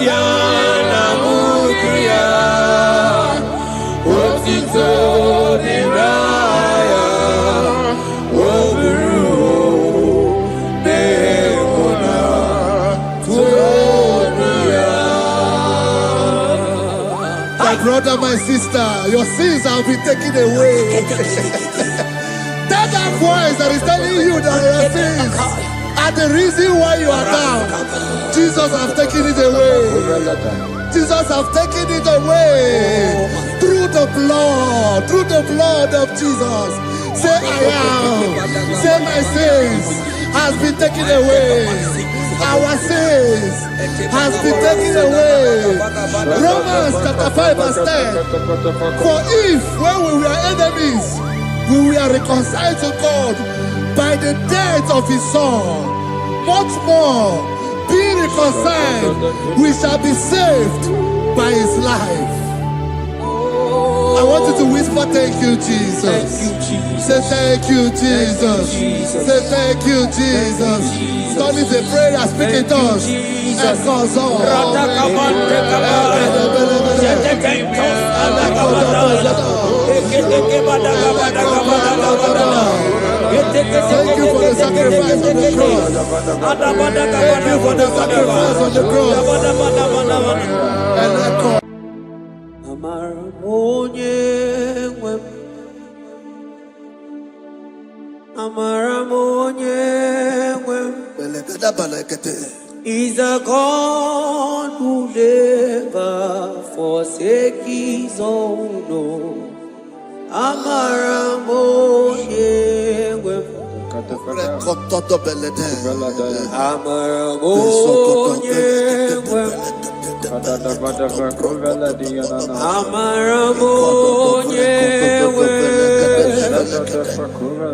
Yana Mukria, Otito Niraya, Woguru, Deona, Tuonia. My brother, my sister, your sins have been taken away. That voice that is telling you that your sins are the reason why you are down. Jesus has taken it away. Jesus has taken it away. Through the blood of Jesus. Say I am. Say my sins has been taken away. Our sins has been taken away. Romans chapter 5 verse 10. For if when we were enemies, we were reconciled to God by the death of his son, much more, being reconciled, we shall be saved by his life. I want you to whisper, thank you, Jesus. Say thank you, Jesus. Say thank you, Jesus. Don't need a prayer, speak in tongues. Thank you for the sacrifice on the cross. Thank you for the sacrifice on the cross. And echo. Is a God who never forsake his own.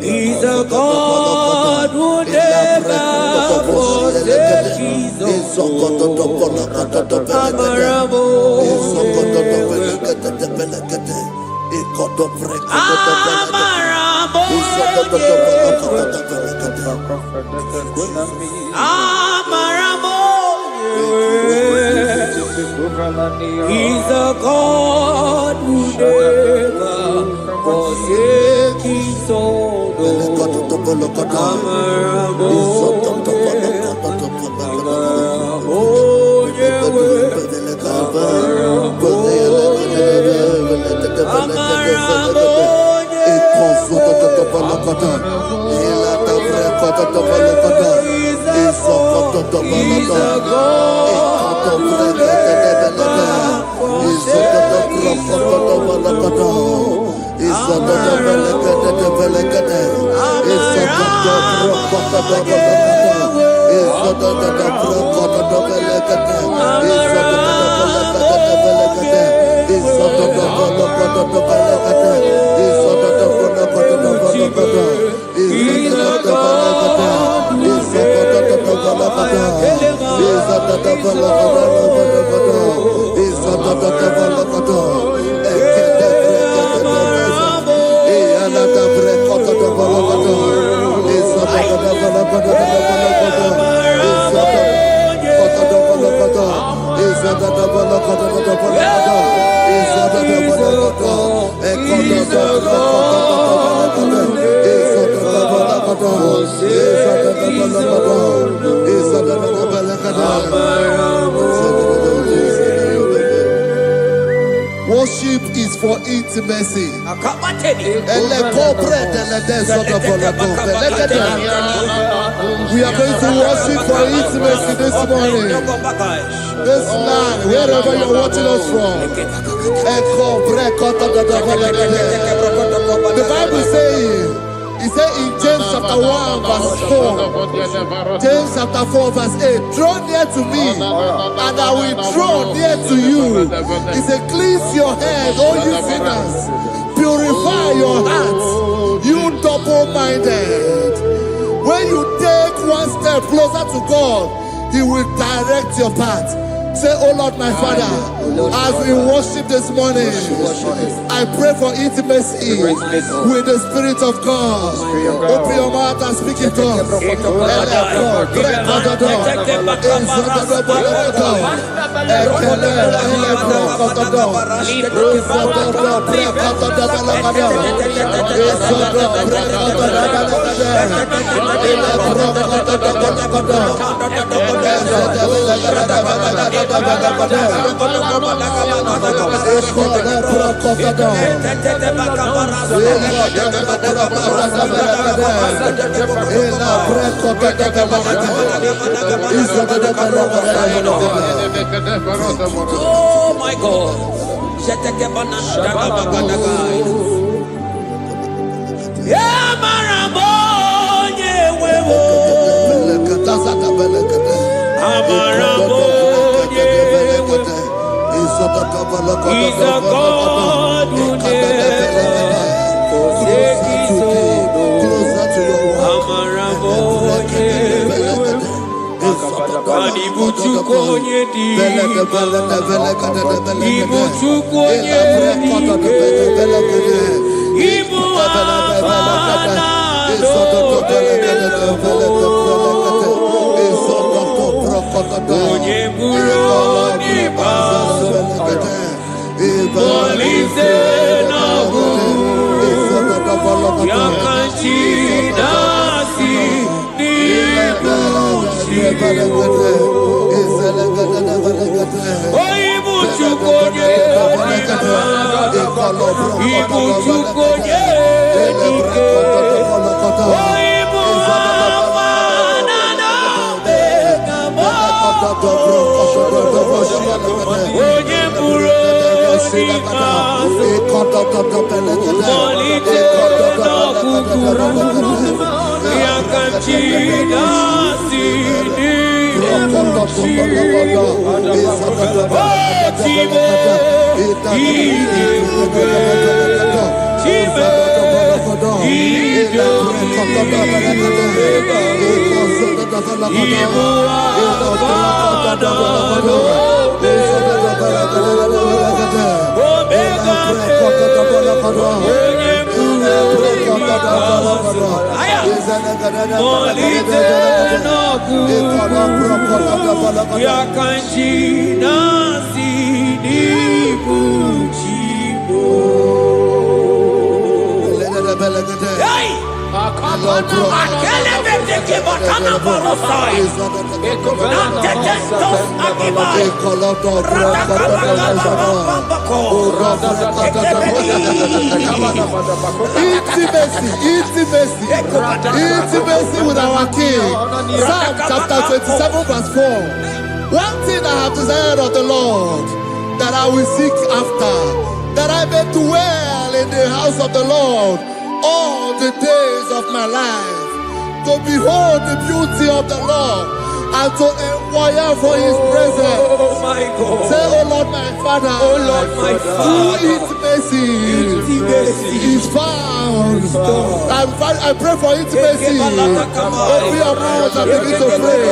He's a God who never forsake his own. He's a God who never forsake his own. Worship is for intimacy. We are going to worship for intimacy this morning. This land, wherever you're watching us from. The Bible says, it says in James chapter 1 verse 4, James chapter 4 verse 8, draw near to me and I will draw near to you. It says, cleanse your head, all you sinners, purify your hearts, you double-minded. When you take one step closer to God, he will direct your path. Say, oh Lord, my Father, as we worship this morning, I pray for intimacy with the Spirit of God. Open your mouth and speak in tongues. Oh my God. Yeah, He's a God who never forsakes his own. Intimacy with our King. Psalm chapter 27 verse 4. One thing I have desired of the Lord, that I will seek after, that I may dwell in the house of the Lord all the days of my life, to behold the beauty of the Lord and to inquire for his presence. Oh my God. Say, oh Lord, my Father, oh Lord, my Father, intimacy is found. I pray for intimacy. Open your mouth and begin to pray.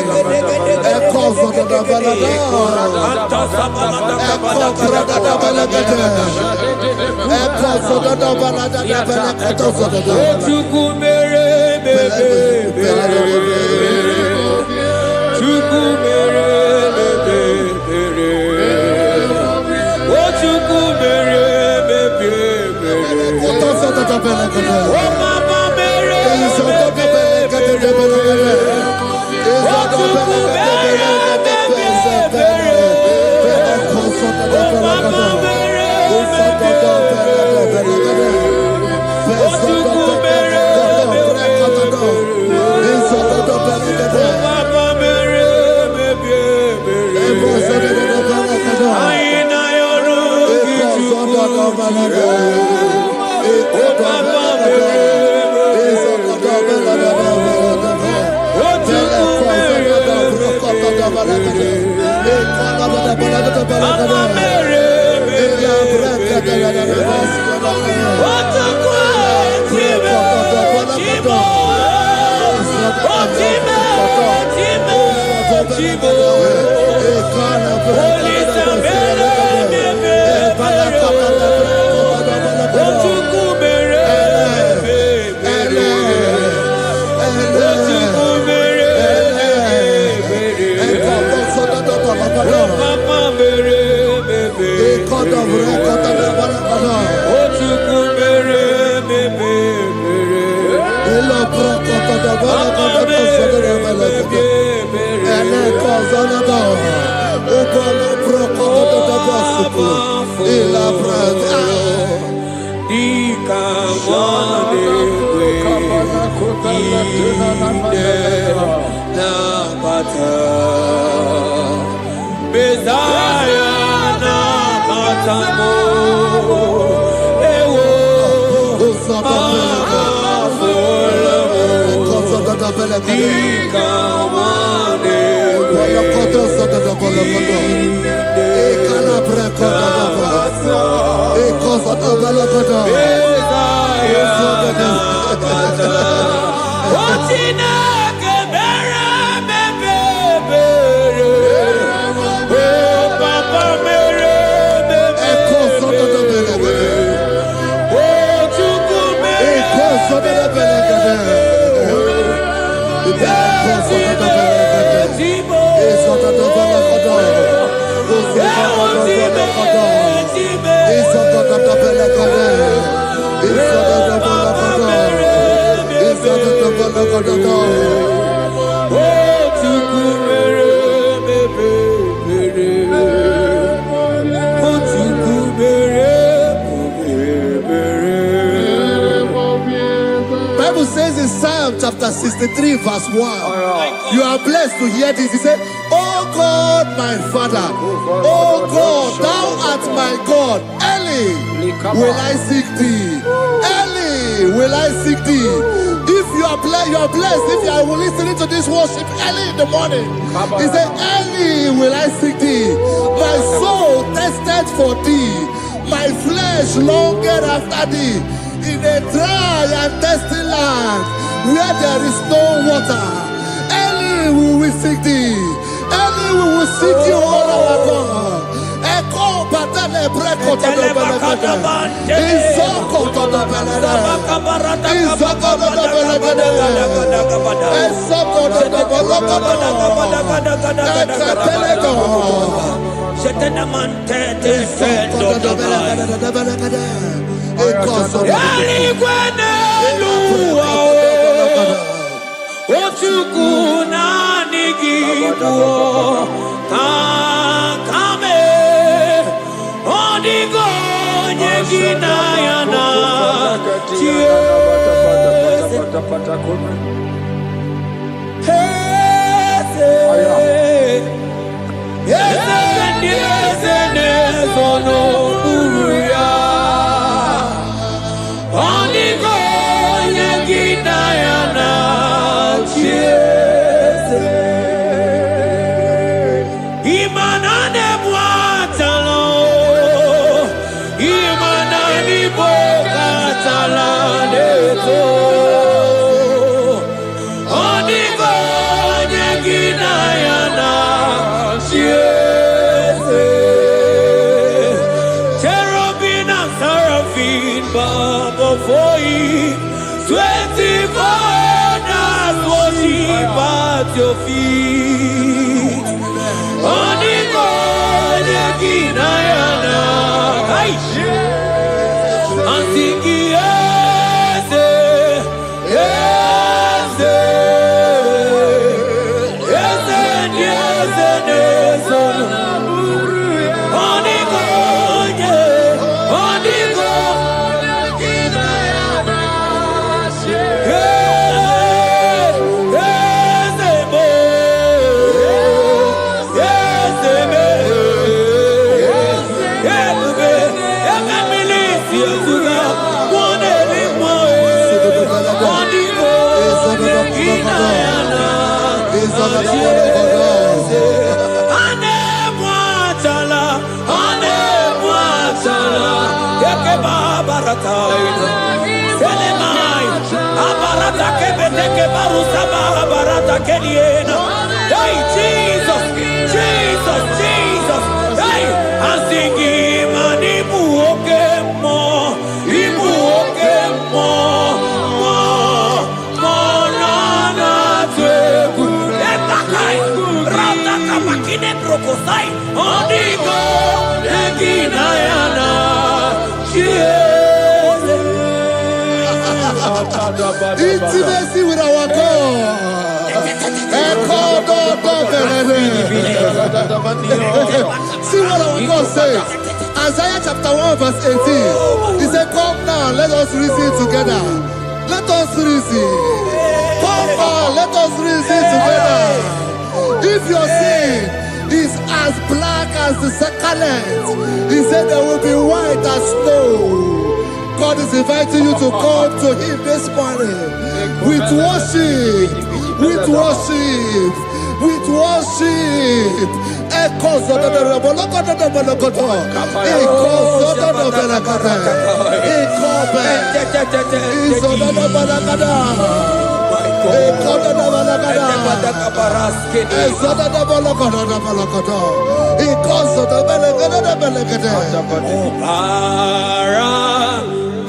Bible says in Psalm chapter 63 verse 1, you are blessed to hear this. He said, "Oh God, my Father, oh God, thou art my God. Early will I seek thee. Early will I seek thee." If you are blessed if you are listening to this worship early in the morning. He said, "Early will I seek thee. My soul thirsted for thee. My flesh longed after thee. In a dry and thirsty land where there is no water. Early will we seek thee. Early we will seek you, all our God. Echo batale breko to the belagade. Izoko to the belagade. Izoko to the belagade. Izoko to the belagade. Your feet on the God Ginayana. And sing yes, yes, yes, yes, yes, on the God, on the God Ginayana. Hey, Jesus, Jesus, Jesus. Hey, I'm singing, man, Ibu okemo, na teku. Etakai, rata kabakine brokosai, onigo, eginayana, Intimacy with our God. See what our God says. Isaiah chapter 1 verse 18. He said, come now, let us reason together. Let us reason. Come now, let us reason together. If your sin is as black as the scarlet, he said there will be white as snow. God is inviting you to come to him this morning with worship, with worship, with worship. Echoes of the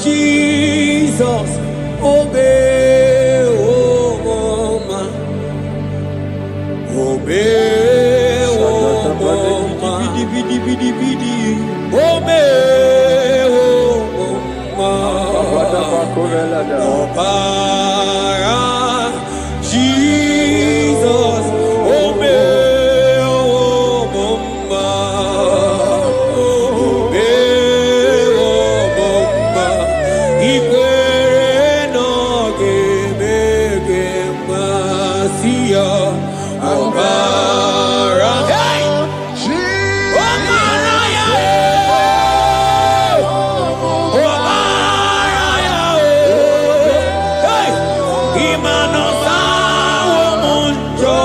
Jesus, obey, oh mama, obey, oh mama, obey, oh mama, Jesus, obey, oh mama, obey, oh mama, ikwere no gemasia, obara, hey, obara ya, obara ya, hey, imano sa womunjo,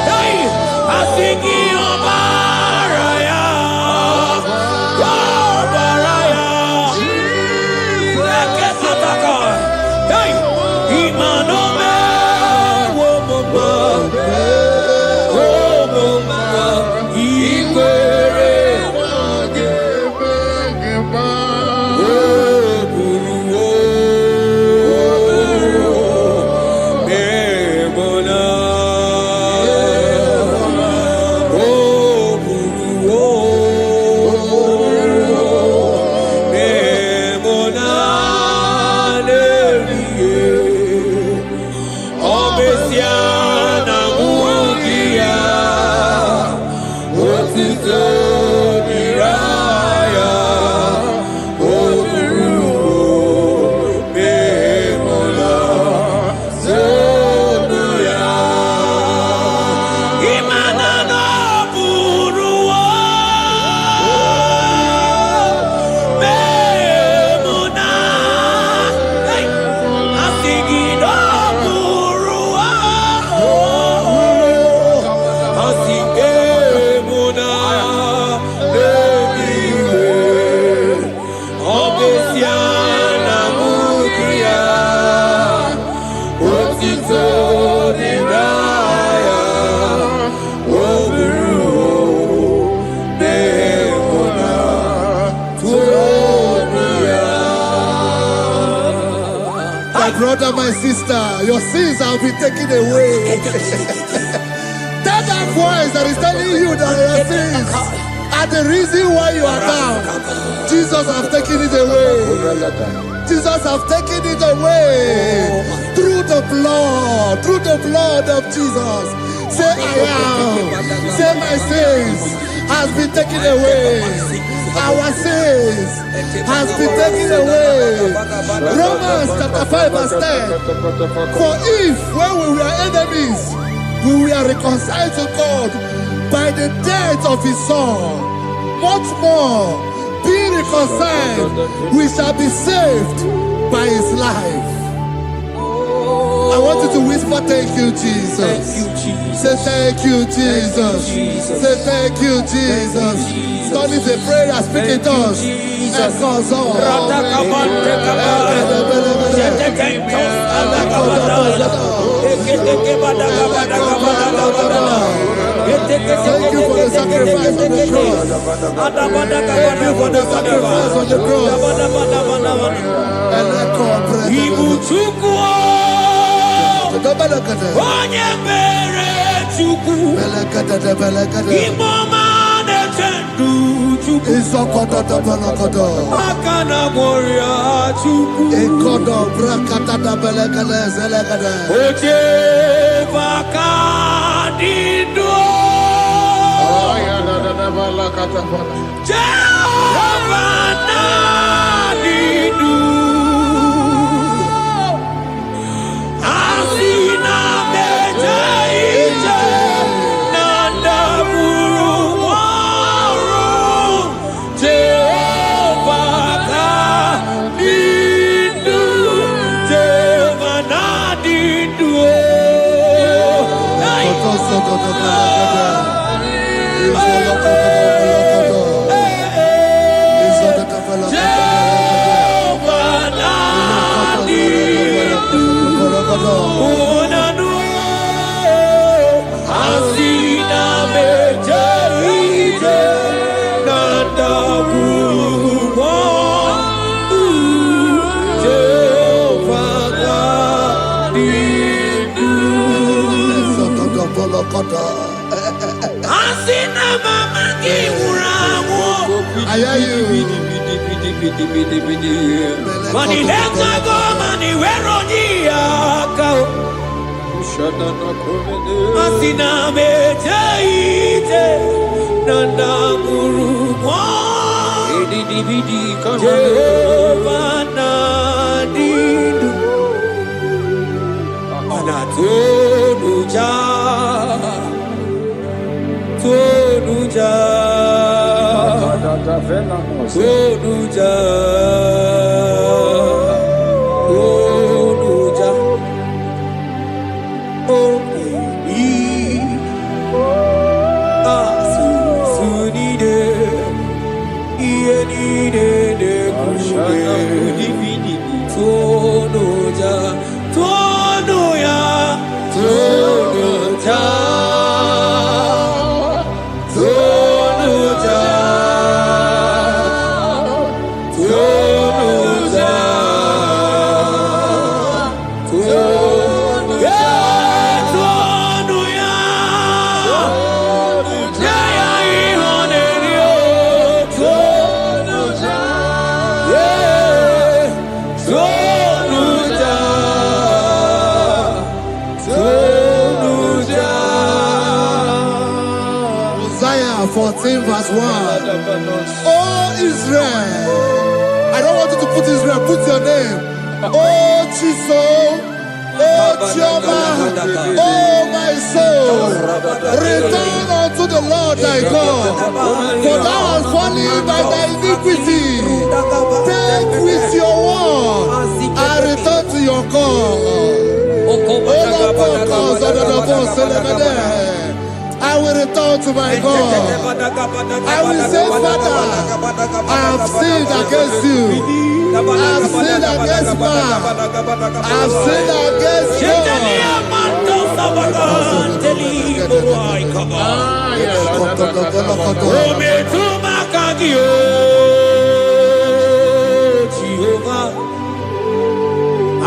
hey, asiki obara ya, obara ya, leke sataka, hey, imano me womoma, womoma, ikwere, brother, my sister, your sins have been taken away. That voice that is telling you that your sins are the reason why you are down. Jesus has taken it away. Jesus has taken it away through the blood of Jesus. Say I am. Say my sins has been taken away. Our sins has been taken away. Romans chapter 5 verse 10. For if when we were enemies, we were reconciled to God by the death of his son, much more, being reconciled, we shall be saved by his life. I want you to whisper, thank you, Jesus. Thank you, Jesus. Say thank you, Jesus. Say thank you, Jesus. Turn it a prayer, speak in tongues. Thank you for the sacrifice on the cross. Thank you for the sacrifice on the cross. Onye mere Chukwu, Imoma na-echendu Chukwu, aka na moria Chukwu, oche baka Isaiah 14 verse 1. Oh Israel, I don't want you to put Israel, put your name. Oh Chiso, oh Chioma, oh my soul, return unto the Lord thy God, for thou hast fallen by thy iniquity. Take with your word and return to your God. I will return to my God. I will say, Father, I have sinned against you. I have sinned against man. I have sinned against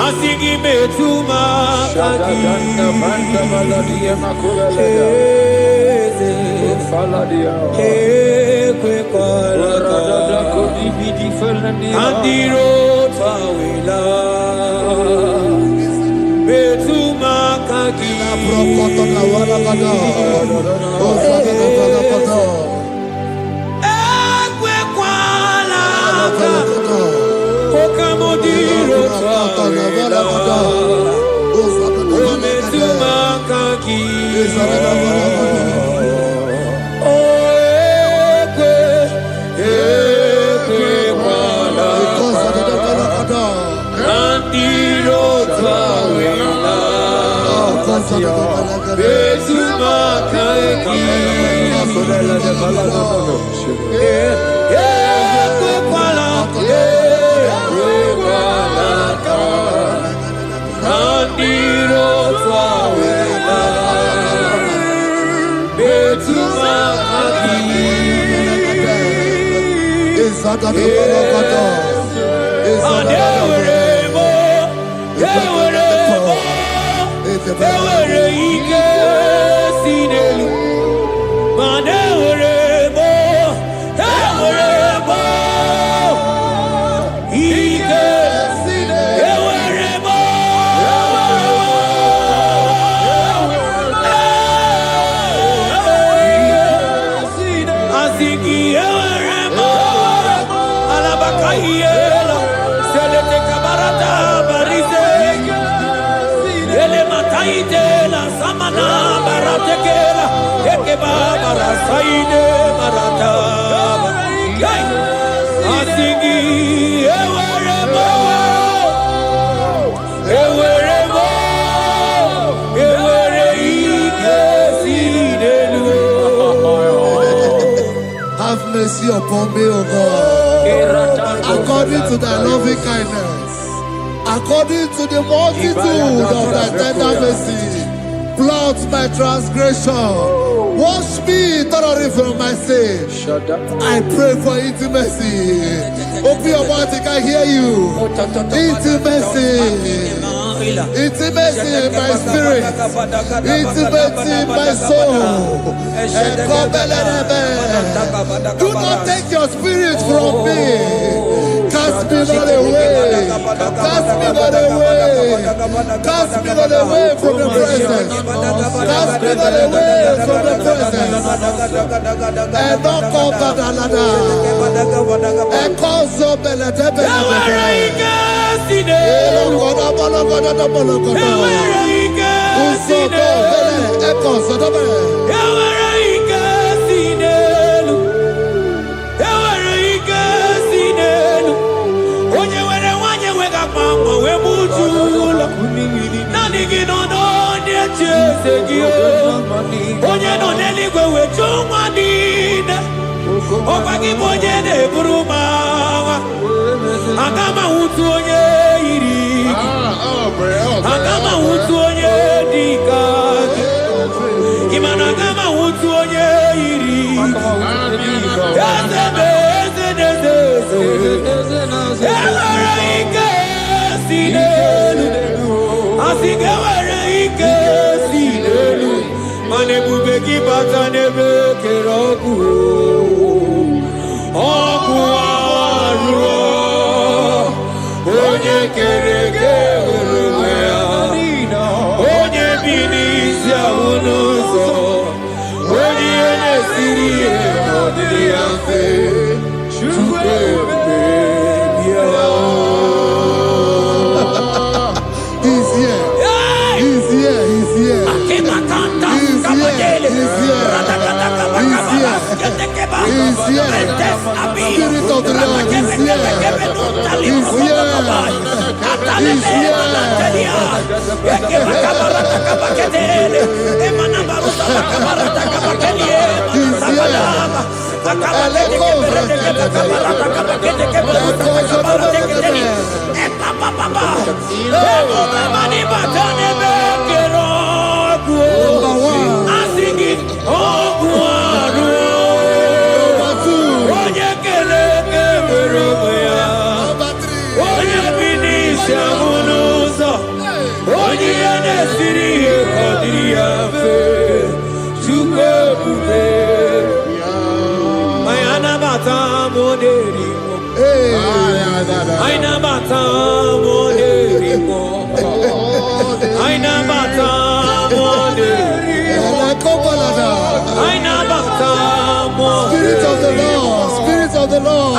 Asigi metuma kagi ekwe kola andiro tawila metuma kagi ekwe kola okamodiro tawila ometuma kagi Have mercy upon me, O God, according to thy loving kindness, according to the multitude of thy tender mercy. Blot my transgression, wash me thoroughly from my sin. I pray for intimacy. Open your mouth, I can hear you. Intimacy. Intimacy in my spirit, intimacy in my soul. Do not take your spirit from me. Cast me not away. Cast me not away. Cast me not away from the presence. Cast me not away from the presence. And not come back another. And cause of Spirit of the Lord is here. He's here. He's here. Spirit of the Lord, Spirit of the Lord.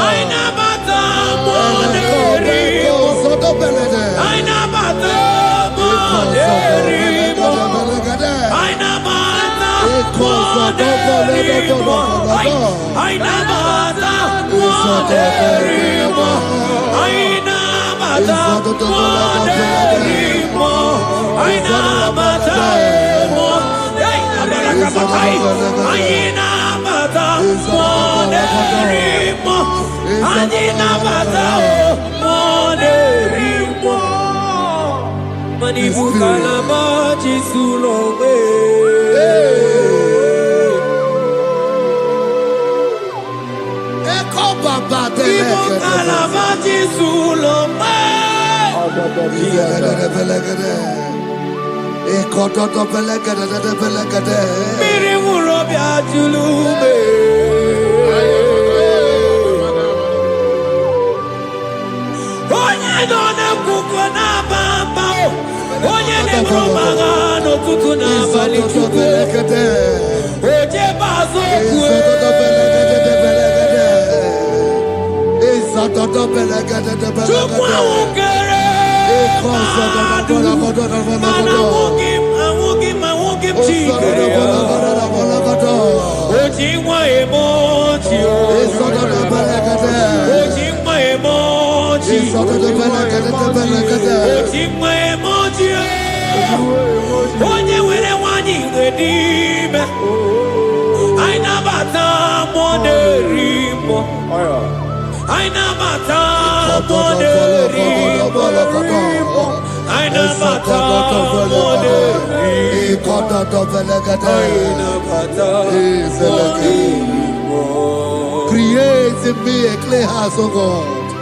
Create in me a clay house, O God,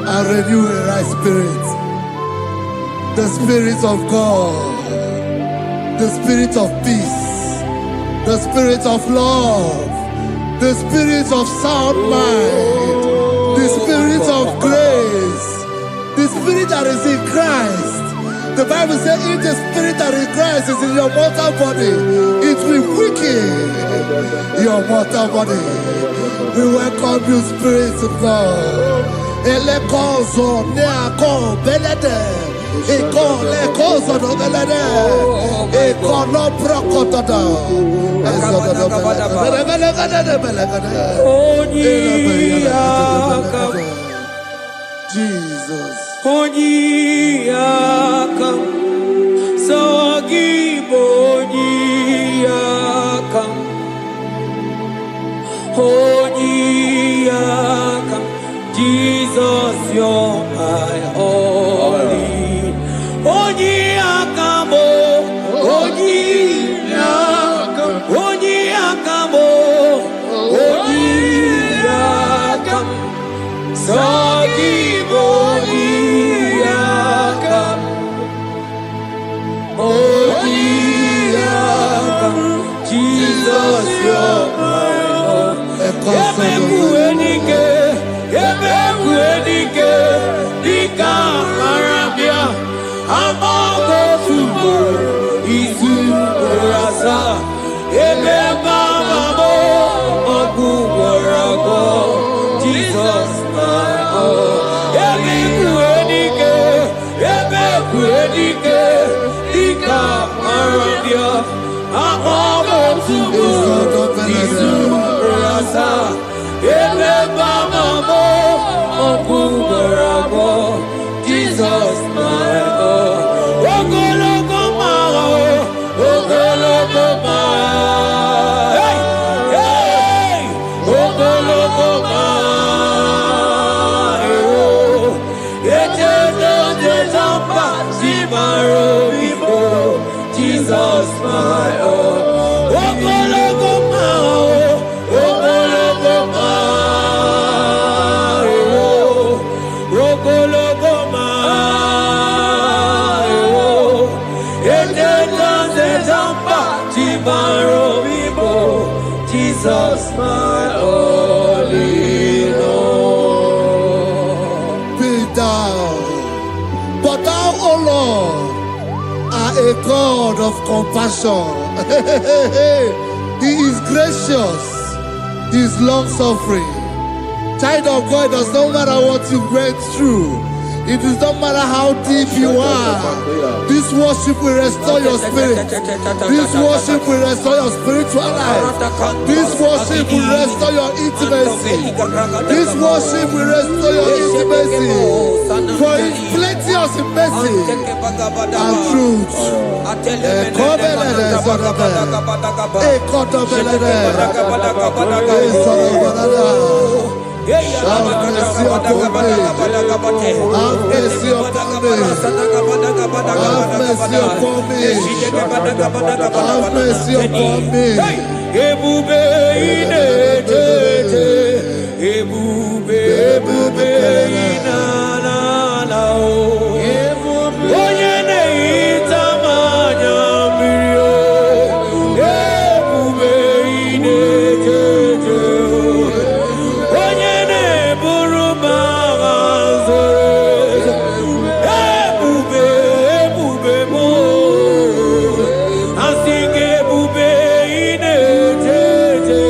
and renew a right spirit. The Spirit of God, the Spirit of peace, the Spirit of love, the Spirit of sound mind, the Spirit of grace, the Spirit that is in Christ. The Bible says, if the Spirit that is in Christ is in your mortal body, it will weaken your mortal body. We welcome you, Spirit of God. Elekozo neako belede, lekozo no belede, no prokotada. Jesus. Onyiyakam, Sawagibo Onyiyakam, Onyiyakam, Jesus, you're my only. Onyiyakam, Onyiyakam, Onyiyakam, Onyiyakam, Sawagibo Onyiyakam, Onyiyakam, Jesus, you're my own. Ebekwedike, Dika Marabia, Amago Tubo, Isu Rasa, Ebebamo, Ogu Warago, Jesus, my own. Ebekwedike, Dika Marabia, Amago Tubo, Isu Rasa, Ebebamo, Ogu Warago, Jesus, my own. Ogologo Maro, Ogologo Maro, hey, hey, Ogologo Maro, Jesus, my own. Ogologo Maro, Ogologo Maro, Ogologo Maro, Jesus, my only Lord. Be thou, but thou, O Lord, are a God of compassion. He is gracious, He is long-suffering. Child of God, it does not matter what you went through. It does not matter how deep you are. This worship will restore your spirit. This worship will restore your spiritual life. This worship will restore your intimacy. This worship will restore your intimacy. For His plenty of mercy and truth. Have mercy upon me. Have mercy upon me. Have mercy upon me. Have mercy upon me. Ebube inetete, ebube inanana o. Onye na-ehita mmanya mmiri o. Ebube inetete o. Onye na-eburu m agha zoro ezo. Ebube m o. Asị gị ebube inetete.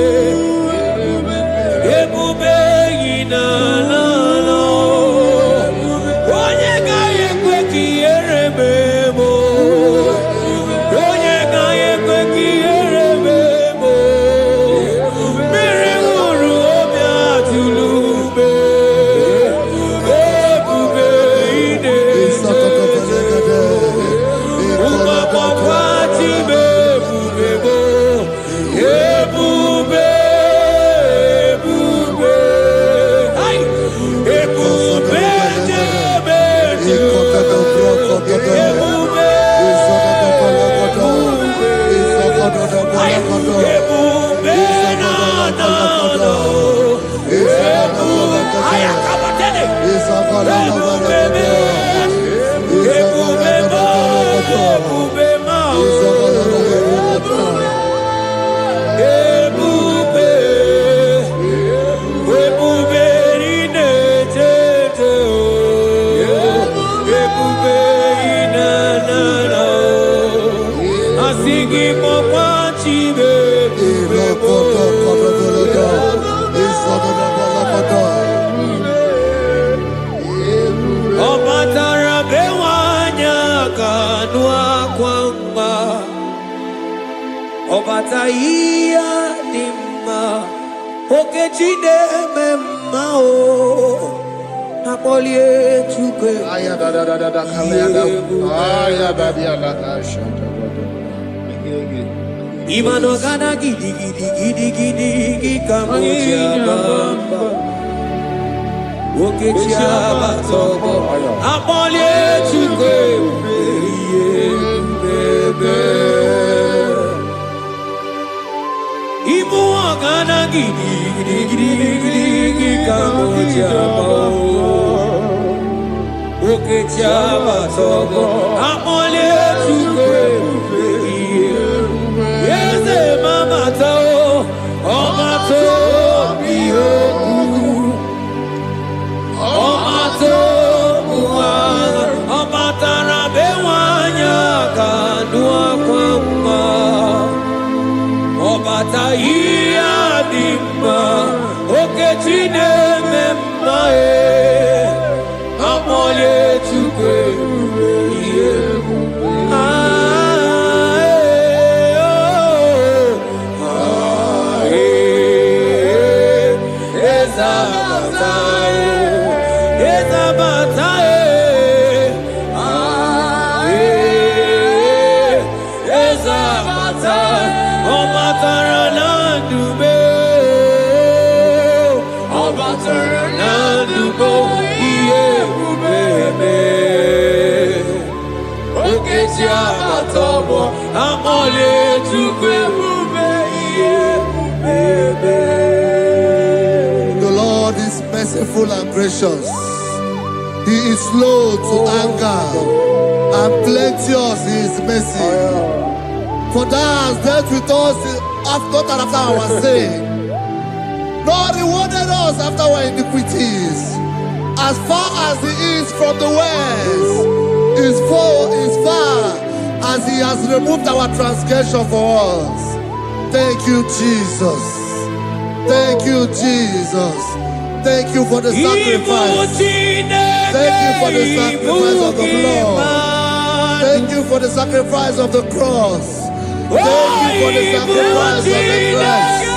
Obataia dimma okechide memao napolie chuke aya da kalenda aya badia la kasha imano kana gidi kamoja bamba okechia batobo napolie chuke bebe Ibu agana gidi kamoja bao oke chaba togo amole chuke yeze mama tao omato biyo omato uwa omatara bewanya kanua kwamba Obataia dimma okechine memmae amole chuke The Lord is merciful and gracious. He is slow to anger and plenteous in his mercy. For thou hast dealt with us after our sin, nor rewarded us after our iniquities. As far as the east from the west is far as he has removed our transgression for us. Thank you, Jesus. Thank you, Jesus. Thank you for the sacrifice. Thank you for the sacrifice of the blood. Thank you for the sacrifice of the cross. Thank you for the sacrifice of the cross.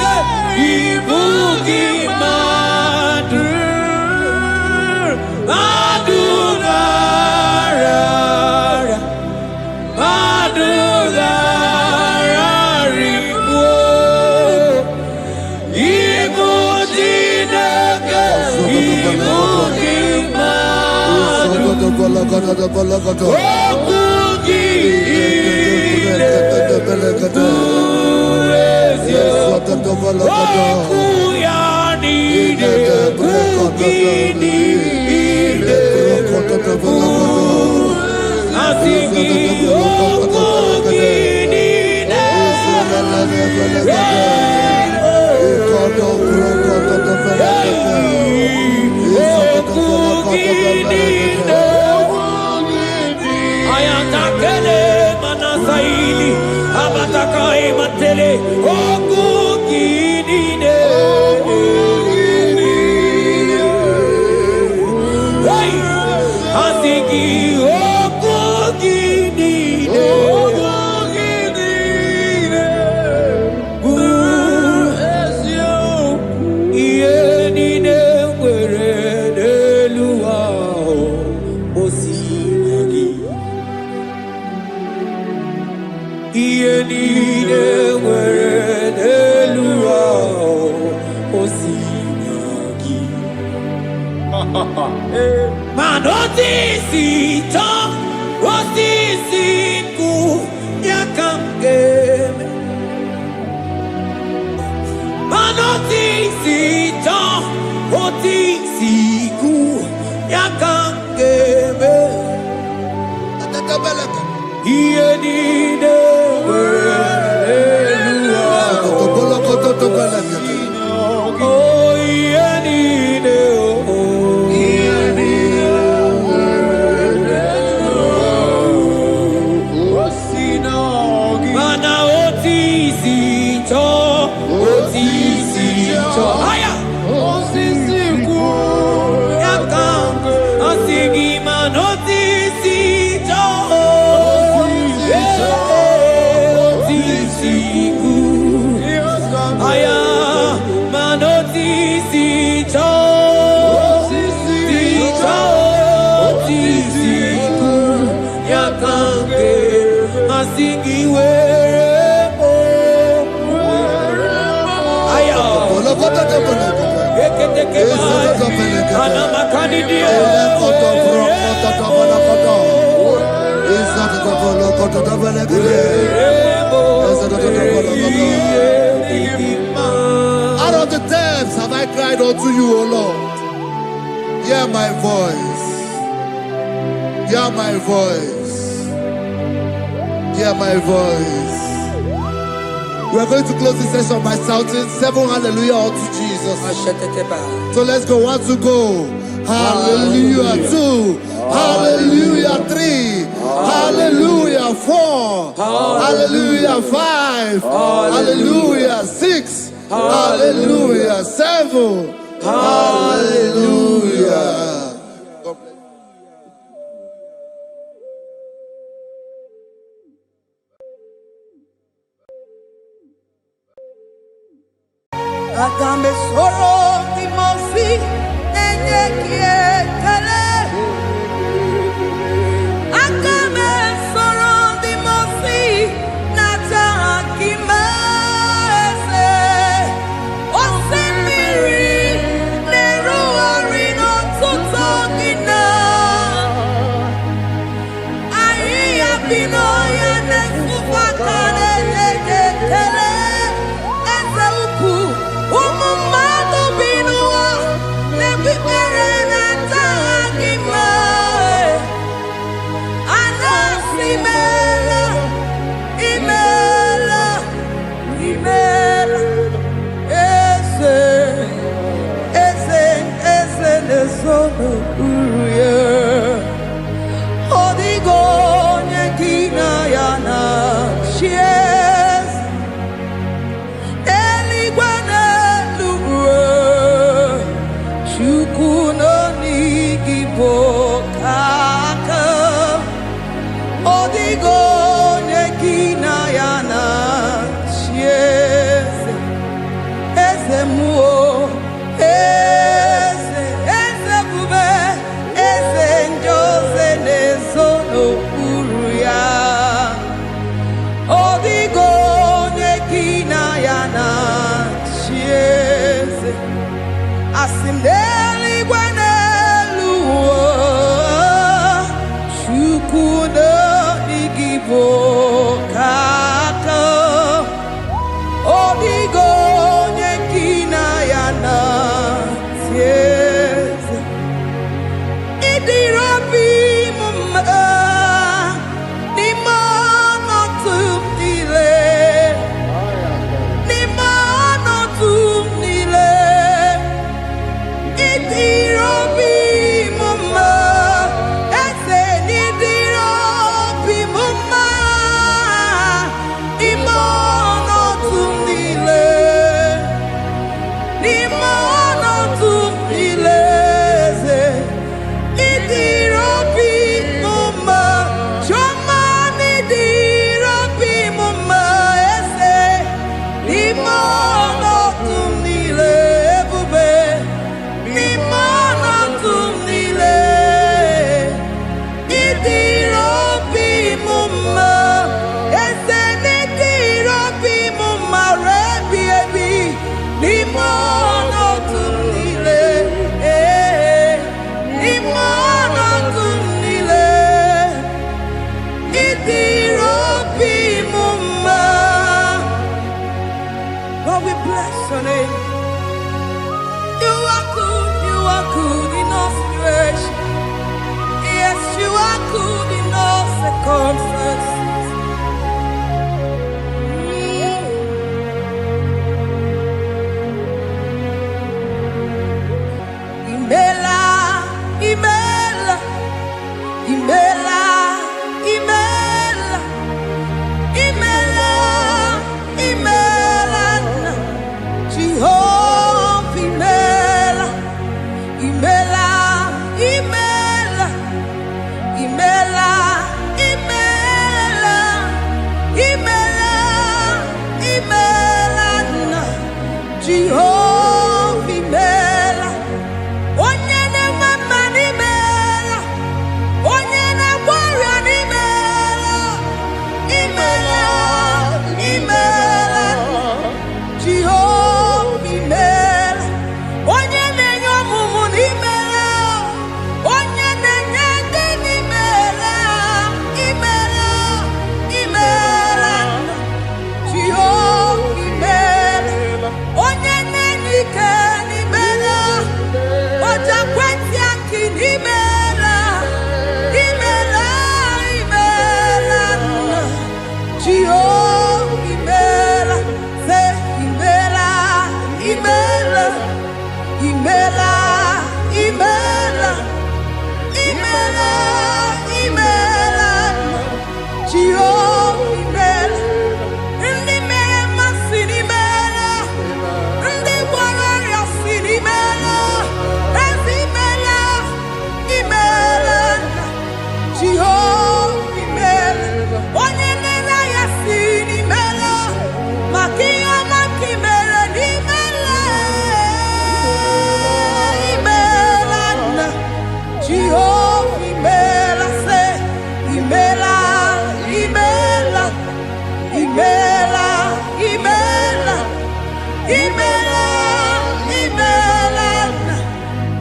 Manoti si to, oti si ku, yaka Out of the depths have I cried unto you, O Lord. Hear my voice. Hear my voice. Hear my voice. We are going to close this session by shouting 7 hallelujah unto Jesus. So let's go. 1, 2, go. Hallelujah. 2. Hallelujah. 3. Hallelujah. 4. Hallelujah. 5. Hallelujah. 6. Hallelujah. 7. Hallelujah. Agambe soro di mosi enye kietele. Agambe soro di mosi nata akimese. Osemiri neru orino tutogina. Ayi abino ya nesufakane leketele. Ni imela, imela, imela, Jehovah imela, ndi mema sinimela, ndi warrior sinimela, ezimela, imela, Jehovah imela, onyenela ya sinimela, makia makimela nimela, imela, Jehovah imela, say imela, imela, imela, imela, imela, imela,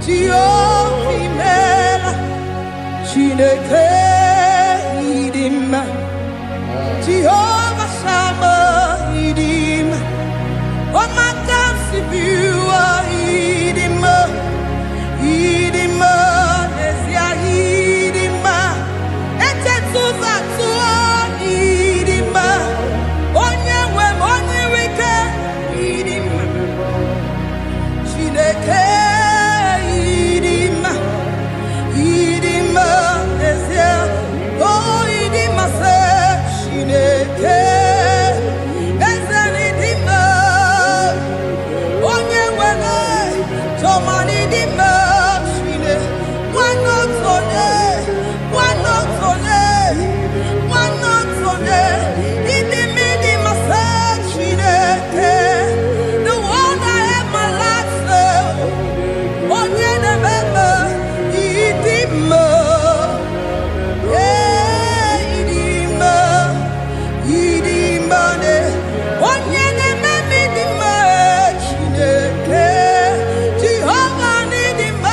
Jehovah imela, Chineke idima, Jehovah Shammah idima, Omakamsibiwa idima, idima, Nesia idima, Etetuzatuwa idima, Onyewe Onyeweke idima, Chineke idima, idima, Nesia, oh idima se, Chineke, Ezenidima, Onyewe Tomani dima, Chine, Wanotone, Wanotone, Wanotone, Idimidima se, Chineke, the one I have my life for, Onyenebebe, Idima, yeah, Idima, Idima, Onyenebebe, Idima, Chineke, Jehovah Idima.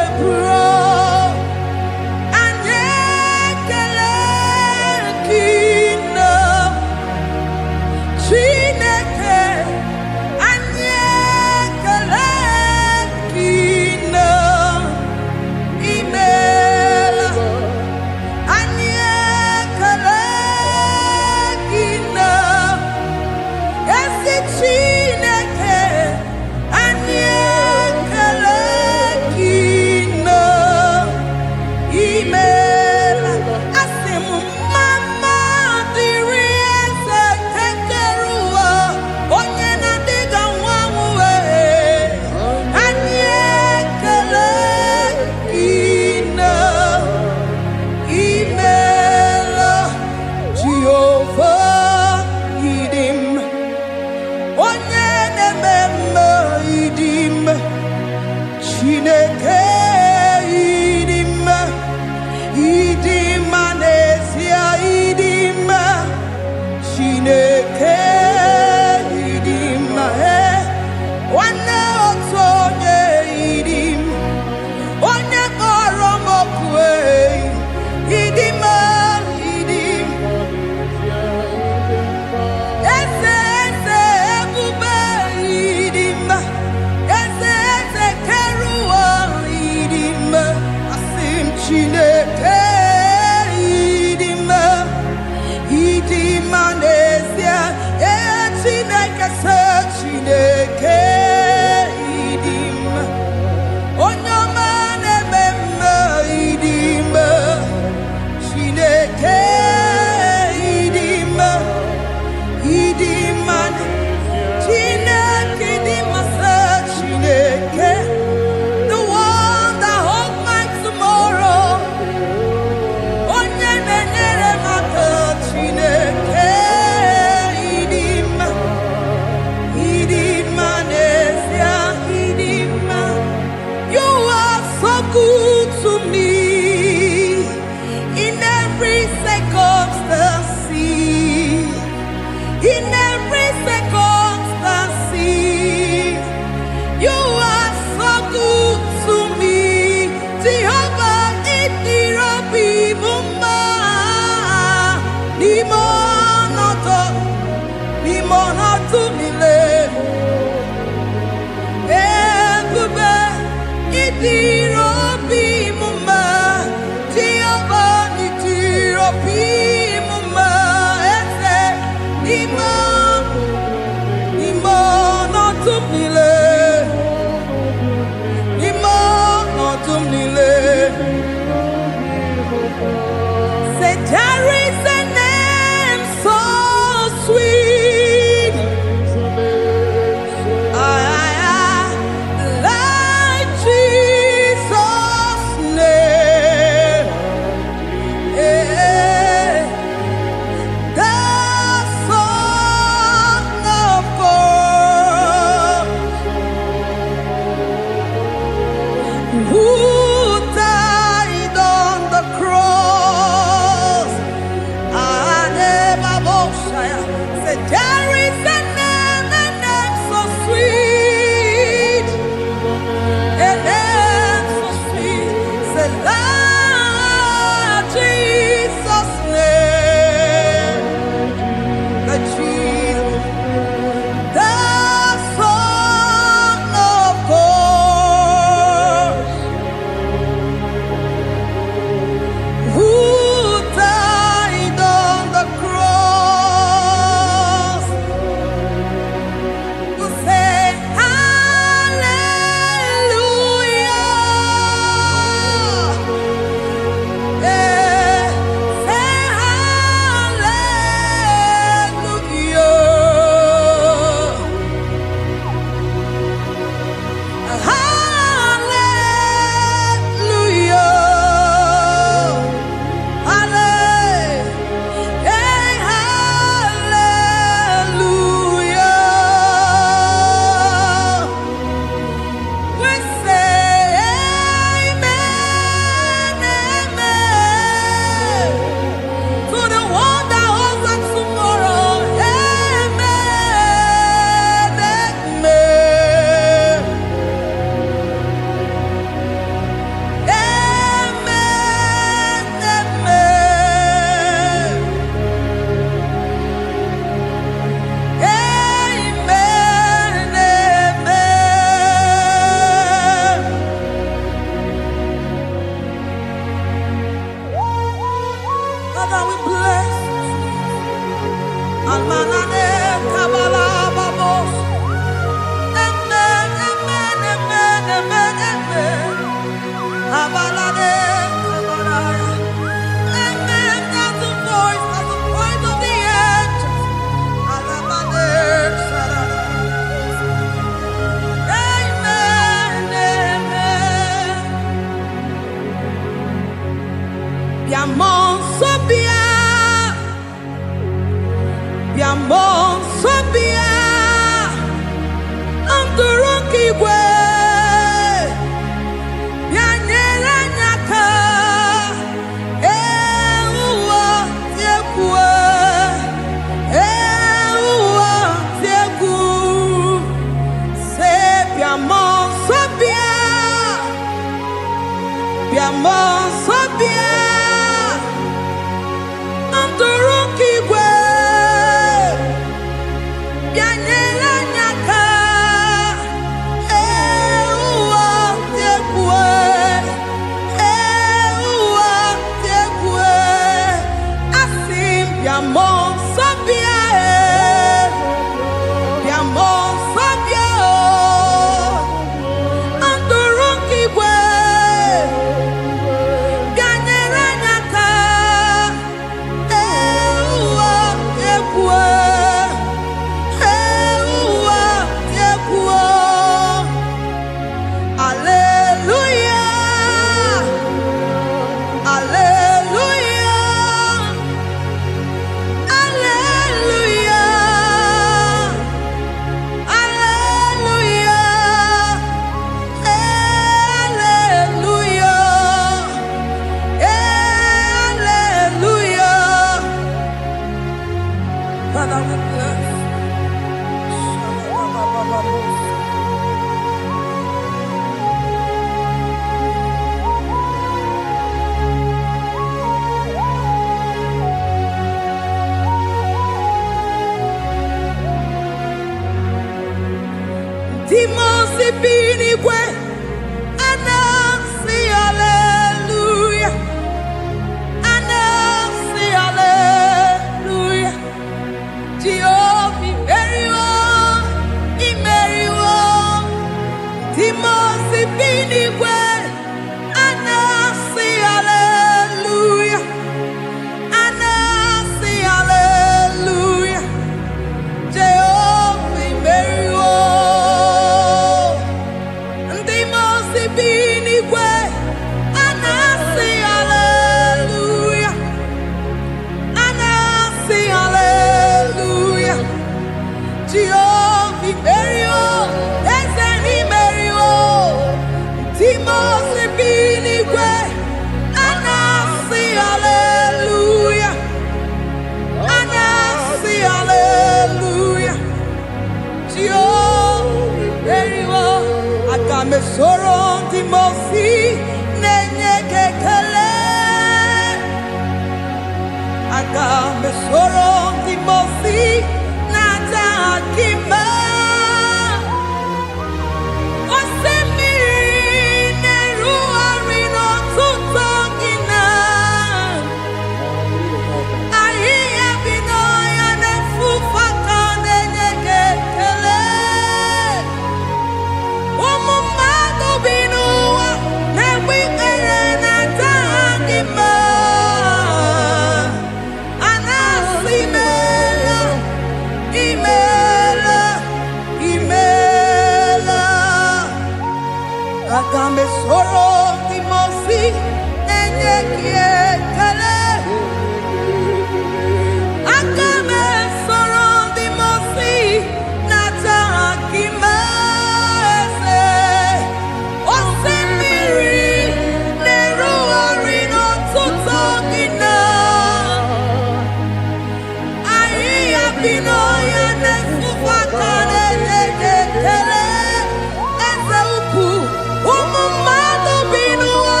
Umu madu binua,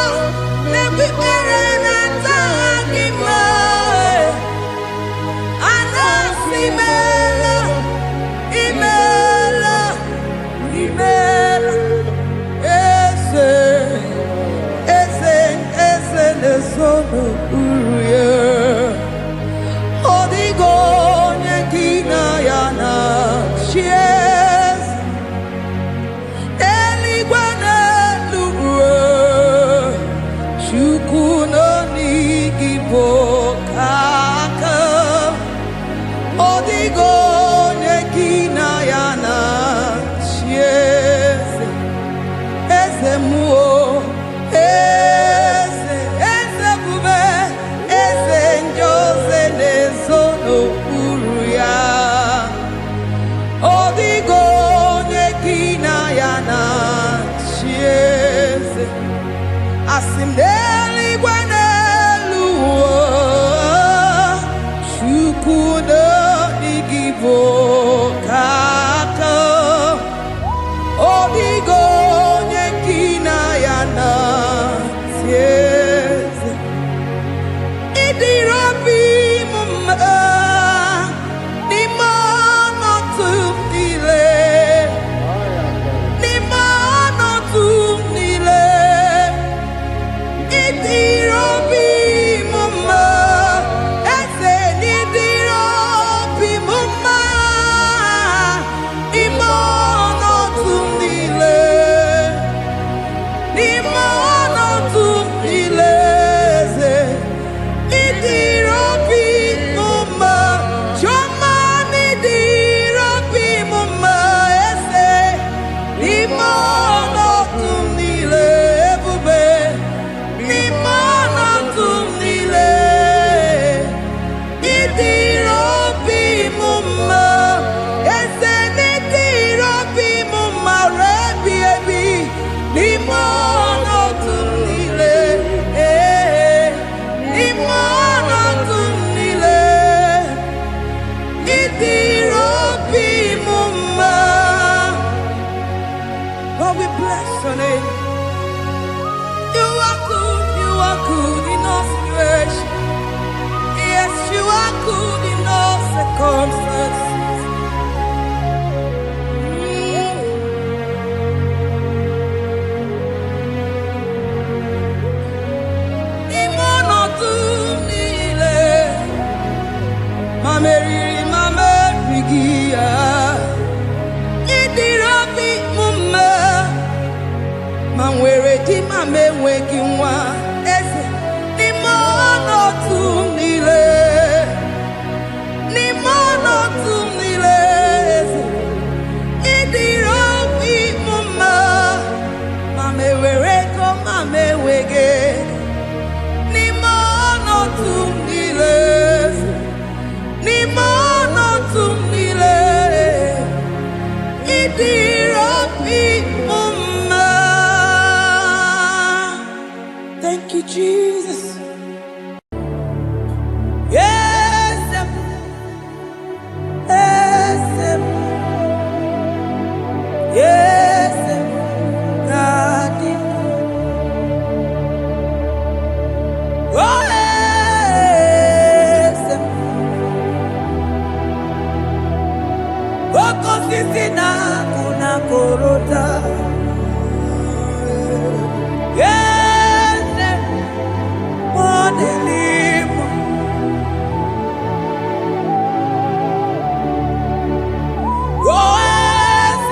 nebi ere na Asimdeli gwanelu Shukuno igibo kaka Odigo nyekina yana Tieze Idirabi mumma Nimano tumdile Nimano tumdile Idirabi mumma Ese nidirabi mumma Imano tumdile Nimano tumdile Idirabi mumma Choma nidirabi mumma Ese Nimano tumdile Bube Nimano tumdile Idirabi mumma Ese nidirabi mumma Rebi ebi Nimano tumdile Nimano tumdile Idirabi mumma. Lord, we bless your name. You are good in all situations. Yes, you are good in all circumstances. Nimano tumdile Mameri mamerigia Idirabi mumma Manwere di mamewegi nwa Eze Nimano tumdile Nimano tumdile Eze Idirabi mumma Mamewere ko mamewege Nimano tumdile Nimano tumdile Idirabi mumma. Thank you, Jesus. Yes, yes, yes, God. Oh, yes. Oko sisi na kuna korota. Yes, modelimo. Oh, yes,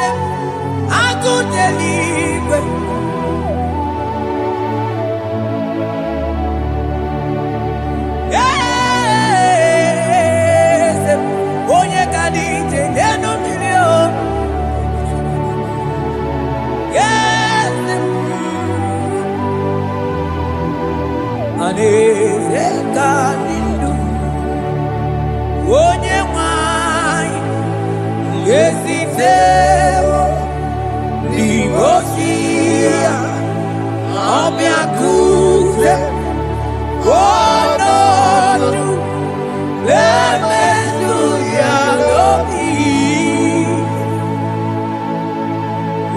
akudelime. Yes, onye kadije neno milio. Yes, aneze kadindu. Onye mwai yesiteo ligosia obiakuse. Oh, no, no. Hallelujah, Lord.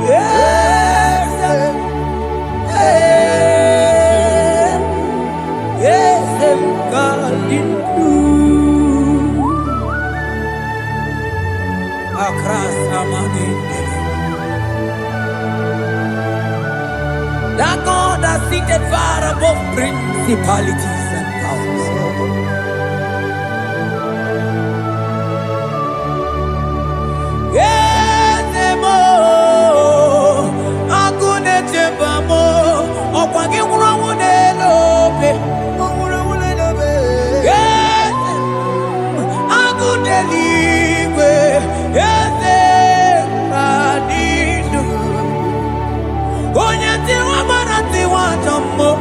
Yes, yes, God in you. Across Amani. That God that seated far above principalities and powers. Yes, mo, akune chebamo, okwagi wurawune lobe. Yes, akune liwe, yes, adidu. Onye tiwa marati wa jammo.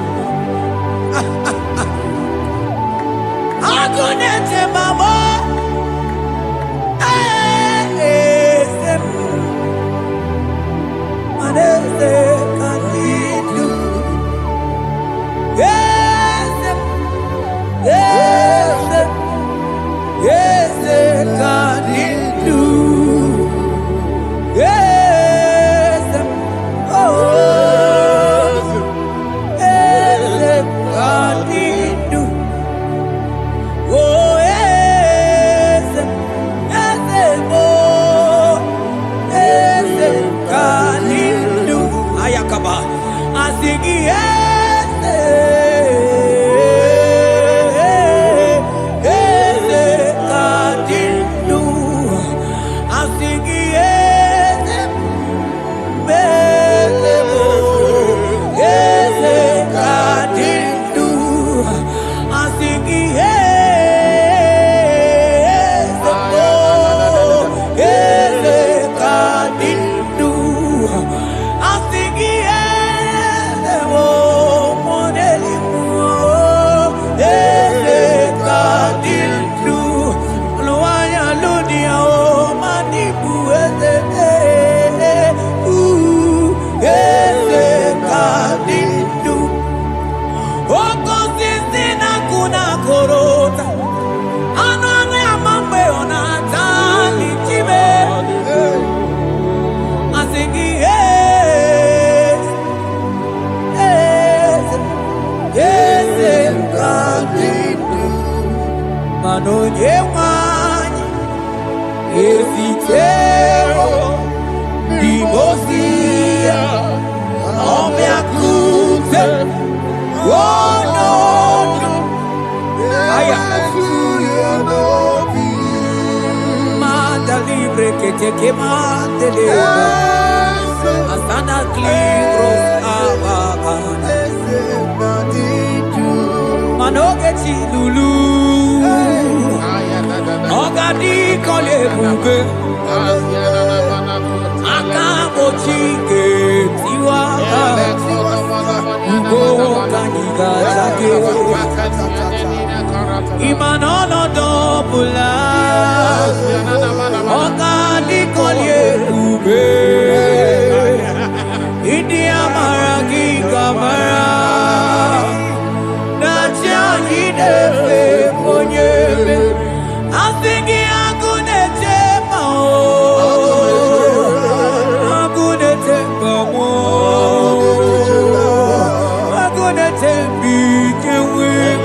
singing yes. Manonye wani esitero dimosia omeakute wonono aya manda libre que te quemante asana cliros abagana manoge chilulu Ogadi kole buke akabo chike tiwa ugo kaniga chake imanono dobula ogadi kole buke India maragi kamara na chani defe monyebe I'm thinking I'm gonna take my own. I'm gonna take my own. I'm gonna take big and weak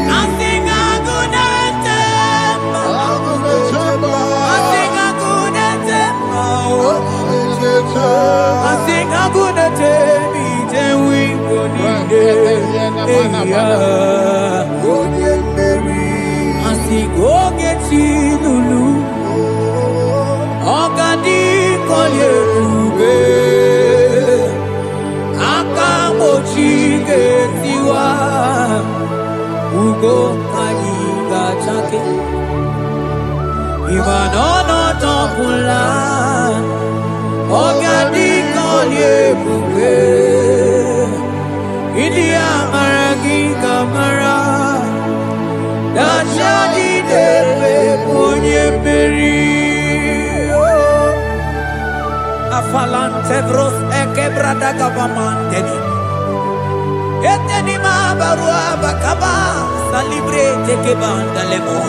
I think I'm gonna take my own. I think I'm gonna take my own. I think I'm gonna take big and weak Asigo geti lulu Ogadi kolye ube Akamochi getiwa Ugo kaniga chake Imanono topula Ogadi kolye ube India maragi kamara Dachadi debe ponye meri Afalante vros ekebrada gavamante Eteni ma barua bakaba Salibre teke banda lemo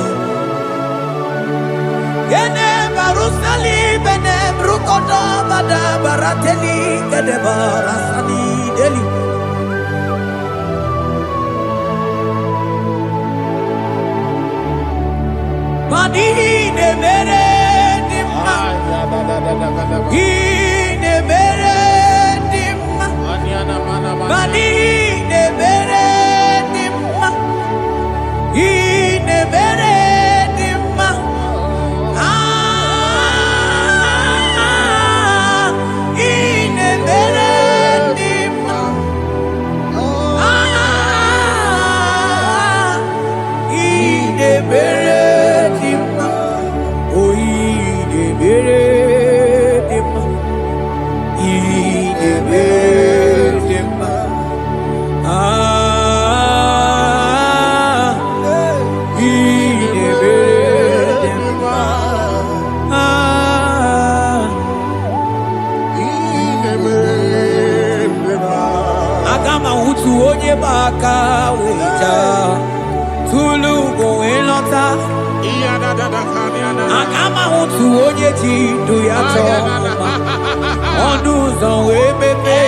Yene baru salibene brukoda bada barateli Kedeba rasani deli Ine mere dimma, ine mere dimma, ine mere dimma, ine mere dimma, ine mere dimma, ine mere. Baka wita tulu go elota akama hutu oje ti do yato onu zon we pepe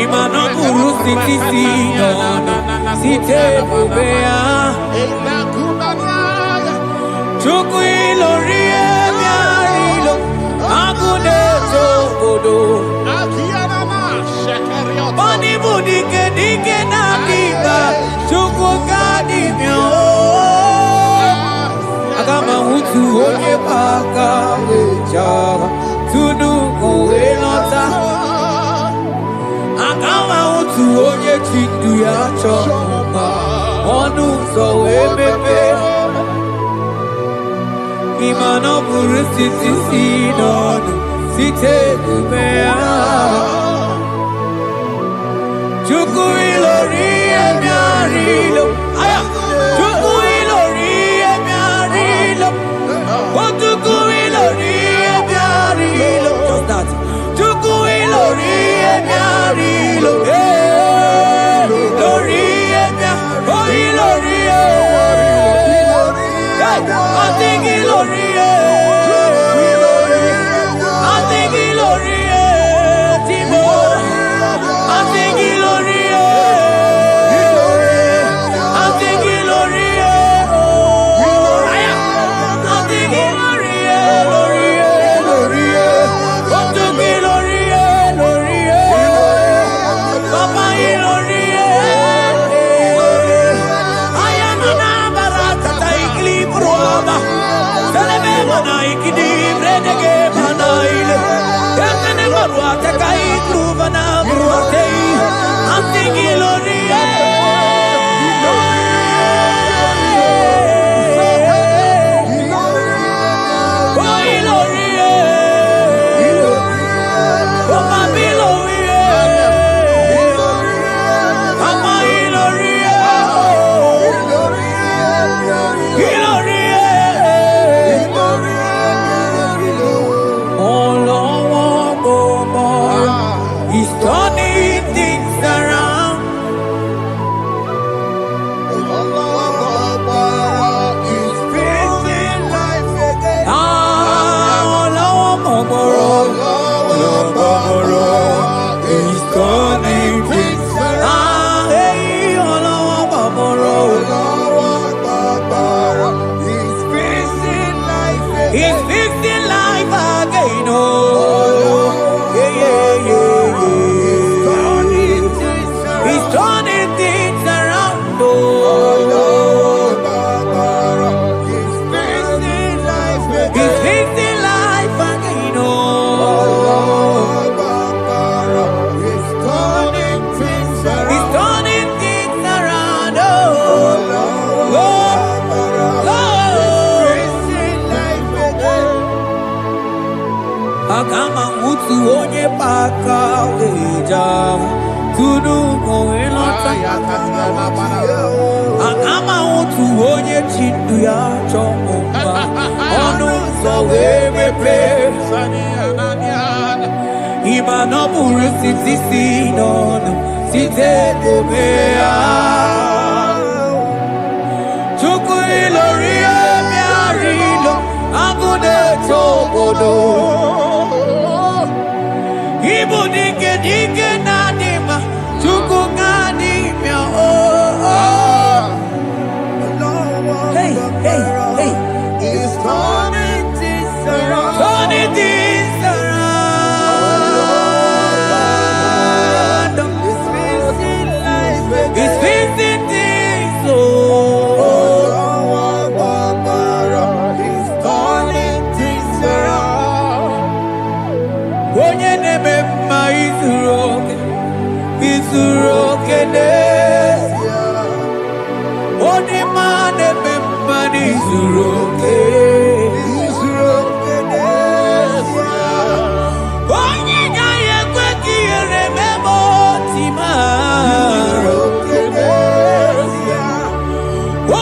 imano buru sitisi no site bubea chuku ilori emia chogodo. Bani budike dike na diba chukukadi myo. Agama utu onye baka wejawa tunu kowe nota. Agama utu onye chindu ya choma onu so emepe. Imano buru siti sinonu site kumea. Chuku ilori emiarilo. Aya. Chuku ilori emiarilo. Chuku ilori emiarilo. Just that. Chuku ilori emiarilo. Ilori emiarilo. Oh ilori. Hey, I think ilori. I think ilori. Timo. I think ilori. Agama utu onye baka wejawa tunu kowe nota. Agama utu onye chindu ya chomba onu so wemepe. Imano buru siti sinonu site kumea. Chuku ilori emiarilo agune chogodo. Ibu dike dike nadima chuku ganimya. Hey, hey, hey. He's turning things around. Turning things around. He's fixing life again. He's fixing things. He's turning things around. Onye neme ma izuroke nesia. Onye ma neme ma izuroke nesia. Onye nyaye kweki erememo tima. Izuroke nesia.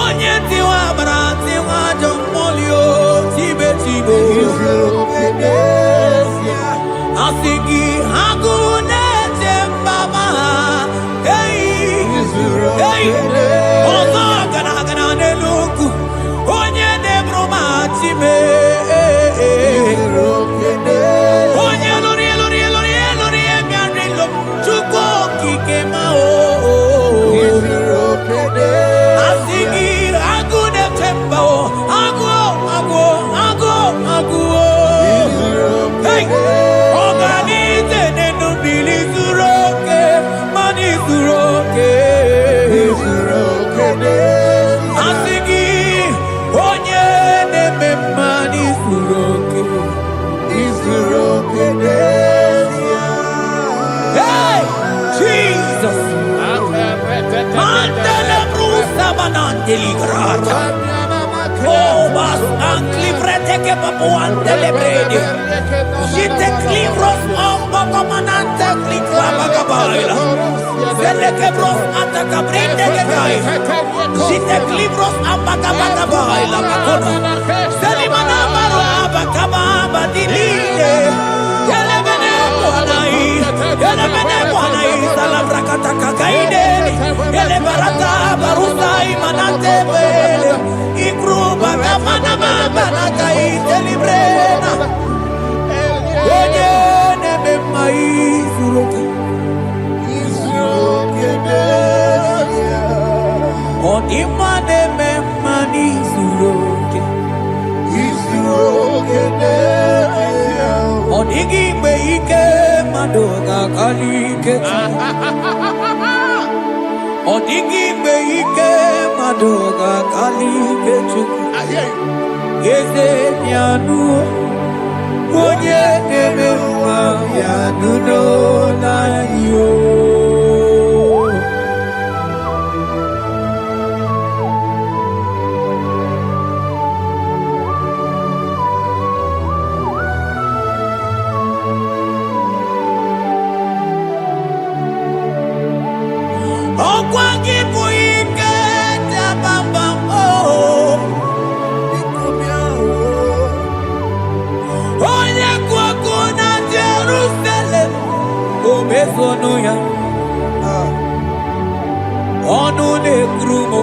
Onye tiwa barati wajo molio tibe tibo. Izuroke nesia. Asigi hagune tembaba. Hey, hey. Ozo gana gana neluku. Onye ne igrata. Oh, mas anclivrete che papuante le bredi. Jite clivros comandante clicla bagabaila. Zelle che bros attacca brinde che dai. Jite clivros bagabaila. Selimana barwa bakababa dilile. Yele bene buanai salavra kataka kaideni. Yele barata barusai manate bele. Ikru bagamana magana kaite librena. Oye nebe maizuro. On imane me mani suroke. On igi me ike madoga kalike. On igi me ike madoga kalike. Yeze nyanu onye neme ma yanu no na yo. Okwangi buike tabamba oh. Onye kwako na Jerusalem omezono ya onu nekrumo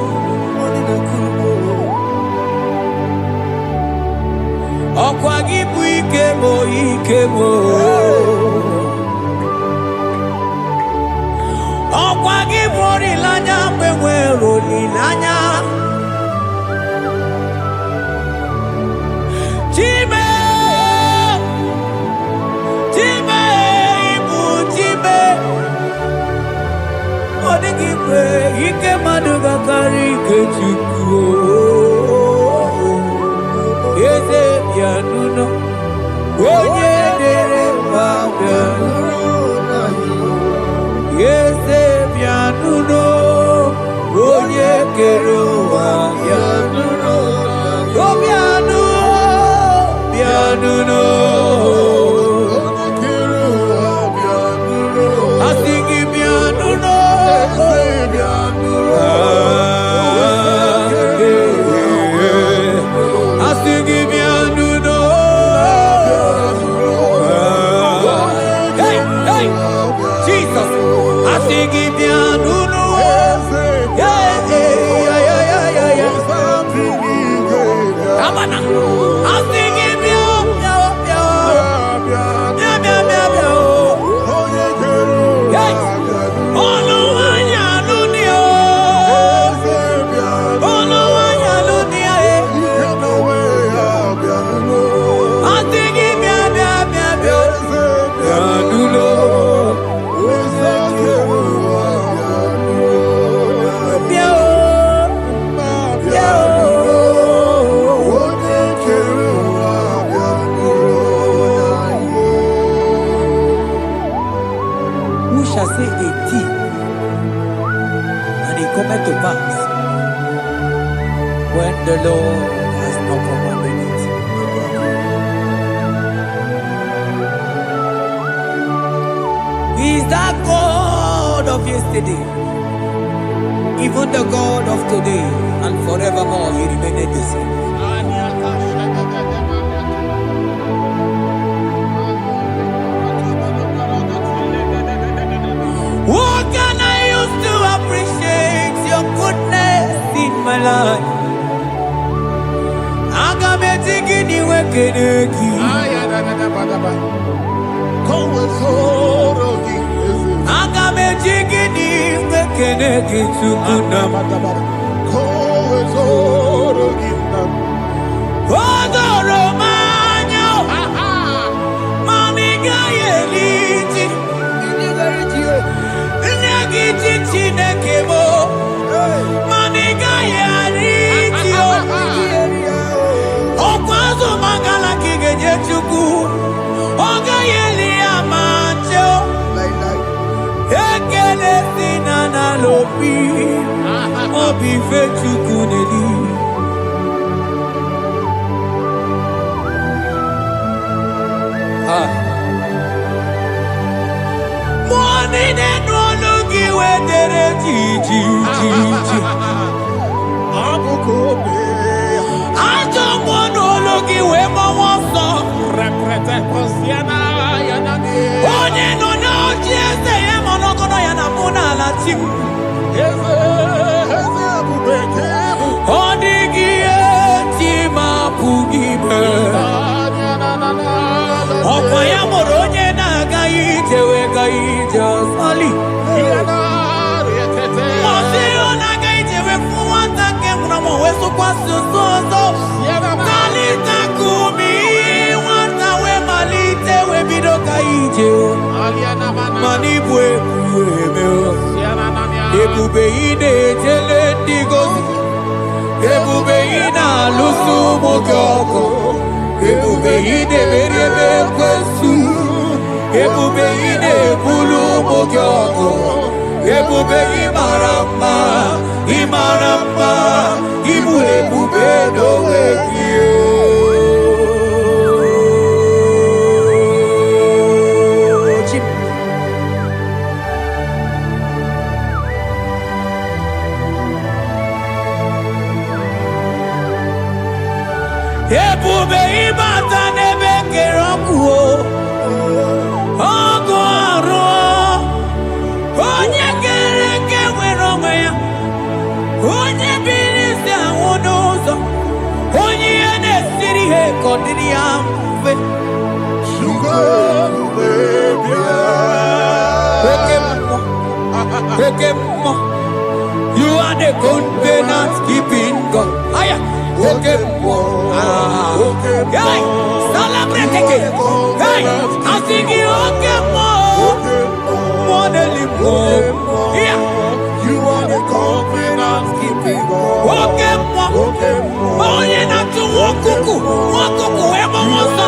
okwangi buike mo Okwagi mori lanya mwenwe roli lanya Chime ibu chime Odigi kwe ike maduga kari ke chuku Eze bianuno Onye dere wabianuno Yese bianuno, onye kerowa bianuno, o bianuno, asigi bianuno, asigi bianuno, hey, Jesus. Asigi bianuno, Amana, asigi shall say a thing, and it cometh to pass when the Lord has not commanded it. He is that God of yesterday, even the God of today, and forevermore He remained the same. What can I use to appreciate your goodness in my life? Agametigini wekeneki. Agametigini wekeneki tukunam. Odoro manyo. Maniga yeliti. Nagiti chinekemo. Maniga yaritio. Okwazo mangala kigeje chuku. Oga yeli amacho. Ekele sinana lopi. Obi fe chuku muneli. Money ne no lugi we dere ji. Abukobe. Ajo mono lugi we mo wonso. Reprete kosiana yanani. Onye no no jiese ye mono kono yana muna la tim. Eze abubeke. Odigi eti mapugibe. Okwa ya moronye na gaite we gaite osali. Mose ona gaite we fuwanta ke mnamo we sukwasu sozo. Kalita kumi wanta we malite we bido gaite. Manibwe kuemeo. Ebube ide tele digozi. Ebube ina lusu mokoko. Ebube ide berebe kwesu. Ebube ide bulu mokoko. Ebube imaramba. Ibu ebube dowe kiyo. Ebube ibata nebe kerokuo. Ogo aro. Onye kereke wero ya. Onye birisi awunuzo. Onye ene siri he kodiri amfe. Okemo. You are the covenant keeping God. Aya. Okemo. Hey, celebrate again. Hey, I sing you Okemo. Yeah. You are the covenant keeping God. Okemo. Onye na tu wokuku. Wokuku emo mosa.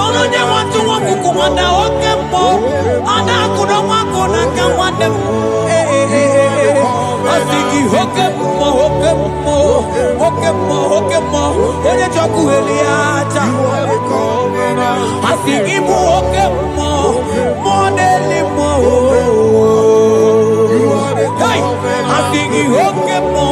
Onye wa tu wokuku wanda Okemo. Ana kuno wakuna kawande. I sing you Okemo. Onye choku eliacha. I sing you Okemo. Monelimo. Hey, I sing you Okemo.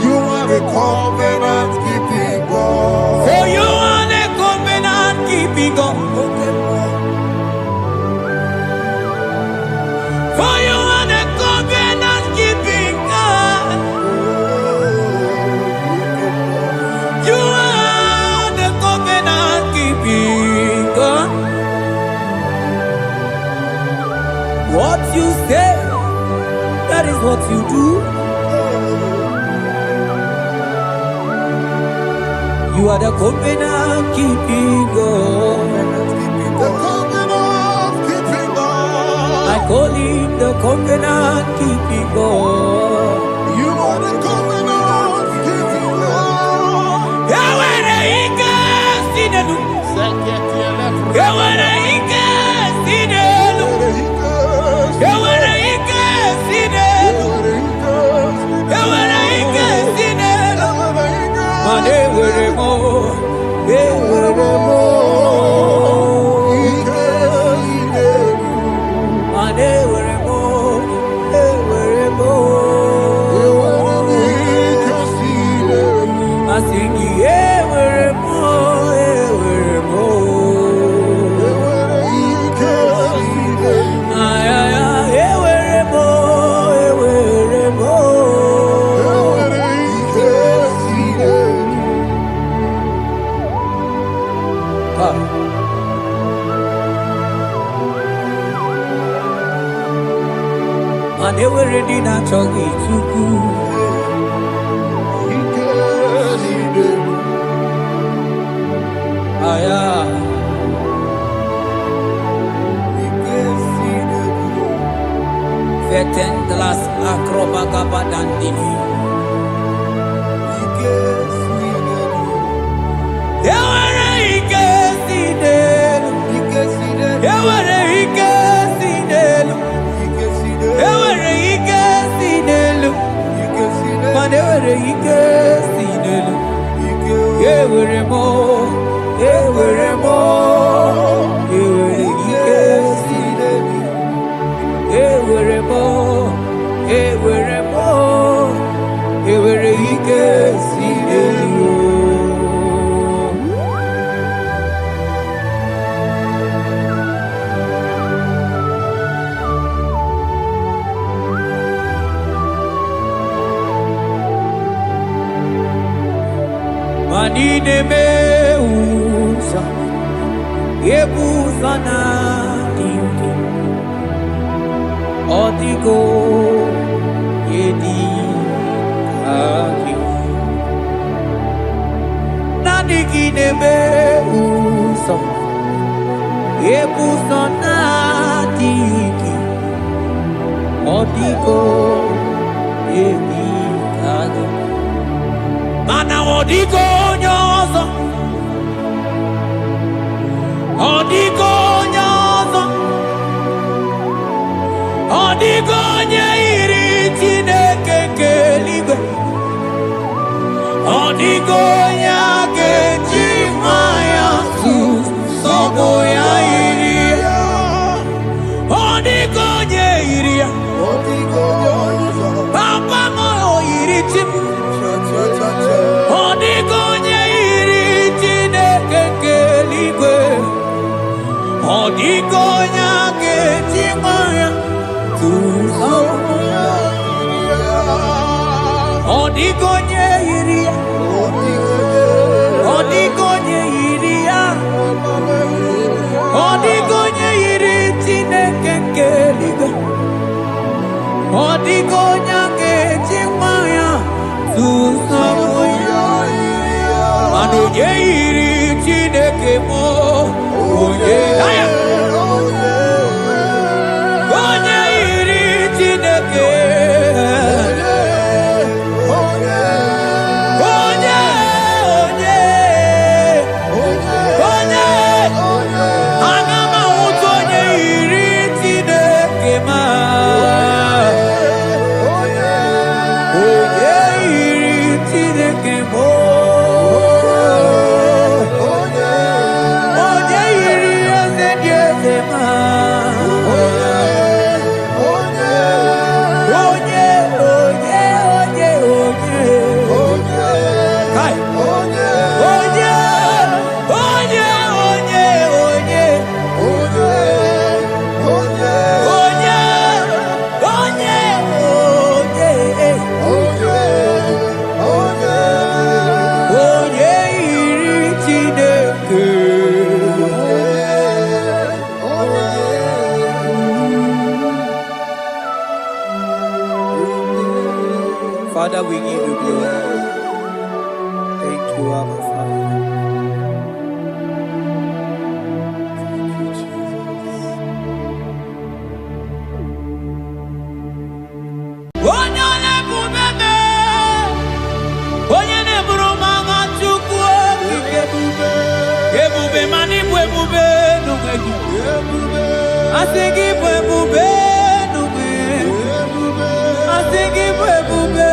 You are the covenant keeping God. For you are the covenant keeping God. For you are the covenant keeping God. You are the covenant keeping God. What you say, that is what you do. You are the covenant keeping God. The covenant keeping God. I call him the covenant keeping God. You are the covenant keeping God. Yawere ike sinelu. Yawere ike sinelu. Yawere ike sinelu. Yawere ike sinelu. Mane were mo. Were mo. Mane were mo. Were mo. I sing were mo. Were mo. They were ready to talk it to you. Vetendlas acrobaga dandini. They were ready to Ewere ike si n'elu. Ewere mo. Ewere mo. Ewere ike si n'elu. Ewere mo. Ewere mo. Ewere ike si n'elu. Manine meusa, yebusa na dingi, odigo yedi aki. Nadigine meusa, yebusa na dingi, odigo yedi aki. Mana odigo nyozo, odigo nyozo, odigo nyeiri Chineke keligwe, odigo nyake chimaya su sobo ya iria, odigo nyeiria, papa mo iri chim. Odigonye iri Chineke keligwe, odigonya ketimaya tuzo. Odigonye iri, odigonye iri, odigonye iri Chineke keligwe, odigonya ketimaya tuzo. Oye iri Chineke mo, oye iri Chineke, agama uto oye iri Chineke ma, oye iri Chineke mo. Father, we give you glory. Thank you, Abba Father. Thank you, Jesus. Onyole bubebe, onyene burumanga chukwu ebube, ebube mani bu ebube nugegi, asigi bu ebube nugegi, asigi bu ebube.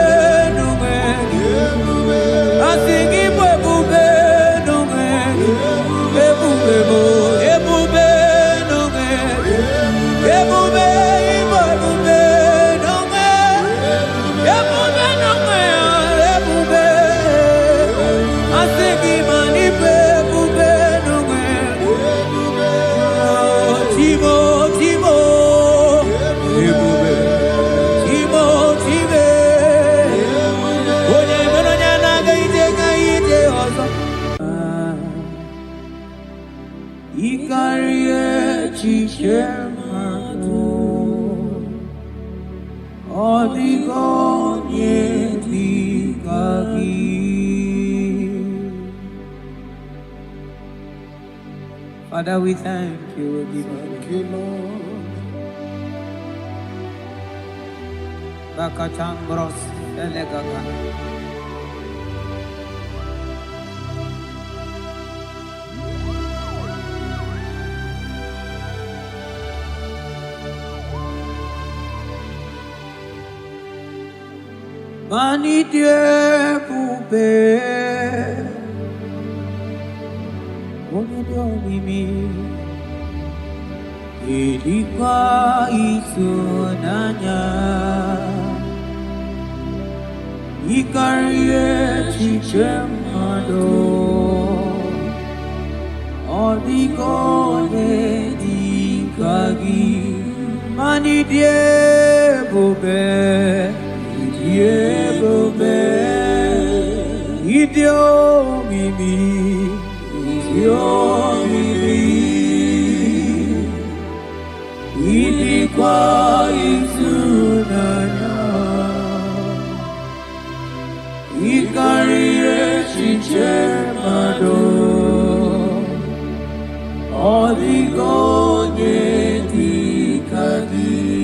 Father, we thank you. We give you Lord. Bakachangros elegagana. Mani die bube Onodo mimi Ilikuwa itunanya Ikarie chichemado Odigone dikagi Mani die bube Idio mimi Ilikuwa itunanya Ikarie chichemado Oligonye dikagi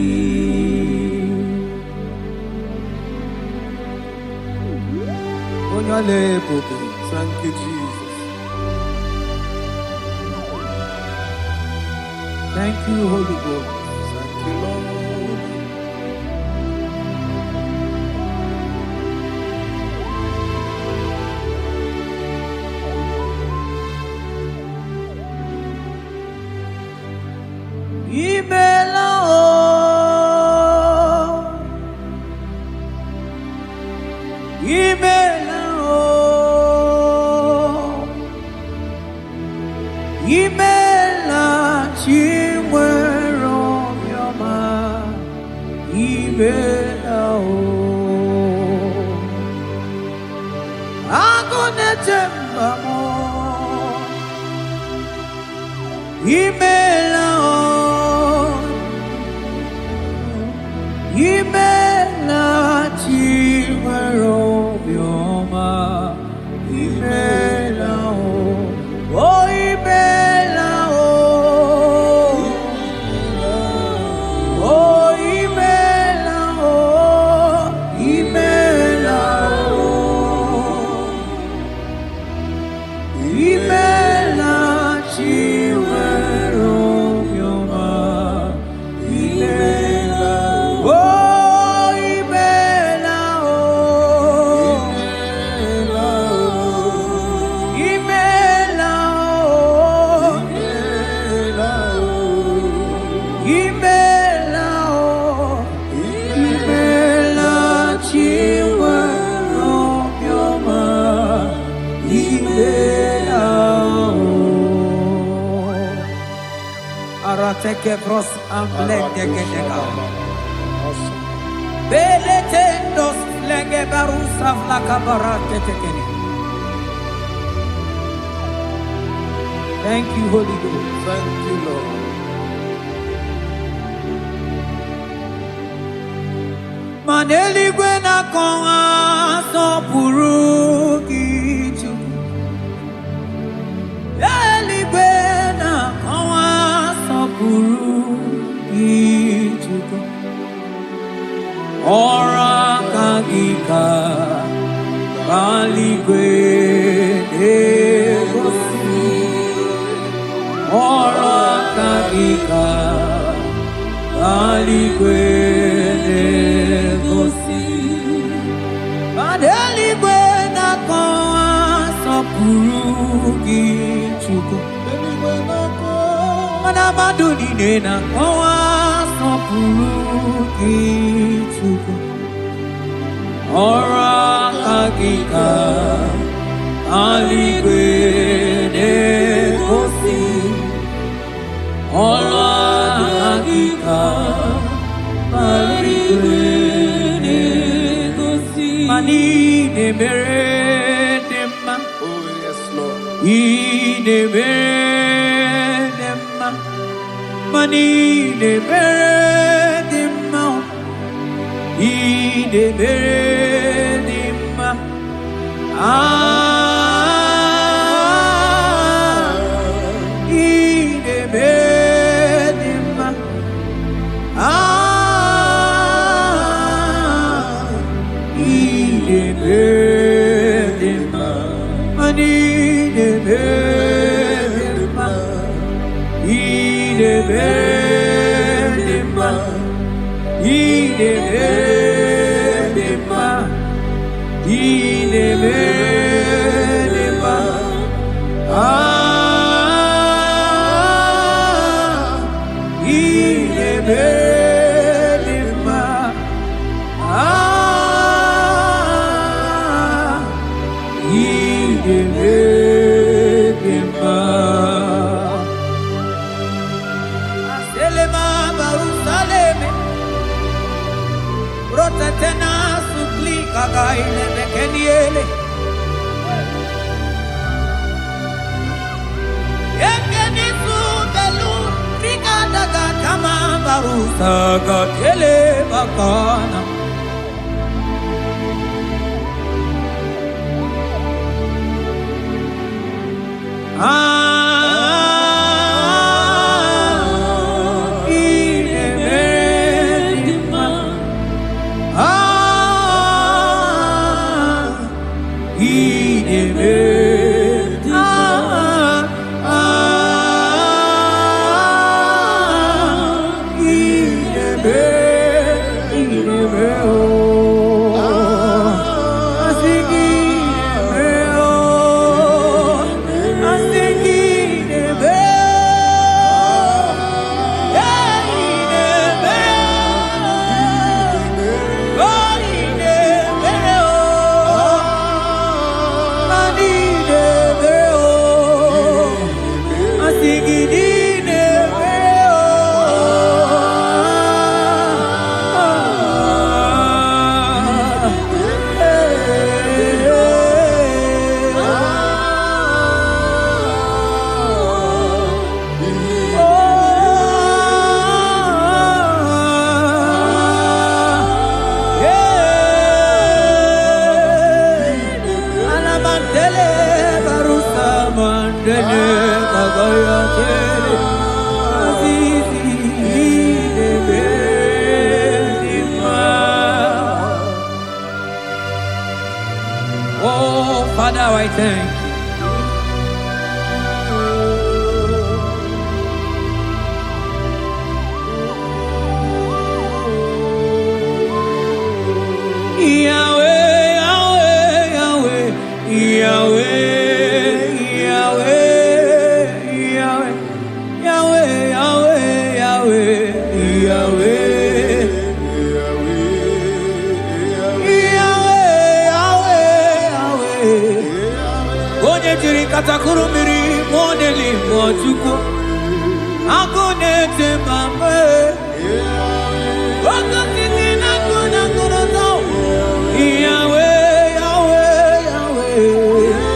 Thank you, Jesus. Thank you, Holy Ghost. Thank you, Lord. Imela chimwero yoma Imela Agone tembamo Imela Imela chimwero yoma Imela Oh Imela Oh Imela Imela Imela chiwero yoma Imela Oh Imela Imela Imela Imela chiwero yoma Imela Arateke bros amblende gedega Beletendos lege barusa flaka barate tekeni. Thank you, Holy Ghost. Thank you, Lord. Maneli gwena konga sopuru kichu. Eli gwena konga sopuru kichu. Ora kagika bali gwene gosi. Ora kagika bali gwene gosi. Badeli gwena konga sopuru kichu. Mana maduni nena konga sopuru kichu. Ora kagika aligwene kosi. Ora kagika aligwene kosi. Mani ne mere dema. Oh, yes, Lord. Ne mere dema. Mani ne mere dema. Ne mere dema. Oh, Father, I thank you. Yahweh, Yahweh, Yahweh, Yahweh. Katakurumiri moneli mojuko agonete mame wakati na kuna zao Yahweh Yahweh Yahweh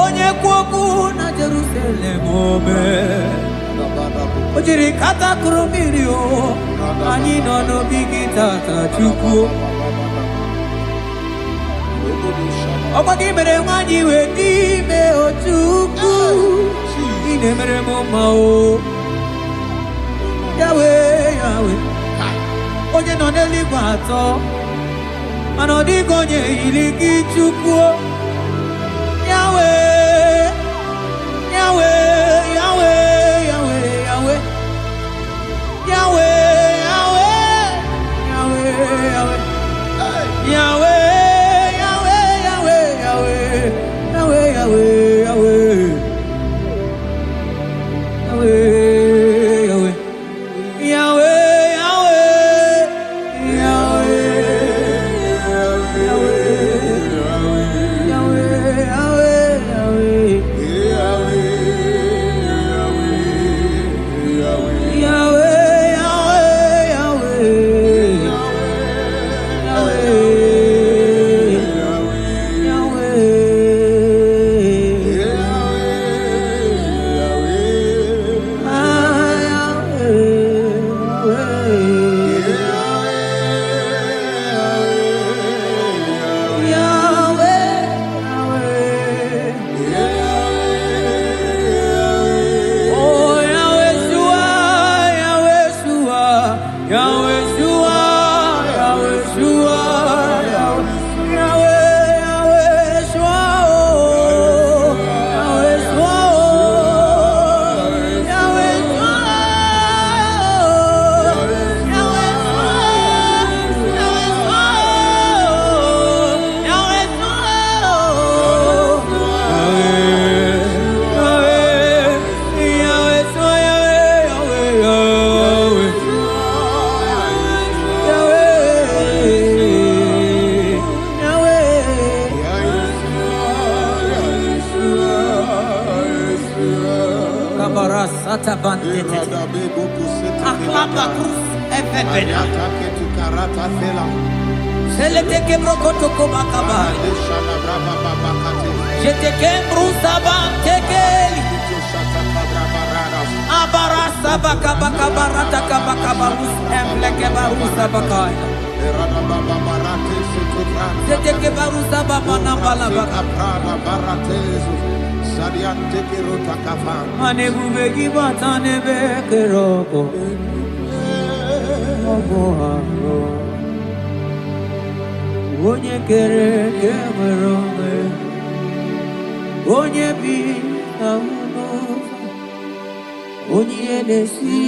Onye kwoku na Jerusalem ome Ojiri kata kurumiri o Ani nono bigi tata chukwu Ogbagi mere nwanyi we n'ime o chukwu Ine mere mma o Yahweh Yahweh Onye nọ n'eluigwe atọ mana ọ dịghị onye yiri gị chukwu Yahweh, Yahweh, Yahweh, Yahweh, Yahweh. Papa Cruz Efebena. Seleteke Brokoto Kobakaba. Jeteke Brusaba Tekeli. Abarasa Bakabakabarata Kabakabarus Embleke Barusa Bakaya. Jeteke Barusa Babana Balabaka. Anebu Begi Batane Bekeroko. Onye kere kemere onwe, onye bi na ụlọ, onye na-esi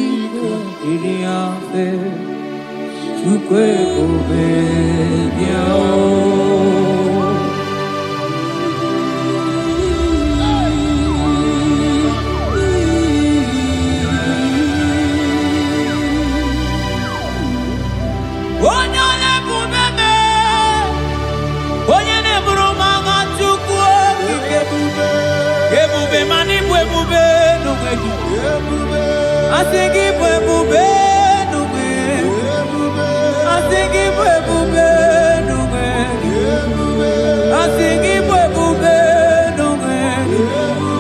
iri afe, Chukwu ebube bịa I think it will be no way. I think it will be no way. I think it will be no way.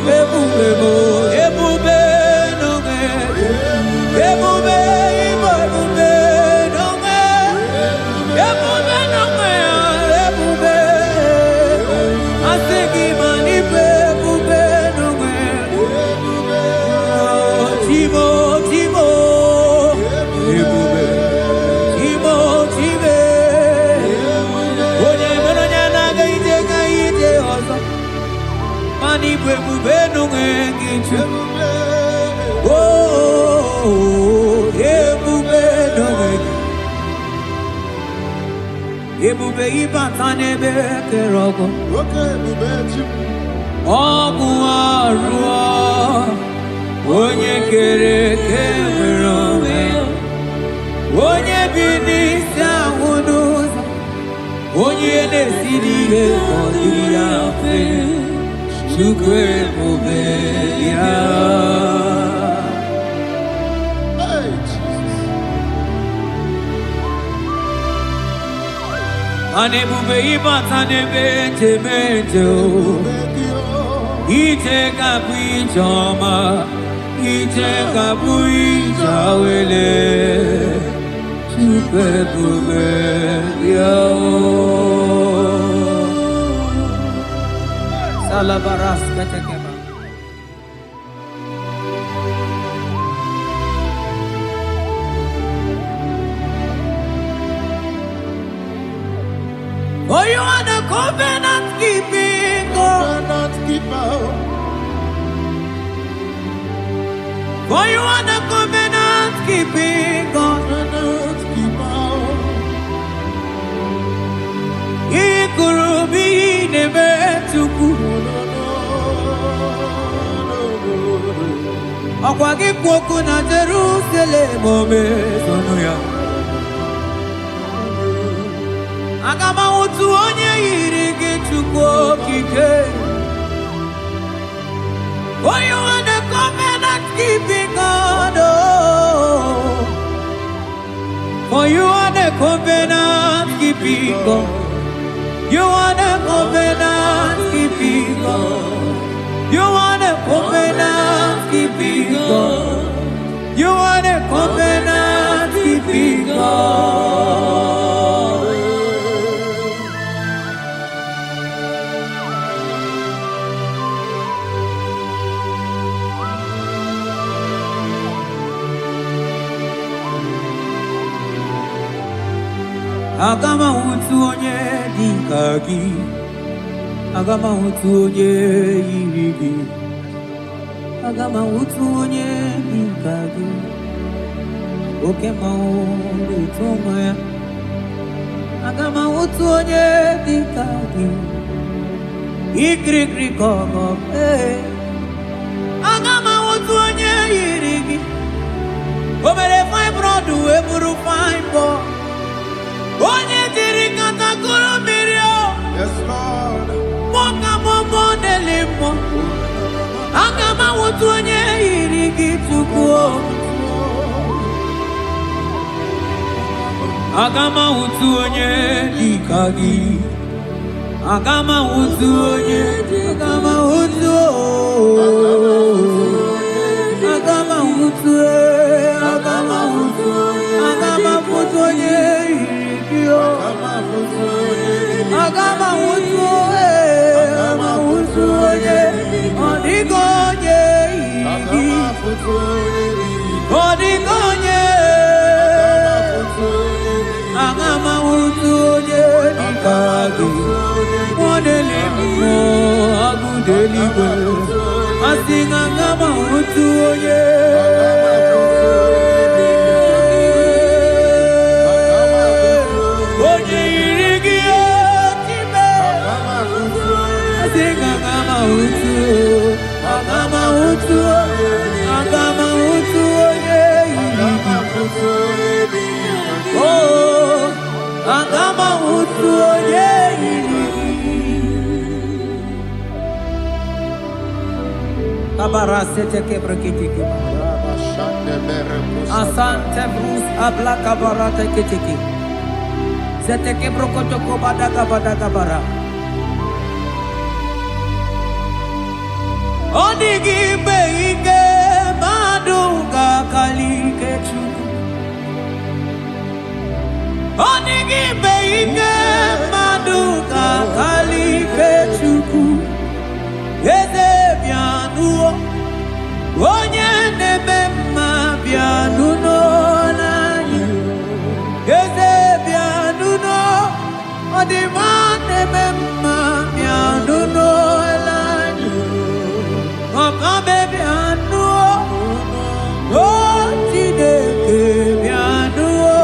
It will be no way. It will be no way. It will be no way. It will be no way. It will be. I think it will be no way. Timo. Ebube ibatane bekerogo. Ogu arua, onye kere kemere onwe, onye bini sahunuza, onye nesiri ihe ọdịrị ya mfe, Chukwu ebube ya. Anebube ibatane betemeto, ite kapu ijoma, ite kapu ijawele, Chukwu ebube ya. Salabaras katekeba. Oh, you are the covenant keeping God. Oh, you are the covenant keeping God. He could be never to go. Akwagi kwoku na Jerusalem omezonuya. Agama utu onye yiri gị Chukwu okike. Oh, you are the covenant keeping God. Oh, for you are the covenant keeping God. You are the covenant keeping God. You are the covenant keeping God. You are the covenant keeping God. Agama utu onye dika gị, agama utu onye yiri gị, agama utu onye dika gị, oke mmanwụ eto ya, agama utu onye dika gị, ikirikiri kọkọ, agama utu onye yiri gị, obere fine broad wee bụrụ fine boy. Onye diri katakuru mirio. Yes, Lord. Moka momo nelimo. Agama wutu onye yiri gị Chukwu. Agama utu onye dikagi. Agama utu onye. Agama utu. Agama utu. Agama utu. Agama utu onye irikio. Agama utu. Agama utu onye. Odigo onye iriki. Odigo onye. Agama utu onye dikagi. Modeli mo agudeli go. Asinga agama utu onye. Onye irigi otime. Asinga agama utu. Agama utu. Agama utu onye irigi. Oh, agama utu onye irigi. Kabara sete kebrekitiki. Asante brus abla kabara tekitiki. Sete kebrokotoko badaka bara. Odigi beige maduga kalike chuku. Onigi beige maduka kalike chuku. Eze bianuo. Onye nebe mma bianuno nani. Eze bianuno. Odima nebe mma bianuno nani. Okabe bianuo. Otideke bianuo.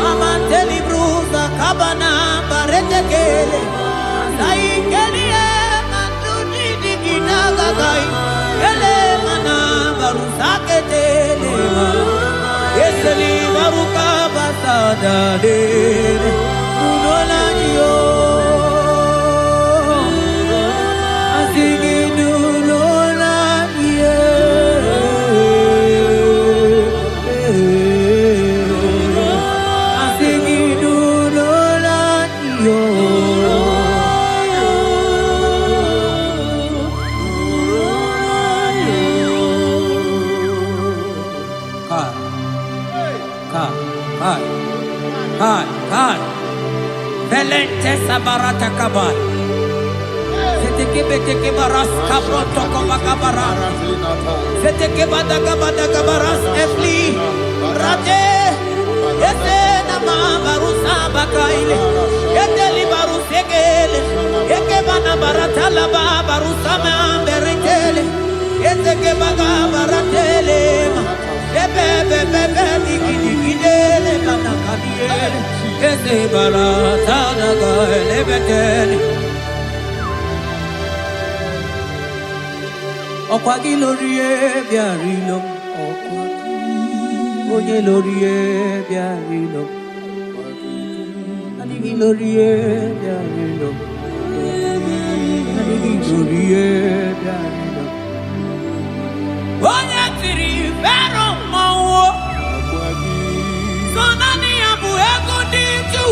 Amanteli bruza kabana barete kele. Sai keli Velente sabarata kabal. Seteke beteke baras kabroto kabakabara. Seteke badaka badaka baras efli. Rate. Yese nama barusa bakaile. Yete li barusegele. Yeke bana barata laba barusa mamberetele. Yete ke baga baratele. Bebe bebe bebe digi digi dele bana kadiele. Ese barata naga elebetele. Okwagi lorie biarilo. Okwagi onye lorie biarilo. Adigi lorie biarilo. Adigi lorie biarilo. Onye tiri vero mawo. Sonani abu ego dinju.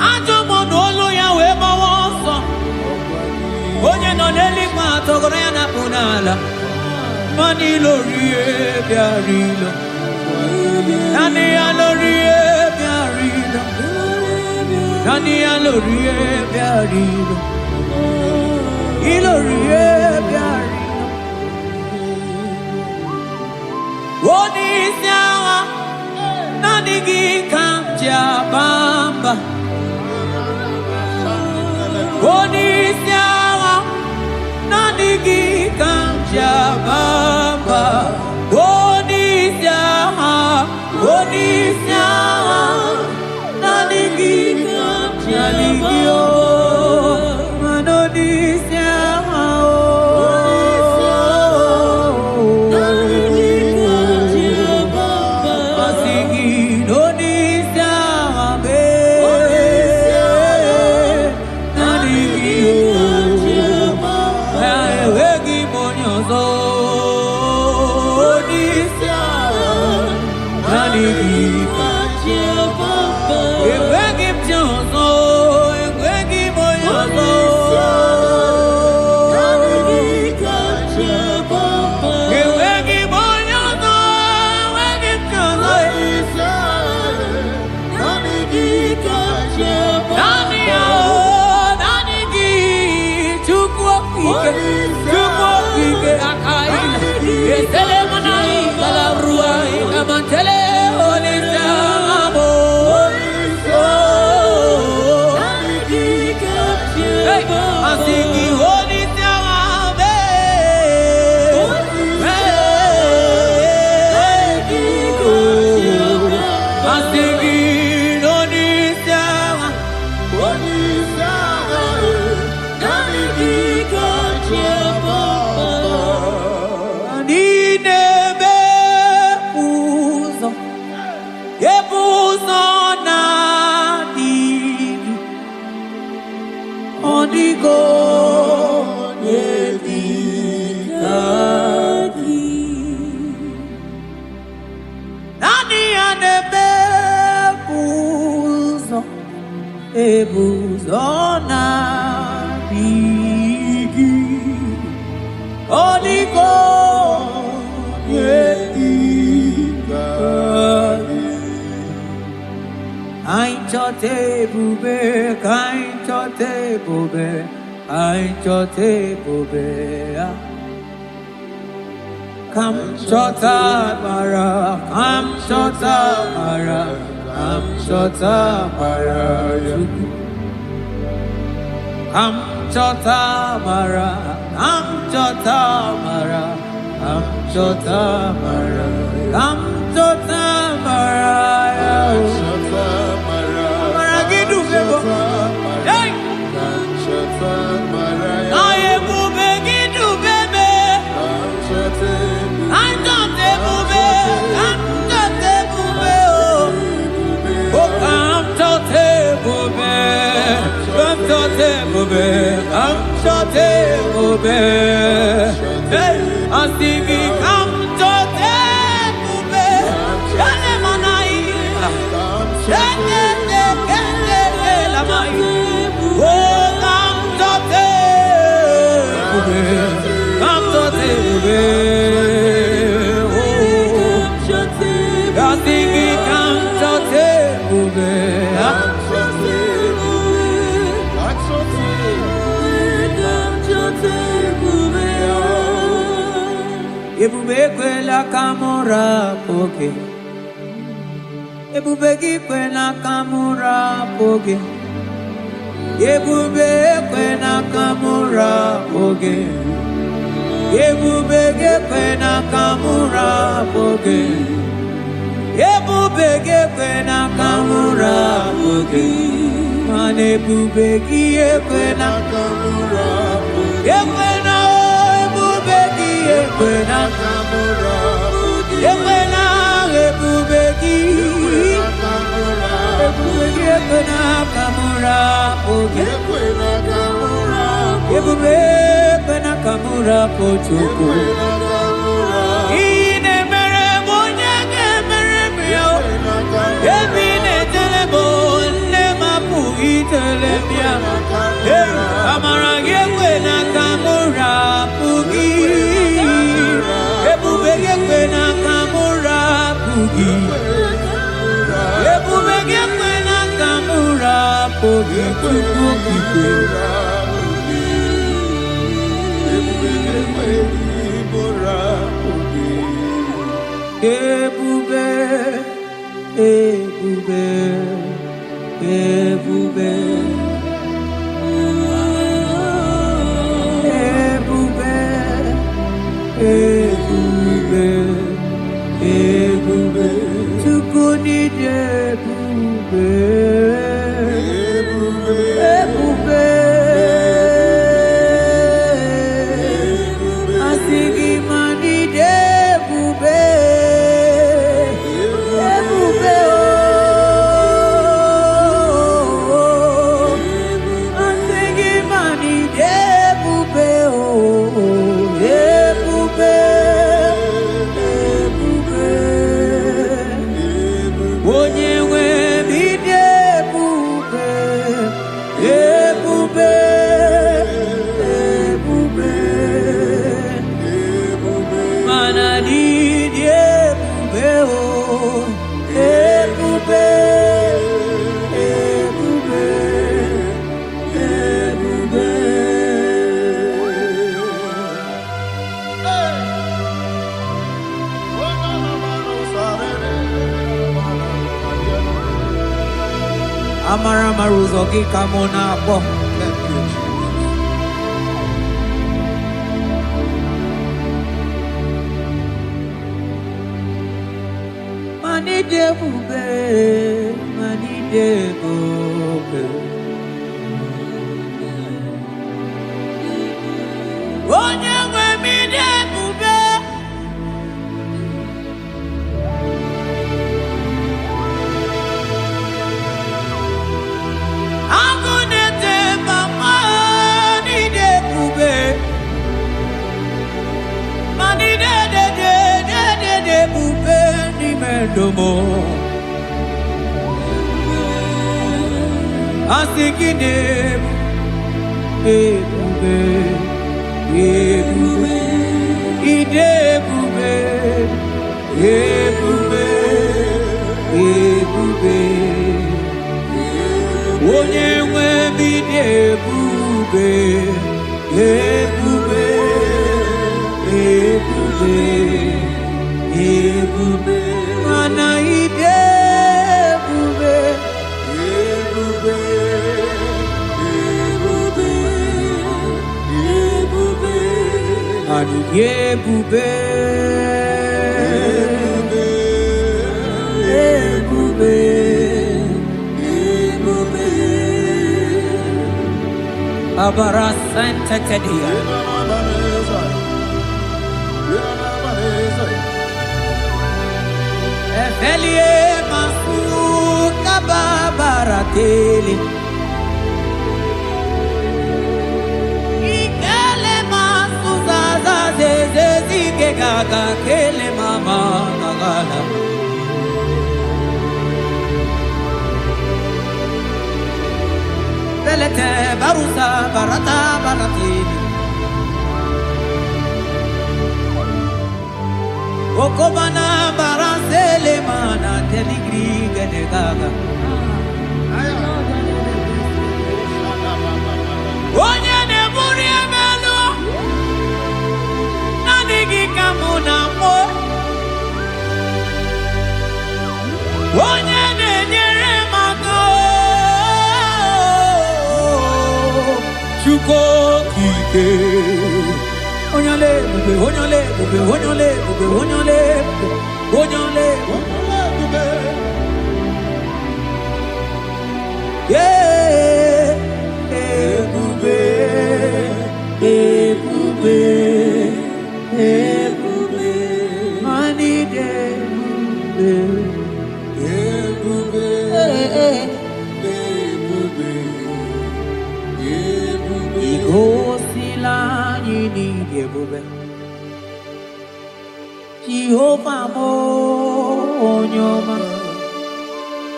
Ajo monolo ya we mawoso. Onye no nelikwa togore ya na punala. Mani lorie biarilo. Nani ya lorie biarilo. Nani ya lorie biarilo. Ilorie biarilo. Oni siawa nani gikamja bamba. Oni siawa nani gikamja bamba. Oni siawa nani gikamja ligio. Manoni siawa Ebuzona bigi Oliko yedika Ainchote bube Kainchote bube Ainchote bube Kamchota mara Kamchota mara Kamchota mara Kamchota mara Kamchota mara Kamchota mara Kamchota mara Mara gidu bebo Hey Kamchota mara Aye bube gidu bebe Kamchota Kamchota bube Kamchota bube Ebube kwela kamura poke. Ebube kwela kamura poke. Ebube kwela kamura poke. Ebube kwela kamura poke. Ebube kwela kamura poke. Man ebube kwela kamura poke. Ekwena kamura, ekwena ebubeki, ekwena kamura, ekwena kamura, ekwena kamura pochuku. Ine mere monya ke mere mio, ebine telebo ne mapu itelemia. Amara ekwena kamura pugi. Ebubege nakamura pugi. Ebubege nakamura pugi. Ebubege nakamura pugi. Ebube, ebube, ebube. Ebube, ebube, tukuni ebube, ebube, asigi mani ebube, ebube oh, asigi mani ebube oh. Amara maruzogi kamona bo. Mani debube, mani debube. Onye nwe mi debube. Domo asikine ebube ebube idebube ebube ebube onye nwe bidebube ebube ebube ebube mana idebube ebube ebube ebube ani ebube ebube ebube abara santa tedia Efelie mafuka babarateli gaga kele mama gagala. Belete barusa barata baratini. Okobana barasele mana teligri gede gaga. Onye ne muri emelo nanigi kamuna mo. Onye ne nyere mago chuko kike. Onyole bube onyole bube onyole bube onyole onyole bube. Yeah, ebube, ebube, ebube, mani de ebube, ebube, ebube. Igosila yini ebube. Jehovah mo onyoma.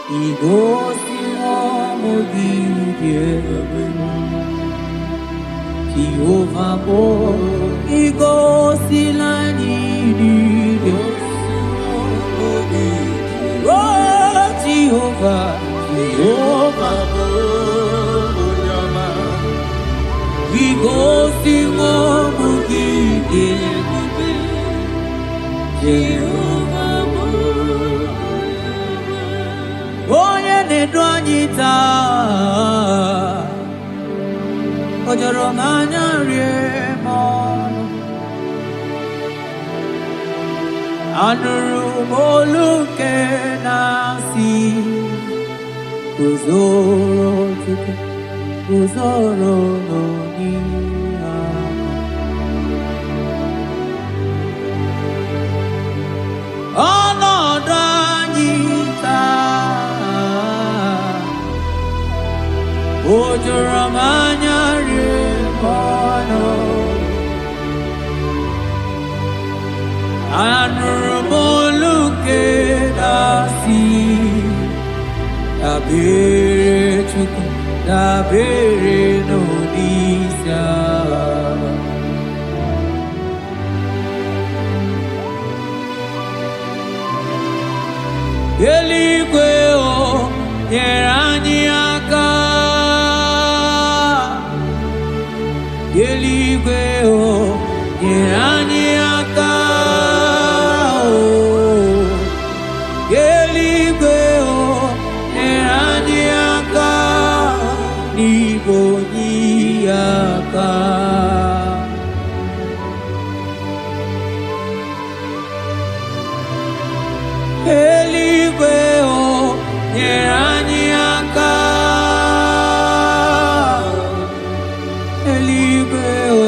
Igosila Jehovah mo igosila nini oh Jehovah Jehovah mo onyama igosila mugide Jehovah mo onye nedu anyị taa o jọrọ m anya rie m ọnụ anụrụ m olu nke na-asị guzoro Chukwu guzoro n'onihe ọnọdụ anyị taa o jọrọ m anya rie m ọnụ anụrụ m olu nke na-asị dabere Chukwu dabere n'onyeisi agha eluigwe o nyere anyị aka eluigwe o nyere anyị aka eluigwe o nyere anyị aka n'igwe onye aka eluigwe o nyere anyị aka eluigwe o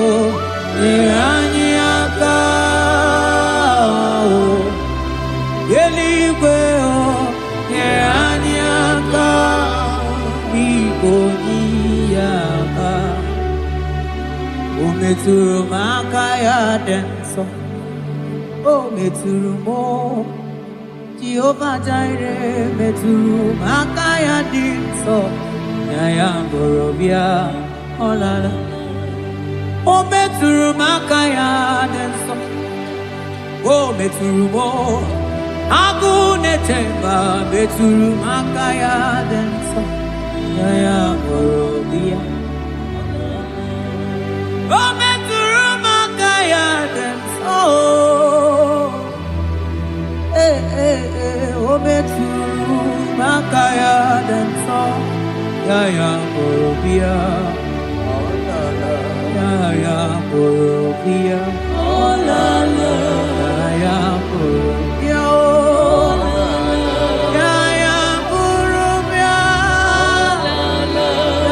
nyere anyị aka eluigwe o nyere anyị aka n'igwe onye aka o metụrụ m aka ya dị nsọ o metụrụ m Jehovah Jireh metụrụ m aka ya dị nsọ ya ya bụrụ bịa ọlala o metụrụ m aka ya dị nsọ o metụrụ m agụ na-eche mba metụrụ m aka ya dị nsọ ya ya bụrụ bịa o metụrụ m aka ya dị nsọ o metụrụ m aka ya dị nsọ ya ya bụrụ bịa ya ya bụrụ bịa ọlala ya ya bụrụ bịa ya ya bụrụ bịa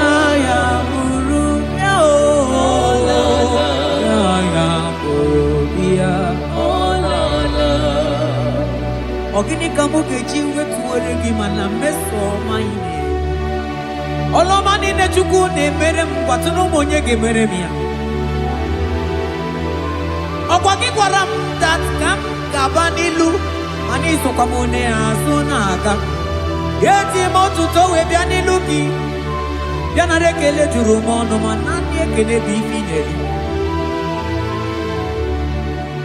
ya ya bụrụ bịa ya ya bụrụ bịa Ogini kamu keji wetuwere gị mana mmeso ọma ine ọlọma niile Chukwu na-emere m gwatụ na ụmụ onye ga-emere m ya Okwagi kwaram that kam kabanilu. Mani so kwamone asunaka. Yeti motu to we bianilu ki. Biana rekele jurumono manani ekele bifineli.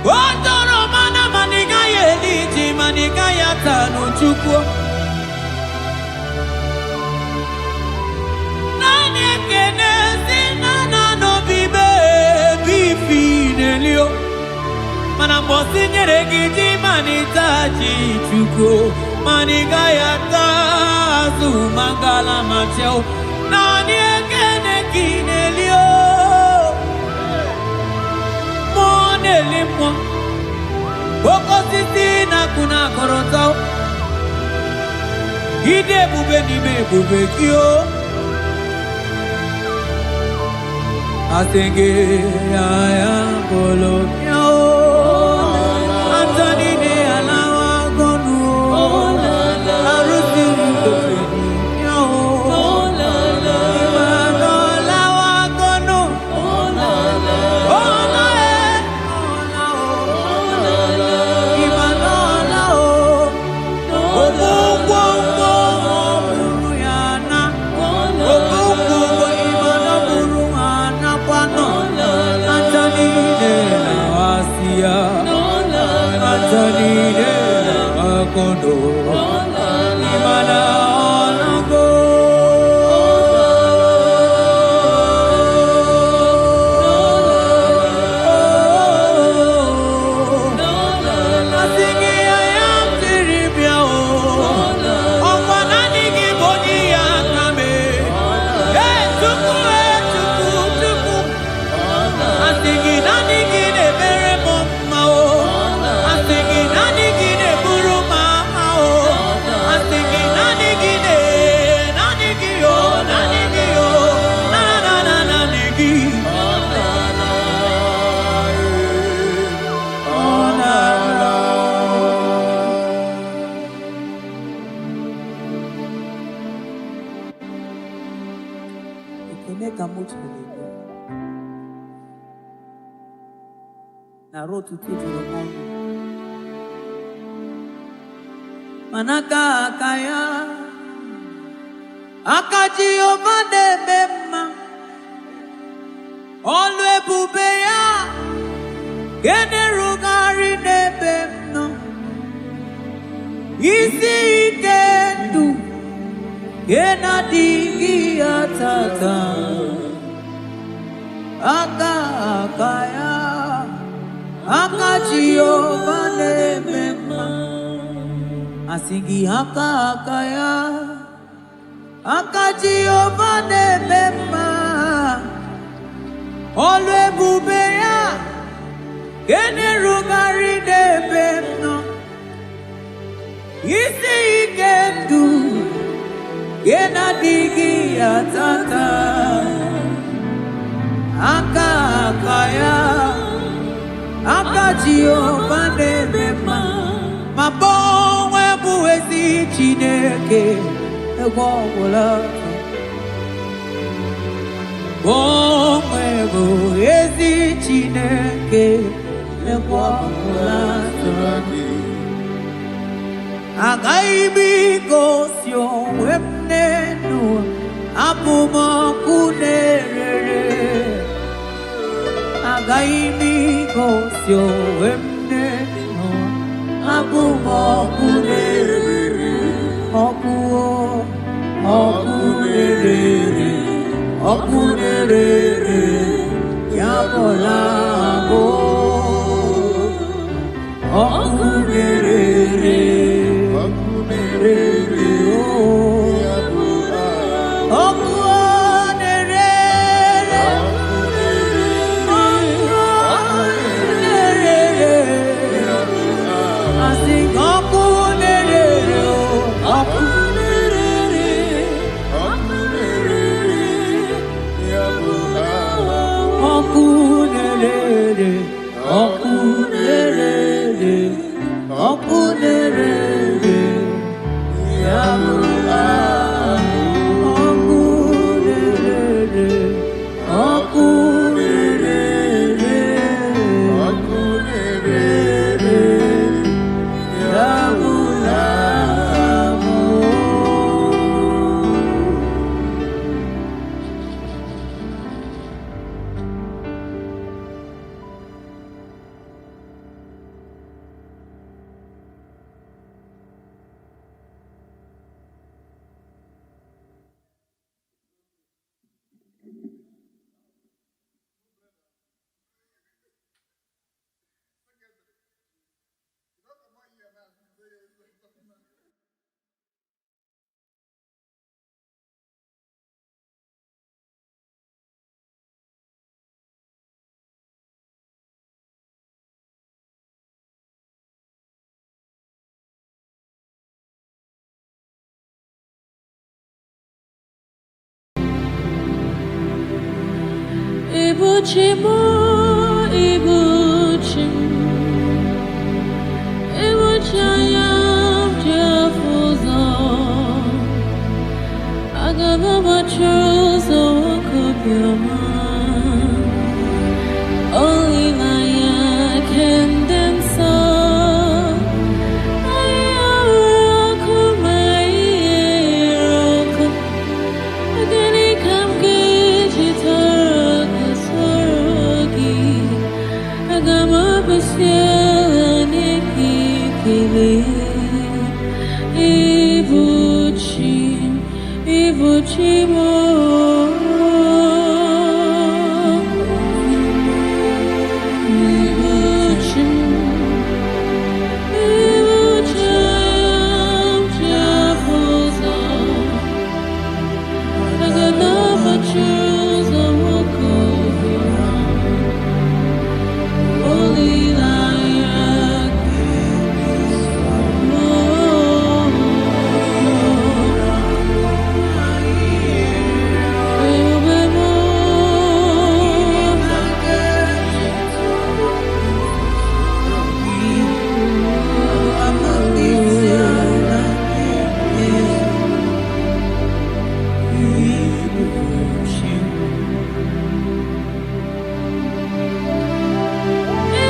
Otoro mana maniga yeliti maniga yatanu chukwo. Nani ekele sinana no bibe bifinelio. Mana mbosi nyeregiti manitaji chukwo. Maniga yatazu mangala macheo. Nani ekele kinelio. Monelimo. Boko sisi na kuna korotao. Ide bube ni me bube kyo. Asenge aya bolo myo. Antoni ne alawa gonu. Arusi mkofeni myo. Imano lawa gonu. Kondo imana onago asingi ayam tiribia o okwana nigi boni yakame tuku asingi nanigi ne bere mama o asingi nanigi ne buru na rotu tijuru mono manaka akaya akaji ovade bema olwe bubeya gene rugari nebemno isi ikendu gena digi atata akaya akaji ovade bema asingi akaya akaji ovade bema olwe bubeya gene rugari nebemno isi ikendu gena digi atata akaya akaji ovade bema mabonwe buwezi chineke egwogola bonwe buwezi chineke egwogola agaibi gosyo wemnenu apumakunerere agaibi gosyo wemnenu apumakunerere okunere yabola go okunere Ibuchimo, Ibuchim, Ibuchayam, Jafuzo, Agababa Chuzo, Kubyoma, Only Naya can dance.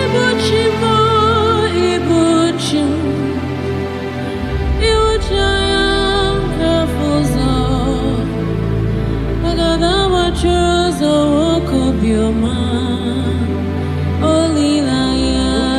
Ibuchimo, Ibuchim, Ibuchim, Jafuzo, Agadaba Chuzo, Wokobia, Holy Lion.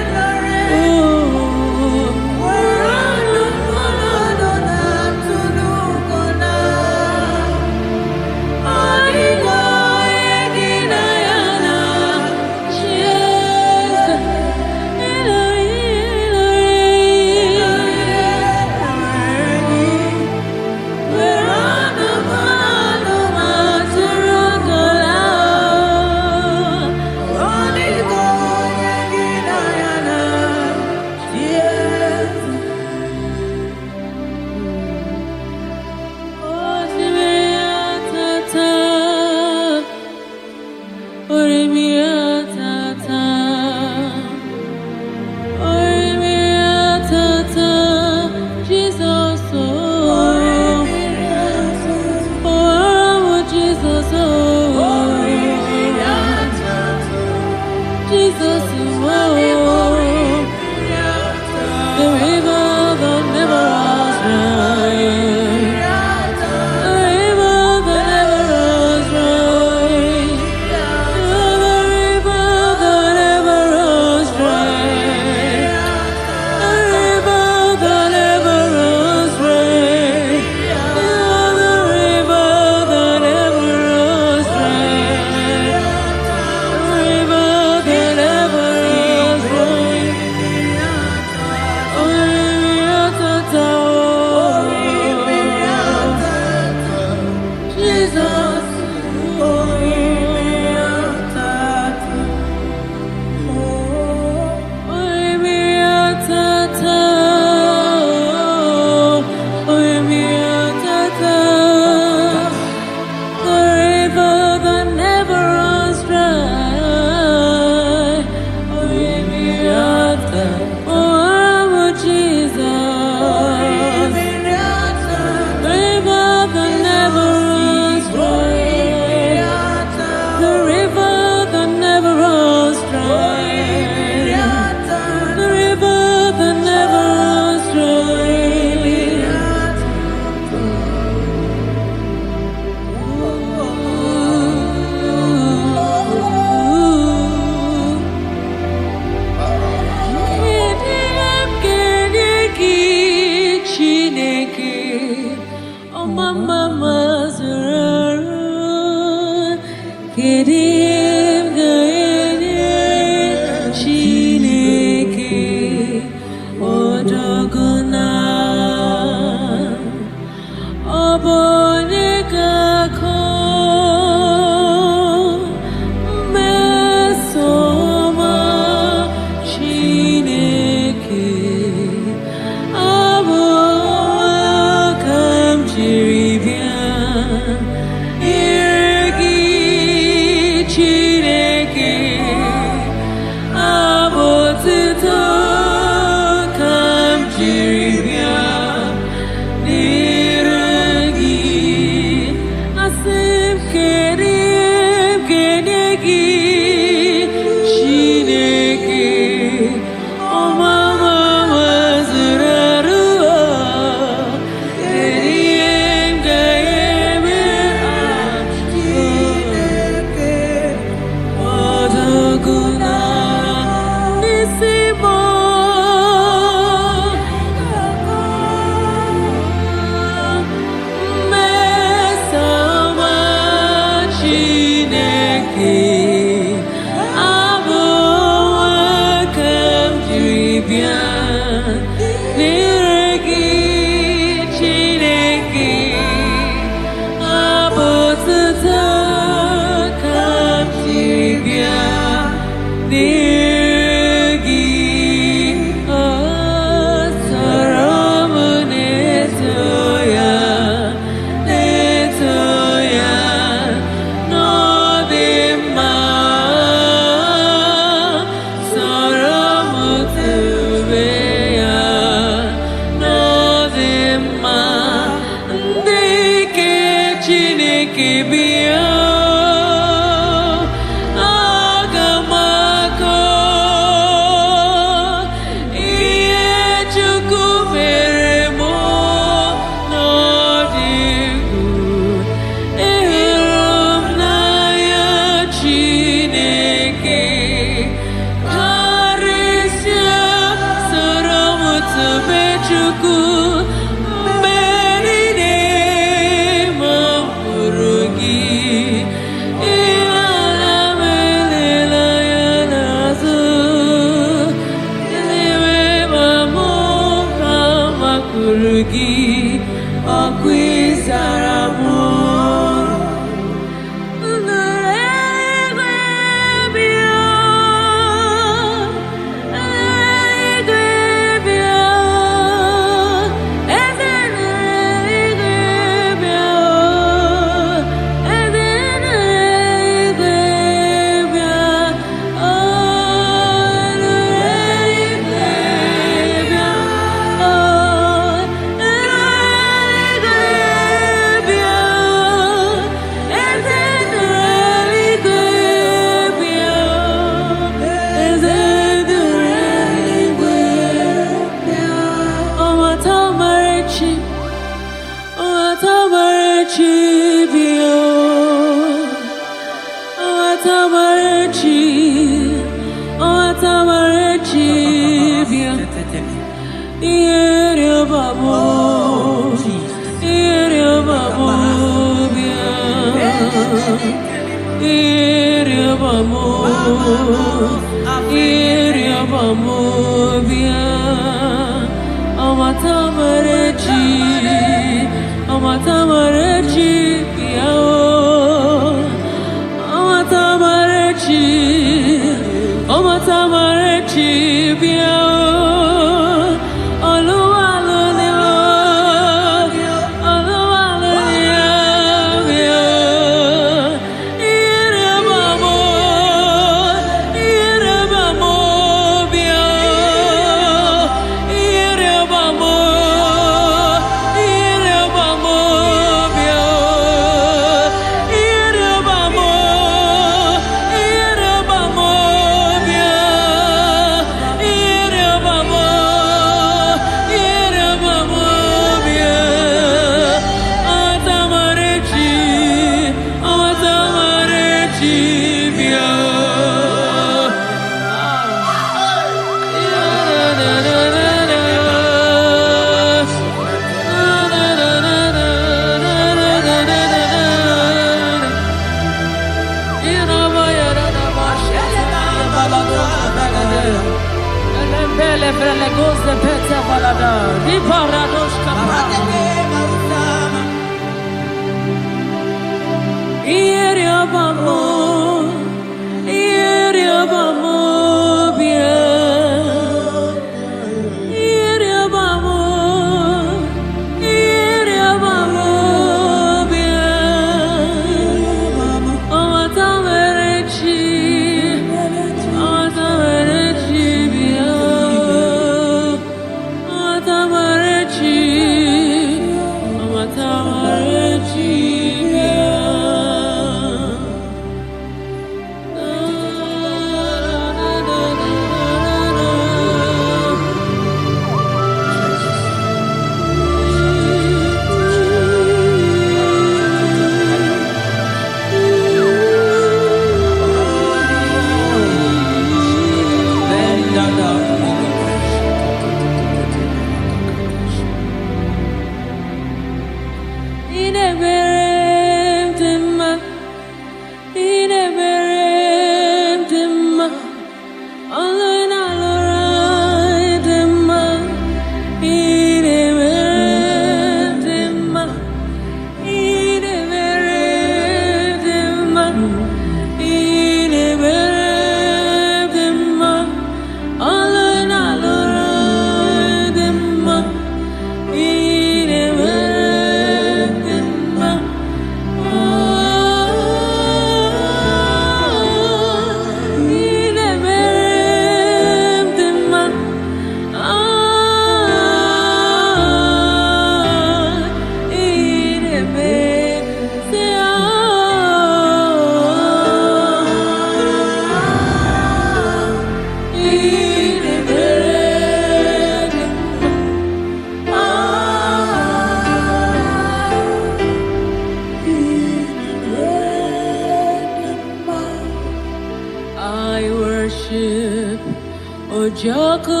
Ojoko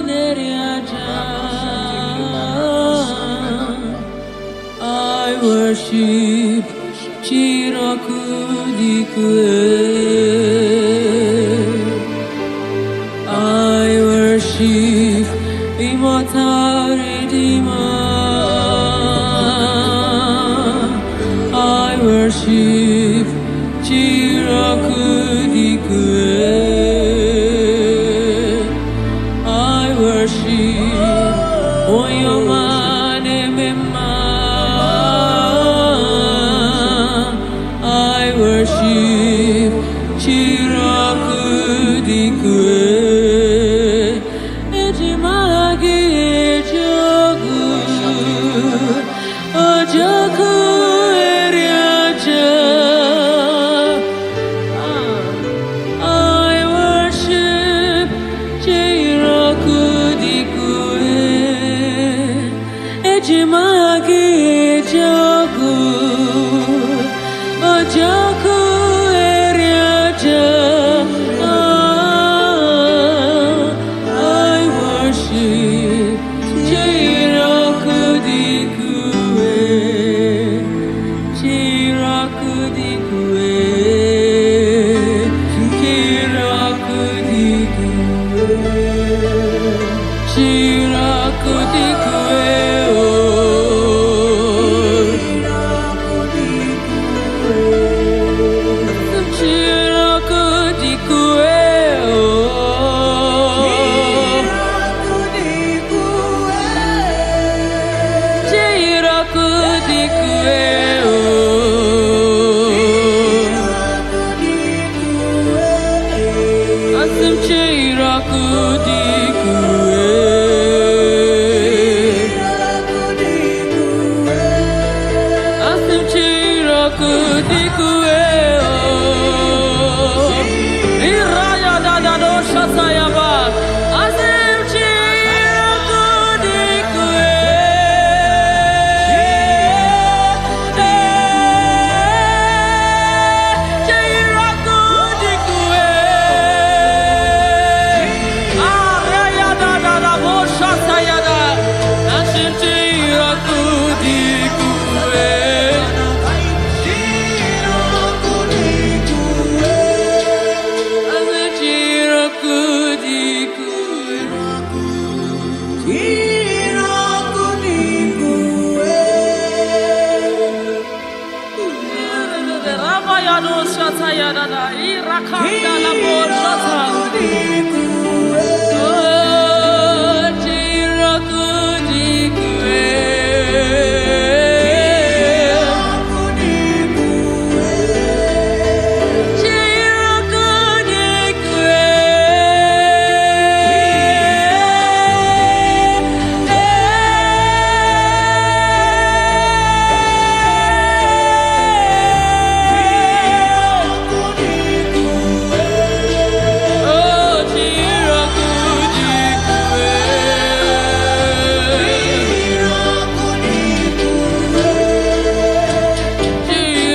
neriaja. I worship Chirakudikwe. I worship Immortal Redeemer. I worship Chirakudikwe. I worship Oyomane Mema. I worship Chirakudikwe. Ejimagi Ejogu Ojoku Eriaja. I worship Chirakudikwe. Ejimagi Ejogu Ojoku Eriaja. I worship Chirakudikwe. Chirakudikwe. Chirakudikwe.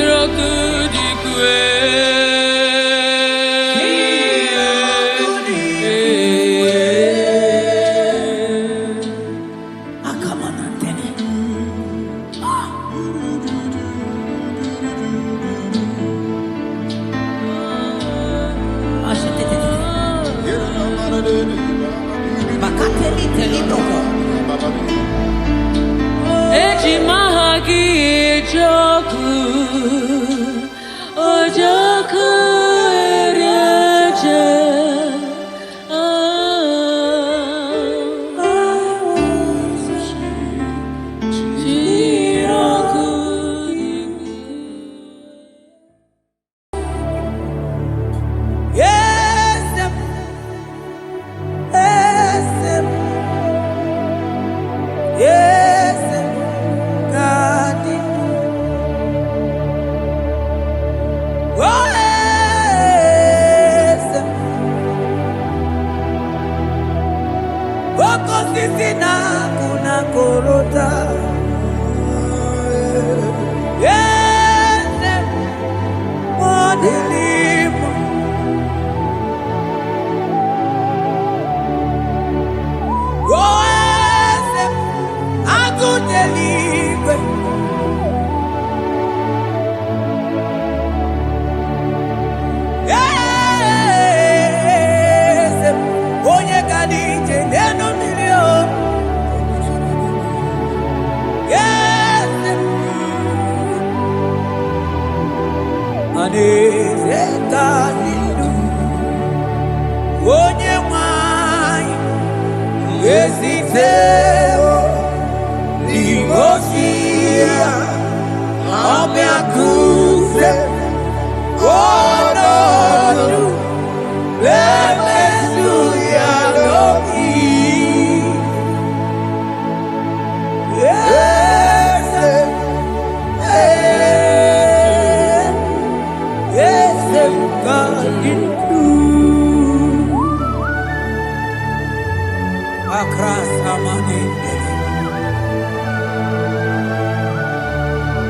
Chirakudikwe. Ejimagi Ejogu Ojoku Eriaja.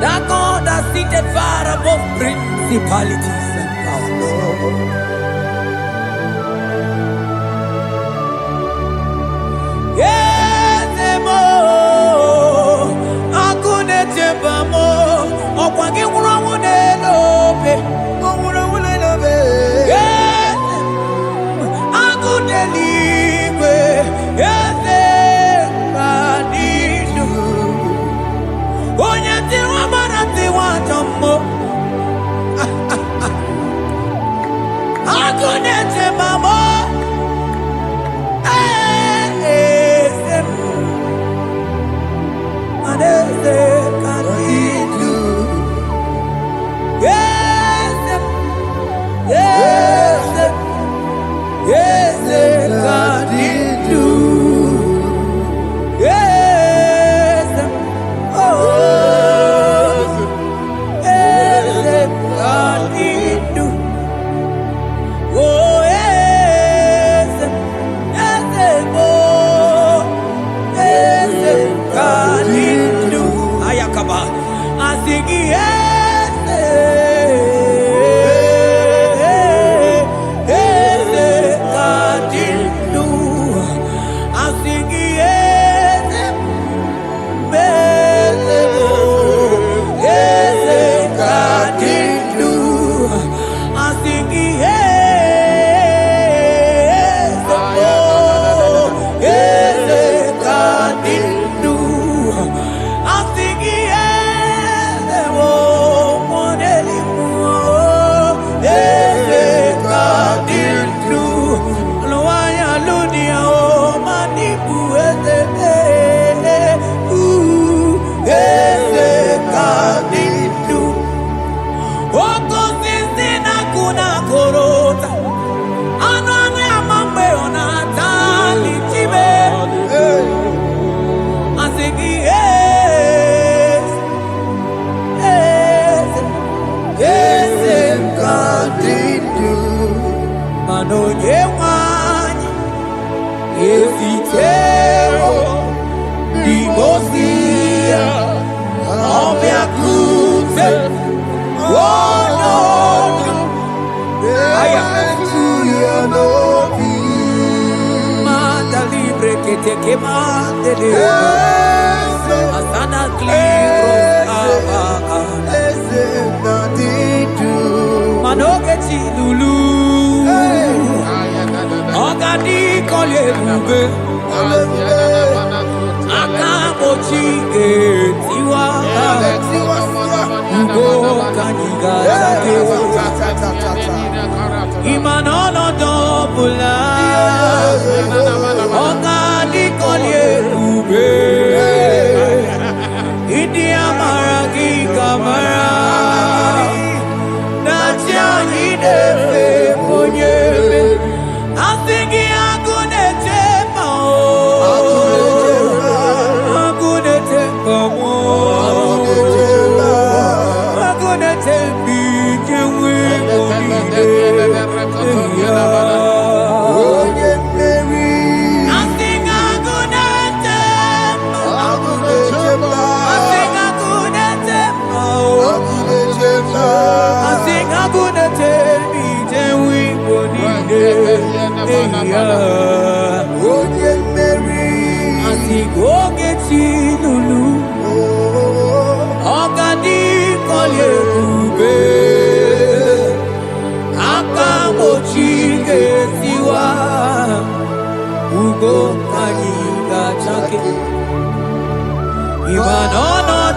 That God that seated far above principalities and powers. Yes, mo, akune chebamo, okwangi urawune lobe, urawune lobe. Yes, akune libe, yes.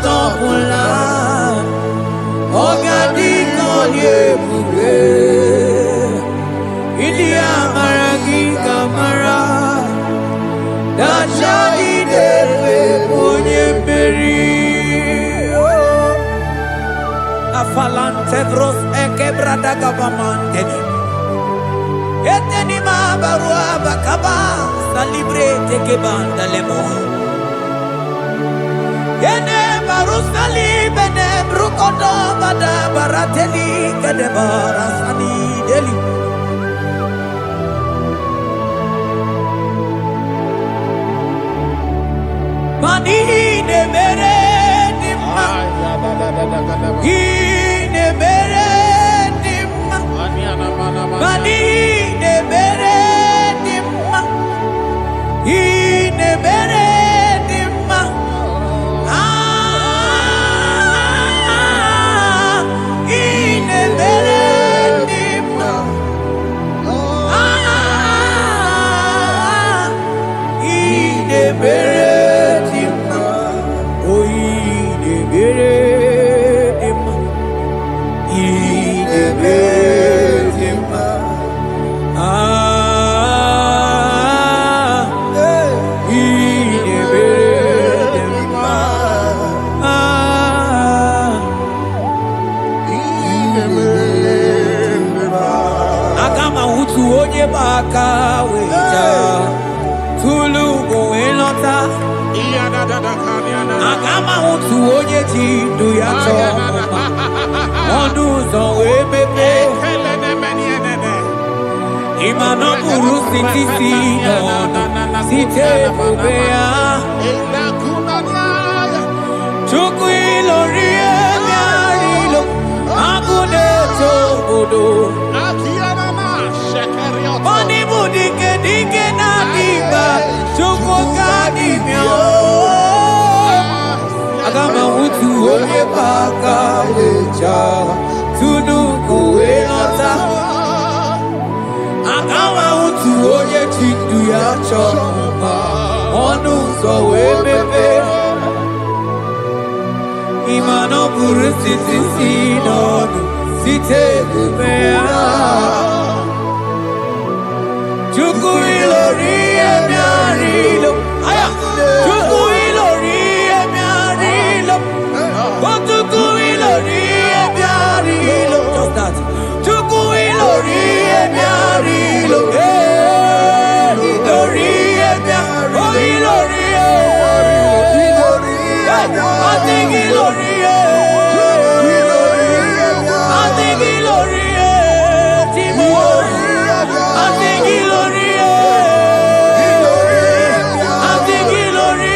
topula ogadi konye bube ilia maragi kamara dashadi dewe ponye beri afalante bros ekebrada gabamante eteni ma barua bakaba salibrete ke banda lemo yene barusali bene brukodo bada barateli kede barasani deli mani ne mere dimma ine mere dimma mani ne mere dimma ine mere dimma ine mere dimma ine mere dimma oh ine mere dimma ine mere dimma ine mere dimma agama utu onye baka weja tulu go elota agama utu onye ji ndu ya to onu zo we pepe imano buru sitisi no site bubea chuku ilori emiarilo agune tobodo oni budike dike na diba chuku kadimio agama utu onye baka weja tunu kuelota agama utu onye chindu ya choma onu so wepepe imano buru sitisi nonu site bubea chuku ilori emiarilo aya chuku ilori emiarilo chuku ilori emiarilo just that chuku ilori emiarilo ilori emiarilo oh ilori I think ilori I think ilori Timo I think ilori I think ilori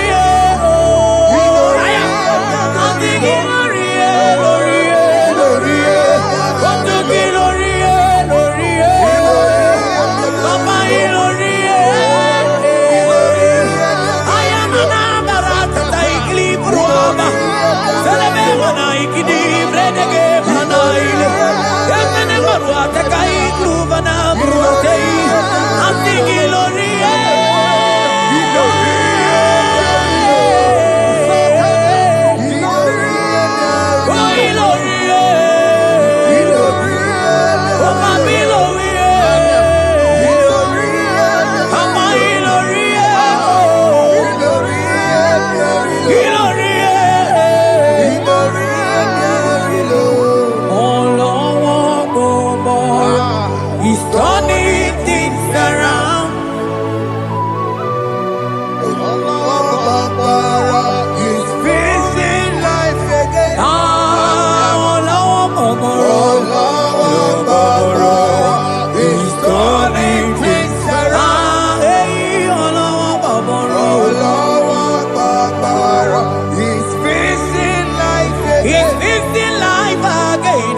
I think ilori Papa ilori I am an amarata taikli bruaba Selebe mana ikidi bredege mana ile Yakane maruata kai kluba na bruatei Antigi lorie He's turning things around. He's facing life again. He's turning things around. He's facing life again. He's facing life again.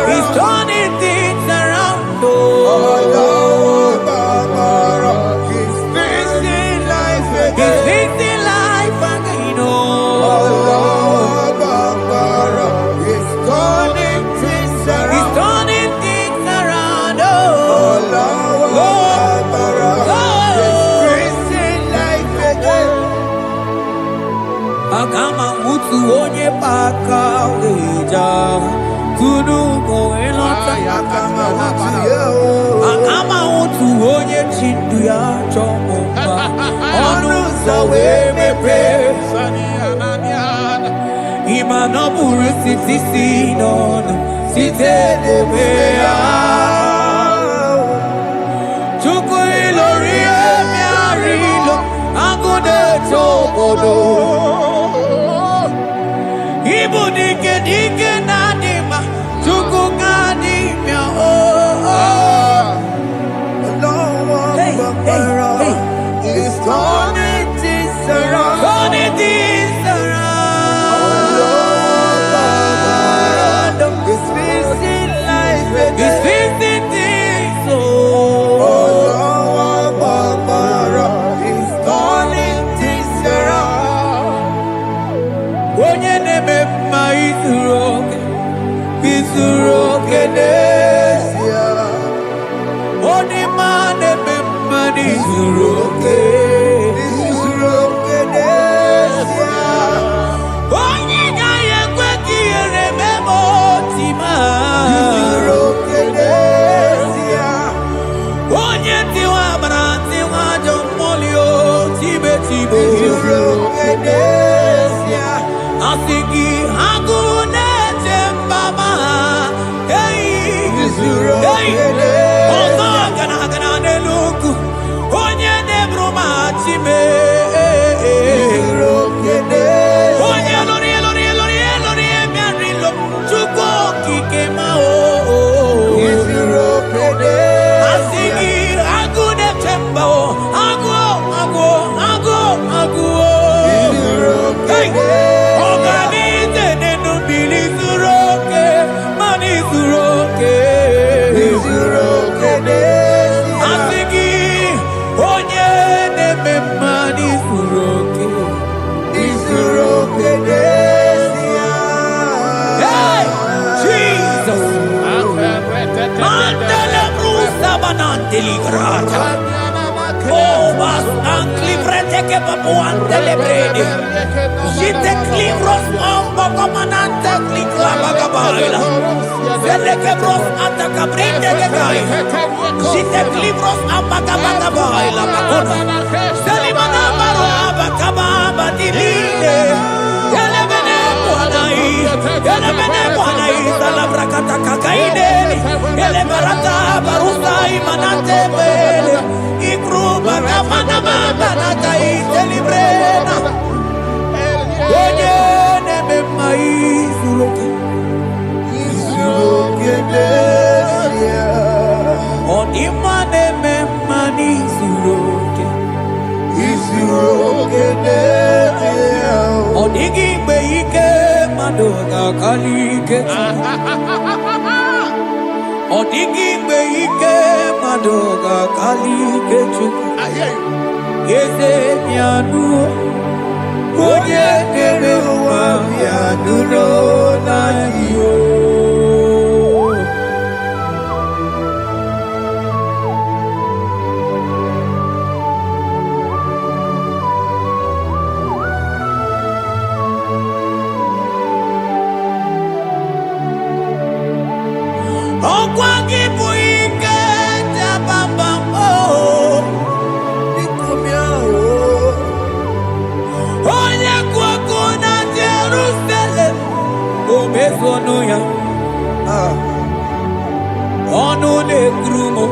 He's turning things around. He's facing life again. He's facing life again. He's turning things around. He's turning things around. He's facing otu onye paka weja kudu elota akama otu onye chindu ya chọmụma ọnụ ụzọ wee mepee ịma na ọ bụrụ site si n'ọnụ site n'ebe ya Chukwu ilori emi arilo agụ na-eche obodo Ibu dike dike na dima Chukwu ka dimia It's turning things around. Turning things around. It's fixing life again. It's fixing things It's turning things around. Onye na-eme mma izuru oke n'ezie Onye ma na-eme mma n'izuru oke Onye gaghị ekwe ka ihere mee ma oti ma Onye tiwa bara tiwa ajọ mmụọ o tibe Asị gị agụ na-eche mba ma ọzọ gana n'elu ugwu onye na-eburu ma chime onye lụrụ emerilo Chukwu okike ma asị gị agụ na-eche mba agụ ọganize n'enu mmiri zuru oke mana izuru oke asị gị onye na-eme mma n'izuru oke Hey, Jesus Mandele brusa bananteli grata Oh, bas ankli brete che papuante le brede Jite klivros ombo comanante klikla bagabaila Zelle che bros attacca brinde che gai Jite klivros ambagabagabaila Makona Zeli manabaro abakababa diline Yele bene buanai Zala brakata kakaineni Yele barata barusa imanate bele Ikruba kafana mabana kai celebrena Onye neme maizuroke Onima neme manizuroke Onigi beike madoga kalike Onigi beike madoga kalike chuku Yeze mianu Onye kere wa mianu no na yo Okwa gibu ike jabamba Onye kwako na Jerusalem Omezono ya Ọnụ na-ekuru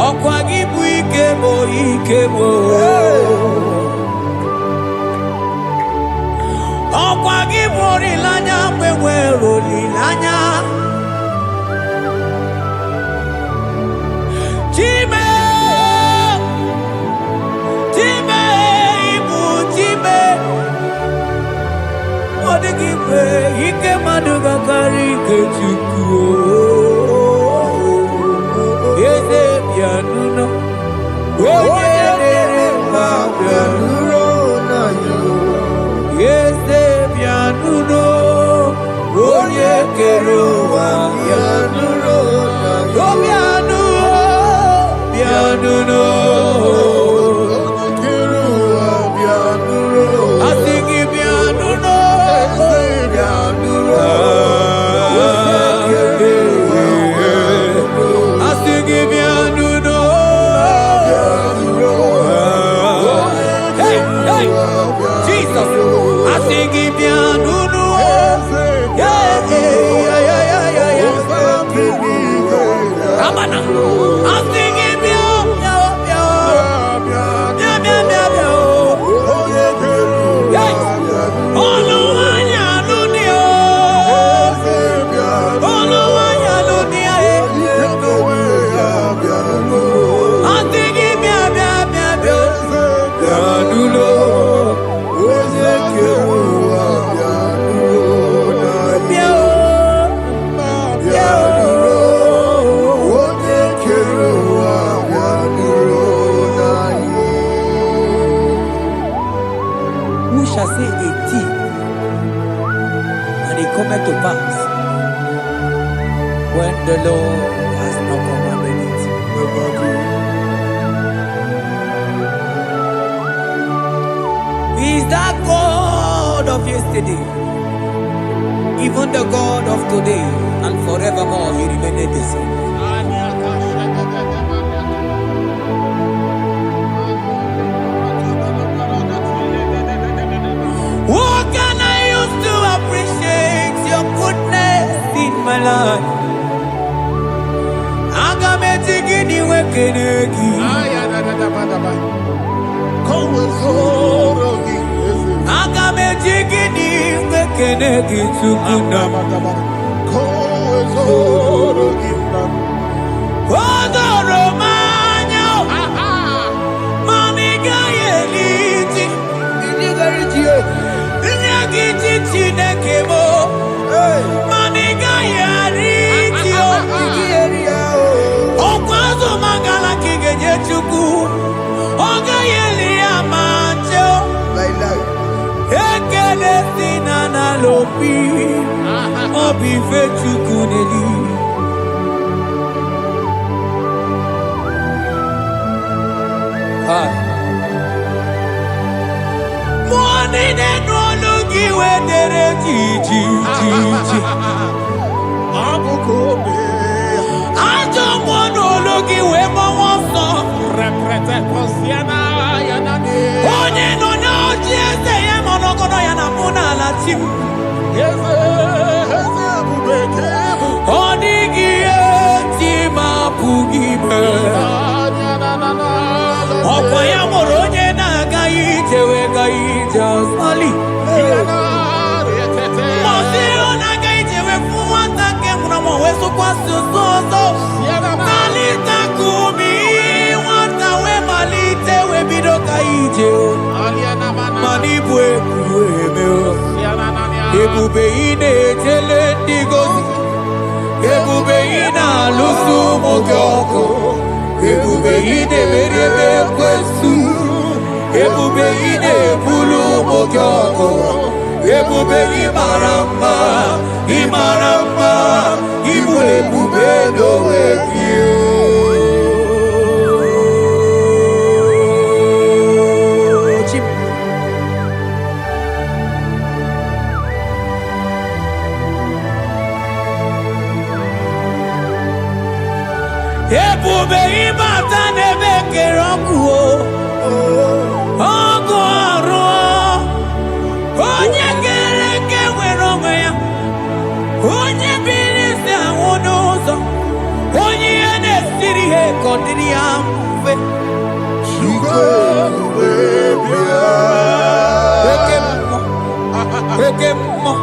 Ọkwa gị bụ ike mo Ọkwa gị bụ olileanya mgbe nwere olileanya Chime ibu chime Ọ dịghị mgbe ike mmadụ ga-akarị ike Chukwu Eze bịanụnụ onye na-ere mma bịanụrụ Eze bịanụnụ onye kere ụwa bịanụrụ bịanụnụ yesterday, even the God of today and forevermore, He remained the same. What can I use to appreciate your goodness in my life? Agametigini wekenegi. Agametigini wekenegi tukuna. Odoro manyo. Mamiga yeliti. Inyagiti chinekemo. Mamiga yariti. Okwazo mangala kigeje chuku. Oga yeli amancho. Ekele sinana lopi. Obi fe chuku neli. Mwani neno lugi wedere jiji. Ajo mwano lugi we mwaso. Onye no na ojieze ya monogono ya namuna la tim. Onigi etima pugibe. Okwa ya moronye na gaite we gaite asali. Mosiro na gaite we fuwata ke muna mweso kwa susozo. Malita kumi wata we malite we bido gaite. Manibwe kuwemeo. Ebube ine tele digozi. Ebube ina lusu mokyoko. Ebube ine merebe kwesu. Ebube ine bulu mokyoko. Ebube imaramba. Imaramba. Ibu ebube dowe kiyo. Ebube ibata nebe kerokuo. Ogo aro. Onye kereke weronwe ya. Onye bilisi awunuzo. Onye ene siri he kondiri ya mfe. Ekemo.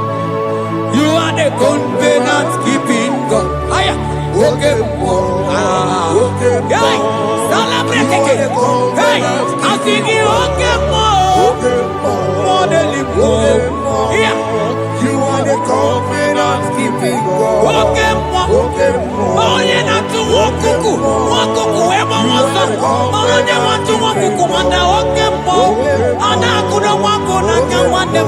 You are the covenant keeping God. Aya. Ekemo. Hey, celebrate it. Hey, I think you Okemo. Yeah. You are the covenant keeping God. Okemo. Onye na tu wokuku. Wokuku ema wasa. Onye watu wokuku wanda Okemo. Ana kuna wako na kawande.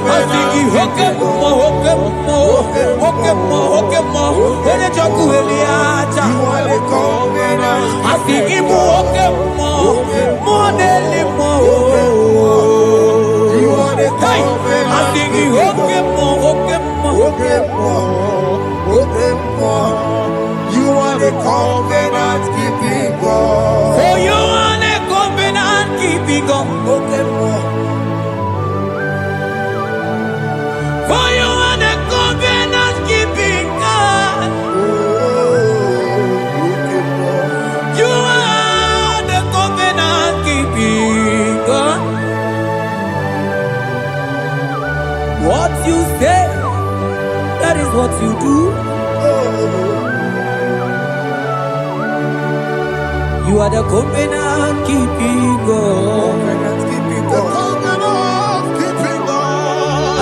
I think you Okemo. Onye joku eliacha. You are the covenant. I think you Okemo. Modeli mo. You are the covenant. I think you Okemo. You are the covenant keeping God. For you are the covenant keeping God. For you are the covenant keeping God. You are the covenant keeping God. What you say, that is what you do. You are the covenant keeping God.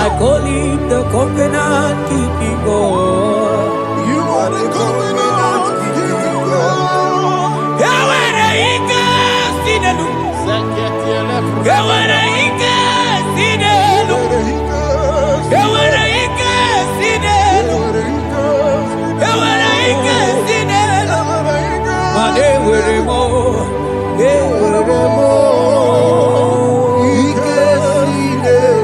I call him the covenant keeping God. You are the covenant keeping God. Yawere ike sinenu. Yawere ike sinenu. Yawere ike sinenu. Yawere ike sinenu. Mane were mo. Were mo. Ike sinenu.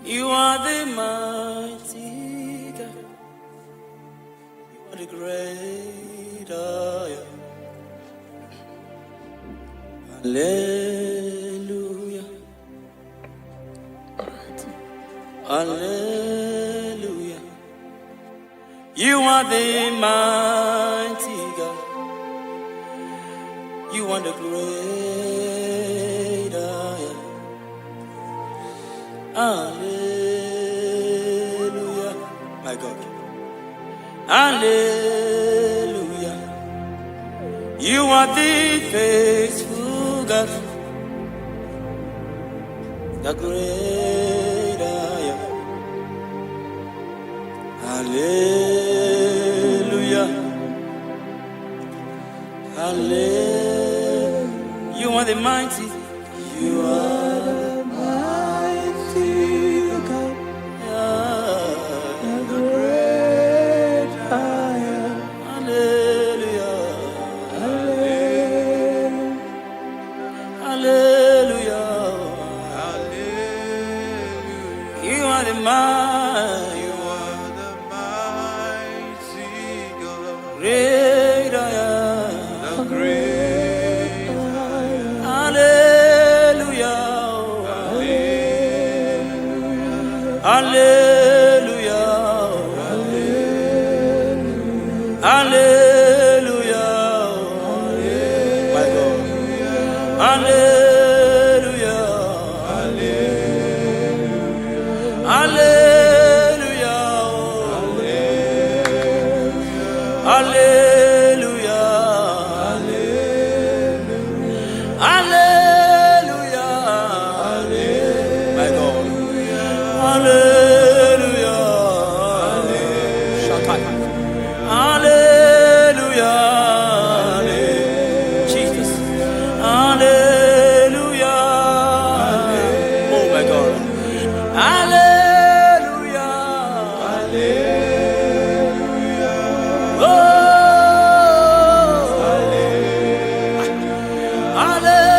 You are the mighty God. You are the great I am. Hallelujah. Hallelujah. You are the mighty God. You are the great I am. Hallelujah. My God. Hallelujah. You are the faithful God. The great I am. Hallelujah. Hallelujah. You are the mighty. You are the mighty God. The great I am. Hallelujah. Hallelujah. Hallelujah. You are the mighty. You are the mighty God. Great I am. The great I am. Hallelujah. Hallelujah. Hallelujah. Hallelujah. My God. Hallelujah. Hallelujah. Hallelujah. Hallelujah. Hallelujah. My God. Hallelujah. Hallelujah. Jesus. Hallelujah. Oh my God. Hallelujah. Oh. Hallelujah.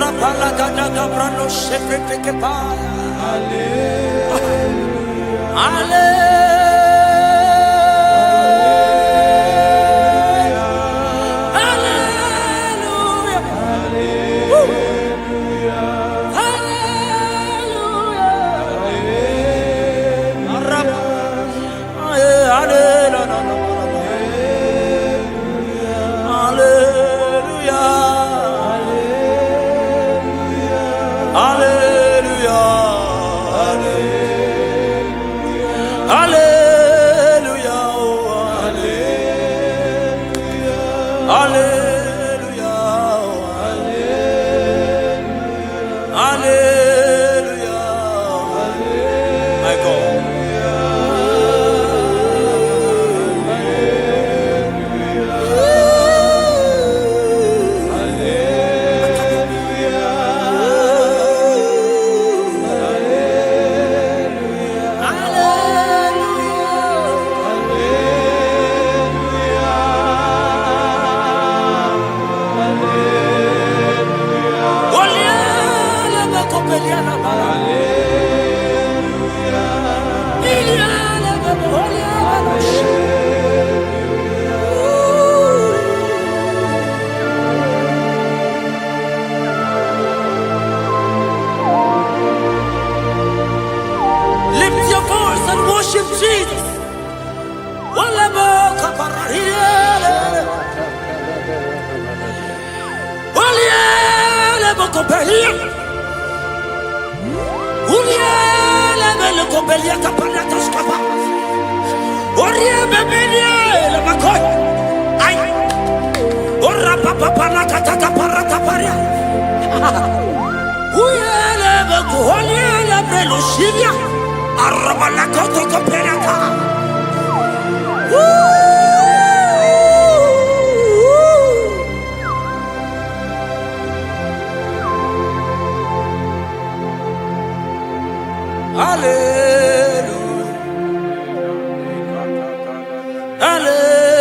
Rapalagadaga brano shefreke pa. Lift your voice and worship Jesus.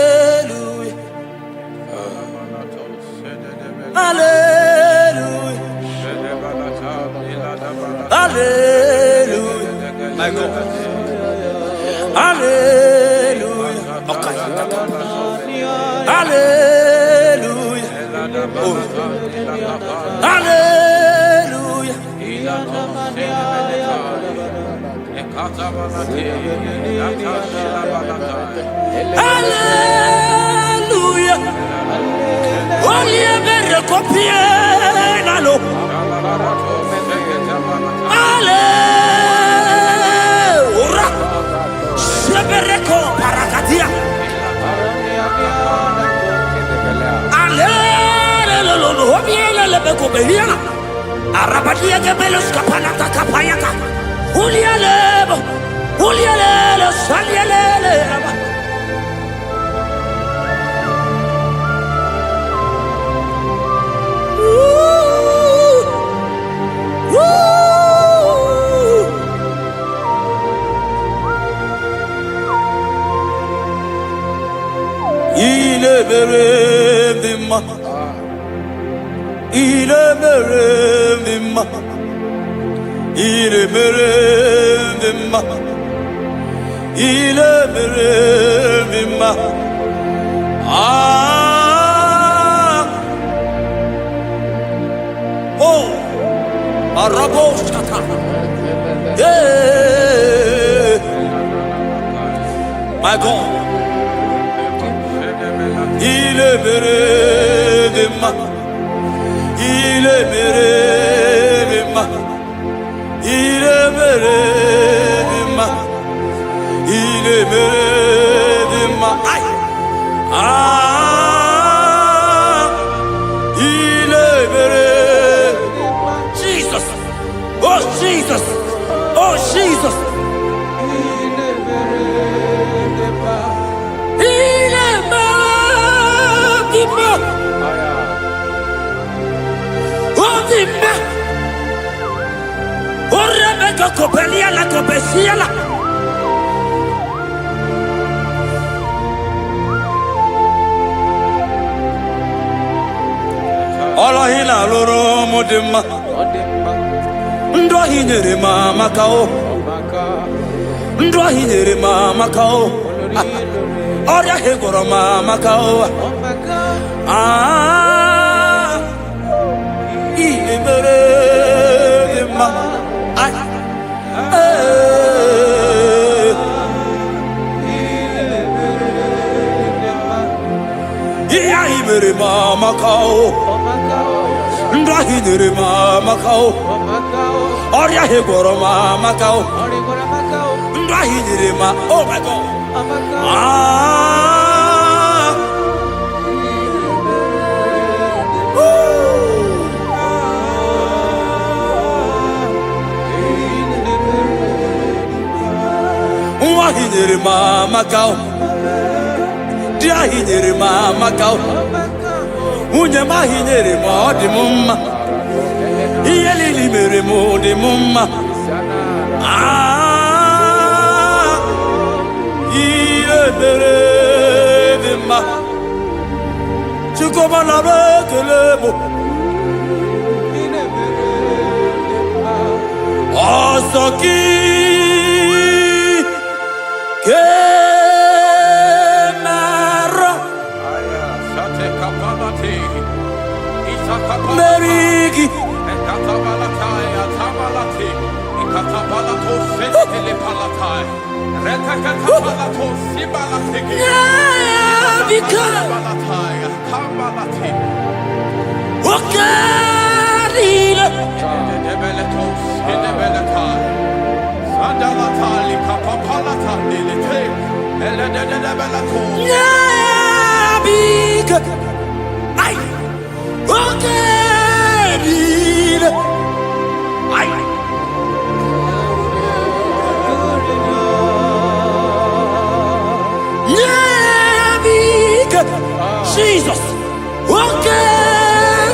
Hallelujah. Hallelujah. Hallelujah. My God. Hallelujah. Okay. Hallelujah. Oh. Hallelujah. Hallelujah. Only a better copy. Hallelujah. Sebereko parakatia. Hallelujah. Obiela lebeko behiana. Arabadia gebelos kapalata kapayaka. Ulialebo. Ulialele salialele. Oh, Araboshkata. Yeah, my God. Il est merveilleux, il est merveilleux, il est merveilleux, il est merveilleux. Ah, il est merveilleux. Jesus, oh Jesus, oh Jesus. Copelia la copecia la Ola hina loro modema Ndo hinere mama kao Ndo hinere mama kao Oria hegoro mama kao Ah Ilemere ma Ai Mere mama kao Ndahi nere mama kao Oria hegoro mama kao Ndahi nere ma Oh my God Ah Ndahi nere mama kao Ndahi nere mama kao Unye mahinyere mo di mumma Iyeli libere mo di mumma Ah Iyebere di ma Chukoma la bekelebo Osoki Merigi Ekatabalataya tabalati Ikatabalato setele palatai Retakatabato sibalatigi Ikatabalatai tabalati Okarila Debeletos Debeletai Sandalatali kapapalatai Dilite Eledebelatos Nabika Ay Okay, Jesus, okay,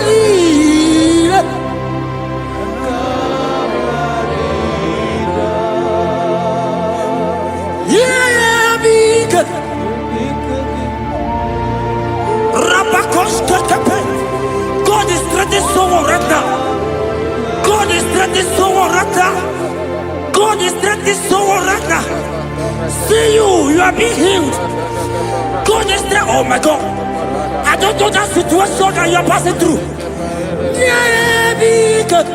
yeah, big, Rabakos Kakape. God is threatening someone right now. God is threatening someone right now. God is threatening someone right now. See you, you are being healed. Go this day, oh my God. I don't know that situation that you are passing through. Yeah, be good.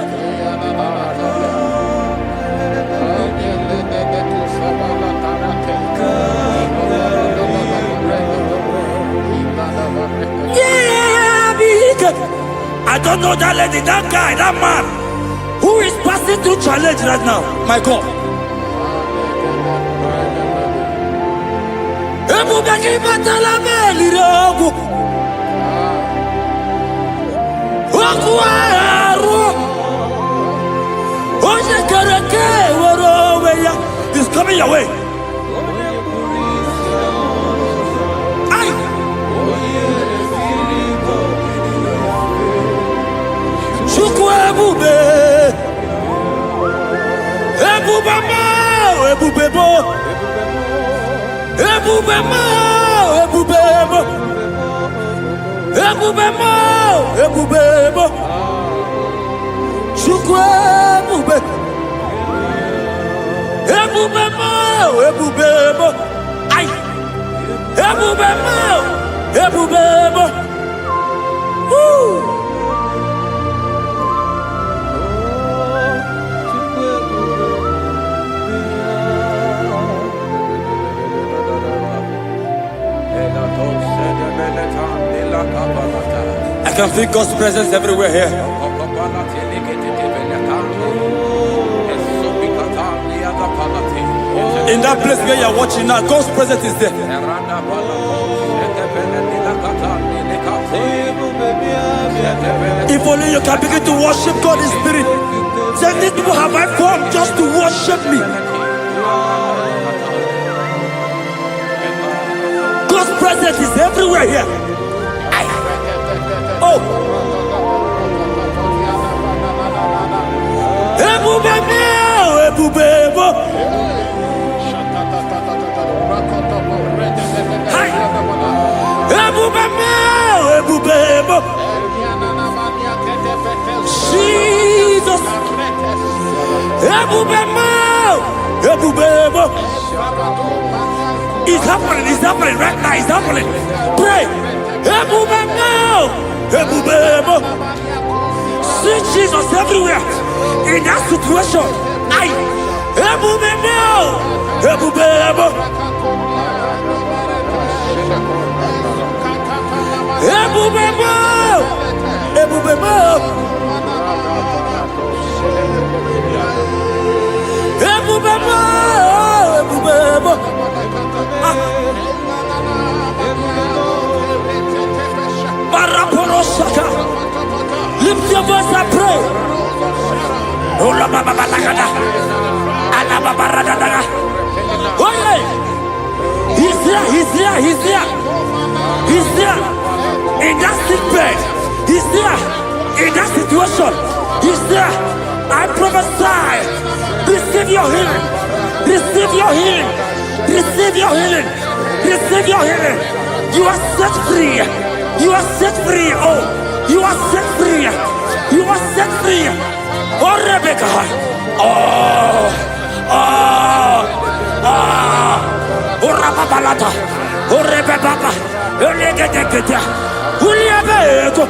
Yeah, be good. I don't know that lady, that guy, that man who is passing through challenge right now. My God. Ebubeki batala melirogu. Okuaru. Oje karake woroweya. He's coming your way. Aye. Chukwu ebube. Ebubama, ebubebo. Ebubema, ebubebo. Ebubema, ebubebo. Chukwu ebube. Ebubema, ebubebo. Ay. Ebubema, ebubebo. Woo. I can feel God's presence everywhere here. In that place where you are watching now, God's presence is there. If only you can begin to worship God in spirit. Say, these people have I come just to worship me. God's presence is everywhere here. Oh. Ebubebo, ebubebo. Hi. Ebubebo, ebubebo. Jesus. Ebubebo, ebubebo. It's happening right now, it's happening. Pray. Ebubebo, ebubebo. See Jesus everywhere. In that situation. Aye. Ebubebo, ebubebo. Ebubebo, ebubebo. Ebubebo, ebubebo. Paraporosaka. Lift your voice and pray. Ola baba balagada. Ala baba radada. Oye. He's here, he's here, he's here. He's here. In that sick bed. He's here. In that situation. He's there. I prophesy. Receive your healing. Receive your healing. Receive your healing. Receive your healing. You are set free. You are set free. Oh, you are set free. You are set free. Oh, Rebecca. Oh, oh, oh. Oh, Rababalata. Oh, Rebecca. Oh, Legate. Uliabeto.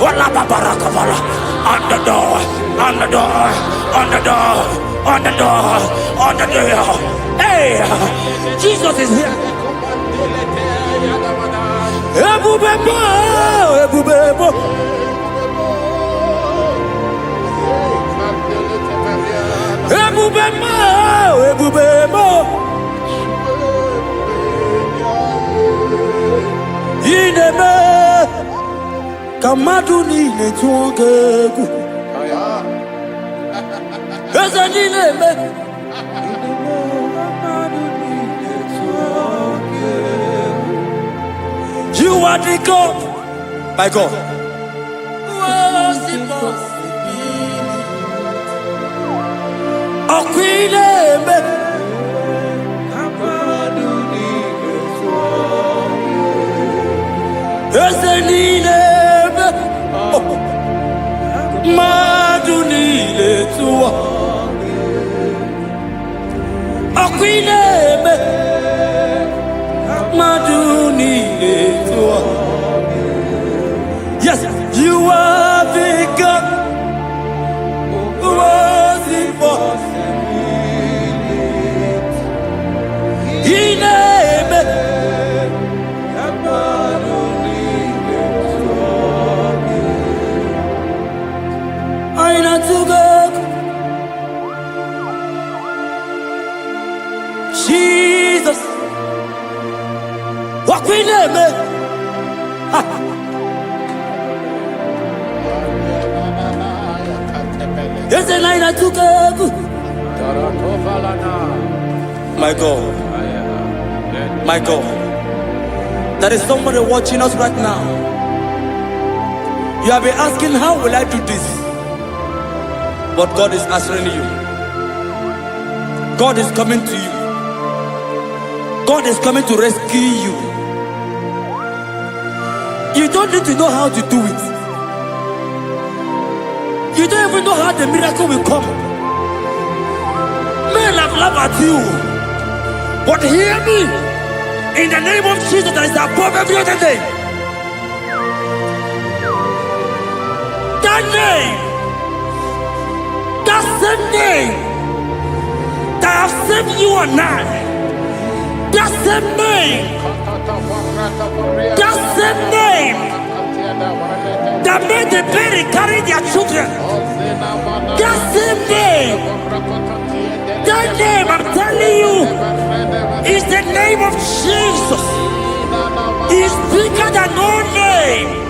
Oh, Lababarakabala. On the door. On the door. On the door. On the door. On the door. Hey, Jesus is here. Ebubebo, ebubebo. Ebubebo, ebubebo. Ineme, kamaduni netuogegu. Ezenileme. You are the God, my God. Okwileme. Ezenileme. Madunile tuwa. Okwileme. worthy God, worthy Jesus, walk with him. Yes, and I took up. My God, my God, there is somebody watching us right now. You have been asking, how will I do this? But God is answering you. God is coming to you. God is coming to rescue you. You don't need to know how to do it. You don't even know how the miracle will come. Men have laughed at you. But hear me. In the name of Jesus that is above every other name. That name. That same name. That have saved you and I. That same name. That same name. That made the parents carry their children. That same name. That name, I'm telling you, is the name of Jesus. He is bigger than all name.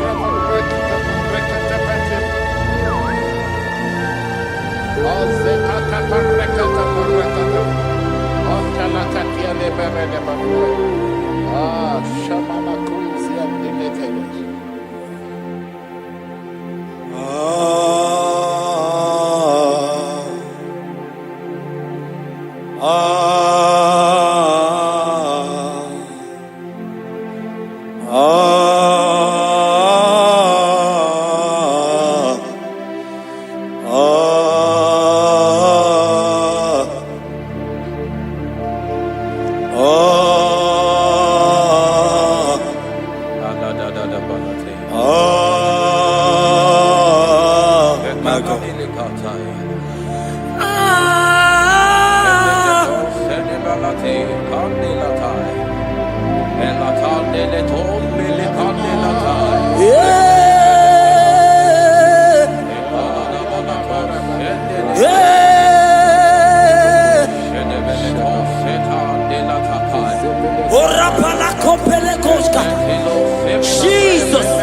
Jesus.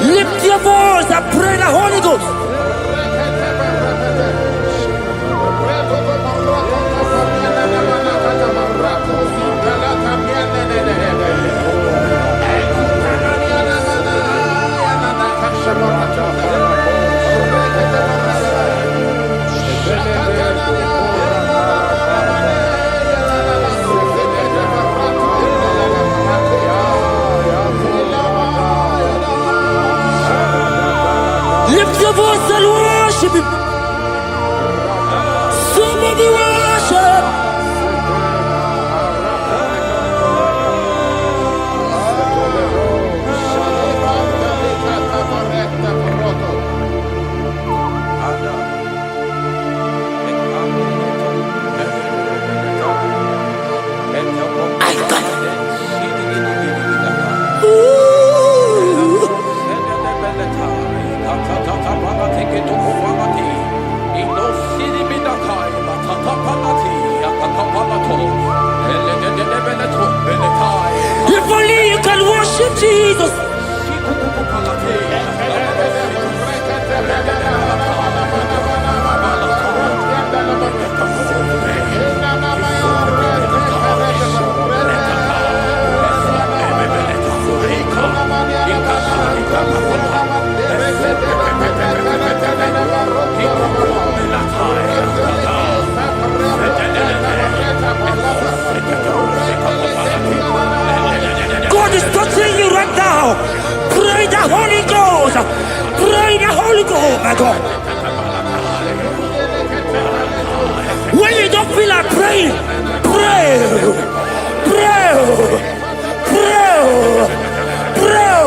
Lift your voice and pray the Holy Ghost. Lift your voice and worship him. Somebody worship. Ooh. and worship Jesus. God is touching you right now. Pray the Holy Ghost. Pray the Holy Ghost, my God. When you don't feel like praying, pray. Pray. Pray. Pray.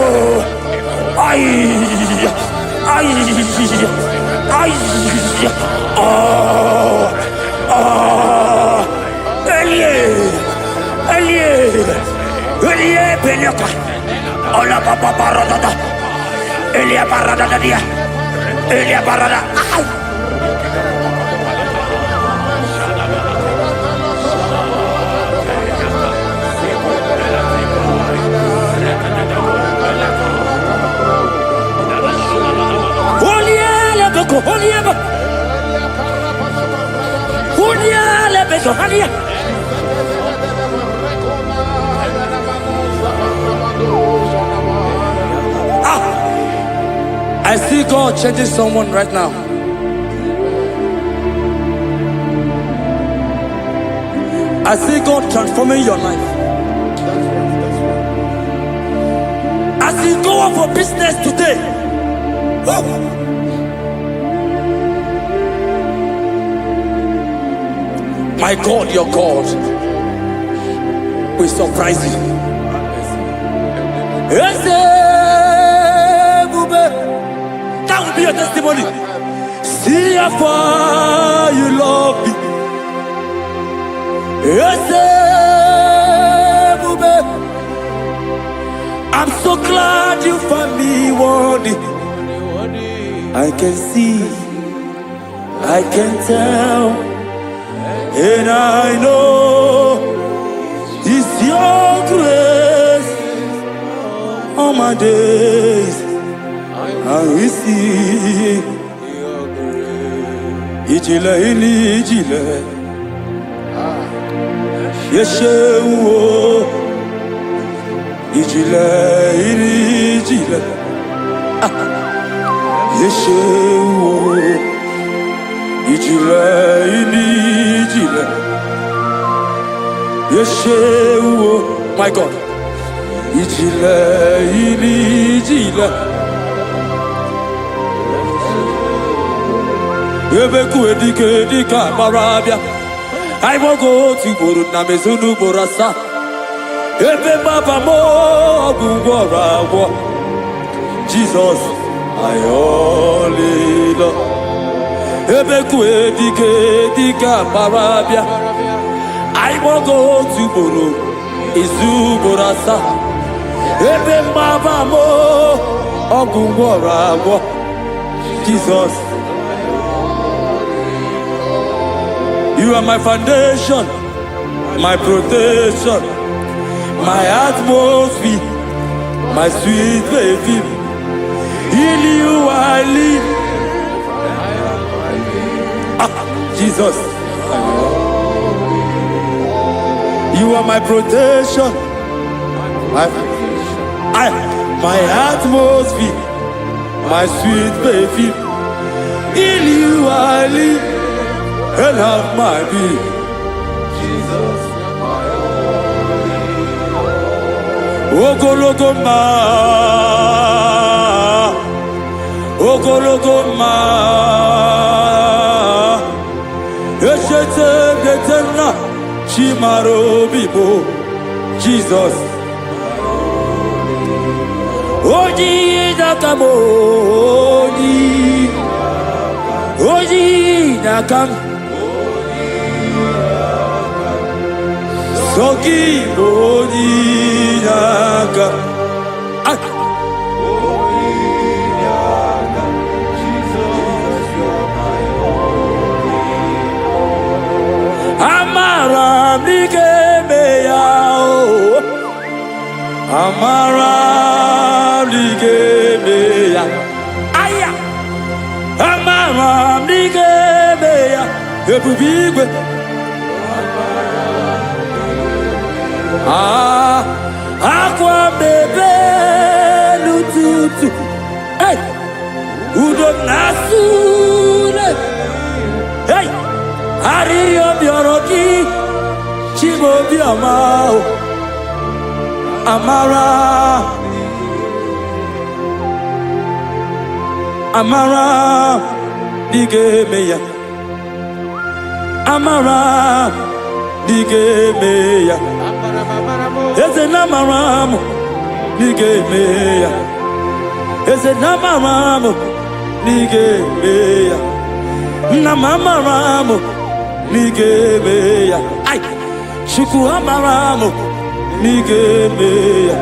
Elie Benyoka, Ola Papa Barada, Elia Barada dia, Elia Barada. Oliele beko, oliele, oliele beko, oliele. I see God changing someone right now. I see God transforming your life. As you go out for business today, my God, your God will surprise you. That will be your testimony. See how far you love me. I'm so glad you found me worthy. I can see, I can tell, and I know it's your grace all my days. I will see Ijile ili ijile Yeshewo Ijile ili ijile Yeshewo Ijile ili ijile Yeshewo. My God. Ijile ili ijile Ebeku edika barabia. I will go to Buru na mezunu borasa. Ebe baba mo gungora wo. Jesus, I only love. Ebeku edika barabia. I will go to Buru izu borasa. Ebe baba mo gungora wo. Jesus. You are my foundation, my protection, my atmosphere, my sweet baby. In you I live. Jesus. You are my protection, my atmosphere, my sweet baby. In you I live. And have my being. Jesus, my only. Ogologoma, Ogologoma, Eshete Getena, Chimaro Bibo, Jesus. Oji Nakamo, Oji Nakam. Soki Oniyaga Jesus, you're my only. Amara Mike Meyao Amara ligemeya. Aya. Amara ligemeya. Ebubigwe. Aqua bebe lututu. Hey. Udo nasure. Hey. Ariyo bioroki. Chibo biamao. Amara. Amara digemeya. Amara digemeya. Eze namaramu digemeya. Eze namaramu digemeya. Namaramu digemeya. Ay, shuku amaramu digemeya.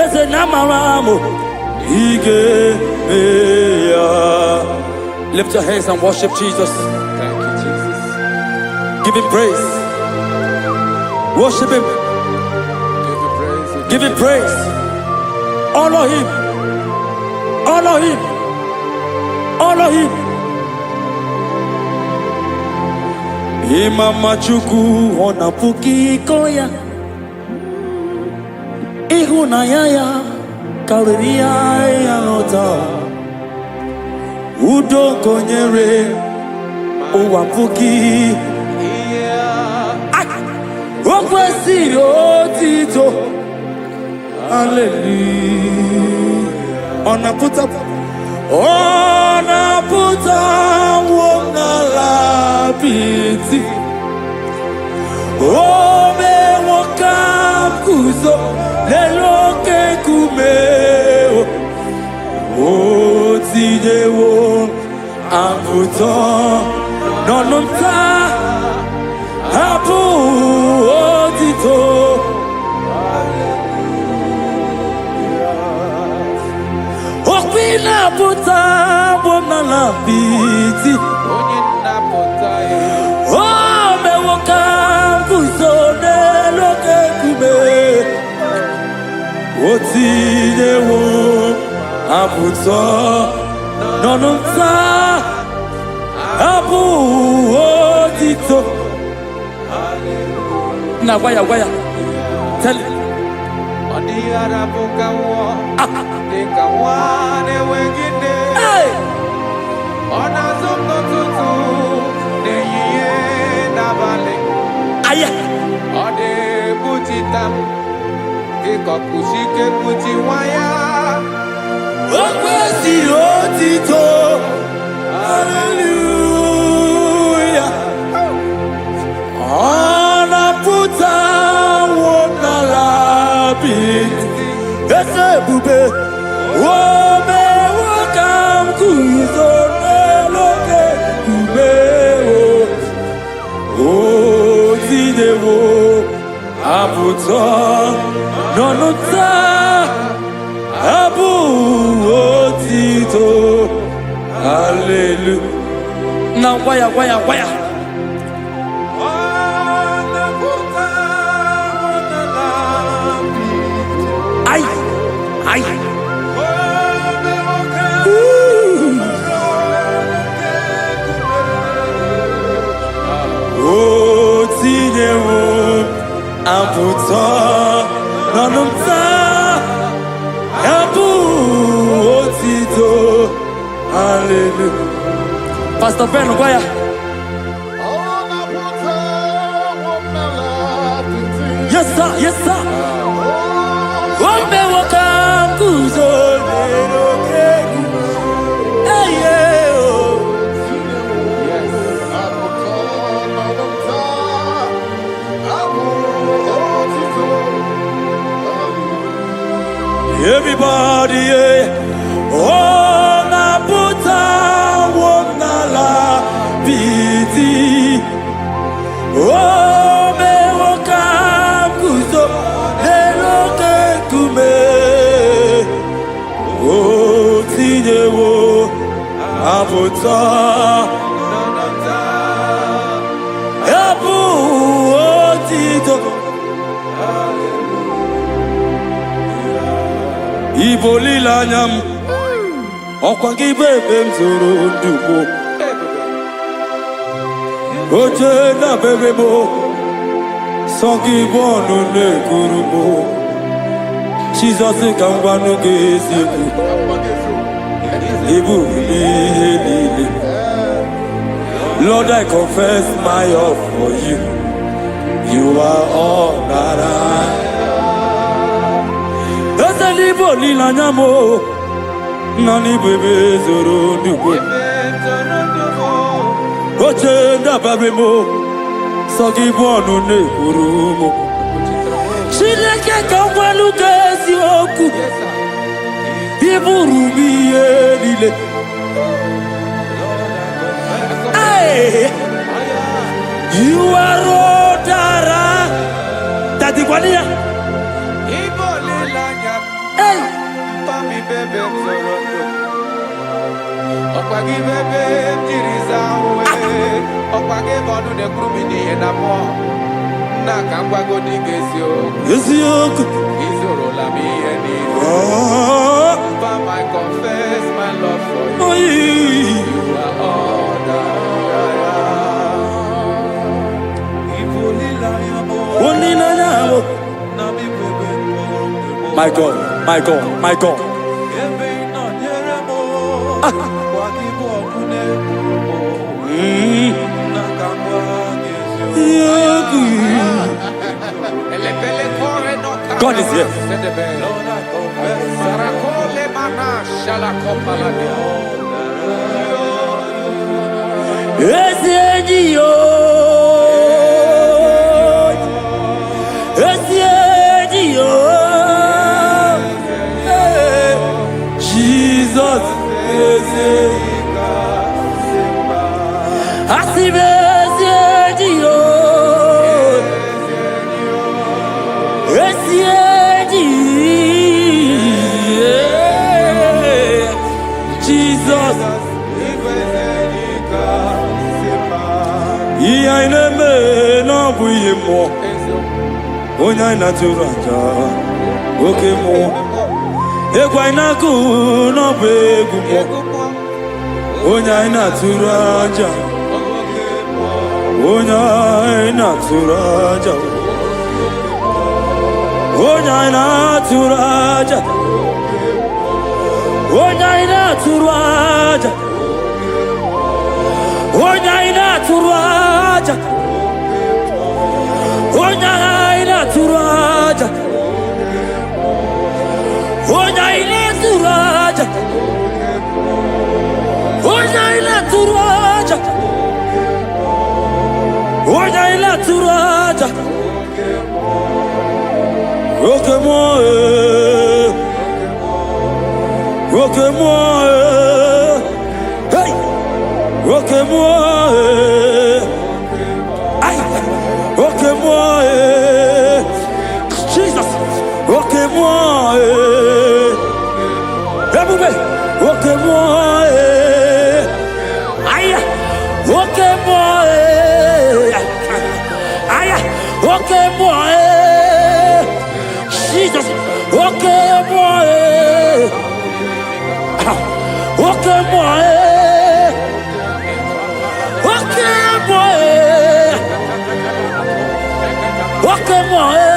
Eze namaramu digemeya. Lift your hands and worship Jesus. Thank you, Jesus. Give him praise. Worship him. Give you praise. Give him praise. Honor him. Honor him. Honor him. Imama chuku ona puki koya. Ihuna yaya kauriria ya nota. Udo konyere uwa puki. Okwesi otito. Hallelujah. Ona puta wona lapiti. Ome wakam kuzo leloke kumeo. Otidewo amputo nononta apu otito. Okwina puta wona lapiti. Ome wakam kuzo leloke kumeo. Otidewo amputo nononta apu otito. Now why? Tell it. Hey. Aya. Okwesi otito. Hallelujah. Puta wona lapiti. Ese bube. Ome wakam kuzo neloke kumeo. Otidewo aputo nonota abu otito. Hallelujah. Now waya. Ay. Otidewo amputo nononta abu otito. Hallelujah. Pastor Ben Ogoya. Yes sir. Ome wakam kuzo leloke. Hey yeah. Everybody, yeah. Oh, na puta wona lapiti. Oh, me wakam kuzo leloke kume. Oh, tidewo aputa. Apu otito. Ibolilanyam ọkwa gị bụ ebe m zoro ndụ oche na bebe m sọ gị bụ ọnụ na-ekwuru m Jizọs ka m gwanụ gị eziokwu ịbụ ihe niile Lord, I confess my love for you. You are all that I. Ezeli bolilanyamo nani bebe zoro ndugo. Oche ndababe mo sogi bonu ne kurumo. Chineke ka ngwalu kesi oku. Iburu biye lile. You are Rodara. Tati kwania. Hey. Pami bebe mzorondo. Okwagi bebe mjiriza uwe. Okwagi bonu de krumi ni enamo. Na kangwago ni gesio. Gesio. Izoro la mi eni. Pam, I confess my love for you. You are all that My God, my God, my God. God is here. Jesus Onya naturaja oke mo egwa inaku no begu mo Onya naturaja Onya naturaja Onya naturaja Onya naturaja Onya naturaja Onya turaja Onya ile turaja Onya ile turaja Onya ile turaja Roke mo Hey Roke mo Ay Roke mo Jesus, okay moi, everybody, okay moi, aïe, okay moi, aïe, okay moi, Jesus, okay moi, okay moi, okay moi, okay moi.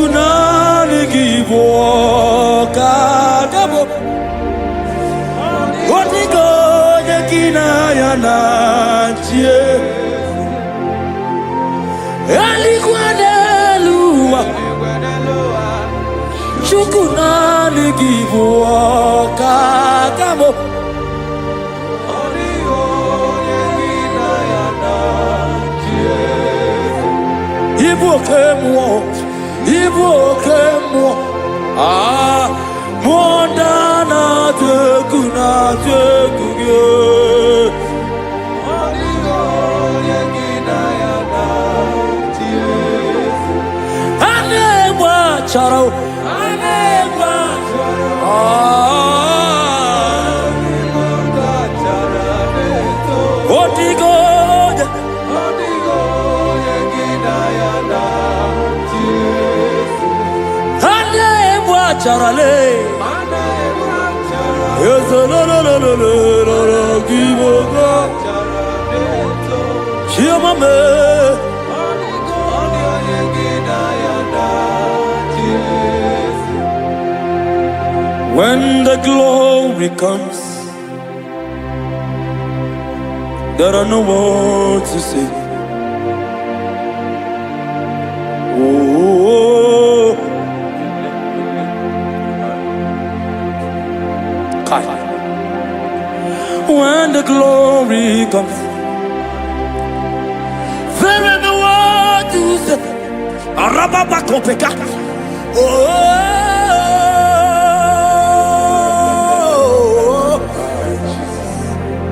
Chukunaligibo Kagabo Otigo Yakina Yanachie Alikwanelua Chukunaligibo Kagabo Ibokemo, Mondana Teguna Teguye, Anewa Charo, Anewa Otigo. Charale, yes, no, give up. Chiamame, when the glory comes, there are no words to say. Oh. When the glory comes, there is no word to say. Arababakopeka. Oh,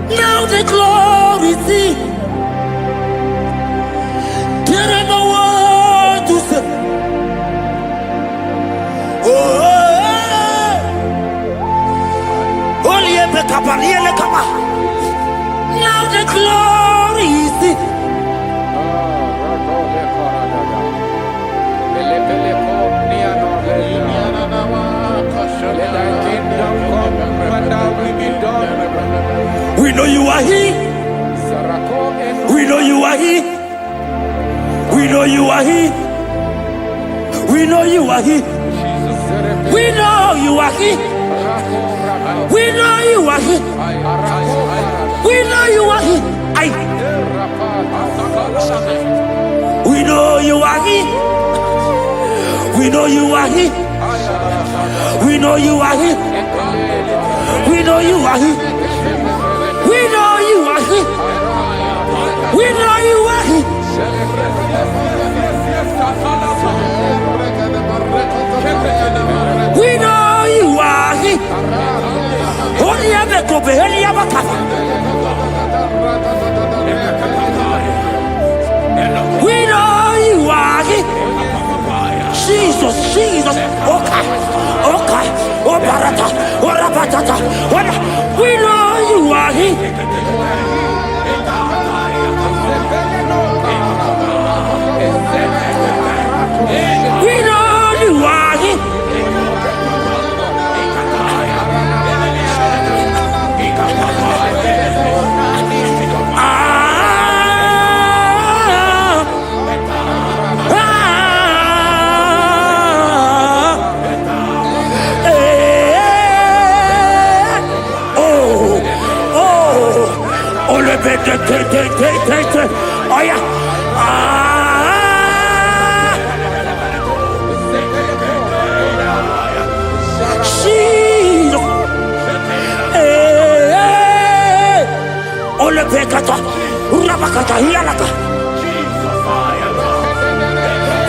now the glory see. There is no word to say. Oh. Now the glory is it. We know you are here. We know you are here. We know you are here. We know you are here. We know you are here. We know you are here. We know you are here. We know you are here. We know you are here. We know you are here. We know you are here. We know you are here. We know you are here. We know you are here. Only ever go be any other cat. We know you are here. Jesus, Jesus, okay, okay, oh barata, oh rabatata, we know you are here. We know you are here. Oh yeah. Jesus. Ole pekata. Urabakata hialaka.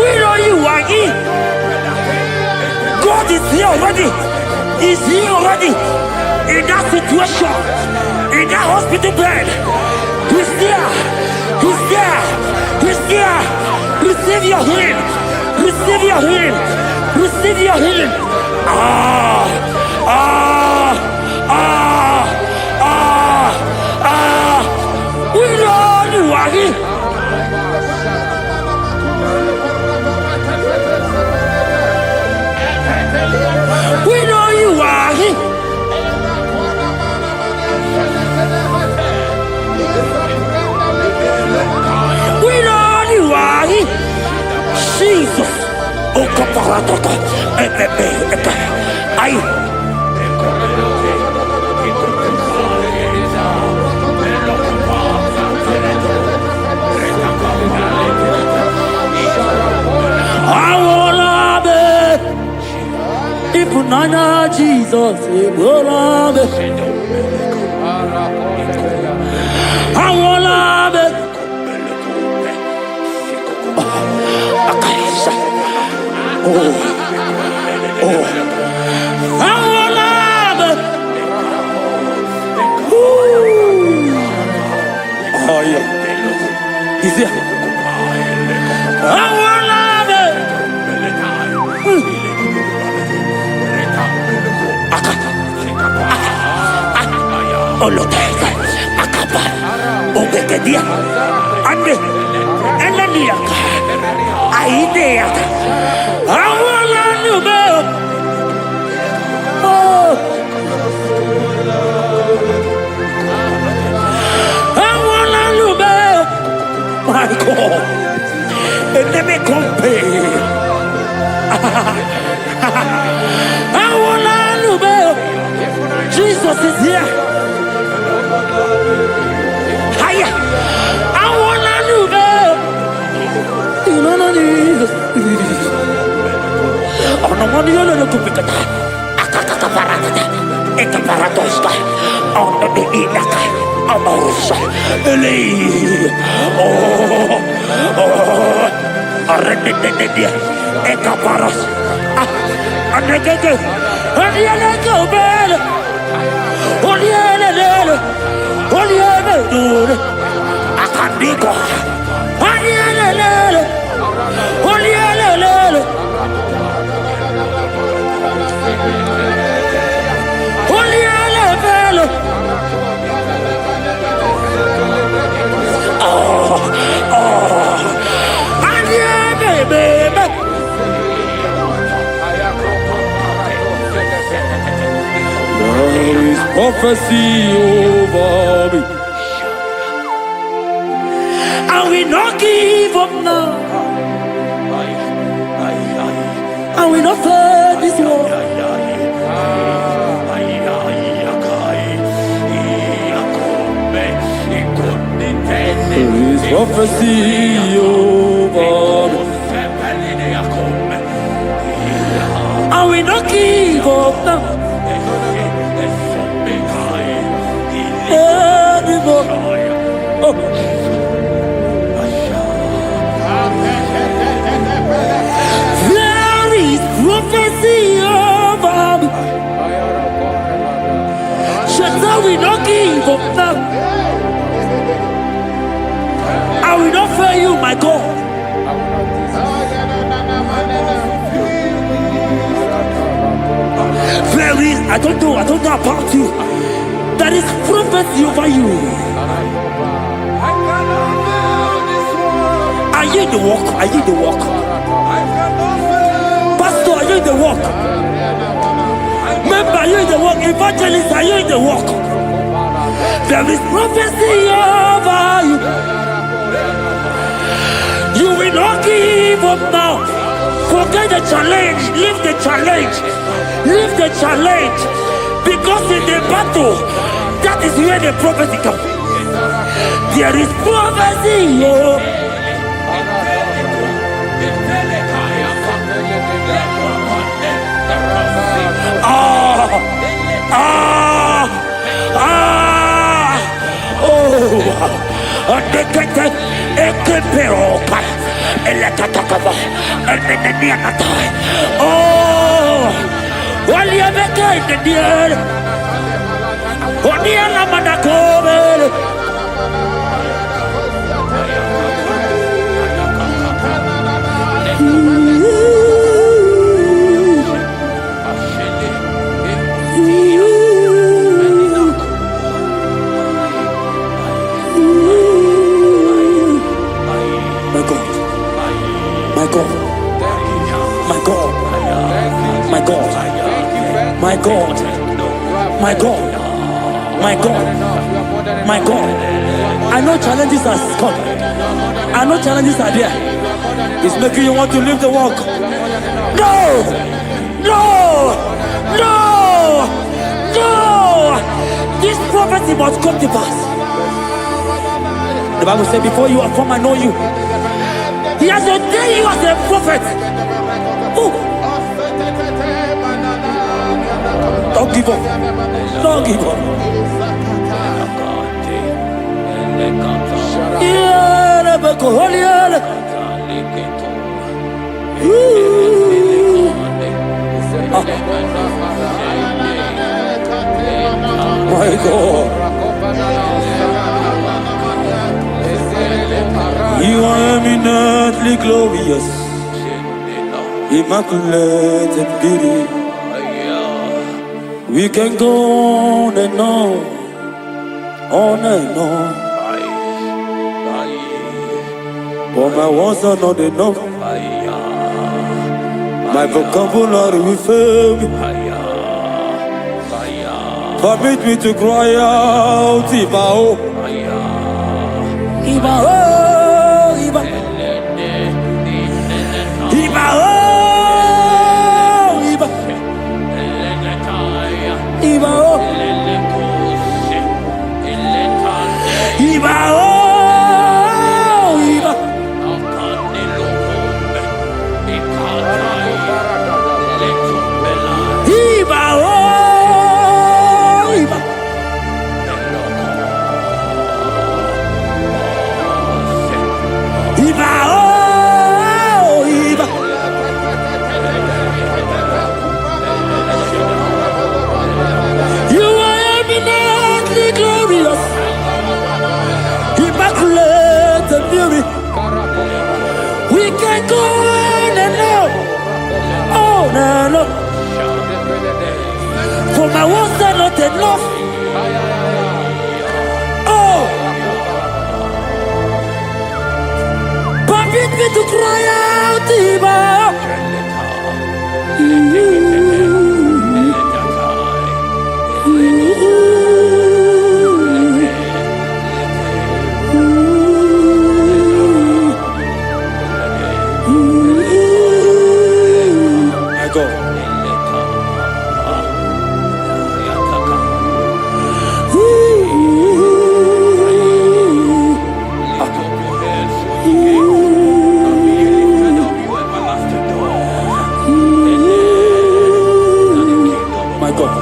We know you are here. God is here already. He's here already. In that situation, in that hospital bed, He's there. He's there. He's there. Receive your healing. Receive your healing. Receive your healing. We know you are here. We know you are here. We know you are here. Jesus. Oh, come on. Karataka, I. Nana Jesus, I will Oloteka, Akapa, Obekedia, Ande, Eleniaka, Aideaka, Awalanube. Oh, Awalanube. My God, and let me compare. Awalanube. Jesus is here. Hiya! I wanna move up. You know what it is. Oh no, what do you know to pick it up? Akaka parata, eka paratoska. Oh no, the inaka. Oh no, Eli. Oh, arredededia. Eka paras. Anegege. Anegege bel. Olielele. Olielele. Akandiko. Olielele. Olielele. Olielele. Baby. There is prophecy over me. I will not give up now. I will not fail this war. There is prophecy over me. I will not give up now. Oh. There is prophecy over me. Shall we not give up now? I will not fail you, my God. There is, I don't know about you. There is prophecy over you. Are you in the walk? Are you in the walk? Pastor, are you in the walk? Member, are you in the walk? Evangelist, are you in the walk? There is prophecy over you. You will not give up now. Forget the challenge. Leave the challenge. Leave the challenge. Because in the battle, that is where the prophecy comes. There is prophecy. Oh. I know challenges are coming. I know challenges are there. It's making you want to leave the walk. No! No! No! No! This prophecy must come to pass. The Bible said, before you are formed, I know you. He has ordained you as a prophet. Oh. Don't give up. Don't give up. My God. You are eminently glorious, immaculate and beauty. We can go on and on and on. But my words are not enough. My vocabulary will fail me. Permit me to cry out, Ibao. Ibao. For my words are not enough. Oh, permit me to cry out, Ibao. My God.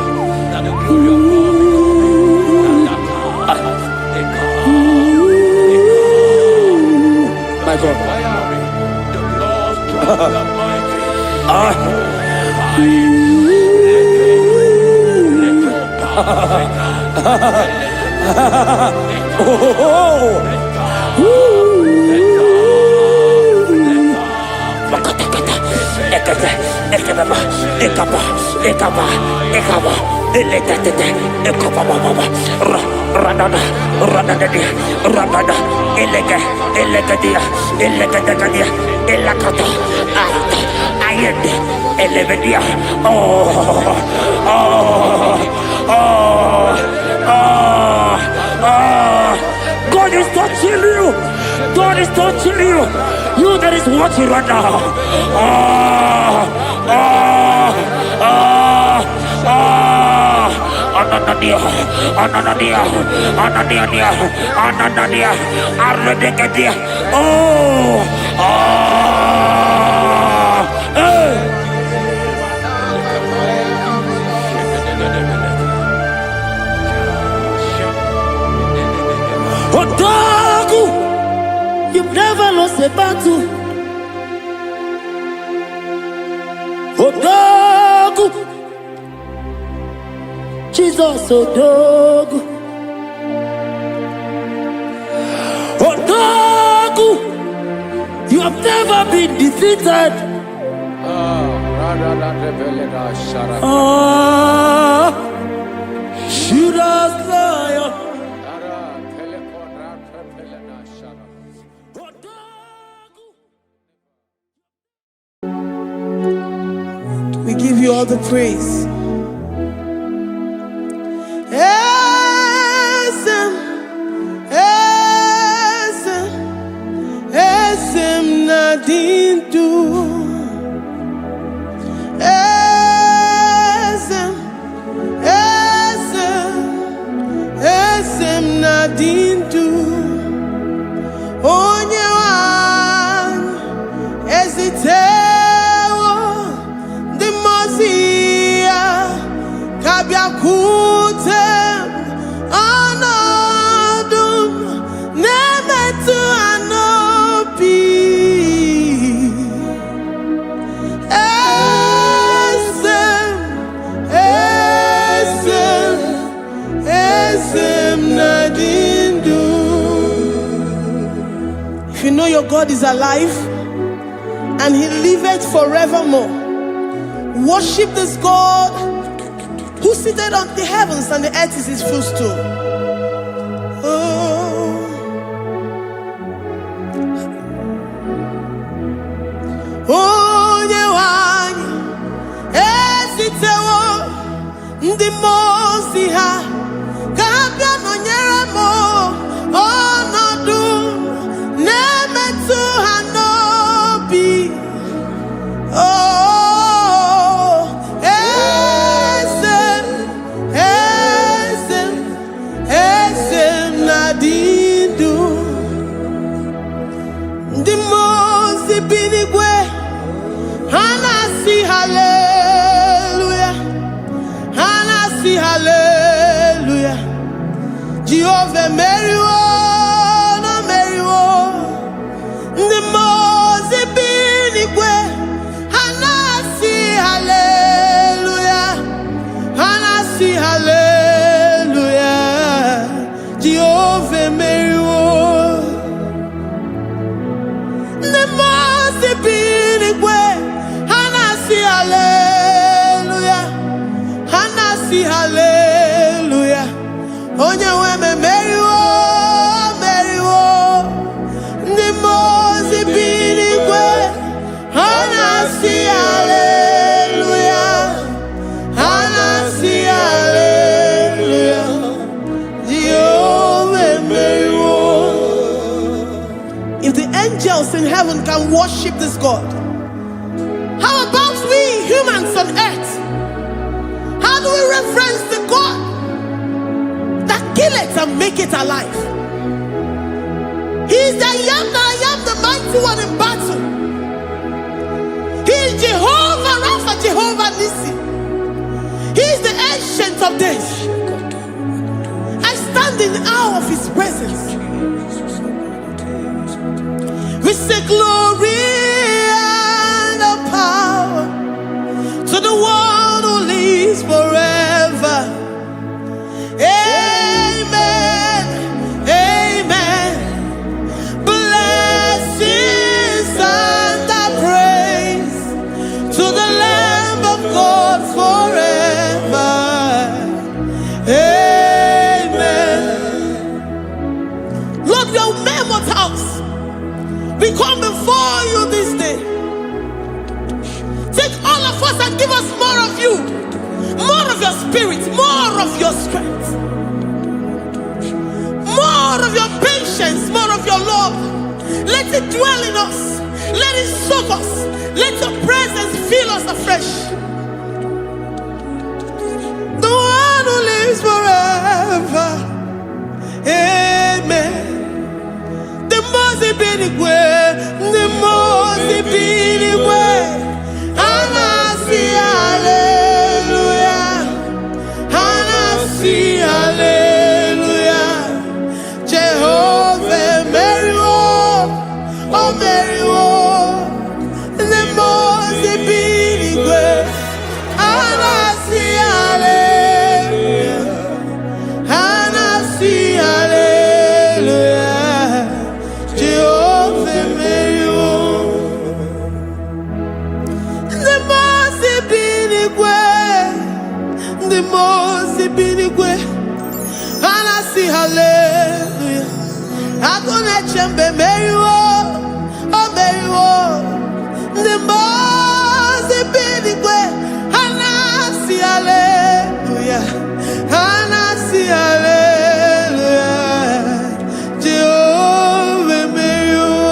God is touching you. God is touching you. You that is watching right now. Ananadia, Arredecadia. Odagu, you've never lost a battle. Odagu, Jesus Odagu. Odagu, you have never been defeated. Judas lion. We give you all the praise. Esem na dindu. Esem na dindu. Onye wan ezitewo di mozia kabia kutem anodum nemetu anopi. Esem na dindu. If you know your God is alive and he liveth forevermore, worship this God who seated on the heavens and the earth is his footstool. Onye wanyi ezitewo ndị mozi ha kabia nọnyere mo ọnọdụ na-emetụ ha n'obi. Esem na dindu. Ndị mozi bi n'igwe ha na-asị haleluya, ha na-asị haleluya. Jehovah meriwo na meriwo. Ndị mozi bi n'igwe ha na-asị haleluya, ha na-asị haleluya. Jehovah meriwo. Ndị mozi bi n'igwe ha na-asị haleluya, ha na-asị haleluya. Onye nwe m meriwo, meriwo. Ndị mozi bi n'igwe ha na-asị haleluya, ha na-asị haleluya. Jehovah meriwo. If the angels in heaven can worship this God, how about we humans on earth? How do we reverence the God that kill it and make it alive? He is the I am, the mighty one in battle. He is Jehovah Rapha, Jehovah Nissi. He is the ancient of days. I stand in awe of his presence. We say glory and the power to the one who lives forever. Amen, amen. Blessings and the praise to the Lamb of God forever. Amen. Lord, your mammoth house, we come before you this day. Take all of us and give us more of you, more of your spirit, more of your strength, more of your patience, more of your love. Let it dwell in us. Let it soak us. Let your presence fill us afresh. The one who lives forever. Amen. The mozi bi n'igwe, the mozi bi n'igwe. Anasi hallelujah, Anasi hallelujah. Jehovah meriwo, oh meriwo. The mozi bi n'igwe. Anasi hallelujah, Anasi hallelujah. Jehovah meriwo. The mozi bi n'igwe, the mozi bi n'igwe. Anasi hallelujah. Agone chembe meriwo, oh meriwo. The mozi bi n'igwe. Anasi hallelujah, Anasi hallelujah. Jehovah meriwo.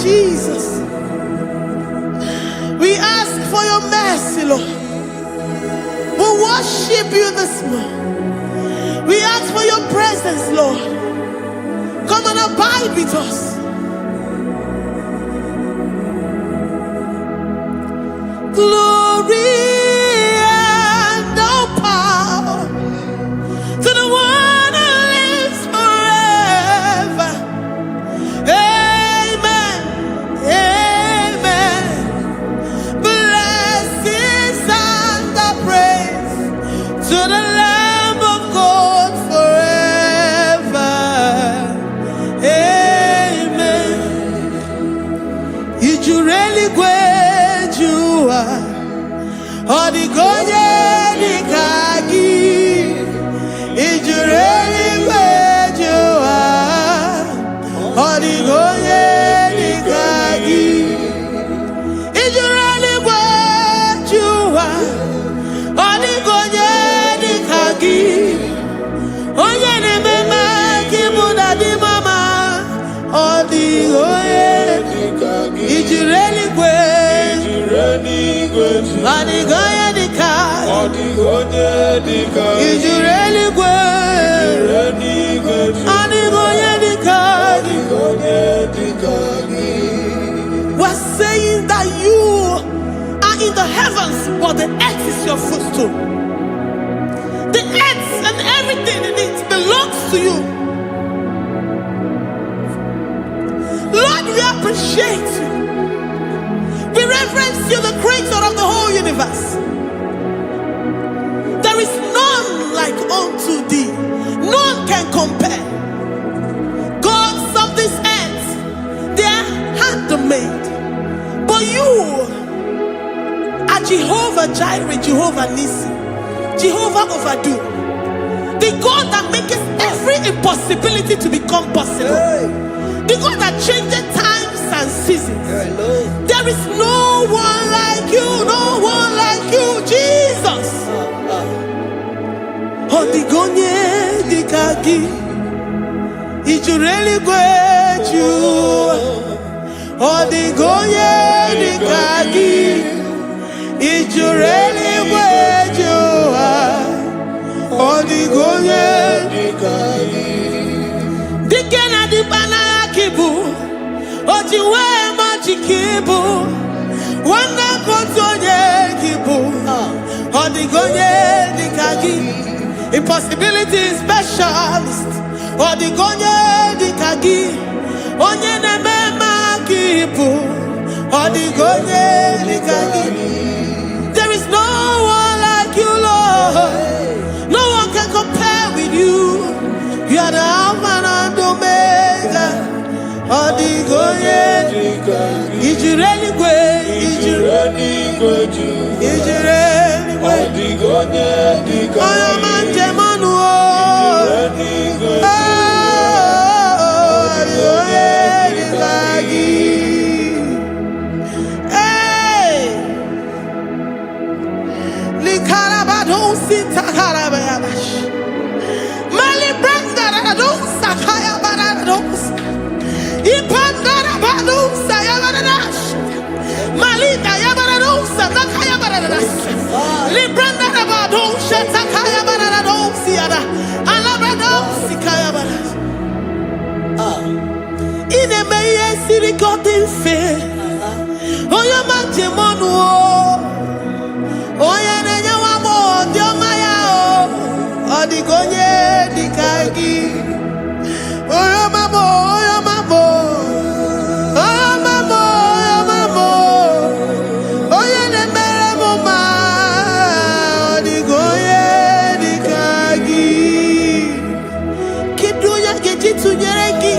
Jesus. We ask for your mercy, Lord. We worship you this morning. We ask for your presence, Lord. Come and abide with us. Glory and all power to the one who lives forever. Amen. Amen. Blessings and the praise to the Lamb of God forever. Amen. Did you really go? Odigonye nikagi, ijureli kwejuwa. Odigonye nikagi, ijureli kwejuwa. Odigonye nikagi, onye nemema kimuda di mama. Odigonye nikagi, ijureli kwejuwa. Odigonye nikagi, ijureli kwejuwa. Odigonye nikagi. We're saying that you are in the heavens, but the earth is your footstool. The earth and everything in it belongs to you. Lord, we appreciate you. We reverence you, the creator of the whole universe. There is none like unto thee. None can compare. Gods of this earth, they are handmade. But you are Jehovah Jireh, Jehovah Nissi, Jehovah Overdo. The God that makes every impossibility to become possible. The God that changes times and seasons. There is no one like you, no one like you, Jesus. Odigonye dikagi, ijureli kwejuwa. Odigonye dikagi, ijureli kwejuwa. Odigonye dikagi. Dikena dipana kibu, ojiwe majikibu. Wana kotonye kibu, odigonye dikagi. Impossibility specialist, odigonye dikagi. Onye nemema kibu, odigonye dikagi. There is no one like you, Lord. No one can compare with you. You are the Alpha and Omega. Odigonye dikagi. Ijureli kwe, ijureli kwe, ijureli kwe. Odigonye dikagi. Oyo manje manu o. Ijureli kwe. Odigonye dikagi. Hey. Likarabado sitakarabayabash. Mali branda radon sakaya barados. Ipandara badusa yabaradas. Malita yabaradosa takaya baradas. Libranda rabadosha takaya barados yada. Alabrados kaya baradas. Ine meye siri godin fe. Oya manje monu o. Oya nenya wamo diomaya o. Odigonye dikagi. Oya mamo, oya mamo. Oya mamo, oya mamo. Oya nemere moma. Odigonye dikagi. Kiduya gejitu nyereki.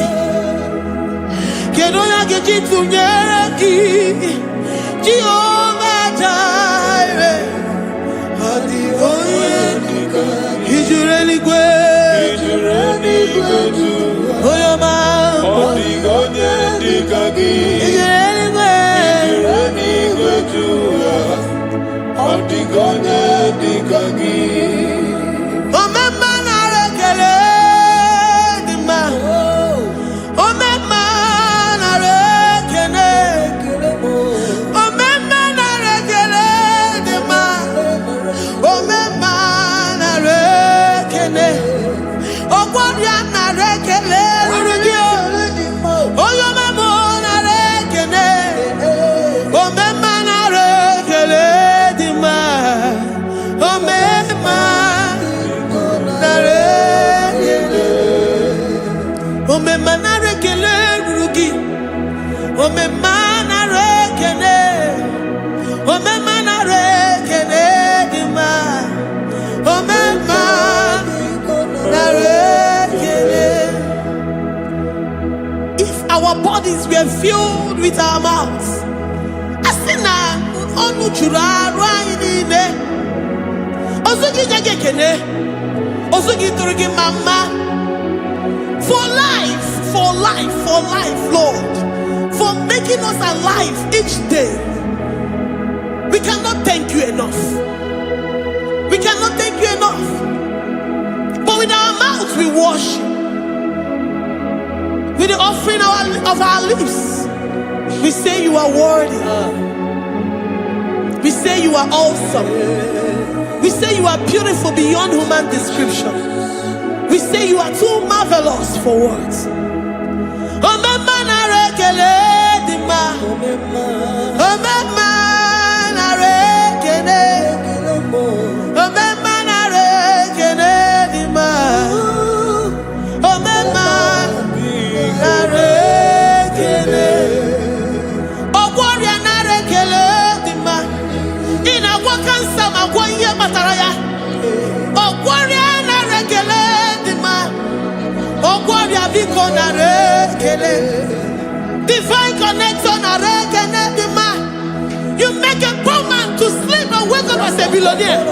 Kiduya gejitu nyereki. Jehovah Jireh. Odigonye dikagi. Ijureli kwe. Oyo mamo. Odigonye dikagi. Ijureli kwe. Odigonye dikagi. Omema na rekele dima. Omema na rekene. If our bodies were filled with our mouths, asina onu chura raine osugi jagekene osugi turugi mama for life, Lord, for making us alive each day. We cannot thank you enough. We cannot thank you enough. But with our mouths we worship. With the offering of our lips, we say you are worthy. We say you are awesome. We say you are beautiful beyond human description. We say you are too marvelous for words. Divine connection, you make a poor man to sleep and wake up as a billionaire.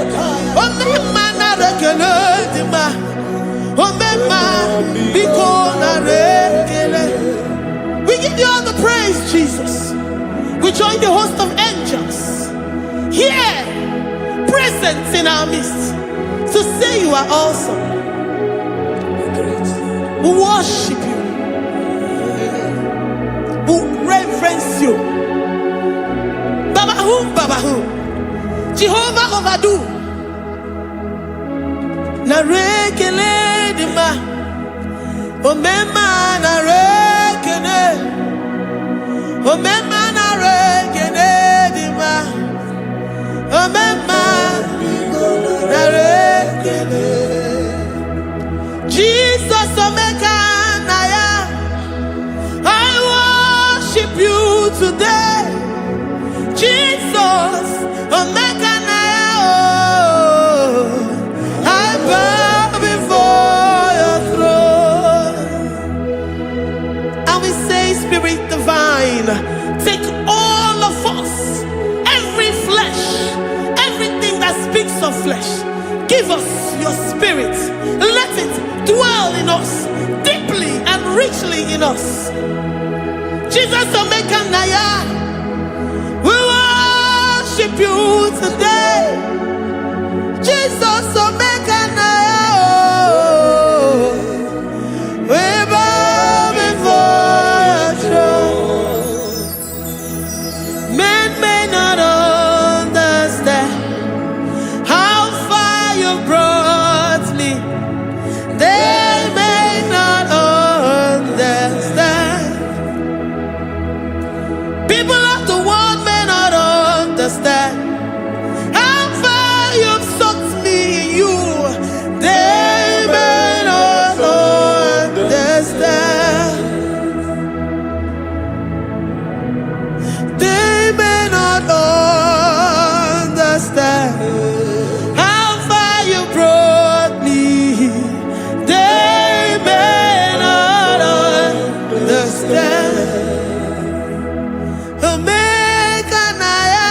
We give you all the praise, Jesus. We join the host of angels here, present in our midst, to say you are awesome. We worship you. We reverence you. Baba who? Jehovah overdo. Na rekele dima. Omema na rekele. Omema na rekele dima. Omema na rekele. Jesus omeka naya. I worship you today. Jesus omeka naya. I bow before your throne. And we say, Spirit divine, take all of us, every flesh, everything that speaks of flesh. Give us your spirit. Let it dwell in us, deeply and richly in us. Jesus Omeka Naya, we worship you today. Jesus Omeka Naya, we bow before your throne. Men may not understand how far you brought me. They may not understand. People of the world may not understand how far you've sucked me in you. They may not understand. They may not understand how far you brought me. They may not understand. Omeka Naya,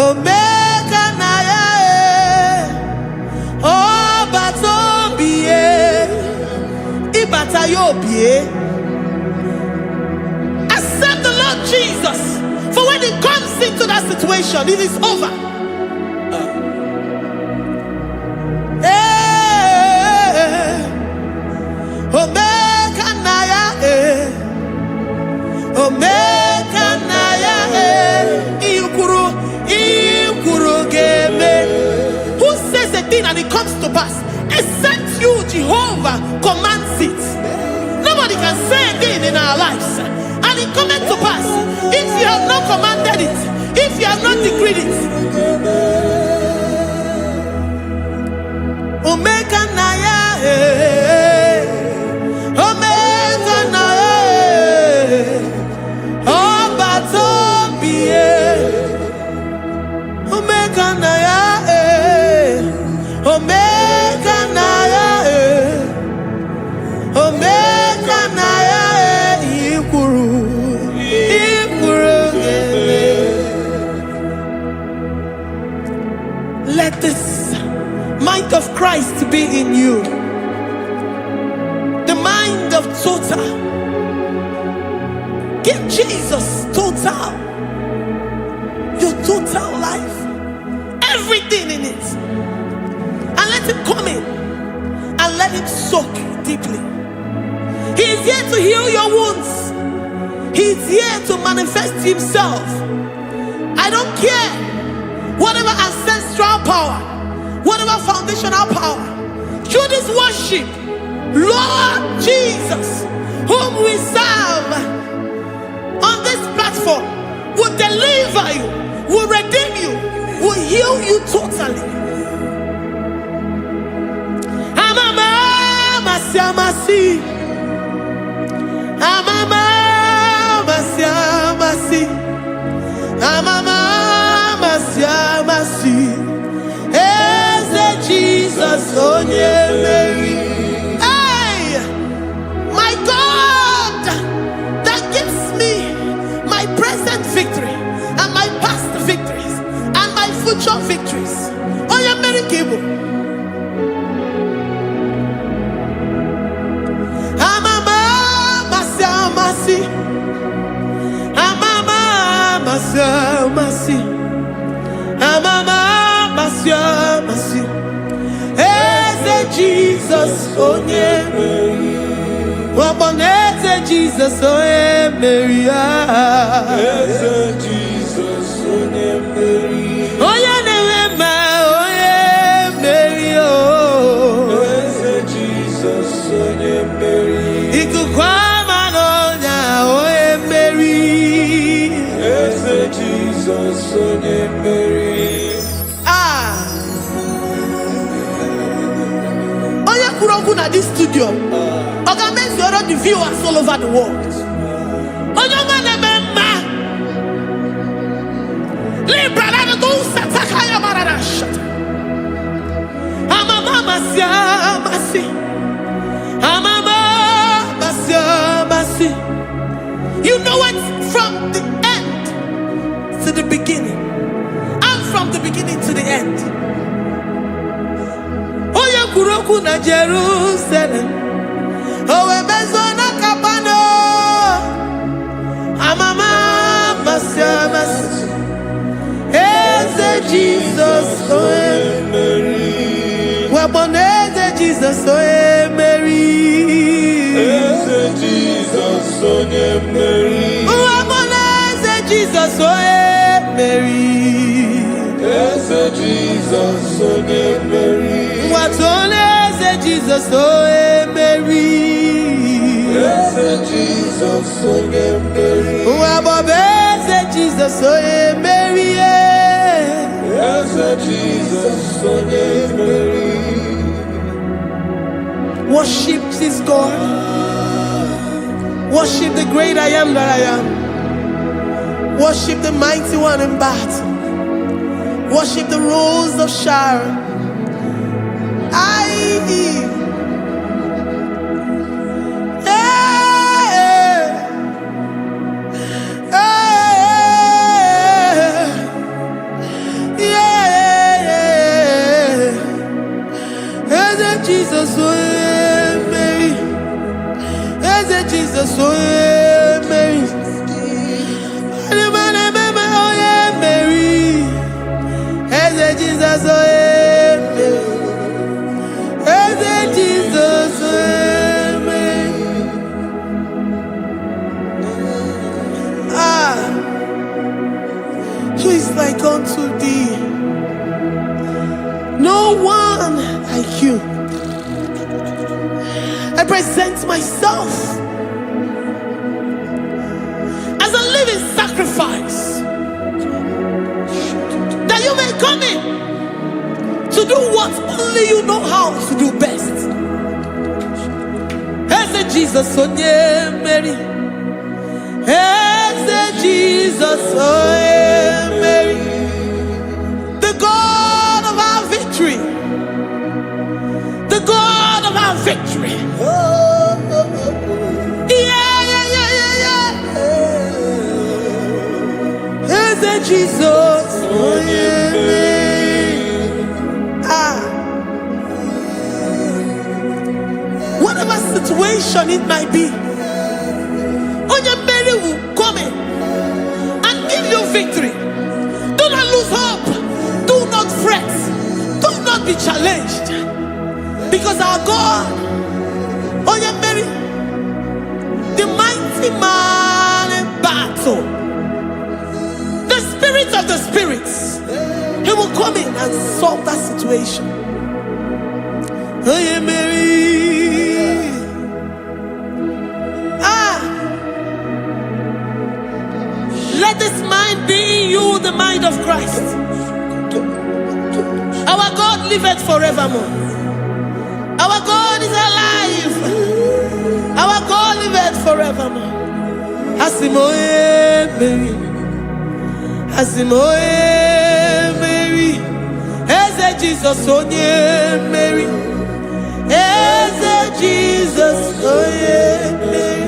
Omeka Naya, Oba Tobie, Ibata Yobie. Accept the Lord Jesus, for when He comes into that situation, it is over. Omeka Naya, Omeka Naya, Ikuru Ge. pass except you, Jehovah, commands it. Nobody can say a thing in our lives and it cometh to pass if you have not commanded it, if you have not decreed it. Omega Naya, Omega Naya, Obatobie, Omega Naya, Omega Naya, Omega Naya, Ikuru, let this mind of Christ be in you. The mind of total. Give Jesus total. Your total life. Everything in it. And let him come in. And let him soak deeply. He is here to heal your wounds. He is here to manifest himself. I don't care. Whatever ancestral power, whatever foundational power, through this worship, Lord Jesus, whom we serve on this platform, will deliver you, will redeem you, will heal you totally. Amama masiamasi, amama masiamasi, amama masiamasi. Jesus, oh yeah, Mary. Hey, my God, that gives me my present victory and my past victories and my future victories. Oh yeah, Mary Kibo. Amama masi, amama masi, amama masi. Jesus, oh yeah, Mary. Jesus, oh yeah, Mary. Jesus, oh yeah, Mary. Oh yeah, Mary. Oh, Jesus, oh yeah, Mary. Ikukwamano na, oh yeah, Mary. Jesus, oh yeah, Mary. At this studio, organize your own viewers all over the world. You know it from the end to the beginning, and from the beginning to the end. Kuroku na Jerusalem, owe bezona kapano, amama masiamas, eze Jesus oe Mary, waboneze Jesus oe Mary, eze Jesus oe Mary, waboneze Jesus oe Mary, eze Jesus oe Mary. Jesus, oh Mary. Yes, Jesus, oh Mary. Yes, Jesus, oh Mary. Yes, Jesus, oh Mary. Worship this God. Worship the great I am that I am. Worship the mighty one in battle. Worship the rose of Sharon. Jesus, oh Mary. Jesus, oh Mary. Jesus, oh Jesus, who is like unto thee? No one like you. I present myself as a living sacrifice, that you may come in to do what only you know how to do best. Eze Jesus, oh yeah, Mary. Eze Jesus, oh yeah, Mary. The God of our victory. The God of our victory. Eze Jesus, oh yeah, whatever situation it might be, Onya Mary will come in and give you victory. Do not lose hope. Do not fret. Do not be challenged, because our God, Onya Mary, the mighty man in battle, the spirit of the spirits, he will come in and solve that situation. Oh yeah, Mary. Let this mind be in you, the mind of Christ. Our God liveth forevermore. Our God is alive. Our God liveth forevermore. Asimoye Mary. Asimoye Mary. Eze Jesus, onye Mary. Eze Jesus, onye Mary.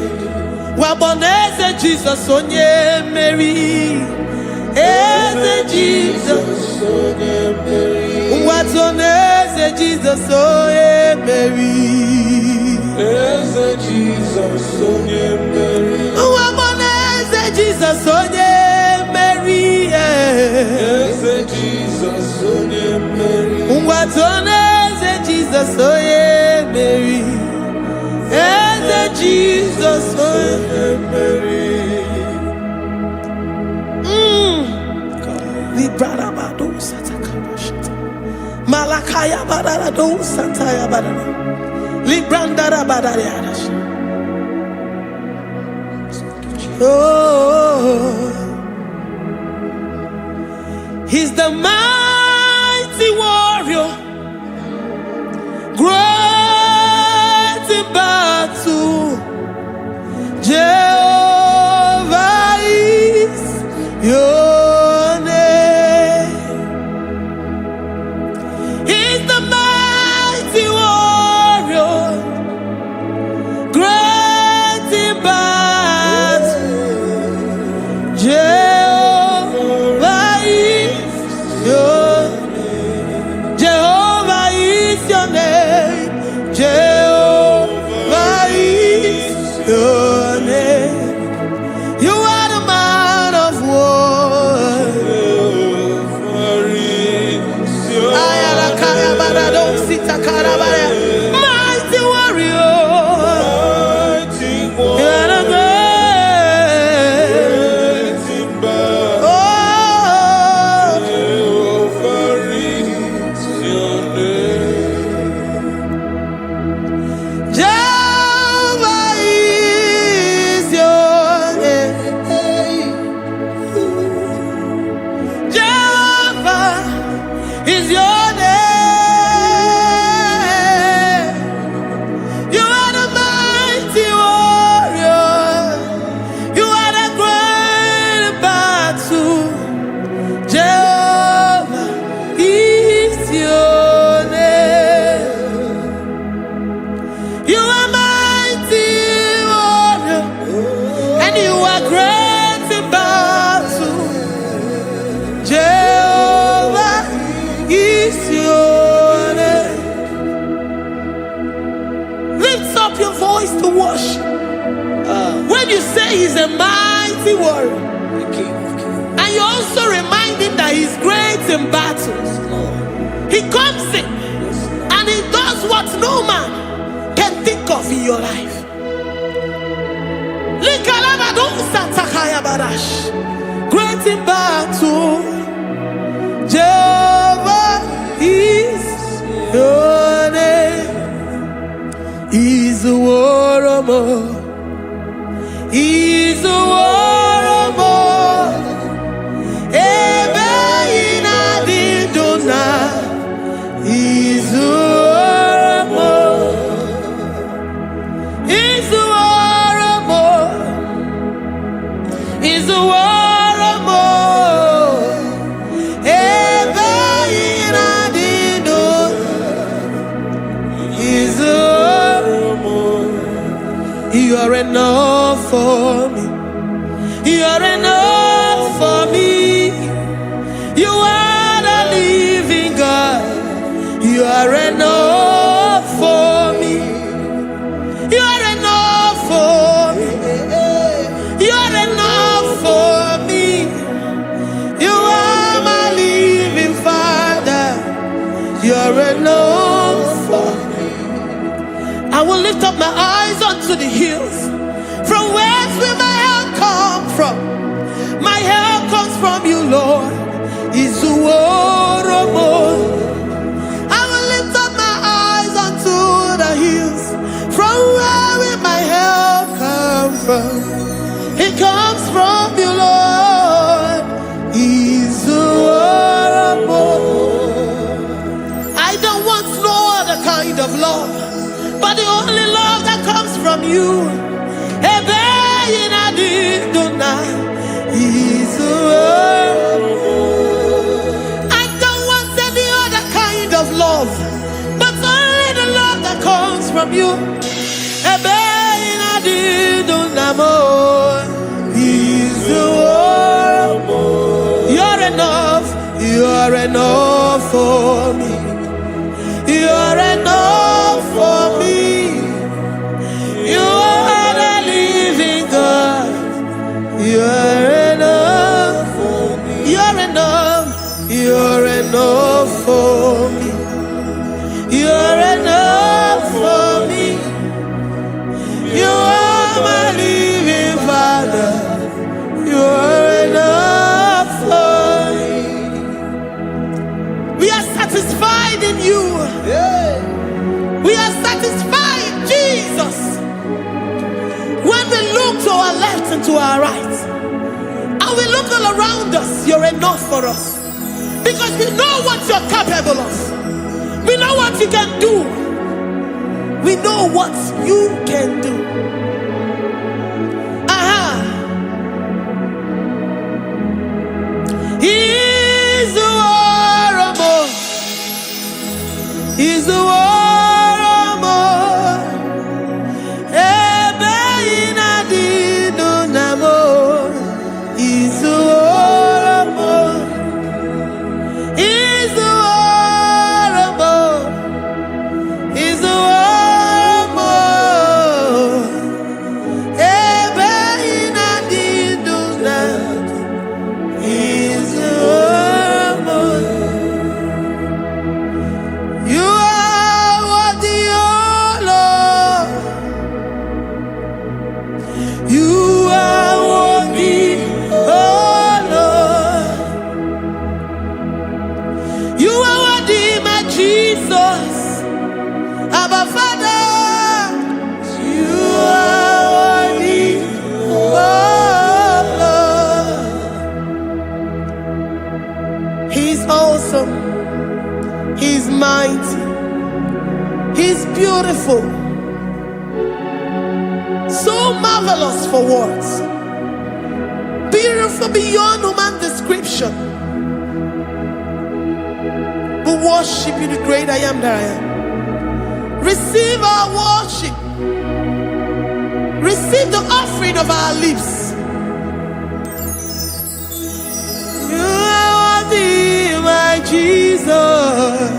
Waboneze Jesus, onye Mary. Eze Jesus, onye Mary. Watoneze Jesus, onye Mary. Eze Jesus, onye Mary. Waboneze Jesus, onye Mary. Eze Jesus, onye Mary. Watoneze Jesus, onye Mary. Eze Jesus, onye Mary. Librada bado satakabashita. Malakaya badara do sataya badara. Librandara badara yadash. Oh, he's the mighty warrior, great in battle. Jehovah is your name. He's the mighty warrior, great in battle. Jehovah is your name. Jehovah is your name. Jehovah is your name. You are the man of war. Ayalakaya barado sitakarabaya. Mighty warrior. You are the great. Oh, Jehovah is your name. Jehovah is your name. You are the mighty warrior. You are the great battle. Jehovah is your name. You are mighty warrior, and you are great in battle. Jehovah is your name. Lift up your voice to worship. When you say he's a mighty warrior, and you also remind him that he's great in battles, he comes in and he does what no man can think of in your life. Great in battle, Jehovah is your enough for me. You're enough for me. You are the living God. You are enough for me. You are enough for me. You are enough for me. You are my living Father. You are enough for me. I will lift up my eyes unto the hills. From whence will my help come from? My help comes from you, Lord. Izuoromo. I will lift up my eyes unto the hills. From where will my help come from? It comes from you, Lord. Izuoromo. I don't want no other kind of love, but the only love that comes from you. I don't want any other kind of love, but only the love that comes from you. You're enough. You're enough for me. You're enough for me. You are the living God. You're enough for me. You're enough. You're enough for me. You're enough for me. You are my living Father. You're enough for me. We are satisfied in you. We are satisfied, Jesus. When we look to our left and to our right, and we look all around us, you're enough for us. Because we know what you're capable of. We know what you can do. We know what you can do. He's the war. He's the war. He's mighty. He's beautiful. So marvelous for words. Beautiful beyond human description. We worship you, the great I am that I am. Receive our worship. Receive the offering of our lips. You are worthy, my Jesus.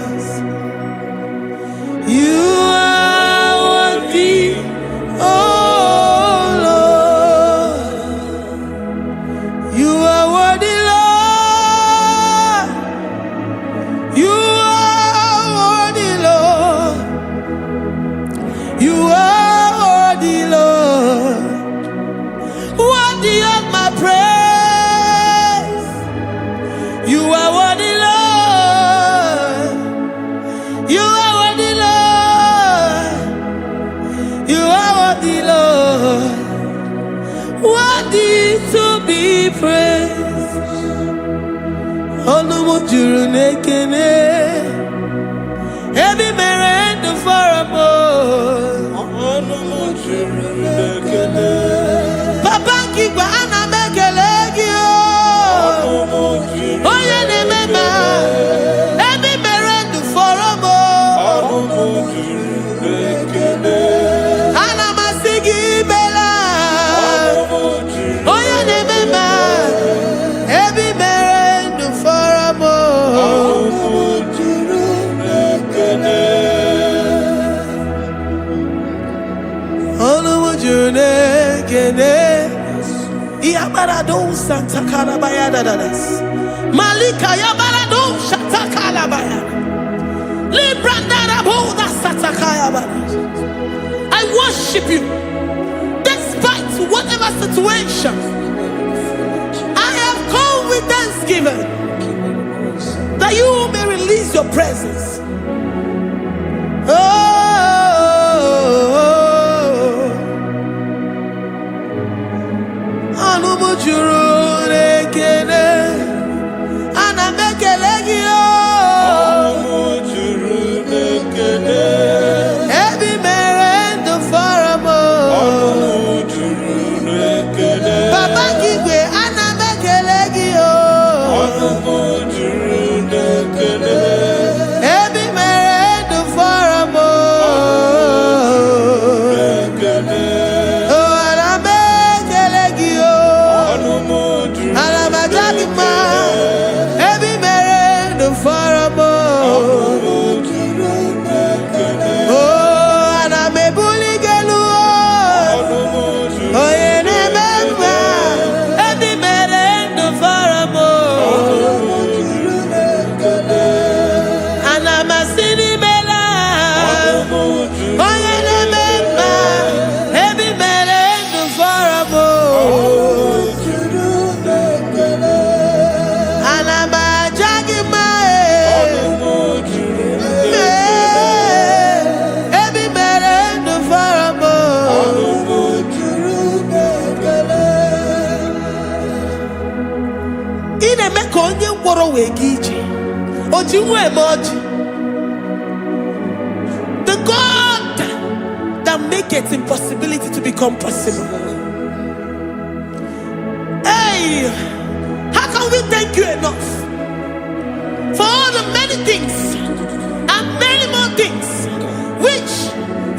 You are worthy, oh Lord. You are worthy, Lord. You are worthy, Lord. You are worthy, Lord. Worthy of my praise. You are worthy, Lord. You are worthy, Lord. You are worthy, Lord. Worthy to be praised. Onu mujuru nekene. Ebi merendo faramo. Onu mujuru nekene. Papa kiba ana mekelegi o. Onu mujuru. Oye ne mema. Ebi merendo faramo. Onu mujuru nekene. Ana masigi bela. Yabarado Santa Calabayada. Malika Yabarado Shata Calabayada. Librandara Boda Satakayaba. I worship you despite whatever situation. I have come with thanksgiving that you may release your presence. The God that maketh impossibility to become possible. Hey, how can we thank you enough for all the many things and many more things which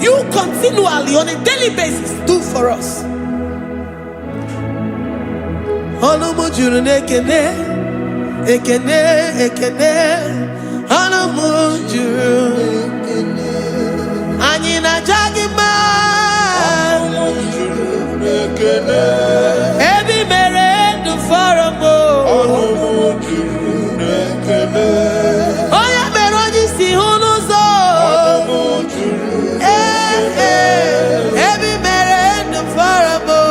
you continually on a daily basis do for us? Ekene, ekene, anamujuru, anyina jagima, ebi mere du faramo, oya meroji si hunuzo, ebi mere du faramo.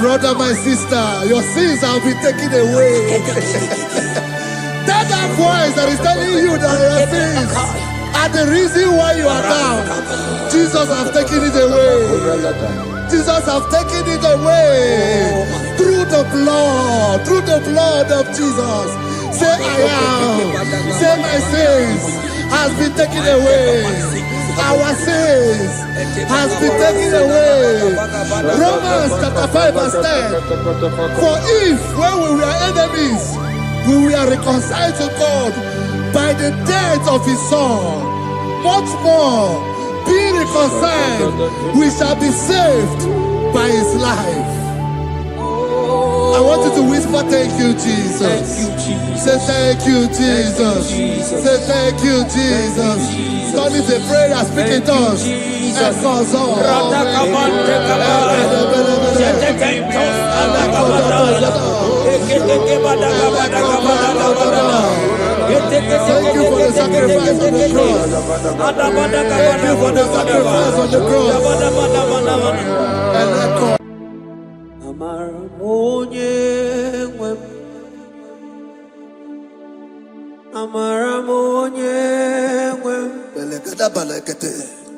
Brother, my sister, your sins have been taken away. That voice that is telling you that your sins And the reason why you are down, Jesus has taken it away. Jesus has taken it away. Through the blood of Jesus. Say I am. Say my sins has been taken away. Our sins has been taken away. Romans chapter 5 verse 10. For if when we were enemies, we were reconciled to God by the death of his son, much more, being reconciled, we shall be saved by his life. I want you to whisper, thank you, Jesus. Thank you, Jesus. Say thank you, Jesus. Say thank you, Jesus. Turn it a prayer, speak in tongues. Thank you for the sacrifice on the cross. Thank you for the sacrifice on the cross.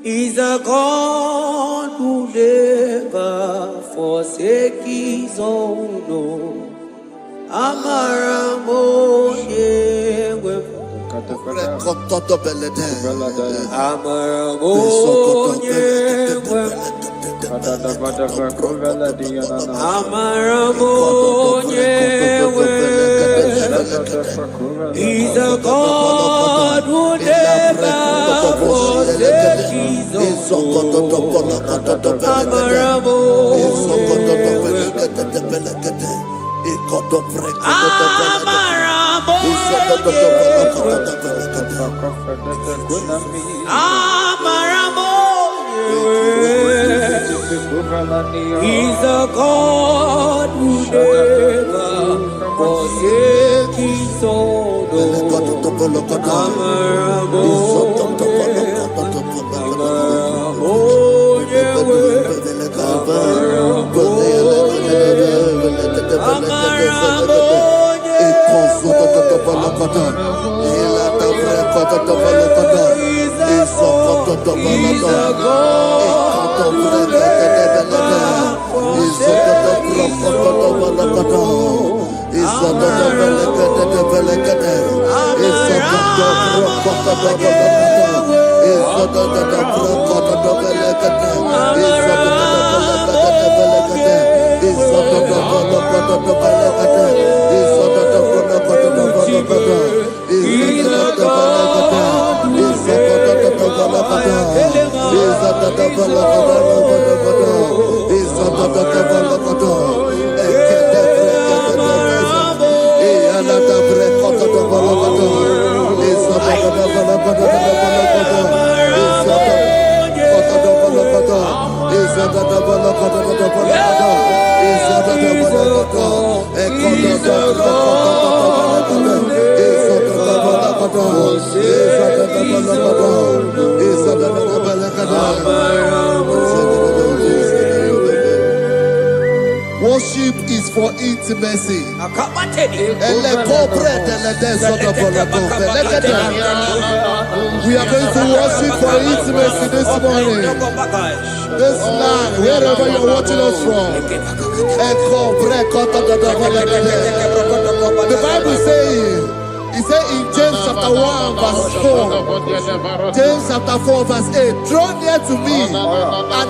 Is a God who never forsake his own. He's a God who never forsakes his own. He's a God who never forsakes his own. Worship is for intimacy. We are going to worship for intimacy this morning. This land, wherever you're watching us from. The Bible says, it says in James chapter 1 verse 4, James chapter 4 verse 8, draw near to me and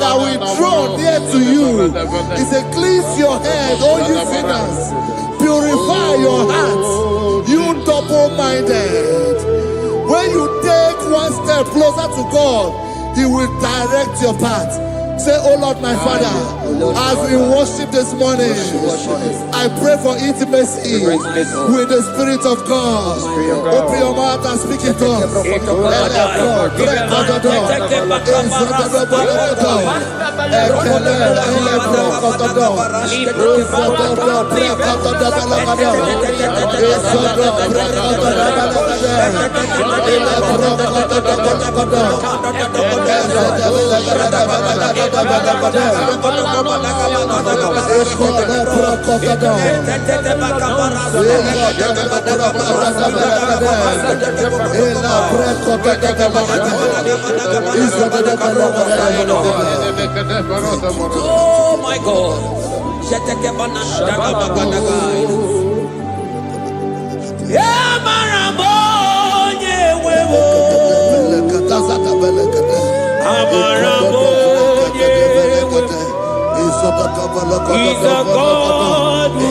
I will draw near to you. It says, cleanse your head, all you sinners. Purify your hearts, you double-minded. When you take one step closer to God, he will direct your path. Say, oh Lord, my Father, as we worship this morning, I pray for intimacy with the Spirit of God. Open your mouth and speak it to us. Is Oh my God. He's a God who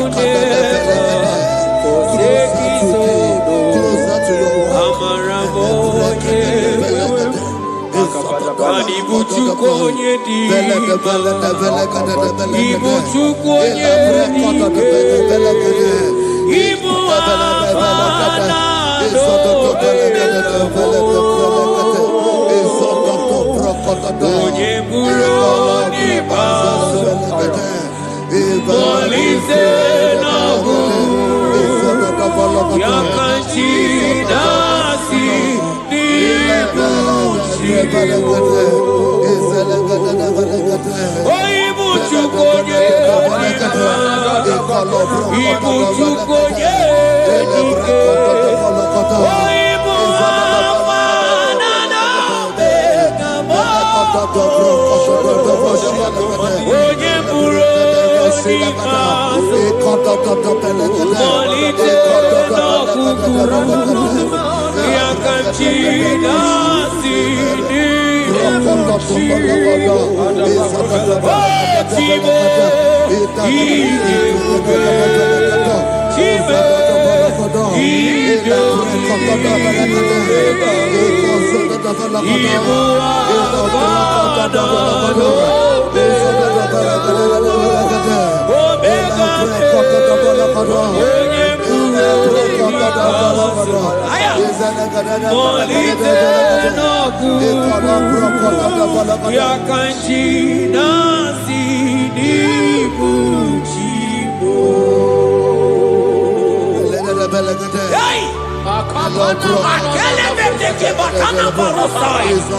never forsakes his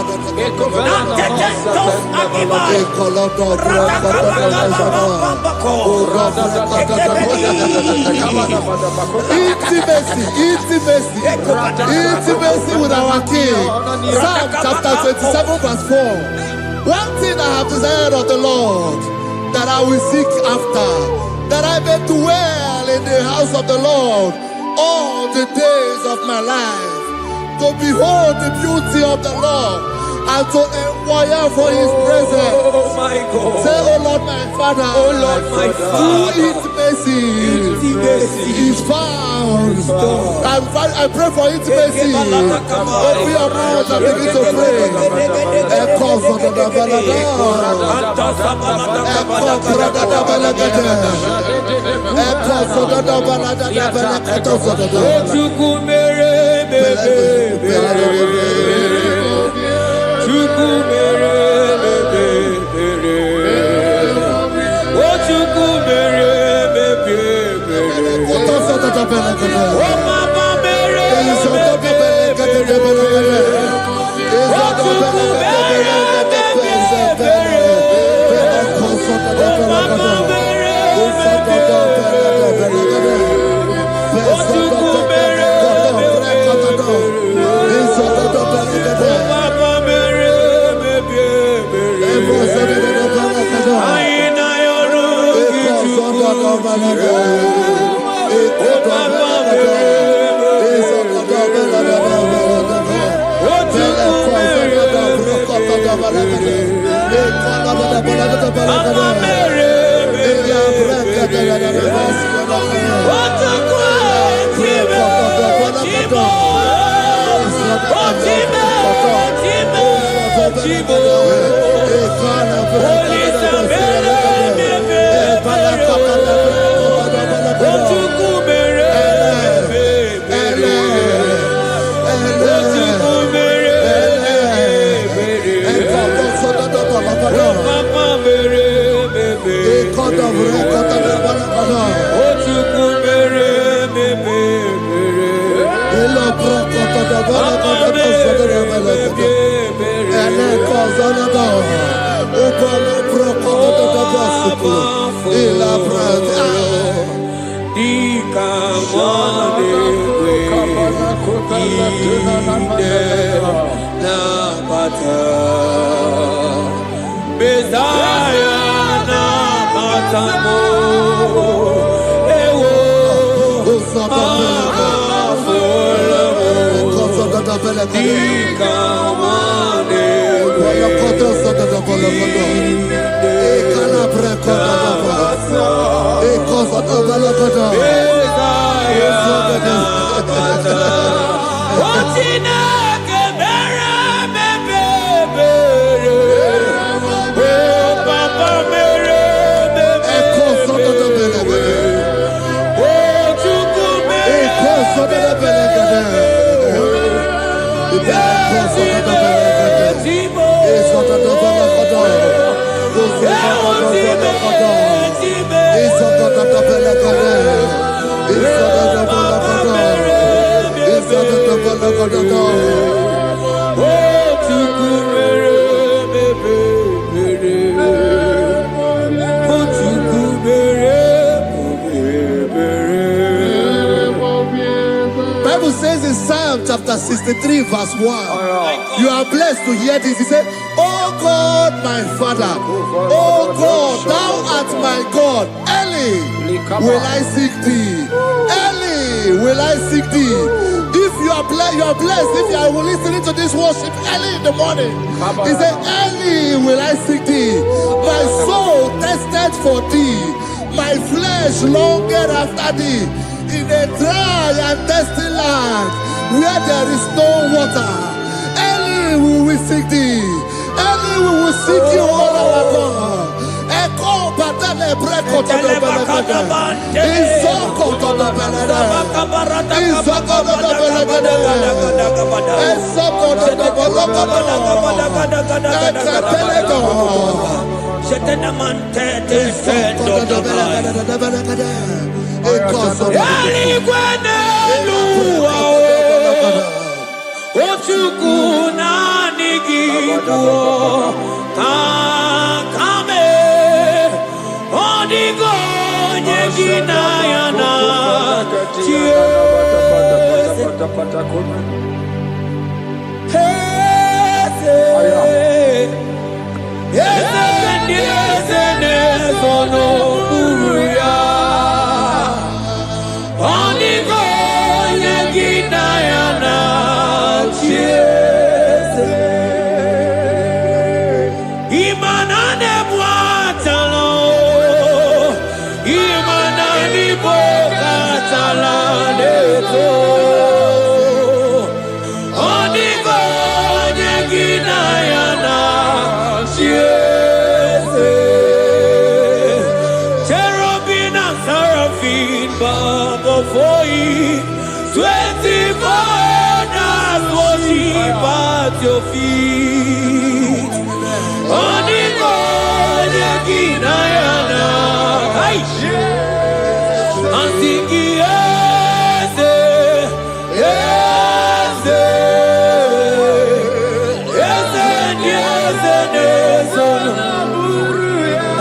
Intimacy with our King. Psalm chapter 27 verse 4. One thing I have desired of the Lord, that I will seek after, that I may dwell in the house of the Lord all the days of my life, to behold the beauty of the Lord and to inquire for his presence. Oh my God. Say, oh Lord my Father, Oh Lord my Father, intimacy is found. I pray for intimacy. Open your mouth and begin to pray. Bible says in Psalm chapter 63 verse 1, you are blessed to hear this. He said, Oh God, my Father, oh God, thou art my God. Early will I seek thee. Early will I seek thee. If you are blessed if you are listening to this worship early in the morning. He said, early will I seek thee. My soul thirsted for thee. My flesh longed after thee. In a dry and thirsty land where there is no water. Early will we seek thee. Early we will seek you, all our God. Echo batale breko to the belagada. Isoko to the belagada. Isoko to the belagada. Isoko to the belagada. Your feet on the God Ginayana. I'm thinking, yes, yes, yes, yes,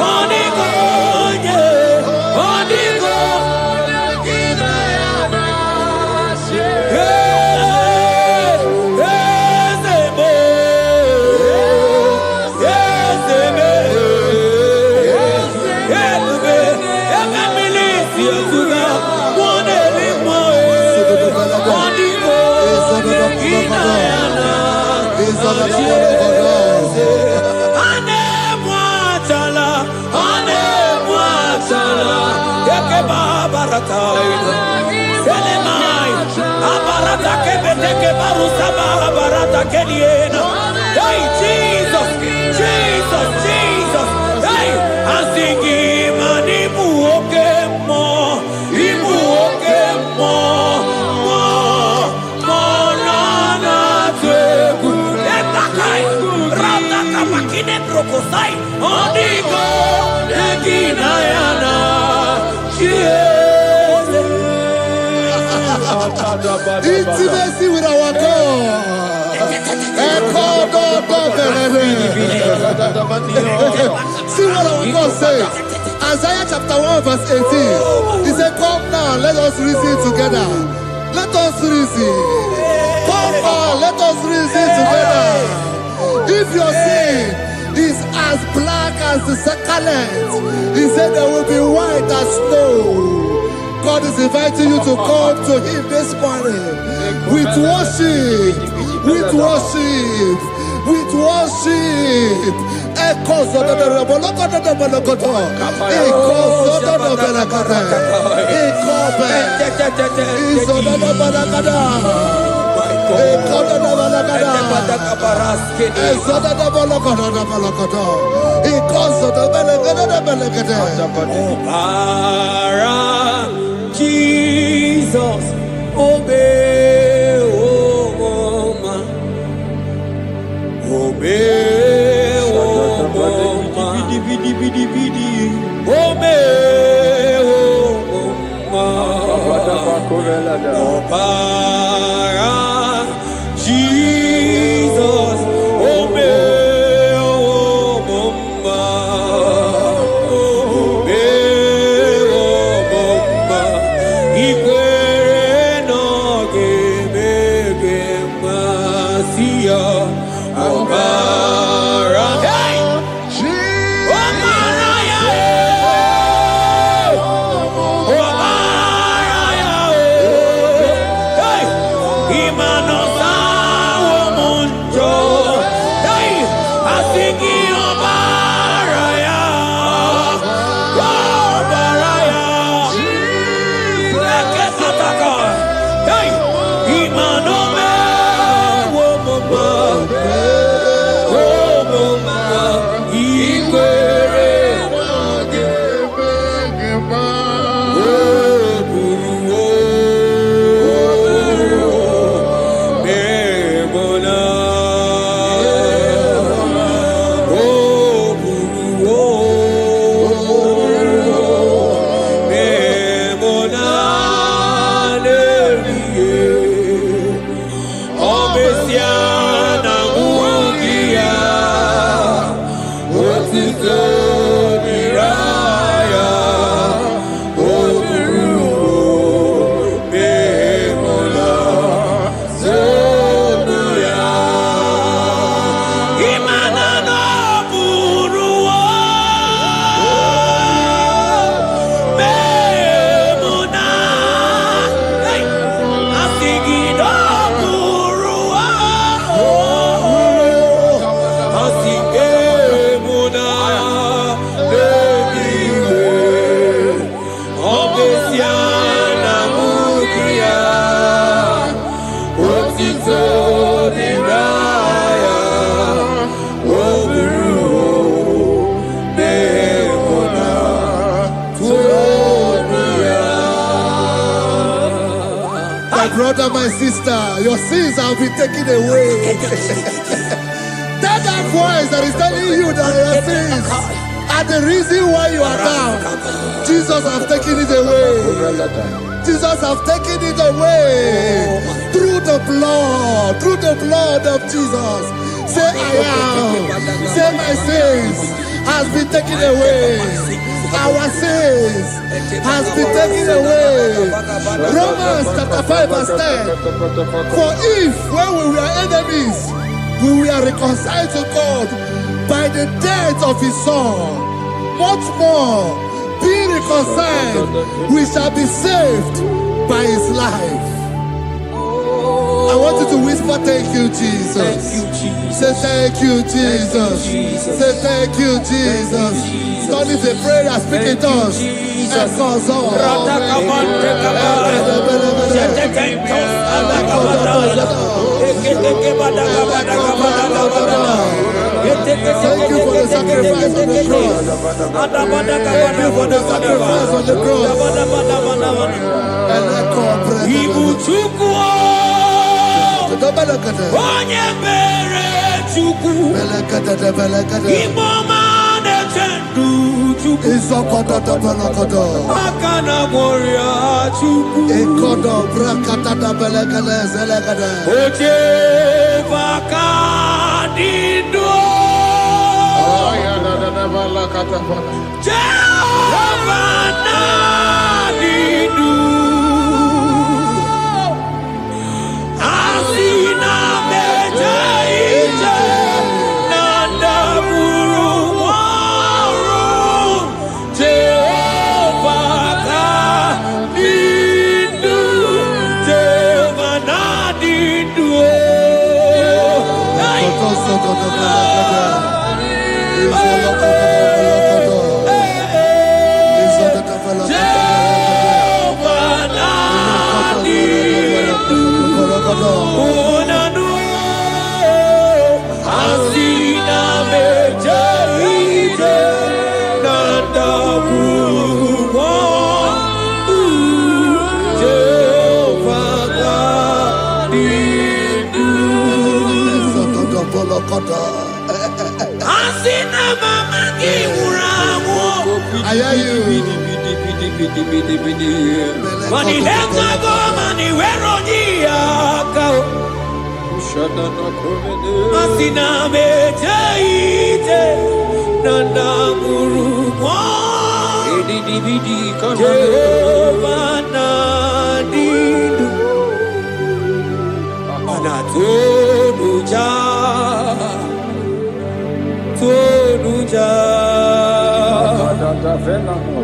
on the God, on the God Ginayana. Hey, Jesus, Jesus, Jesus. Hey, I'm singing, man, imu oke mo, na teku. Etakai, rata kamakine brokosai, onigo, eginayana, Intimacy with our God. See what our God says. Isaiah chapter 1 verse 18. He said, come now, let us reason together. Let us reason. Come on, let us reason together. If your sin is as black as the scarlet, he said there will be white as snow. God is inviting you to come to him this morning with worship, with worship, with worship. Echoes of the Jesus, obey, oh man, obey, oh man, obey, oh man, Jesus, obey, oh brother, my sister, your sins have been taken away. Tell that voice that is telling you that your sins are the reason why you are down. Jesus has taken it away. Jesus has taken it away through the blood of Jesus. Say, I am. Say, my sins has been taken away. Our sins has been taken away. Romans chapter 5 verse 10. For if when we were enemies, we were reconciled to God by the death of his son, much more, being reconciled, we shall be saved by his life. I want you to whisper, thank you, Jesus. Thank you, Jesus. Say, thank you, Jesus. Say, thank you, Jesus. Turn it a prayer, speak in tongues. Echoes of Thank you for the sacrifice on the cross. Thank you for the sacrifice on the cross. And echo Jehovah I hear you. Mani lenga goma ni werojiaka. Asina mejaite nanda murumwa. Jehova nadidu anatonuja tonuja.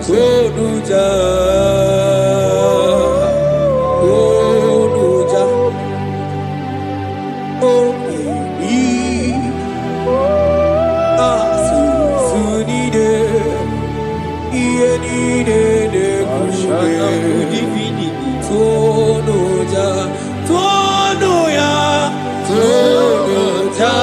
Tonuja, Tonuja, oh baby, sunide, ienide de Tonuja, Tonuja, Tonuja.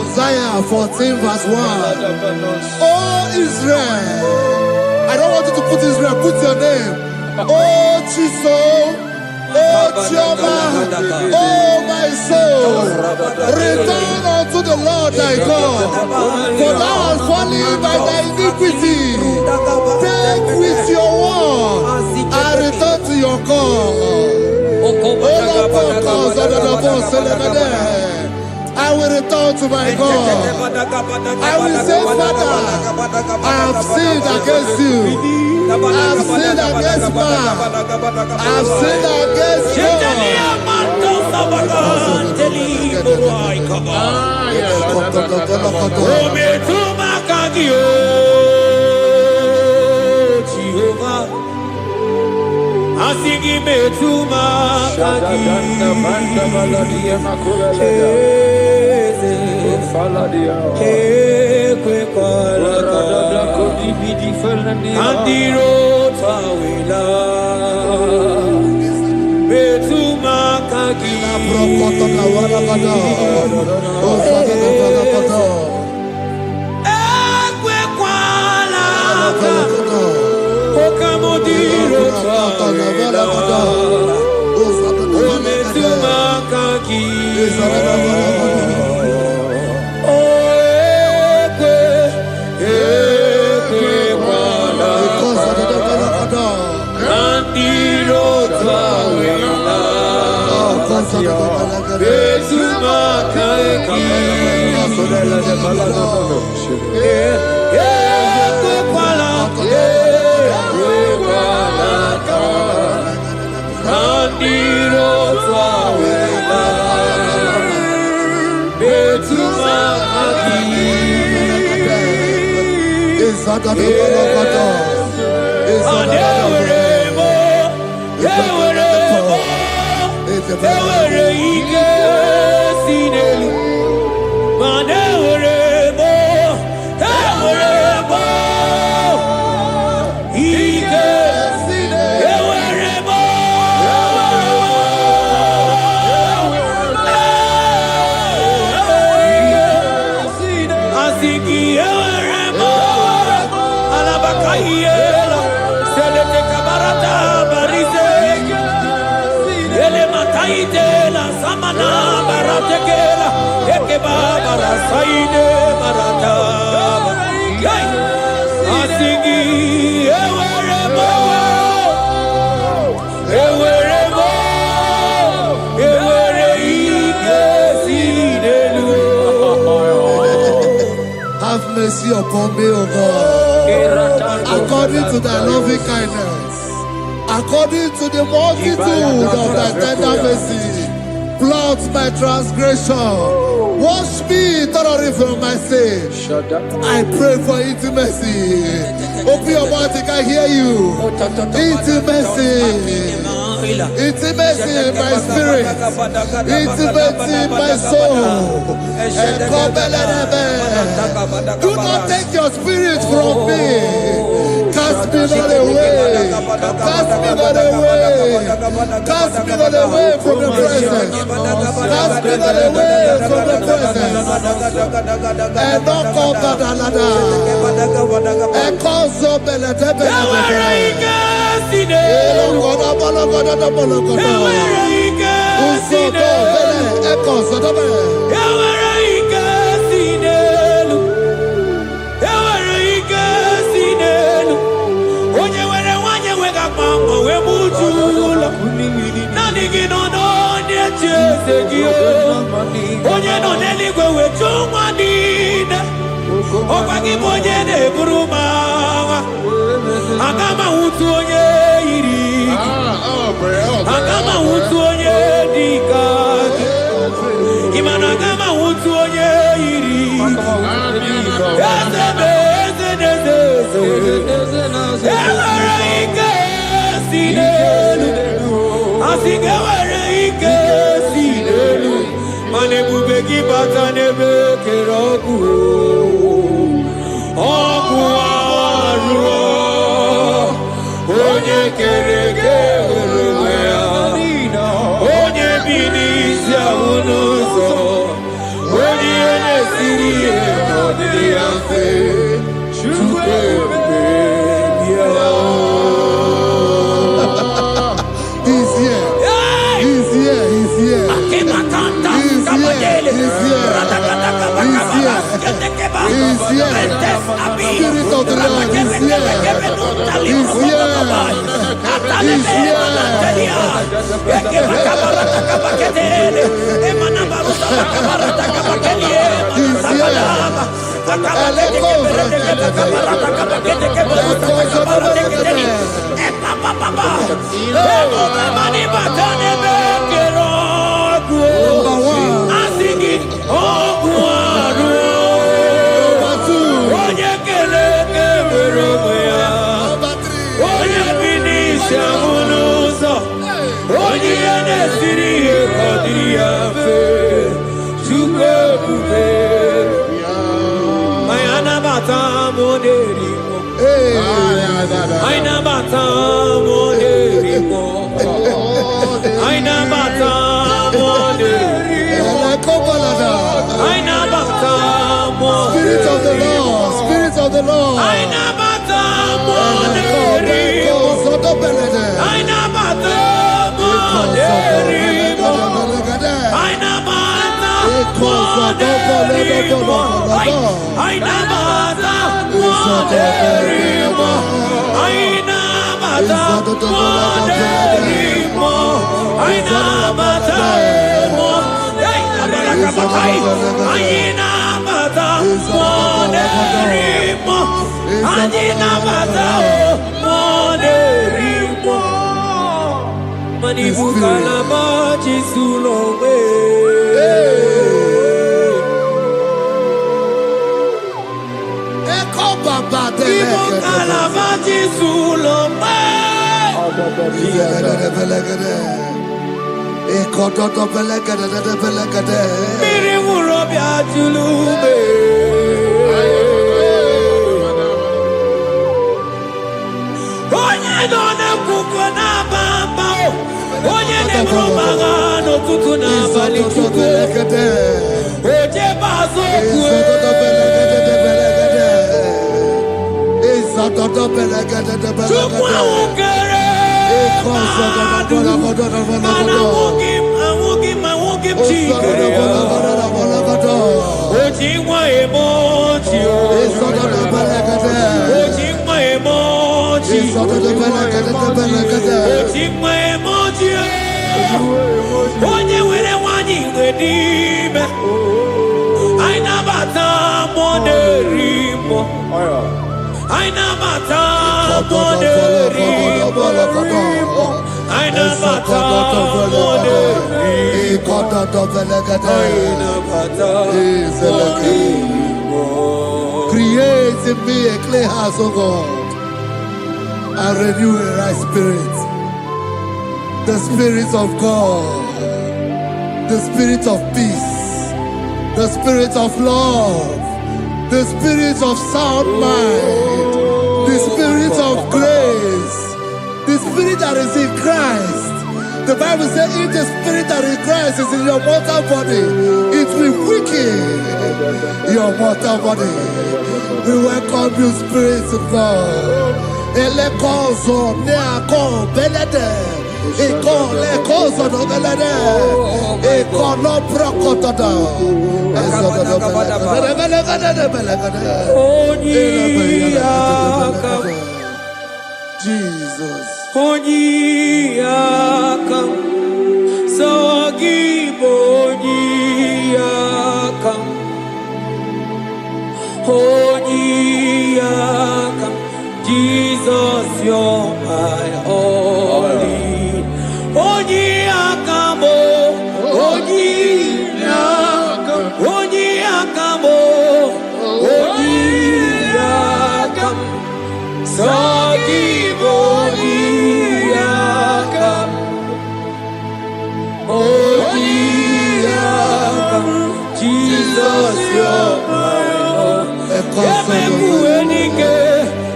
Isaiah 14 verse 1. Oh Israel, I don't want you to put Israel, put your name. Oh Chiso, oh Chioma, oh my soul, return unto the Lord thy God, for thou hast fallen by thy iniquity. Take with your war and return to your God. I will return to my God. I will say, Father, I have sinned against you. I have sinned against man. I have sinned against Asigi betuma kagi kwe kwalaka andiro tawila betuma kagi kwe kwalaka okamodiro tawila betuma kagi Saitela samana baratekela ekeba barasaide barata asigi eweremo have mercy upon me, O God, according to thy loving kindness, according to the multitude of thy tender mercy. Blot my transgression, wash me thoroughly from my sin. I pray for intimacy. Open your mouth, I can hear you. Intimacy. Intimacy in my spirit, intimacy in my soul. Do not take your spirit from me. Cast me not away. Cast me not away. Cast me not away from the presence. Cast me not away from the presence. And not come back another. And cause up and let them Agama utuonye iri, agama utuonye dikaki, imana agama utuonye iri. Ezebe ewere ike sinelu, asigewere ike sinelu, manebube kibata nebe kerogu, ogu aruo. Onye kereke urumea, onye binisia unuzo, onye nesiri odiriafe, chukwe bebia. He's here. He's here. He's here. He's here. He's here. He's here. Spirit of the Lord is here. He's here. He's here. Spirit of the Lord, Spirit of the Lord. Create in me a clean house, O God, and renew a right spirit. The Spirit of God, the Spirit of peace, the Spirit of love, the Spirit of sound mind, the Spirit of grace, the Spirit that is in Christ. The Bible says, if the Spirit that is in Christ is in your mortal body, it will weaken your mortal body. We welcome you, Spirit of God. Elekozo neako belede, eko lekozo no belede, eko no prokotoda, Jesus. Onyiyakam, Sogibonyiyakam, Onyiyakam, Jesus, you're my only. Onyiyakam, Onyiyakam, Onyiyakam, Onyiyakam, Sogibonyiyakam, Onyiyakam, Jesus, you're my own.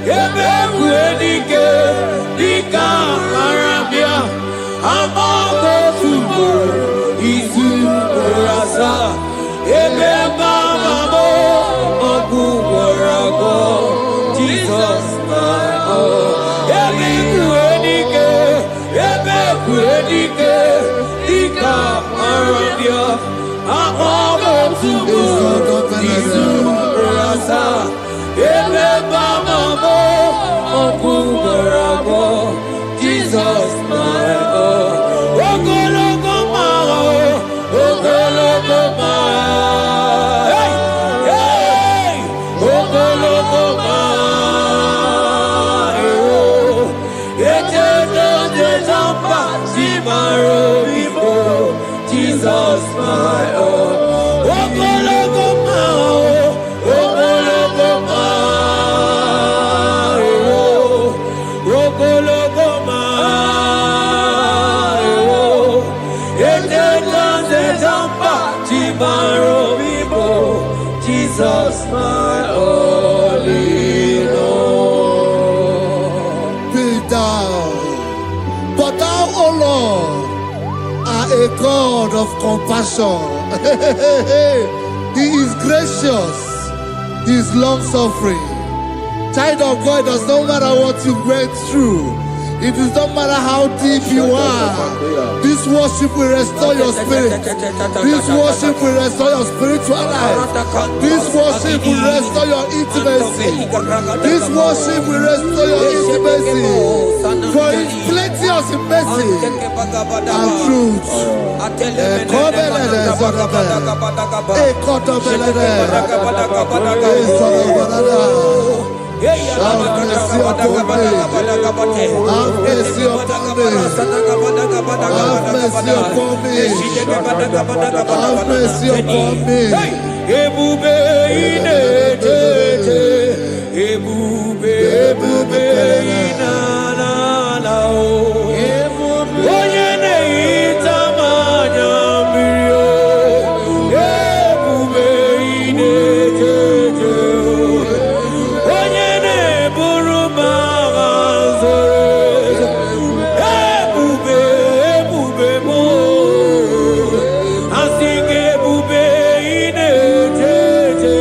Ebekuenike, Dika Arabia, Amago Tubo, Izu Rasa, Ebebamamo, Oguwarago, Jesus, my own. Ebekuenike, Dika Arabia, Amago Tubo, Izu Rasa, Ebebamamo, Oguwarago, Jesus, my own. Ogologo mao, Ogologo mao, hey, hey, Ogologo mao, Eternal Jejamba, Zimaro Vivo, Jesus, my own. Ogologo mao, Ogologo mao, Ogologo mao, Eternal Jejamba, Zimaro Vivo, Jesus, my only Lord. Be thou, but thou, O Lord, are a God of compassion. He is gracious, He is long suffering. Child of God, it does not matter what you went through. It does not matter how deep you are. This worship will restore your spirit. This worship will restore your spiritual life. This worship will restore your intimacy. This worship will restore your intimacy. For His plenty of mercy and truth. Have mercy upon me. Have mercy upon me. Have mercy upon me. Have mercy upon me. Ebube inetete, ebube inanana o. Onye na-ehita mmanya mmiri o. Ebube inetete o. Onye na-eburu m agha zoro ezo. Ebube m o. Asị gị ebube inetete,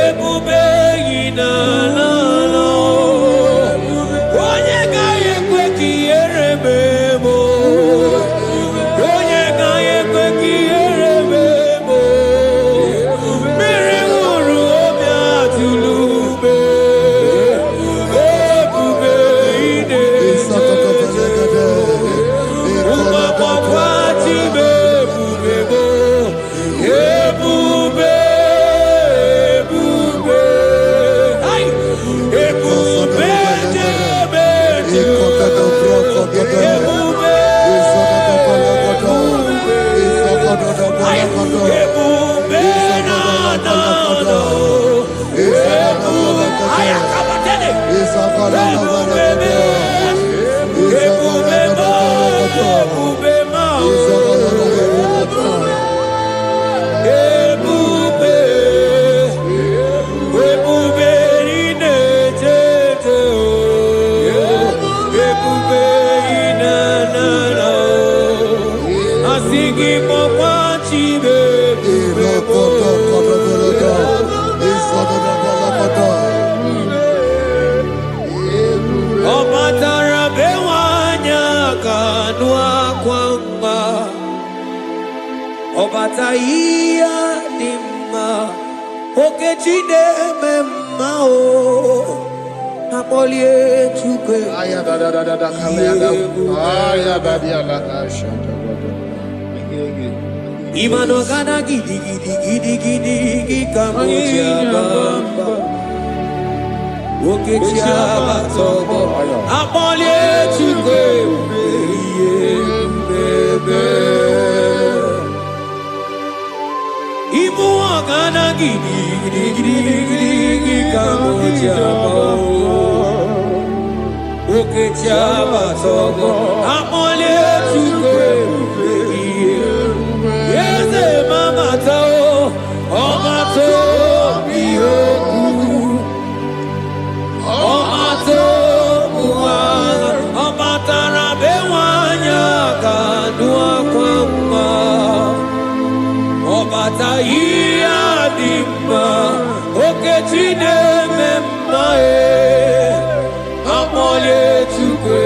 ebube inanana o. Onye ga Obataia dimma okechide memao napolie chuke aya da kalenda aya badia la shanta imano kana gidi kamoja bamba okechia batogo napolie chuke bebe Ibu agana gidi kamoja oke chaba togo amole chuke yeze mama tao omato biyoku omato buwa omatara bewanya kanua kwamba Obataia dimma okechide memmae amole chukwe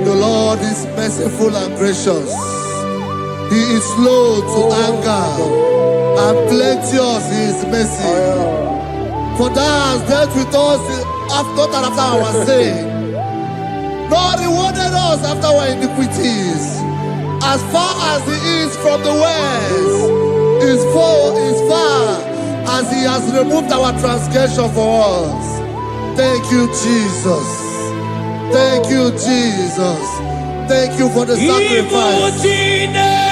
The Lord is merciful and gracious. He is slow to anger and plenteous in his mercy. For thou hast dealt with us after our sin, nor rewarded us after our iniquities. As far as the east from the west is far as he has removed our transgression for us. Thank you, Jesus. Thank you, Jesus. Thank you for the sacrifice.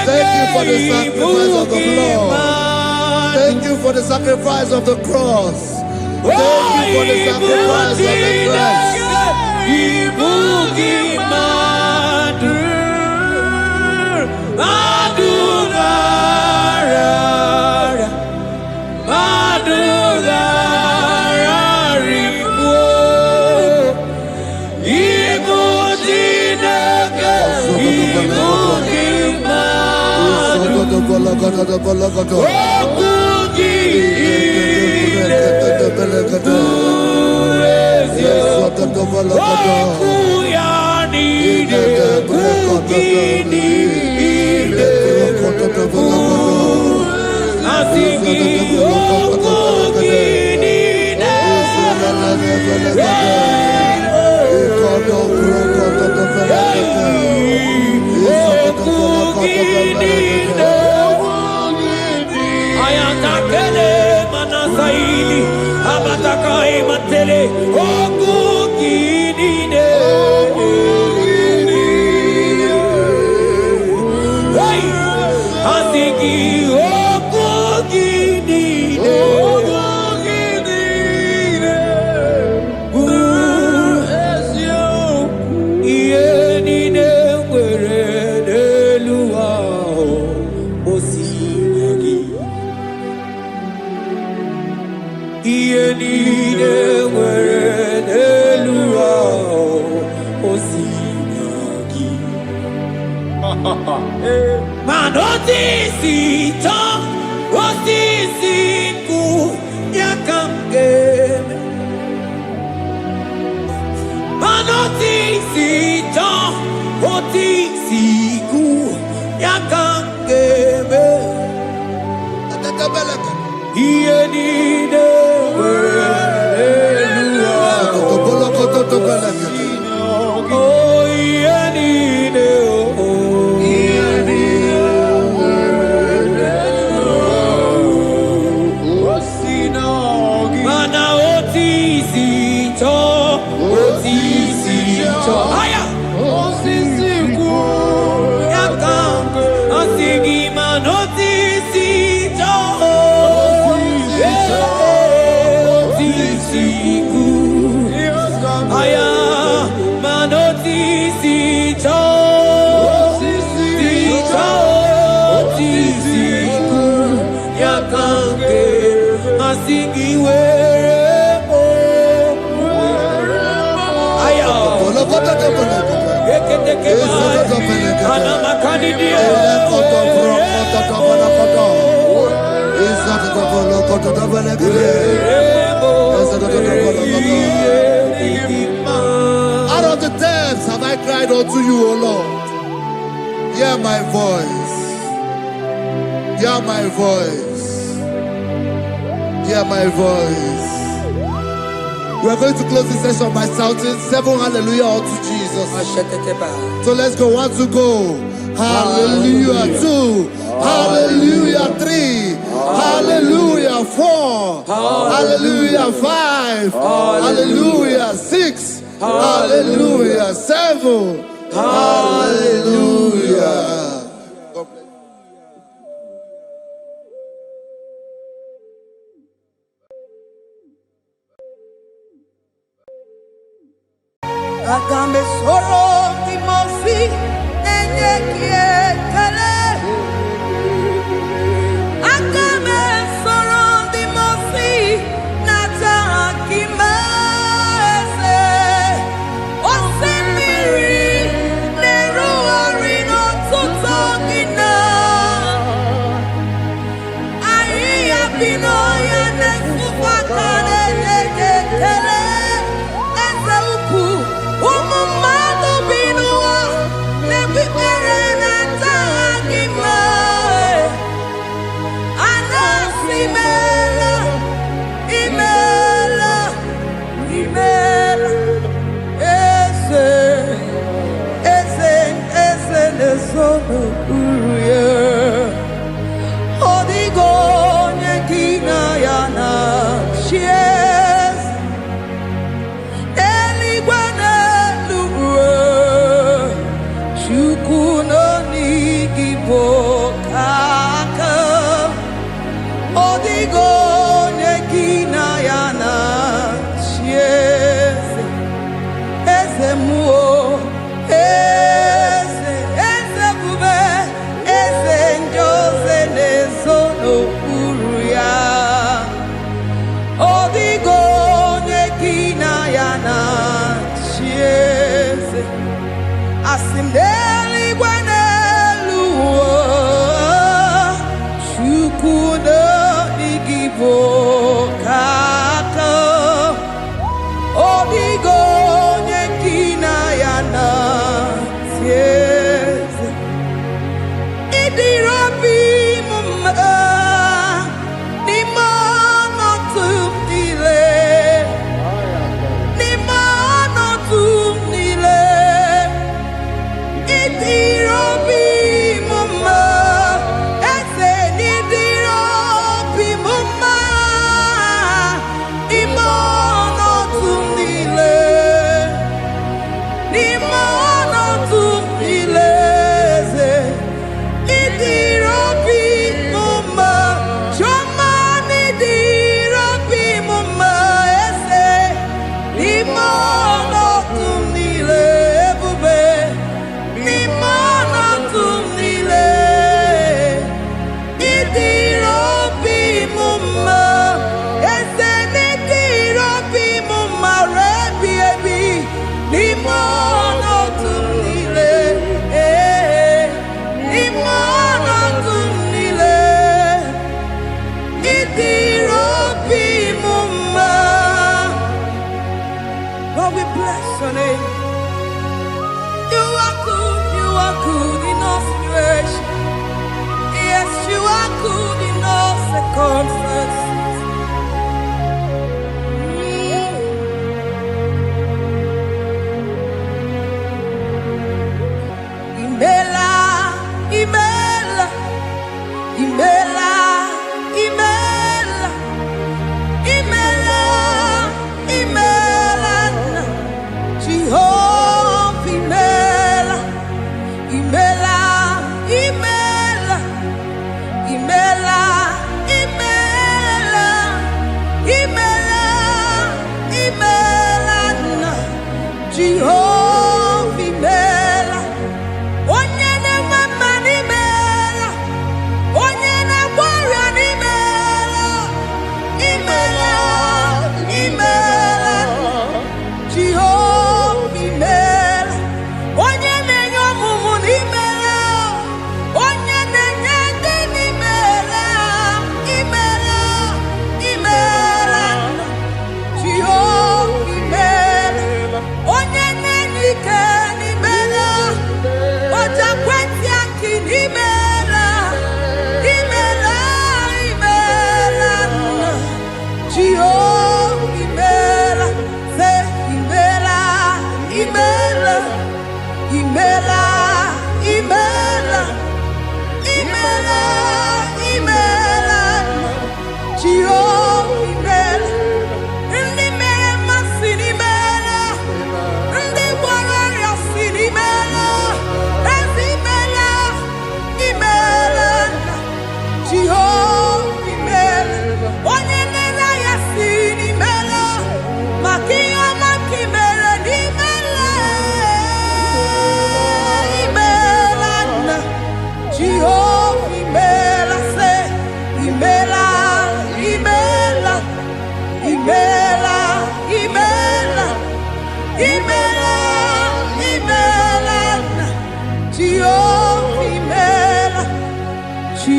Thank you for the sacrifice of the blood. Thank you for the sacrifice of the cross. Thank you for the sacrifice of the cross. siku aya manotisi cho siku yakange asingiwe aya out of the depths have I cried unto you, O Lord. Hear my voice. Hear my voice. Hear my voice. We are going to close this session by shouting 7 hallelujah unto Jesus. So let's go. 1 to go. Hallelujah. 2. Hallelujah. 3. Hallelujah. 4. Hallelujah. 5. Hallelujah. 6. Hallelujah. 7. Hallelujah. Agambe soro timosi enye kiekele. Agambe soro timosi nata akimese. Osemiri neru orino tutogina. Ayi abino ya nesufakane lekekele. Eze upu.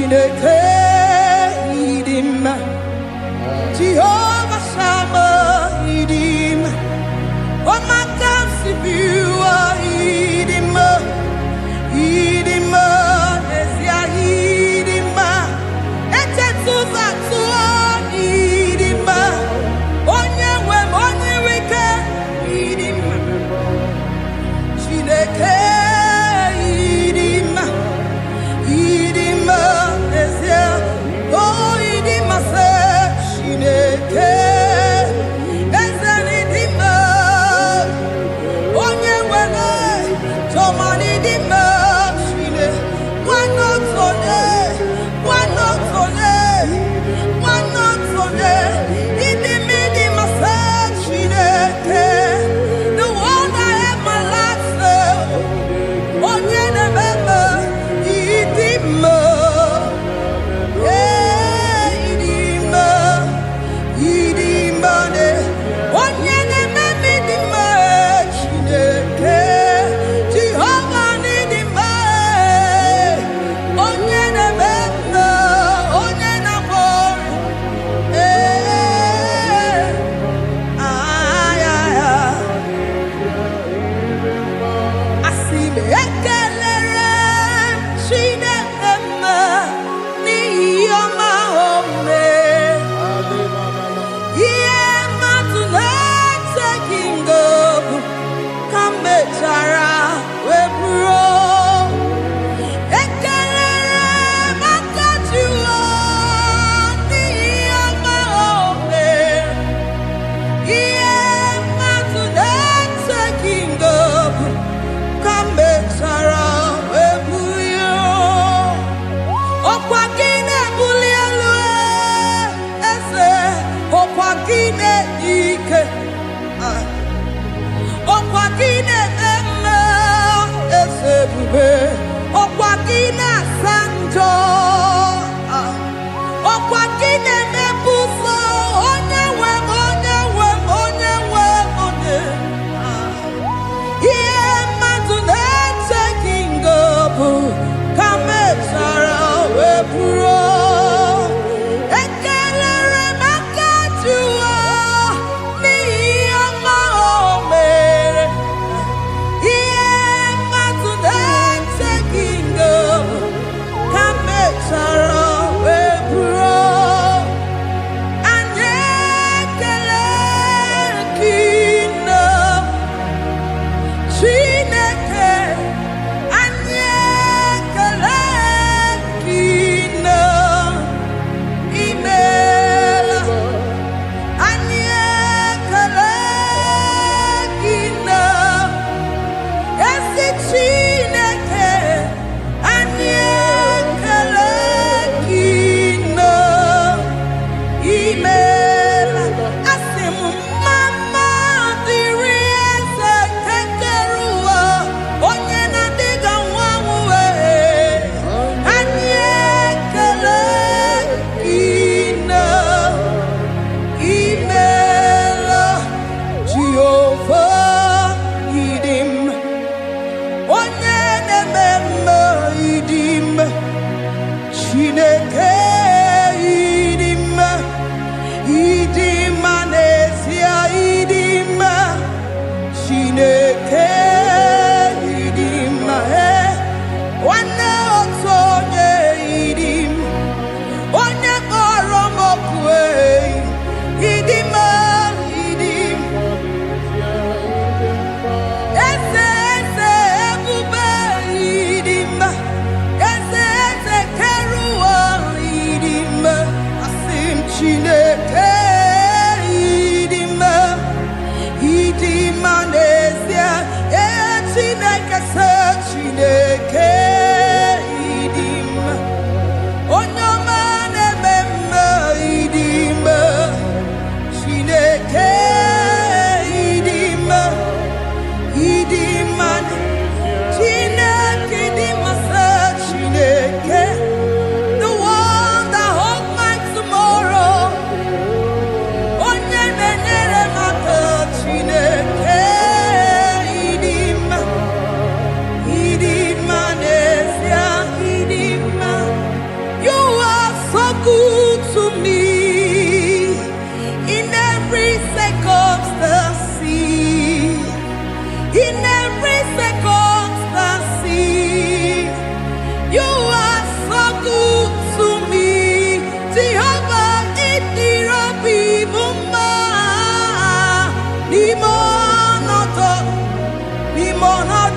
Chineke idima, Jehovah Shammah idima, Omakansibua idima, idima, Esia idima, Etetuva tua idima, Onyewe Onyewike idima, Chineke idima, idima, Esia, oh idima se Chineke, Ezeli idima, Onyewe Tomani idima, Chine, Wanotone, idimi idima se Chineke, the one I have my life serve, Onyene meme idima, idima, idima ne, Onyene meme idima Chineke, Jehovah idima, Onyene meme, Onyene mori, asime ekelere Chineke mma n'ihi ọma o mere. Ihe mmadụ na-eteghị ngọpụ ka m mechara wee bụrụ. Ekelere m aka Jehova n'ihi ọma o mere. Ihe mmadụ na-eteghị ngọpụ ka m mechara wee bulie. Ọkwa gị na-ebuli elu eze, ọkwa gị na-enye ike, ọkwa gị na-eme mma eze ebube, ọkwa gị na-asa njọ, ọkwa gị na-emepe ụzọ, onye nwe m, onye nwe m, onye nwe m, onye. Ihe mmadụ na-eteghị ngọpụ ka m mechara wee bụrụ. Ekelere m aka Jehova n'ihi ọma o mere. Ihe mmadụ na-eteghị ngọpụ ka m mechara wee bụrụ. Anyị ekele gị nna Chineke, anyị ekele gị nna imeela. Anyị ekele gị nna ezi Chineke, anyị ekele gị nna imeela. Asị m mama dịrị eze nke kere ụwa, onye na-adịghị anwụ anwụ wee. Anyị ekele gị nna imeela. Jehova ịdị mma, onye na-eme mma ịdị mma. Chineke ịdị mma, ịdị mma n'ezie, ịdị mma. Chineke ịdị mma, nwanne otu onye ịdị mma, onye kpọrọ m oku ịdị mma, ịdị mma. Eze eze ebube ịdị mma, eze eze kere ụwa ịdị mma. Asị m Chineke ịdị mma, ịdị mma n'ezie. Chineke sị Chineke ịdị mma, onye ọma na-eme mma ịdị mma. Chineke ịdị mma, ịdị mma. Chineke ịdị mma sị Chineke, the one that holds my tomorrow.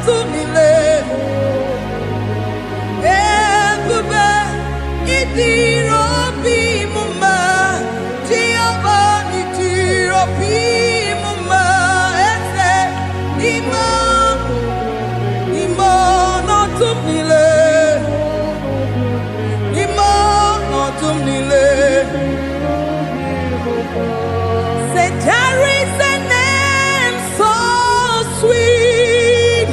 tumile. Ebube idirobi muma. Jehovah idirobi muma. Ese ima no tumile. Ima no tumile. Say there is a name so sweet,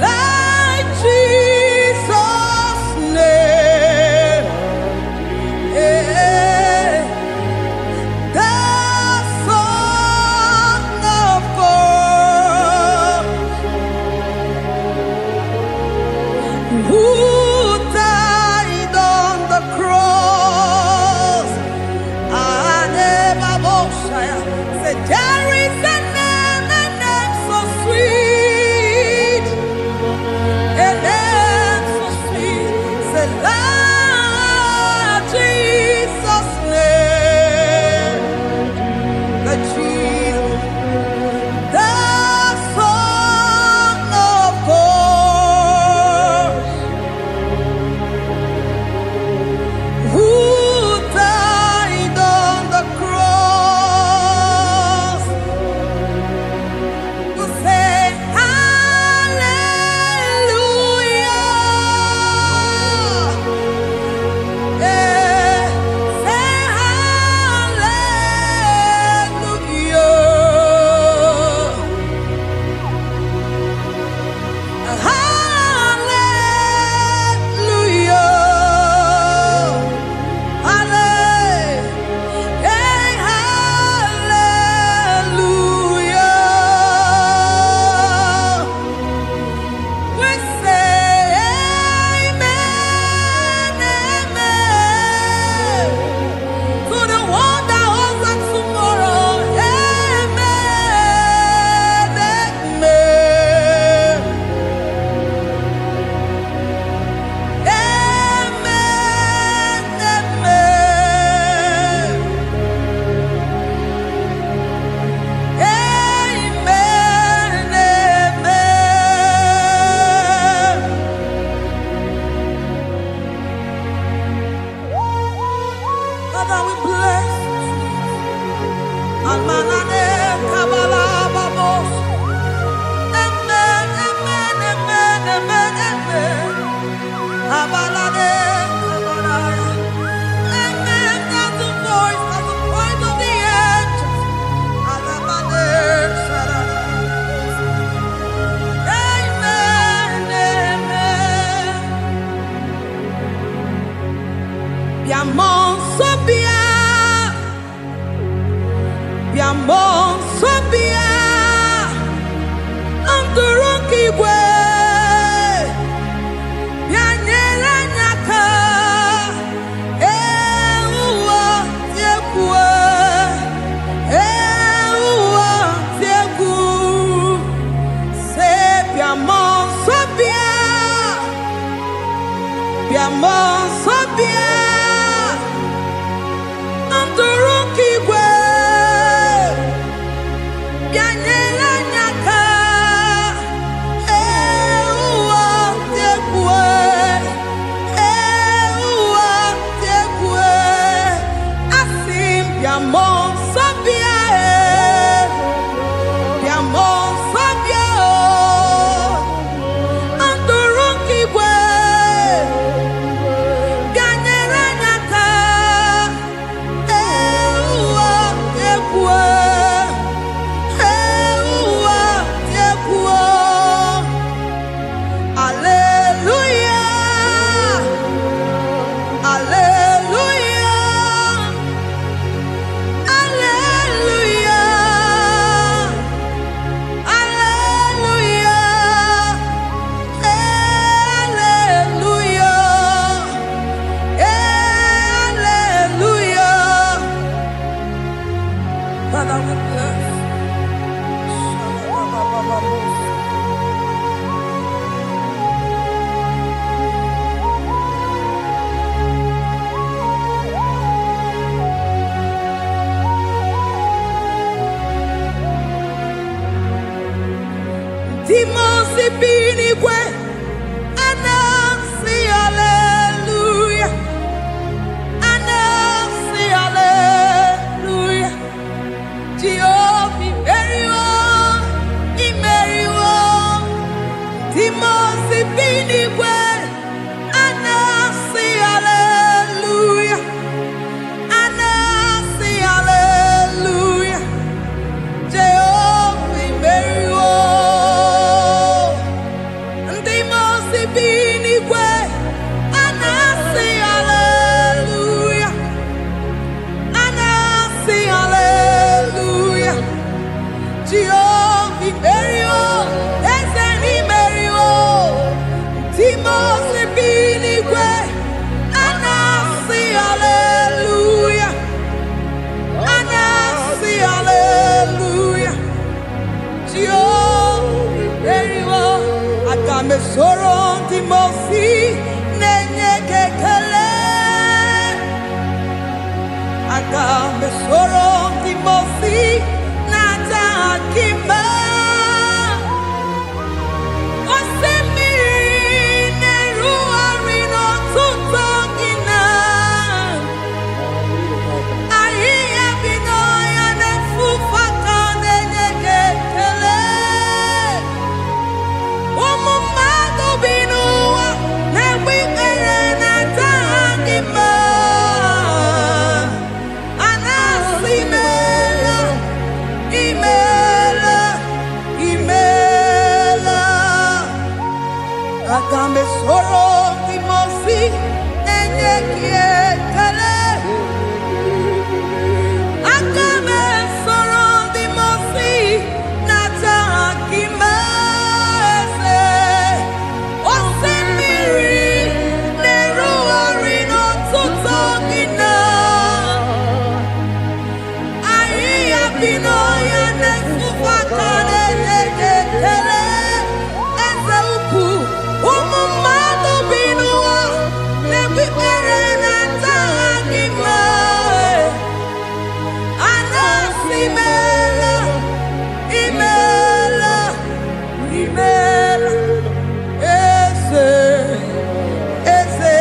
like Jesus' name, the Son of God, who died on the cross. Say there is a name so sweet, a name so sweet. Say Lord Jesus' name, the Jesus, the Son of God, who died on the cross. We say hallelujah. Say hallelujah. Hallelujah. We say amen, amen. To the one that holds us tomorrow. Amen, amen. Amen, amen. Amen, amen. Father, we bless you. Almanane kabala babos. Amen, amen, amen, amen, amen. Abalade kabalaya. Amen. That's the voice of the angels. Alabade sarada. Amen, amen. Biamon sobia, biamon sobia, Andurukigwe, bianyera nyaka, ewa tiekwe, ewa tieku, se biamon sobia, biamon sobia. Andurukigwe, bianyela nyaka, ewa tekwe, asim biamon sabia, biamon sabia, Andurukigwe, bianyela nyaka. Hallelujah. soro ndị mosi na-enye gị ekele. Aga m esoro ndị mosi na-aja gị mma. Osimiri na-erugharị n'ọtụtụ gị na ahịhịa bi n'ọhịa na-efufata na-enye gị ekele. Ụmụ mmadụ bi n'ụwa na-egbe ikpere na-aja gị mma. A na-asị imeela, imeela, imeela. Aga m esoro ndị mosi na-enye gị ekele. Aga m esoro ndị mosi na-aja gị mma. Eze osimiri na-erugharị n'ọtụtụ gị na ahịhịa bi n'ọhịa na-efufata na-enye gị ekele. Eze ukwu, ụmụ mmadụ bi n'ụwa na-egbe ikpere na-aja gị mma. A na-asị imeela, imeela, imeela. Eze, eze,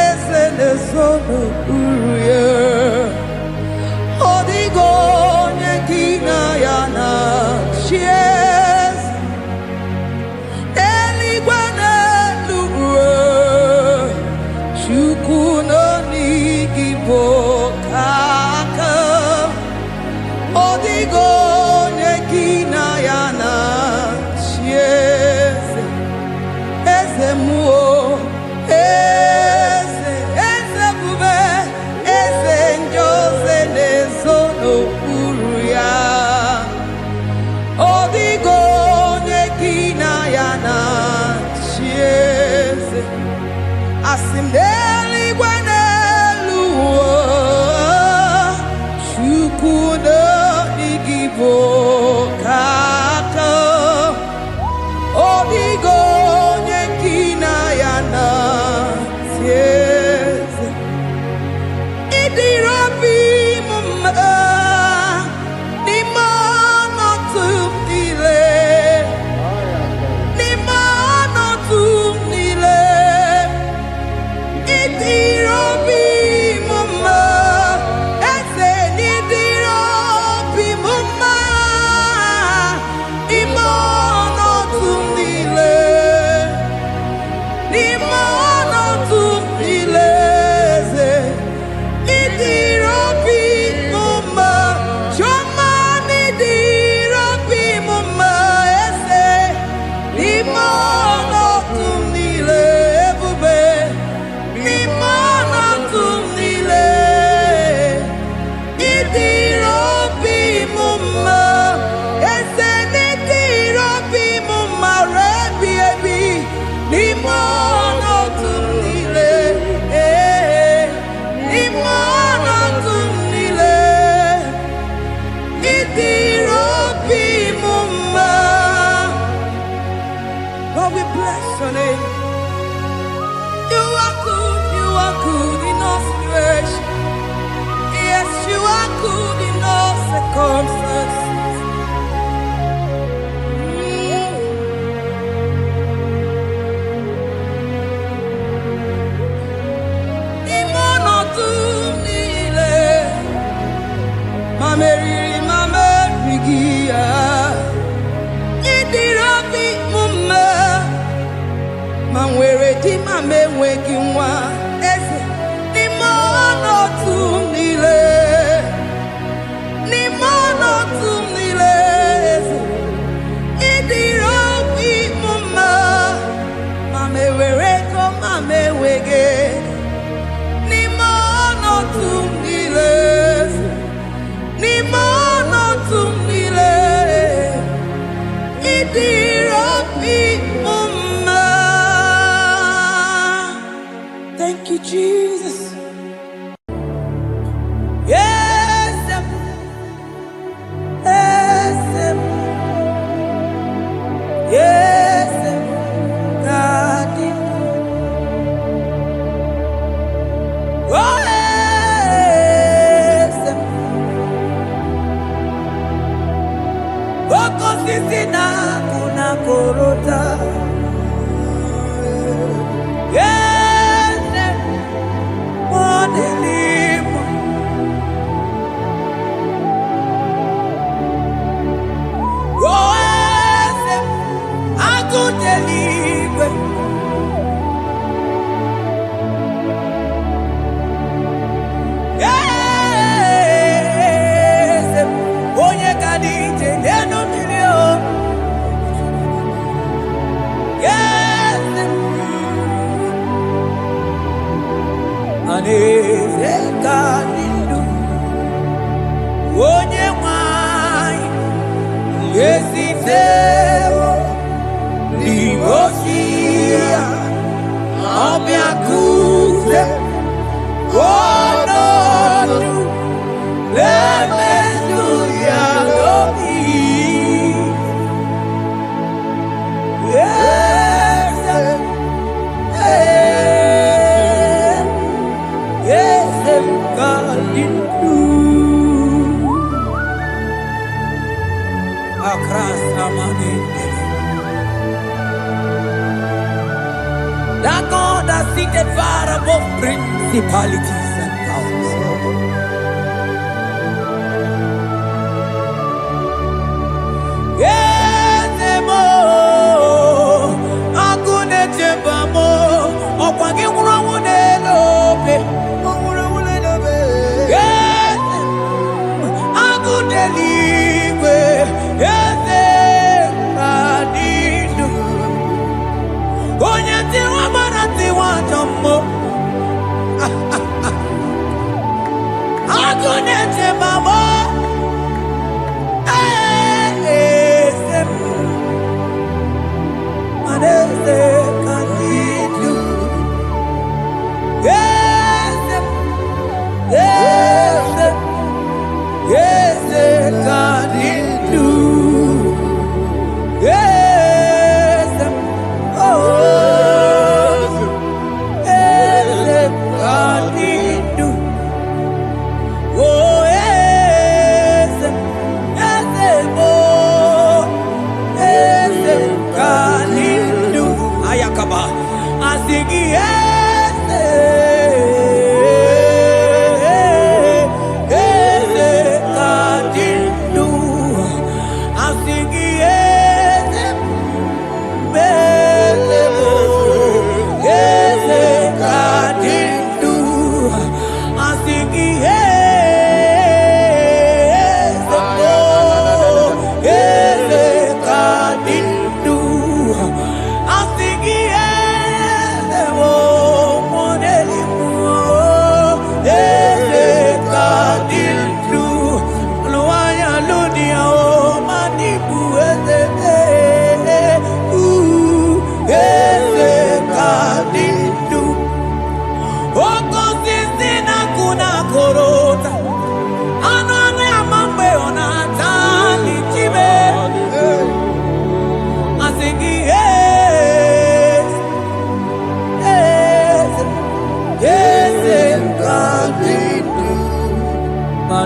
eze na-ezo n'okpuru ya. Ọ dịghị onye gị na ya na-achị eze. Eluigwe n'elu ruo, Chukwu nọ n'igi bụ aka. Ọ dịghị onye gị na ya na-achị eze. Eze mmụọ, eze, eze ebube, eze ndị ozi na-ezo n'okpuru ya. Ọ dịghị onye gị na ya na-achị eze. Asị m n'eluigwe n'elu ụwa, Chukwu n'igwe bụ aka. Ọ dịghị onye gị na ya na-achị eze. Ịdịrị obi m mma n'ime ọnọdụ m niile, n'ime ọnọdụ m niile. Ịdịrị obi m mma, eze, n'ịdịrị obi m mma n'ime ọnọdụ m niile, n'ime ọnọdụ m niile. Eze, ịdịrị obi m mma. Chioma, n'ịdịrị obi m mma. Eze, n'ime ọnọdụ m niile. Ebube, n'ime ọnọdụ m niile. Ịdịrị obi m mma. Eze, n'ịdịrị obi m mma ruo ebi ebi. N'ime ọnọdụ m niile. N'ime ọnọdụ m niile. Ịdịrị obi m mma. Lord, we bless your name. You are good, you are good in all situations. Yes, you are good in all circumstances. N'ime ọnọdụ m niile, ma meriri ma merighị ya. Ịdịrị obi m mma, ma nwere di ma m enweghị nwa. Eze, n'ime ọnọdụ m niile, n'ime ọnọdụ m niile. Eze, ịdịrị obi m mma, ma m enwere ego ma m enweghị. N'ime ọnọdụ m niile, n'ime ọnọdụ m niile. Ịdịrị obi m mma. Thank you, Jesus. Yes, yes, yes, God. Aneze kanindu onye nwanyị ezitewo n'igosi ya ọbịa kuze ọnọdụ na-emezu ya n'obi. That God that seated far above principalities and powers. Yezemo, akune chembamo, okwangi urawune lobe, urawune lobe. Akune liwe, yeze kadindu. Onye tiwa barati wajomo. Akune chembamo.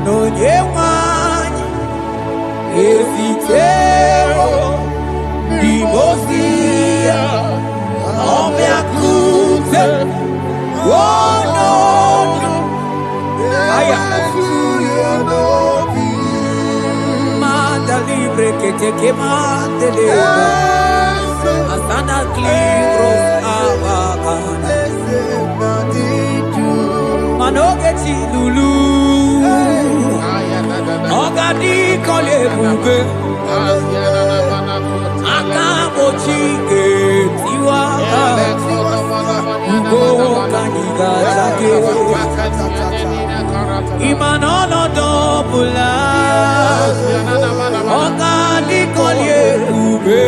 Onye nwanyị ezitewo n'imozi ya ọbịa kuze ọnọdụ aya madalibre keteke madeleba asana klibros abagana manogechi lulu Ogadi kole bube akabochi tiwa ugo kaniga zake imanono dobula ogadi kole bube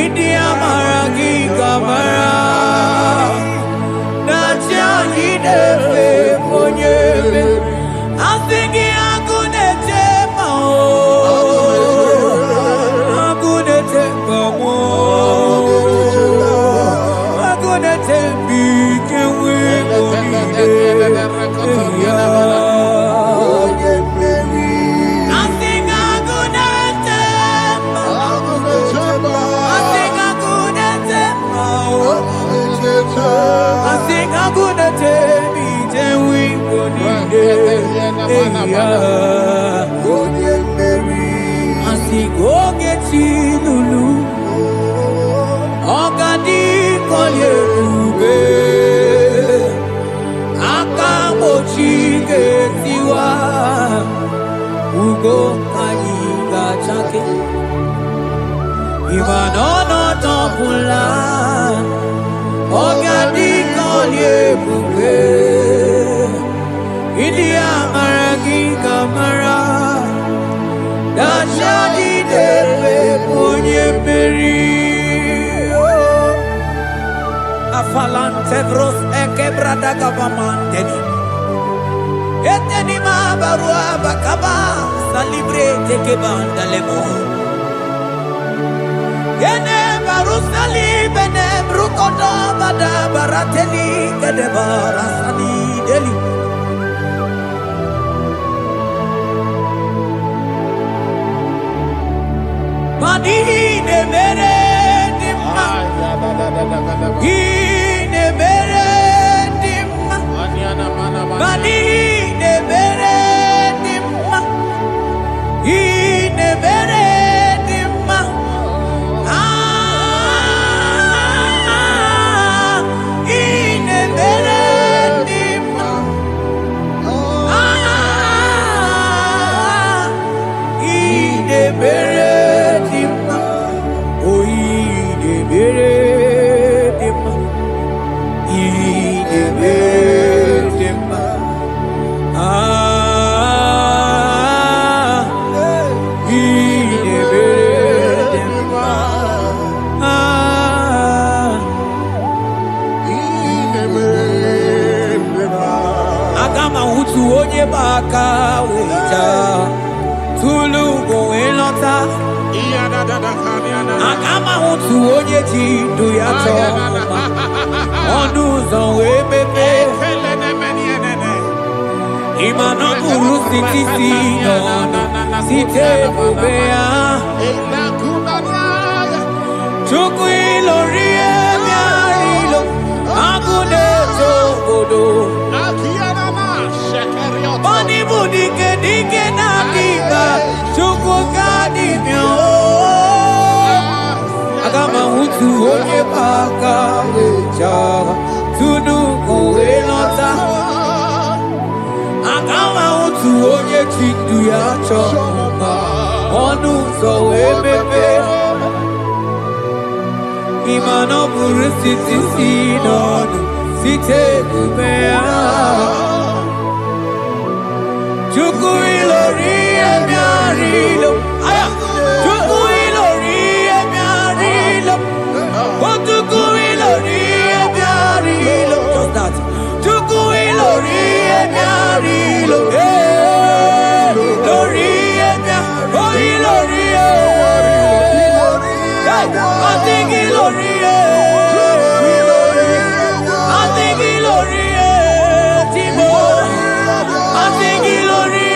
idi amaragi kamara nacha hidefe ponyebe Asingi agunete mao, agunete mao, agunete bike wimone ya. Asingi agunete mao, asingi agunete mao, asingi agunete bike wimone. Asigoge chilulu Ogadi kolye ube Akamochige tiwa Ugo kaniga chake Imanono topula Ogadi kolye bube India maragi kamara Dashadi debe punye meri Afalante vros ekebrada gavamanteni Eteni ma barua bakaba Salibre teke banda lemo Yene barusali bene brukodo bada barateli Kede barasani deli Mani ne mere dimma Ine mere dimma Mani ne mere dimma Ine mere dimma Ine mere dimma Ine mere Baka wita tulu go elota akama hutu oje ti do yato ondu zon we bebe imano guru siti no site bobea chuku ilori emiarilo agune togodo Bani budike dike na kiba chuku kadi myo Agama hutu onye baka wecha tunu kowe nota Agama hutu onye chindu ya choma Onu so wepepe Imano buru siti sinonu site kumea Chuku ilori emiarilo Aya Chuku ilori emiarilo Oh chuku ilori emiarilo Just that Chuku ilori emiarilo Ilori emiarilo Oh ilori I think ilori I think ilori Timo I think ilori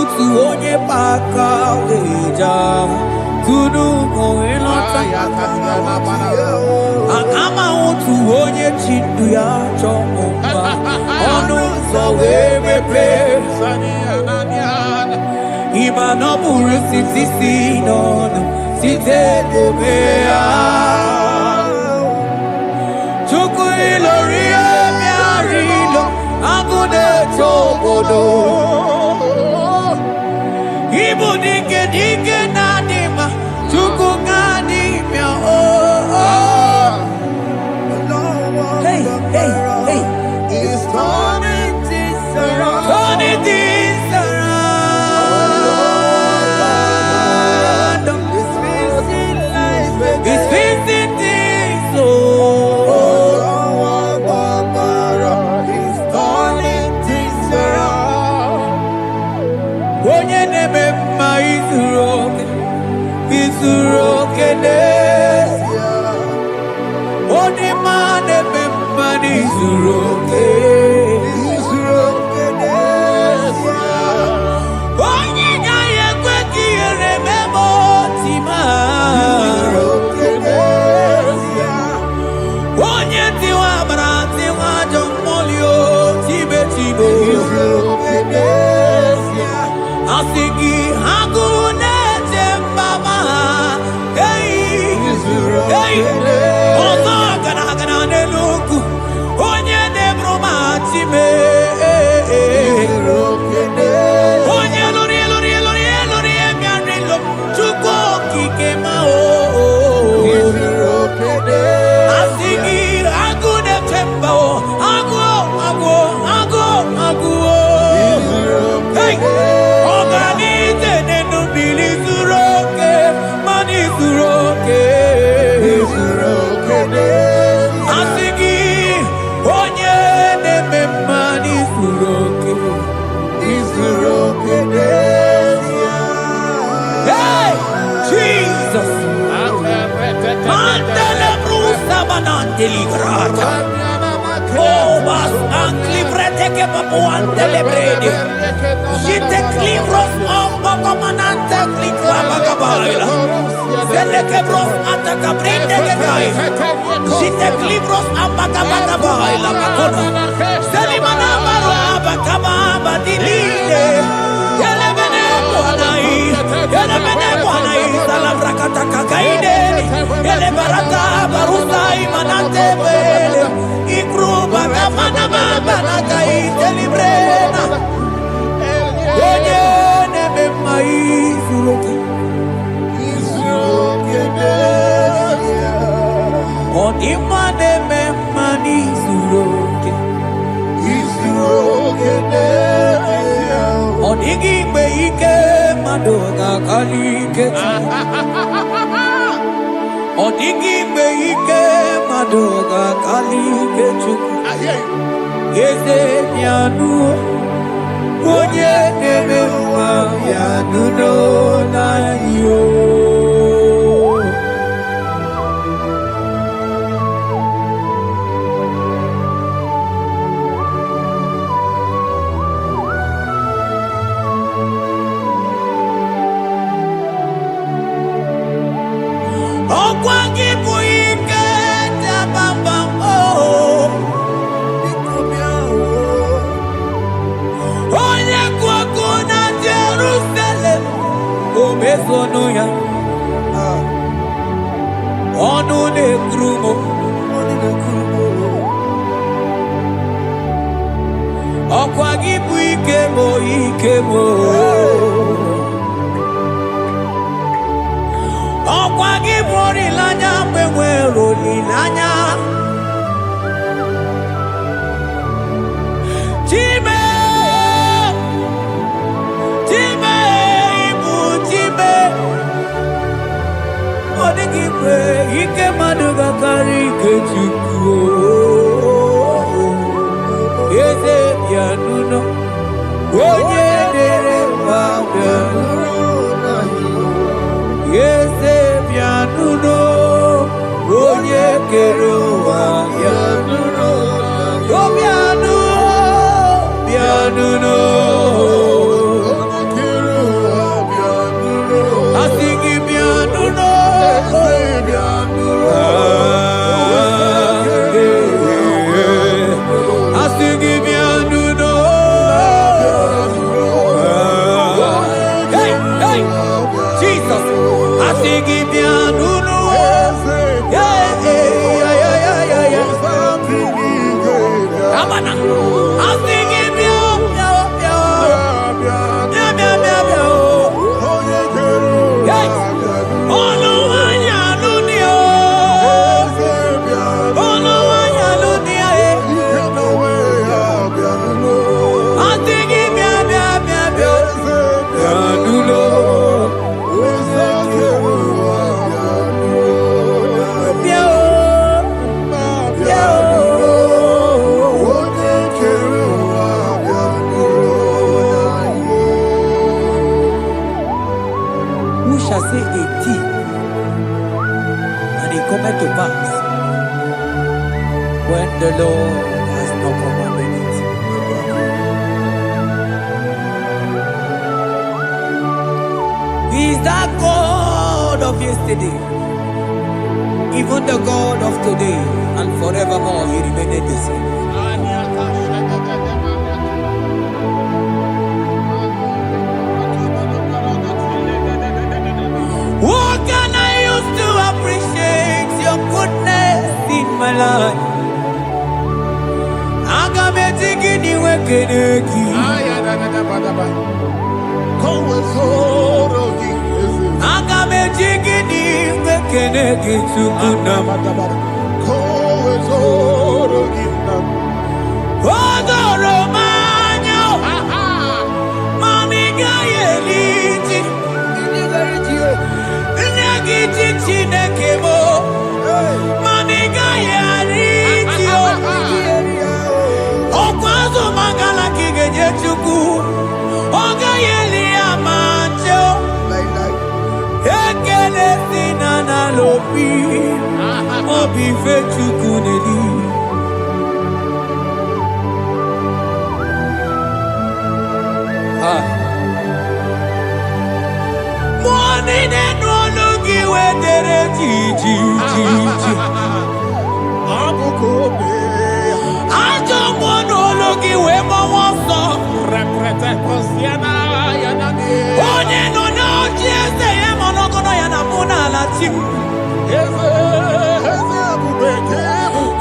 utu onye paka weja kunu moelota akama utu onye chindu ya chomba onu so wemepe imano buru sitisi non site debea chuku ilori emiarilo agune tobodo ibu dike nadima chuku ngani mia hey It's turning things around. turning things around. It's fixing things, oh. It's turning things around. Onye neme mma izuru oke n'ezie. Onye ma neme mma n'izuru oke. Onye nya ekwe ka ihere meme otima. Onye tiwa bara tiwa jọmọlio tibe tibe. Asigi hagu nete mama hey ozo gana neluku onye nebroma time onye lori emianilo chuko kike mao asigi hagu nete mbao hagu hey organize nenu bili zuroke mani zuroke asigi onye neme mani zuroke hey Jesus mandele brusa banante ligrata oh bas anclibrete che papuante le brede jite clivros ombo comanante cliclava cabaila zelle che bros attacca prende che dai jite clivros amba cabaila macona zeli manamaro abacababa di lile yele bene buonai sala bracata cacaine yele barata barusai manante bele ikruba gamana bana kai librena onye neme mai zuroke onima neme mani zuroke onigi gbe ike madoga kalike onigi gbe ike madoga kalike chuku eze mianu onye neme mma mianu no na yo okwangi buike tabamba oh onye kwako na Jerusalem omezono ya ọnụ na-ekrumo ọkwa gị bụ ike mo ọkwa gị bụ olileanya mgbe nwere olileanya Chime ibu Chime ọ dịghị mgbe ike mmadụ gakarị ike Chukwu eze bịanụnọ onye dere mma bịanụnọ eze bịanụnọ onye kere ụwa bịanụnọ bịanụnọ shall say a thing, and it cometh to pass when the Lord has not commanded it. He is that God of yesterday, even the God of today, and forevermore He remained the same. What can I use to appreciate your goodness in my life? Morning and no looking where there is I don't want no looking where my one song. Oh, no, no, just I am on Yanamuna Latin.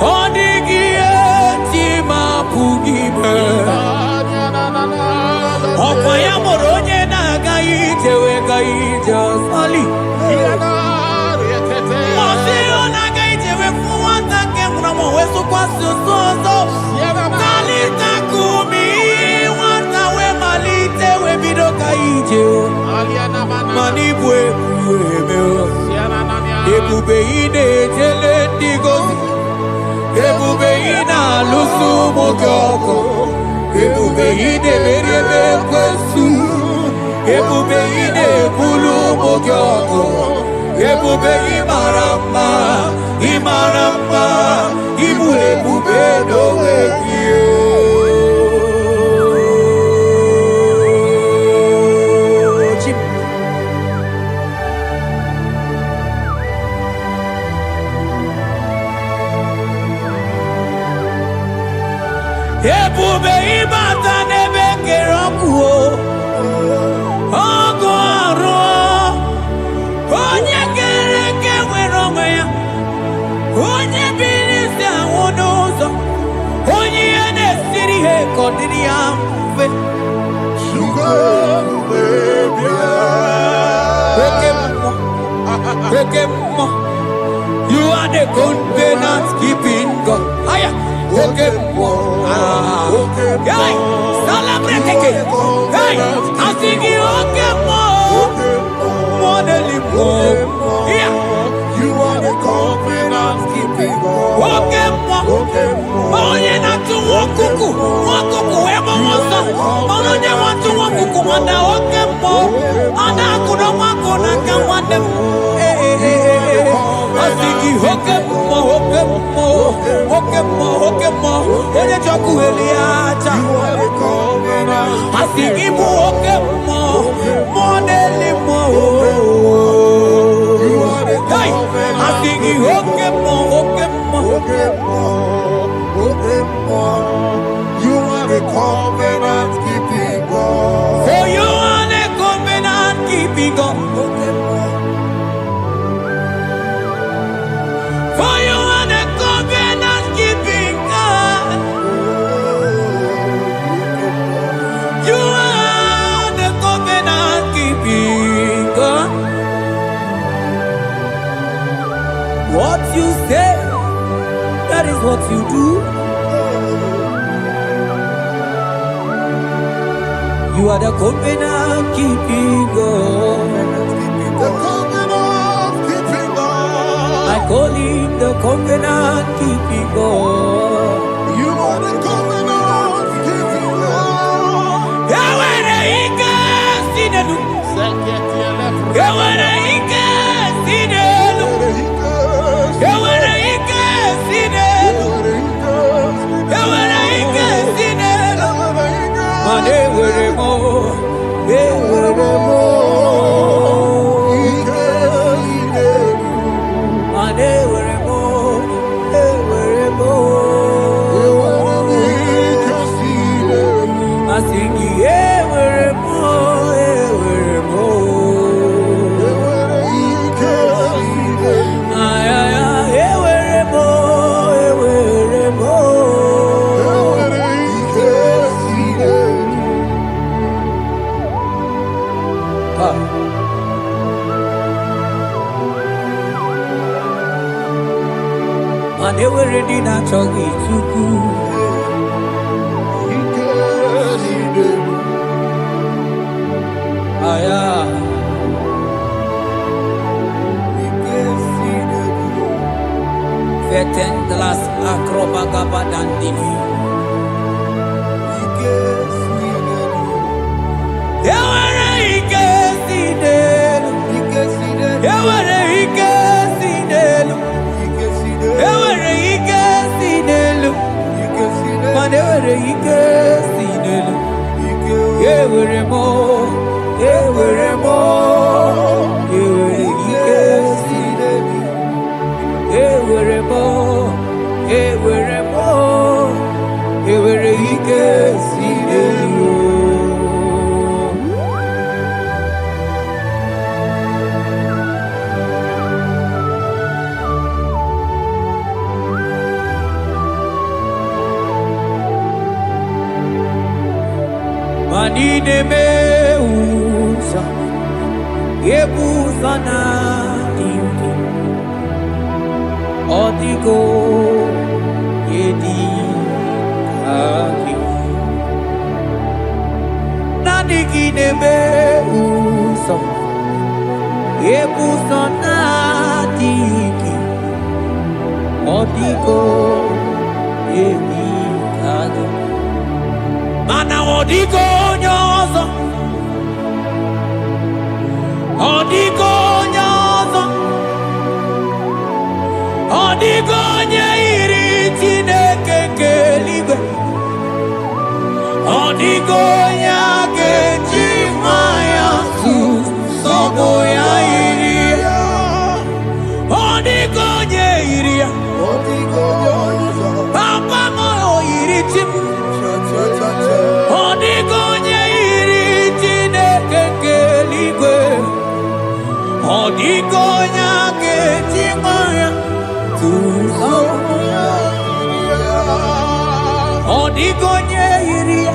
Oh, the Tima Pugibe. Oh, Payamoronia Nagaite, Gaita, Sally. You are the covenant keeping God. Hey, celebrate it. Hey, I think you more than yeah. You are the covenant keeping God. Oh, you not to walk ever was oh, you want to walk and I could not walk on. I can want them. I think you hook him more. When you talk to Eliata, I think he woke up more than more. I think he woke up more. You are the covenant keeping God. For you are the covenant keeping God. For you are the covenant keeping God. You are the covenant keeping God. What you say, that is what you do. You are the covenant keeping God. The covenant keeping God. I call him the covenant keeping God. You are the covenant keeping God. Yahweh the Eagles in the They were ready not to get too good. Veten de las acrobagabadandini. They were a hikasidel. They were a hikasidel. They were a hikasidel. They were a hikasidel. They were a more. They were a more. They were a hikasidel. They were a more. They were a more. They were a hikasidel. Manine meusa, yebusa na ingi, odigo yedi kaki. Nadigine meusa, yebusa na ingi, odigo yedi kaki. Mana odigo nyozo, odigo nyozo, odigo nyeiri Chineke keligwe, odigo nyake chimaya sobo ya iria, odigo nyeiria, papa mo iri chim. Odigonye iri Chineke keligwe, odigonya kechimaya tuzo. Odigonye iria,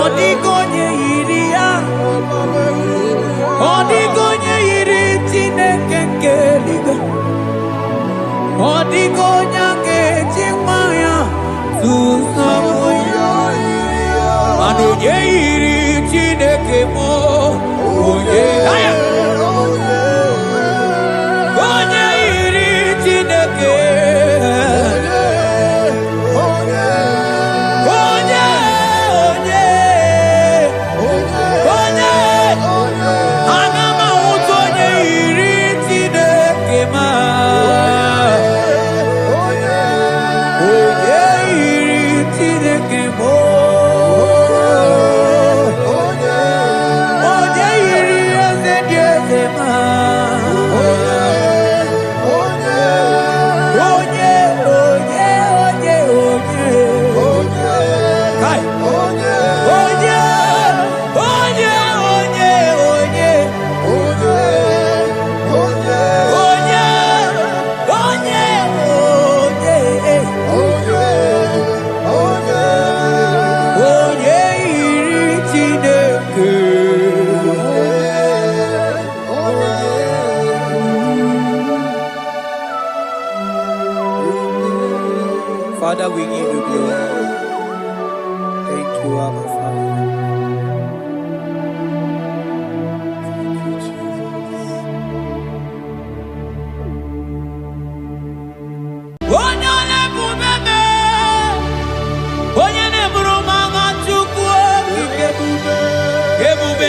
odigonye iria, odigonye iri Chineke keligwe, odigonya kechimaya tuzo. Onye iri Chineke mo, onye iri Chineke,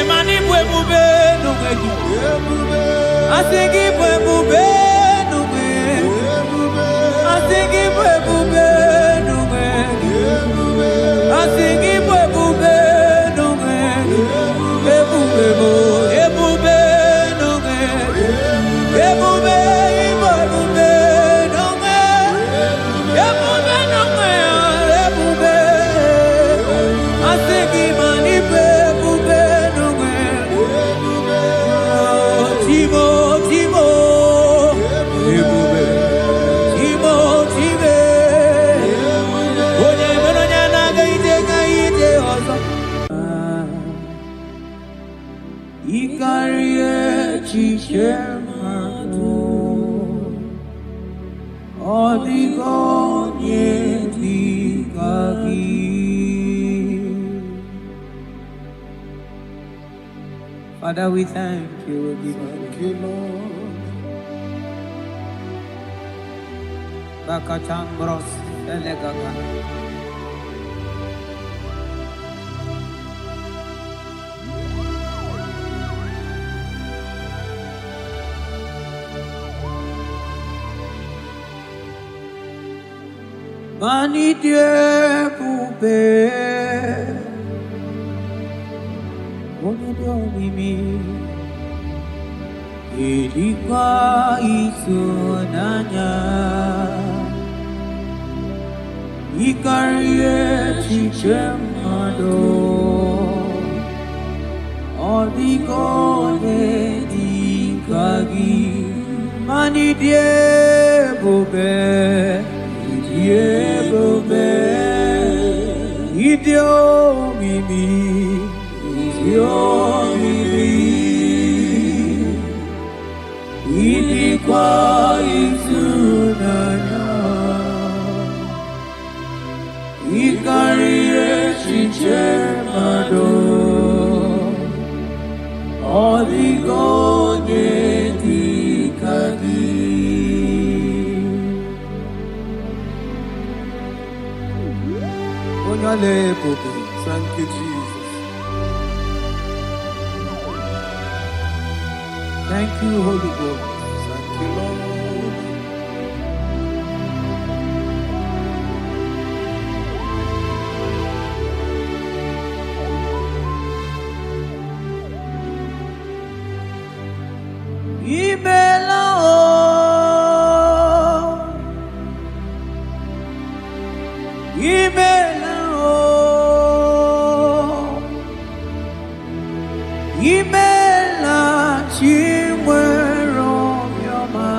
mani bwebube nungegi. Asigi bwebube nungegi. Asigi bwebube nungegi. Asigi bwebube nungegi. Ebube bo, ebube nungegi. Ebube ibebube nungegi. Ebube nungegi, ebube. Asigi mani bwebube nungegi. Timo, Timo, ebube. Timo, Time. Onye mere onye na-aga ije ọzọ. Ikarie echiche mmadụ, ọ dịghị onye dị ka gị. Father, we thank you. We give you Lord. Bakachambros elegaka. Mani die bube, onye do mimi, elikwa isunanya, ikarie echiche mmadụ, ọ dịghị onye dị ka gị. Mani die bube. Ebube, idio mimi, idikwa itunanya, ikarire echiche mmadụ, ọ dịghị onye dị ka gị. Thank you, Jesus. Thank you, Holy Ghost. Thank you, Lord. Ibela Imela chimwero yoma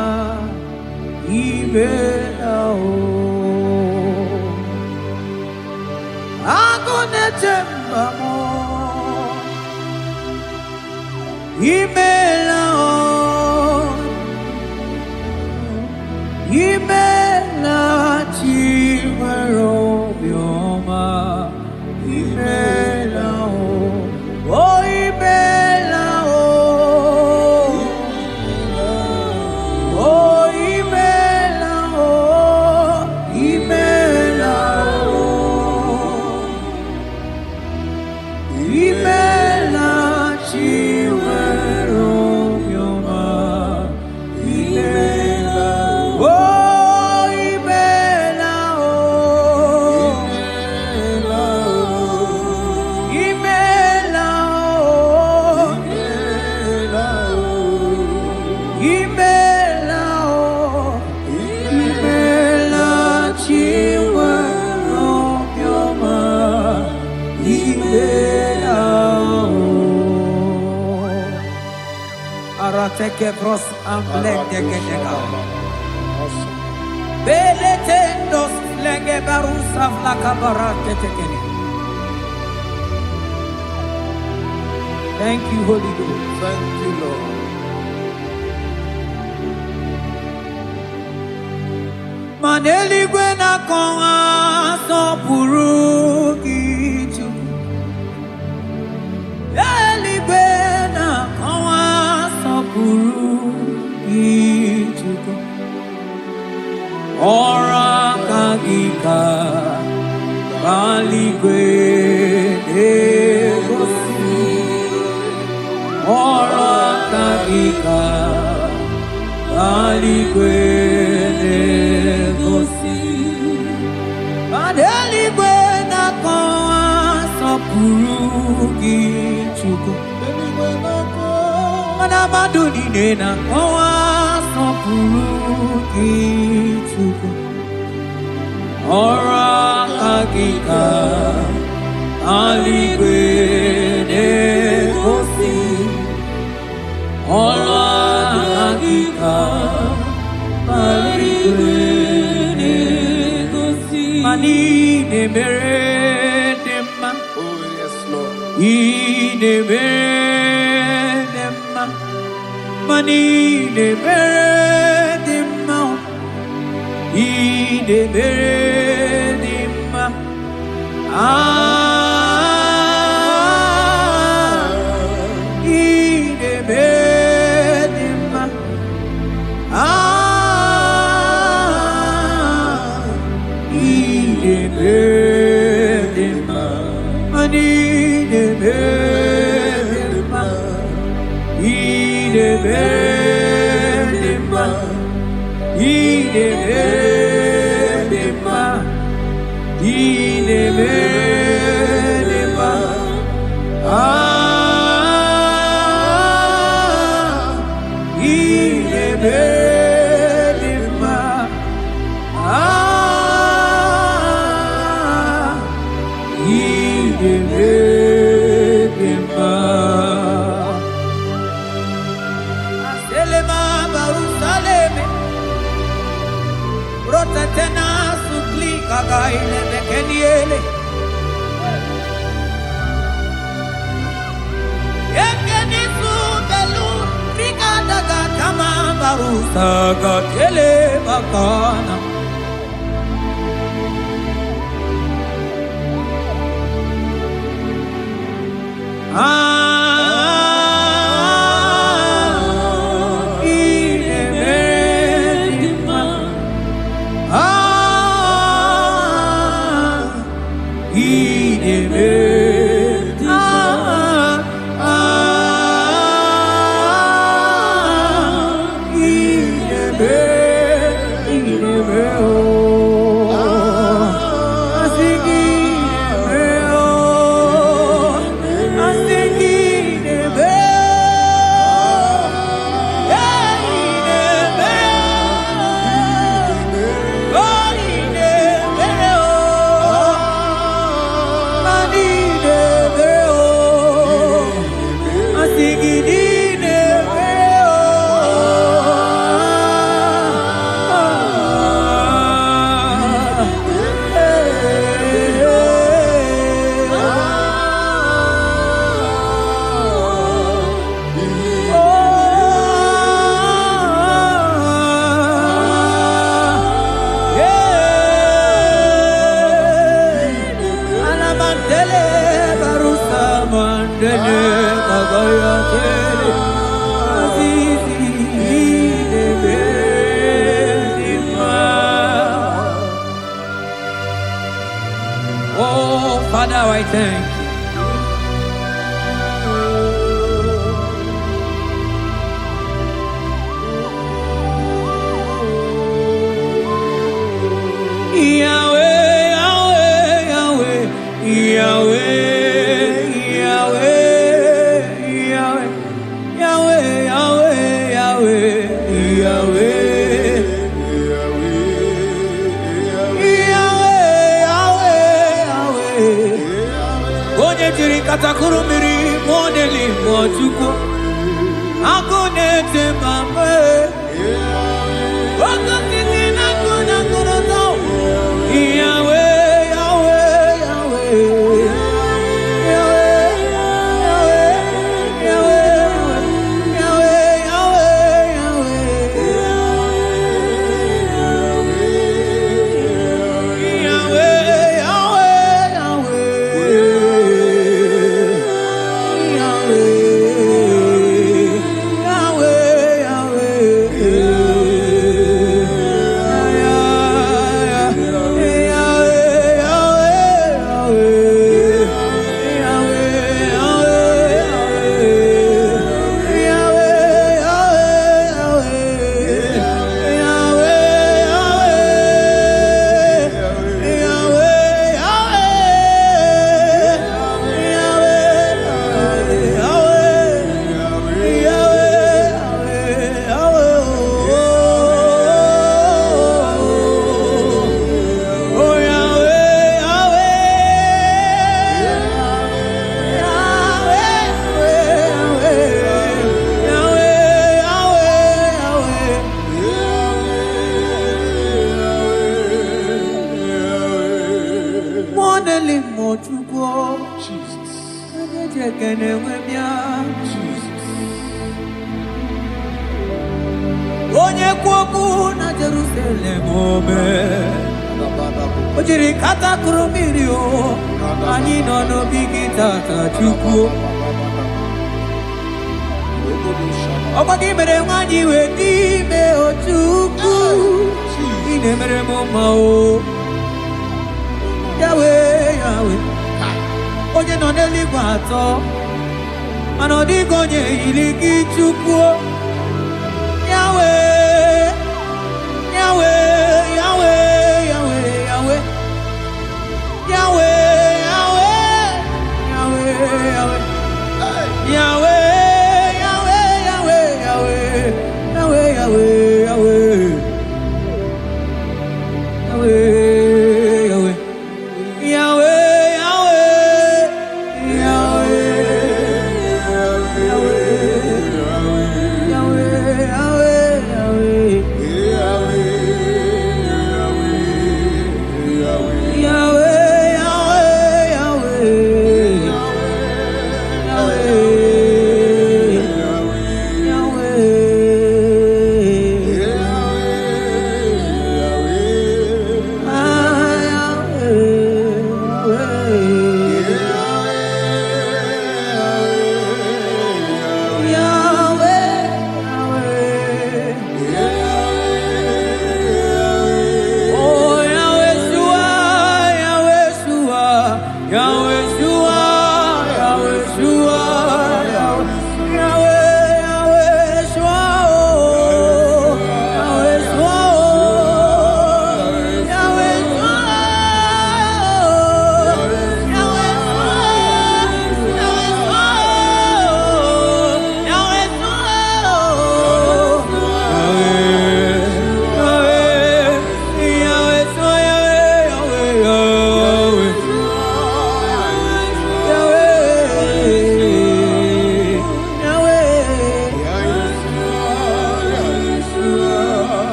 Imela Agone tembamo Imela Imela chimwero yoma Imela Oh Imela Oh Imela Imela Imela chiwero yoma Imela Oh Imela Imela Imela Imela chiwero yoma Imela Arateke bros amblek degedega Beletendos lenge barusa vlaka barate tekeni. Thank you, Holy Ghost. Thank you, Lord. Maneli gwena konga sopuru kichu. Eli gwena konga sopuru kichu. Ora kagika bali gwene gosi. hakika alikwene gosi adeligwe na kwa sapurugi chuko mana maduni nena kwa sapurugi chuko ora hakika alikwene gosi ora hakika alikwene gosi manine meredema Oh, yes, Lord. ine meredema manine meredema ine meredema ine meredema ine meredema manine meredema ine meredema ine meredema ine meredema ine meredema ine meredema aselema barusaleme rotatena suplika gaile bekeniele yekeni subelu rikadaga kama barusaga kele bakana ine meredema ine meredema ine Oh, Father, I thank you. Yahweh, Yahweh, Yahweh, Yahweh, Yahweh, Yahweh, Yahweh, Yahweh, Yahweh. Katakuru miri modeli mochuko akone temame wakati na kuna kuroto Yahweh Yahweh Yahweh Yahweh Jerusalem ome Ojiri kata kurumirio Ani nono bigita tachuku Okwagi mere wanyi wedi me ochuku Ine mere momao Yahweh, Yahweh Onye no n'eluigwe atọ mana ọ dịghị onye yiri gị Chukwu Yahweh Yahweh Yahweh Yahweh Yahweh Yahweh Yahweh Yahweh Yahweh Yahweh Yahweh Yahweh Yahweh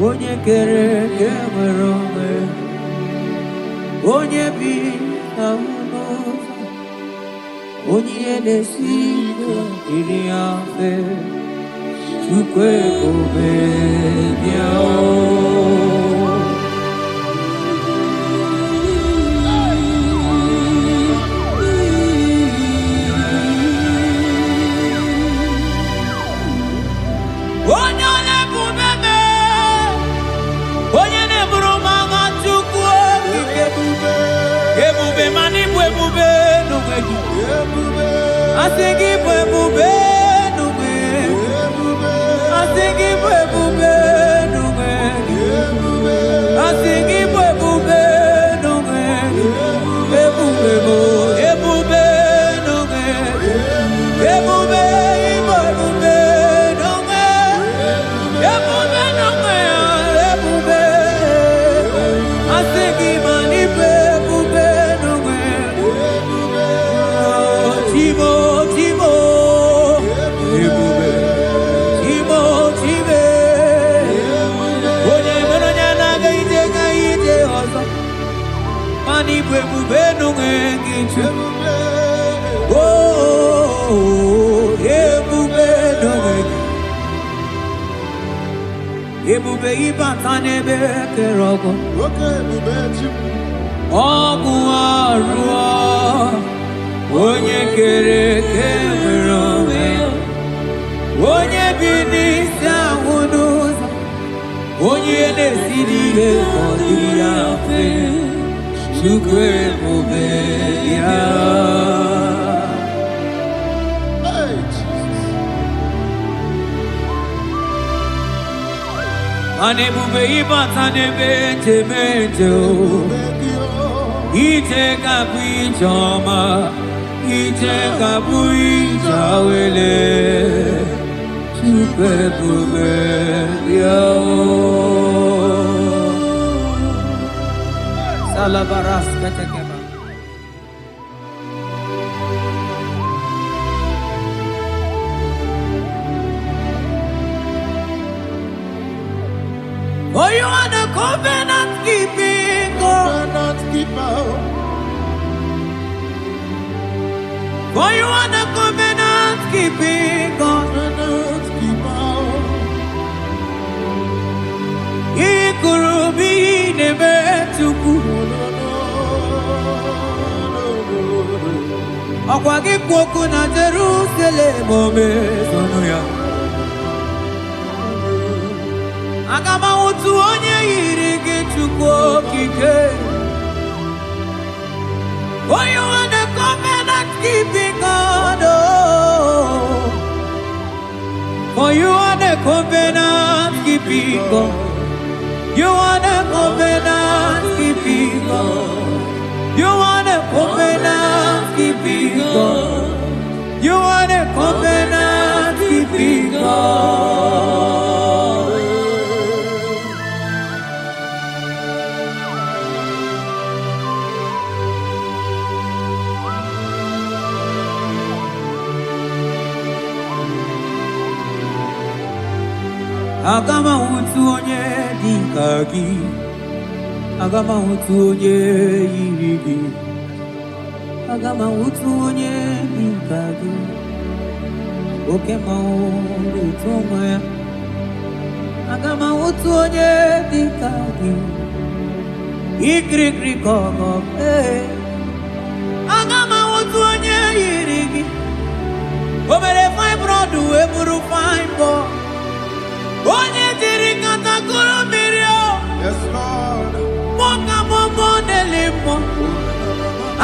Onye kere ke nwere onwe onye bi na n'ụzọ onye na-esi iri afe Chukwu ebube bịa Ebube ibata n'ebe kere ọgụ ọgụ arụọ onye kere eke nwere onwe onye bi n'isi ahụ n'ụzọ onye na-esiri ihe ka ọ dịrị ya mfe Chukwu ebube ya Anebube ibata n'ebe njemeje Iteka Puijoma, Iteka Puijawele, Chupe Bube, Salabaras Katekeba. Oh, you are the covenant keeping God. Covenant keeper. For you are the covenant keeping God. Covenant keeper. Ikurubi nebetuku. Akwagi kwoku na Jerusalem ome sonuya. Agama utu onye yiri gị Chukwu okike. Oh, you are the covenant keeping God. Oh, for you are the covenant keeping God. You are the covenant keeping God. You are the covenant keeping God. You are the covenant keeping God. Agama utu onye dịka gị, agama utu onye yiri gị, agama utu onye dịka gị, oke mmanwụ na-eto onwe ya, agama utu onye dịka gị, ikirikiri ka ọgọ, agama utu onye yiri gị, o mere fibroid wee bụrụ fibroid. Onye diri katakuru mmiri o. Yes, Lord. Moka momo delimo.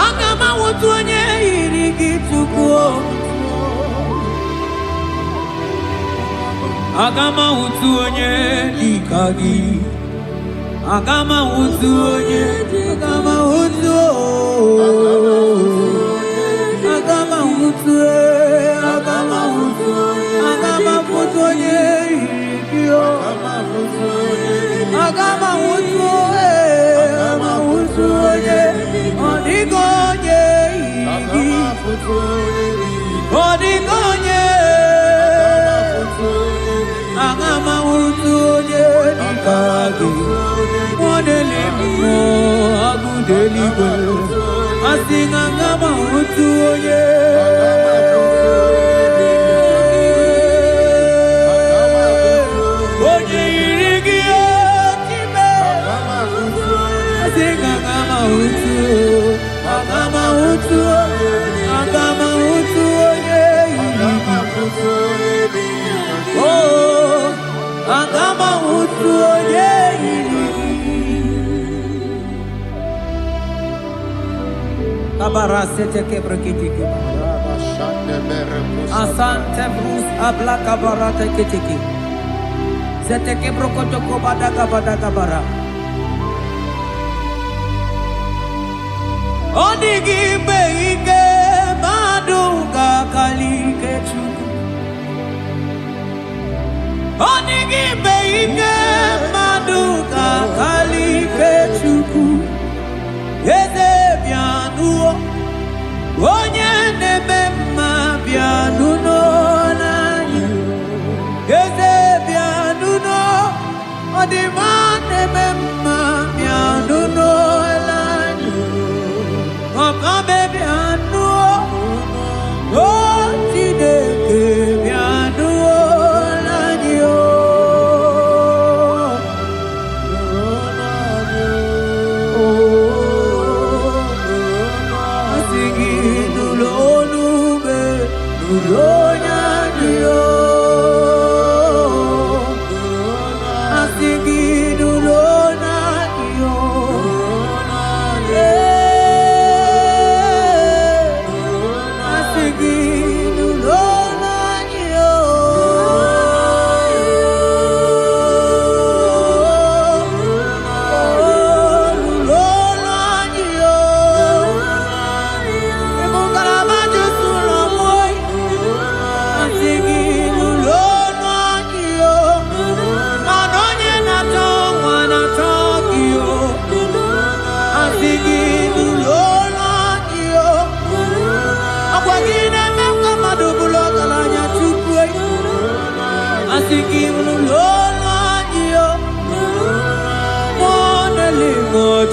Aga m awụtu onye yiri gị Chukwu o. Aga m awụtu onye dịka gị. Aga m awụtu onye. Aga m awụtu o. Aga m awụtu e. Aga m awụtu onye. Aga m awụtu onye. Agama wutu onye, odigo onye igi, odigo onye. Agama wutu onye dikagi, modeli mo agudeli go. Asing agama wutu onye. Abarasete kebrekitiki. Asante brus abla kabarate kitiki. Sete kebrokotoko badaka badaka bara. Odigi beige maduga kalike chuku. Odigi beige maduga kalike chuku. Eze bianuo, onye nebe mma bianuno nanyi. Eze bianuno, odima nebe mma bianuno nanyi. Papa bianuo, oh tideke bianuo nanyi.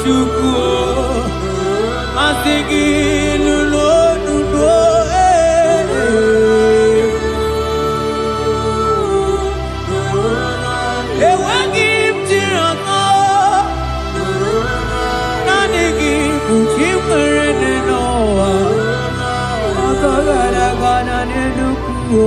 chuku asigi lulo nuno ewagi mtirako nanigi uchimere noa akagara gana nenuku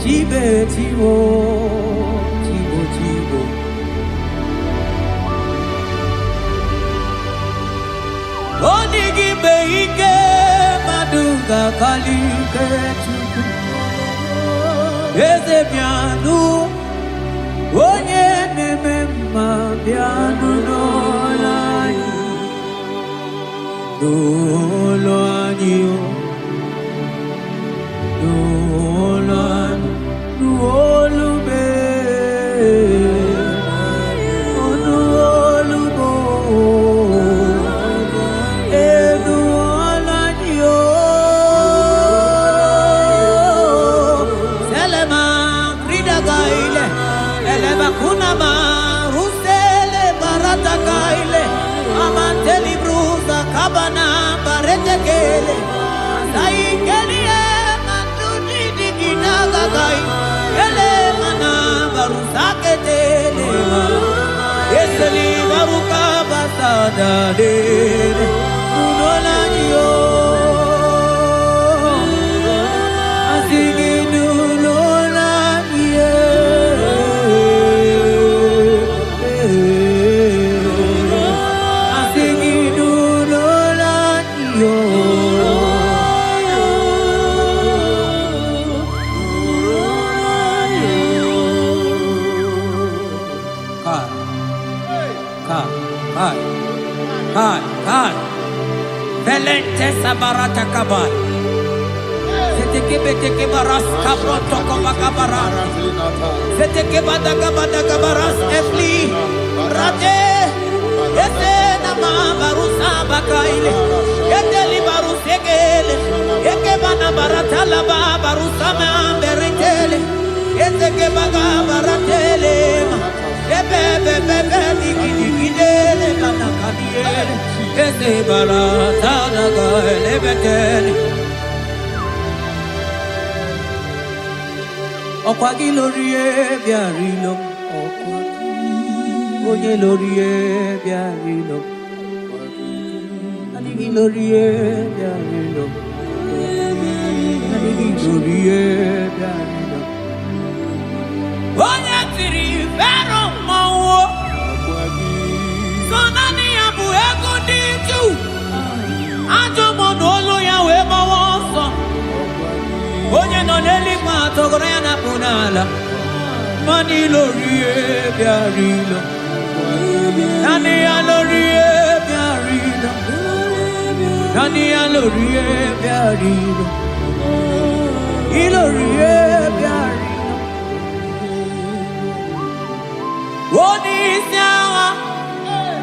Chibe chibo chibo chibo Onigi beike maduga kalike chuku Eze pianu onye nememma pianu Dolo anio Duolube Duolubo Eduolanio Selema Frida Gaile Eleba Kunama Rusele Barata Gaile Amanteli Brusa Kabana Baretekele Saikelie Gagai, ele mana barusake telema, eseli baruka basada de, nulolaniyo, asigi nulolaniye, asigi nulolaniyo. Kai Velente sabarata kabai Seteke beteke baras kabroto kabakabarat Seteke badagabada kabaras efli Rate Yese nama barusa bakaile Yeteli barusegele Yeke bana baratala barusa meamberetele Yeteke bagabaratele Bebe digidele banakadiele Ese barata nagale betele Okwagi lorie biarilo Okwagi Onye lorie biarilo Anigi lorie biarilo Anigi lorie biarilo Onye tiri vero mawo Sonani abu ego diju Ajomo n'olu ya wee mawo ọsọ Onye nọ n'eluigwe atọgọrọ ya na punala Mani lorie biarilo Nani ya lorie biarilo Nani ya lorie biarilo Ilorie biarilo Onisiawa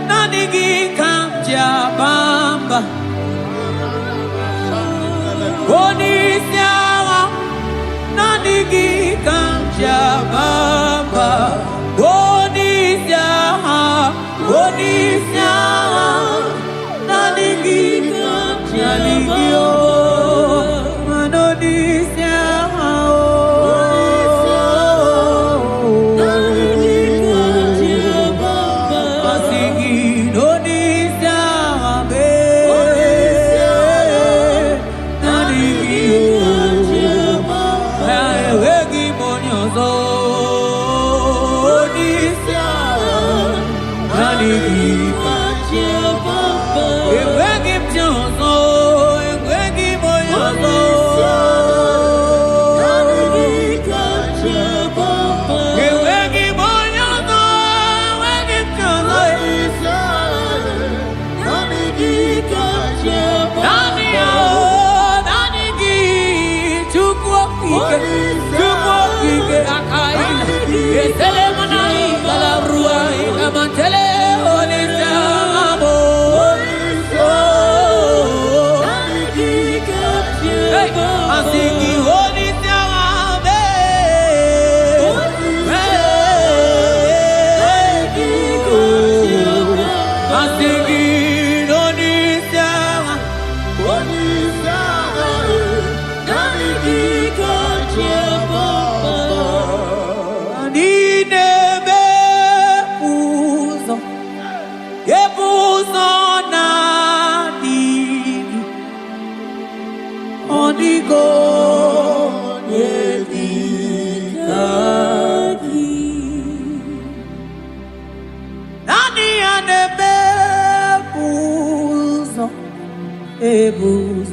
Nanigi kamja bamba Onisiawa Nanigi kamja bamba Onisiawa Nanigi kamja ligio Manonisiawa Oh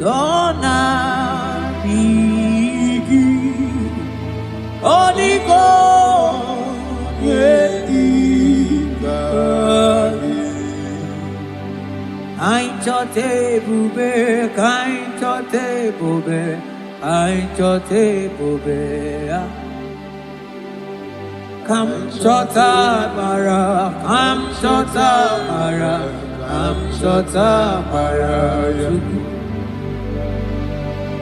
Zona Bigi Onigo Ainchote bube, kainchote bube, ainchote bube. Kam chota mara, kam chota mara, kam chota mara.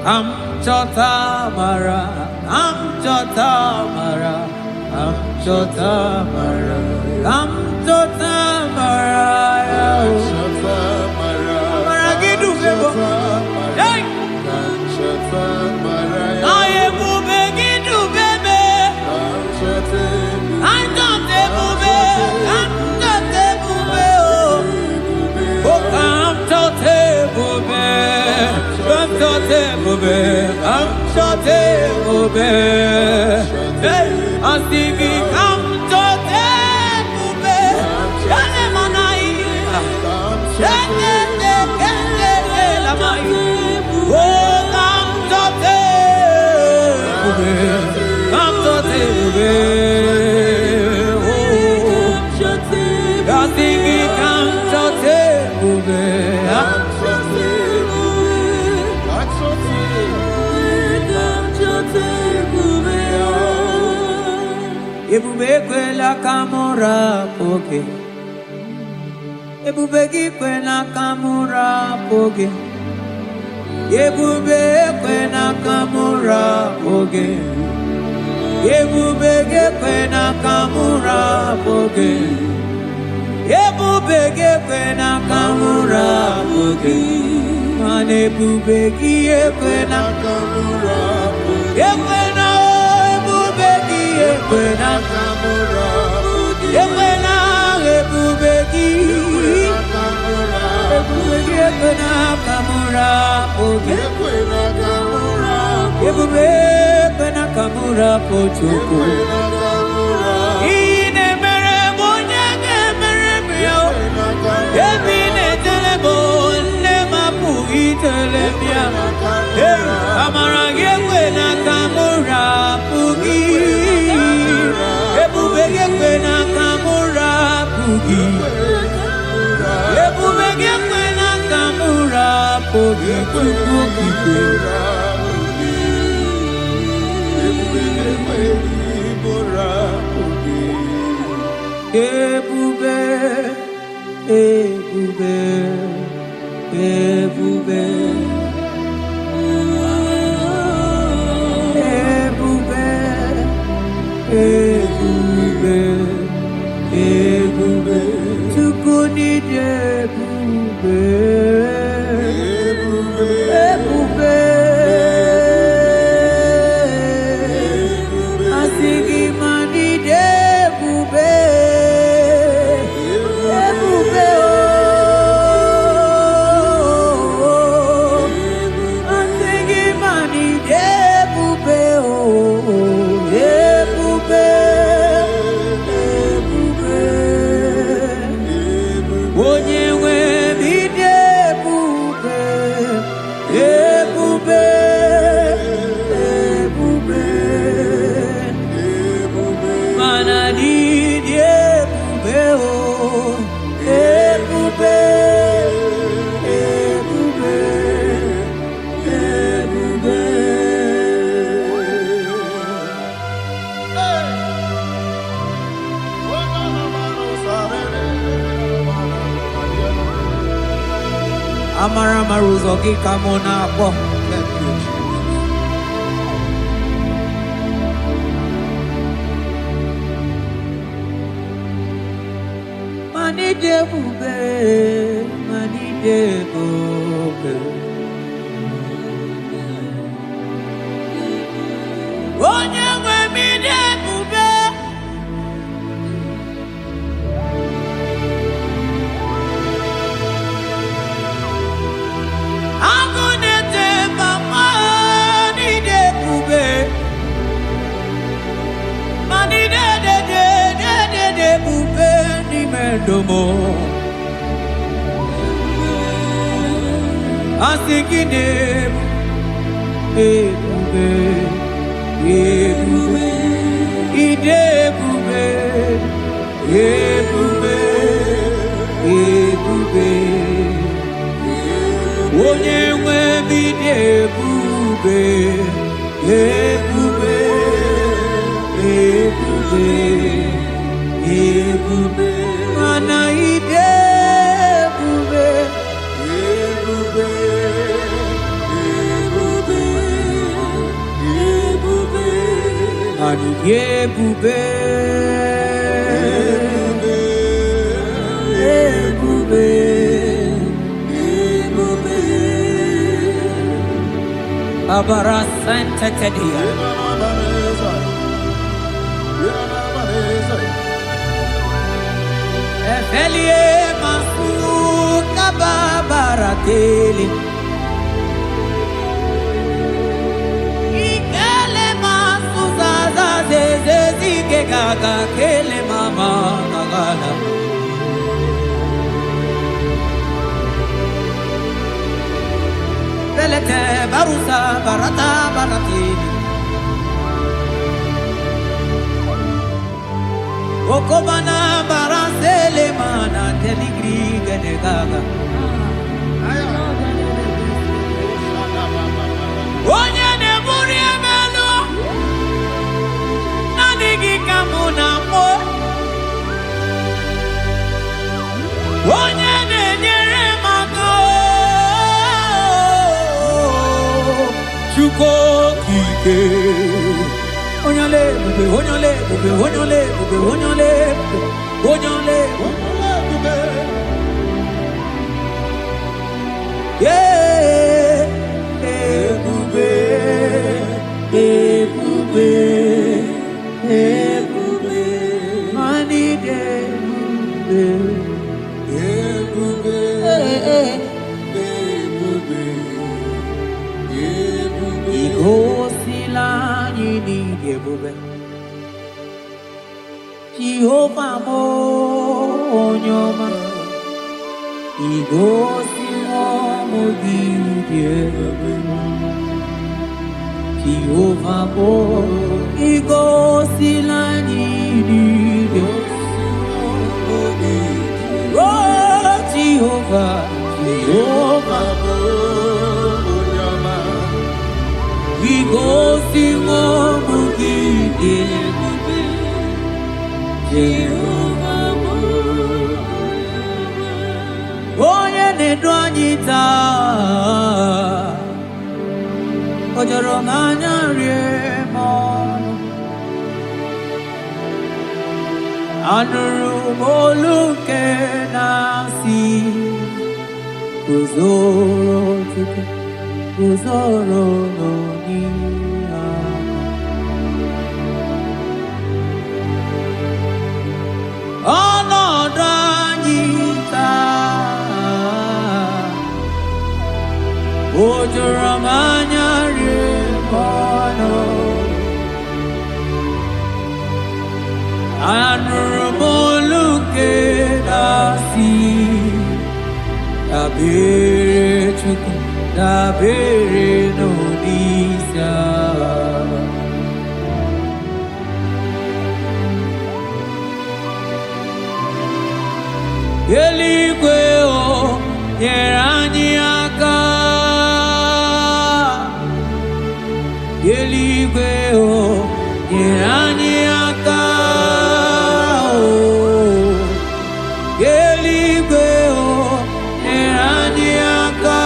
Kam chota mara, kam chota mara, kam chota mara, kam chota mara. I'm singing, come to the bube, shale manai, shale la mai, oh come to the bube, come to the bube, oh, I'm singing, come to the bube. Ebube kwela kamura poke, ebube kwela kamura poke, ebube kwela kamura poke, ebube kwela kamura poke, ebube kwela kamura poke, mane ebube kwela kamura poke. Ekwena kamura, ekwena ebubeki, ekwena kamura, ekwena kamura, ekwena kamura pochuku. Ine mere bonyage mere bio, ebine telebo ne mapu itelebia. Amara ekwena kamura pugi. Ekwena kamura pugi, ekwena kamura pugi, pugi. Ebube, ebube, ebube, ebube, ebube. Ebube, tukuni ebube, ebube, asigi mani ebube, ebube oh, asigi mani ebube oh, ebube. Amara maruzo gikamona po. Mani debube, mani debube. Onye nwe mi debube. Domo Asikine ebube ebube idebube ebube ebube onye nwe bidebube ebube ebube ebube mana idebube ebube ebube ebube ani ebube ebube ebube abara santa tedia efelie masu kababarateli ikele masu zaza zezezike gaga kele mama gagala belete barusa barata barateli okobana barasele mana teligri genegaga onye neburi emelo nadigi kamuna mo onye nenyere maka chuko kike onyole bube onyole bube onyole bube onyole onyole bube yeah bube bube bube mani de bube bube igosila yini bube Jehovah mo onyoma igosi mo gidye Jehovah mo igosi la yini oh Jehovah Jehovah mo onyoma igosi mo gidye Jehovah onye na-edu anyị taa o jọrọ m anya rie m ọnụ anụrụ m olu nke na-asị guzoro Chukwu guzoro n'onihe ọnọdụ anyị taa o juru m anya rie m ọnụ anụrụ m olu nke na-asị dabere Chukwu dabere n'onyeisi agha eluigwe o nyere anyị aka eluigwe o nyere anyị aka eluigwe o nyere anyị aka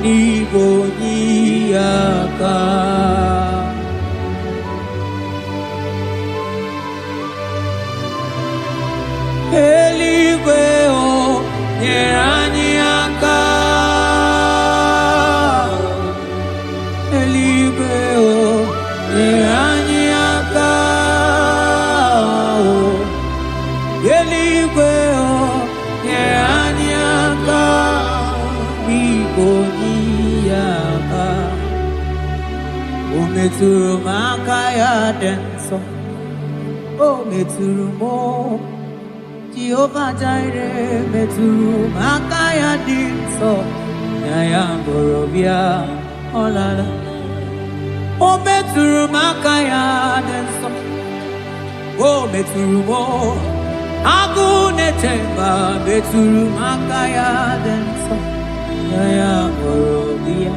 n'igwe onye aka eluigwe o nyere anyị aka eluigwe o nyere anyị aka eluigwe o nyere anyị aka n'igwe onye aka o metụrụ m aka ya dị nsọ o metụrụ m Jehovah Jireh metụrụ m aka ya dị nsọ ya borobia olala o meturu makaya denso o meturu mo aguneteba meturu makaya denso ya borobia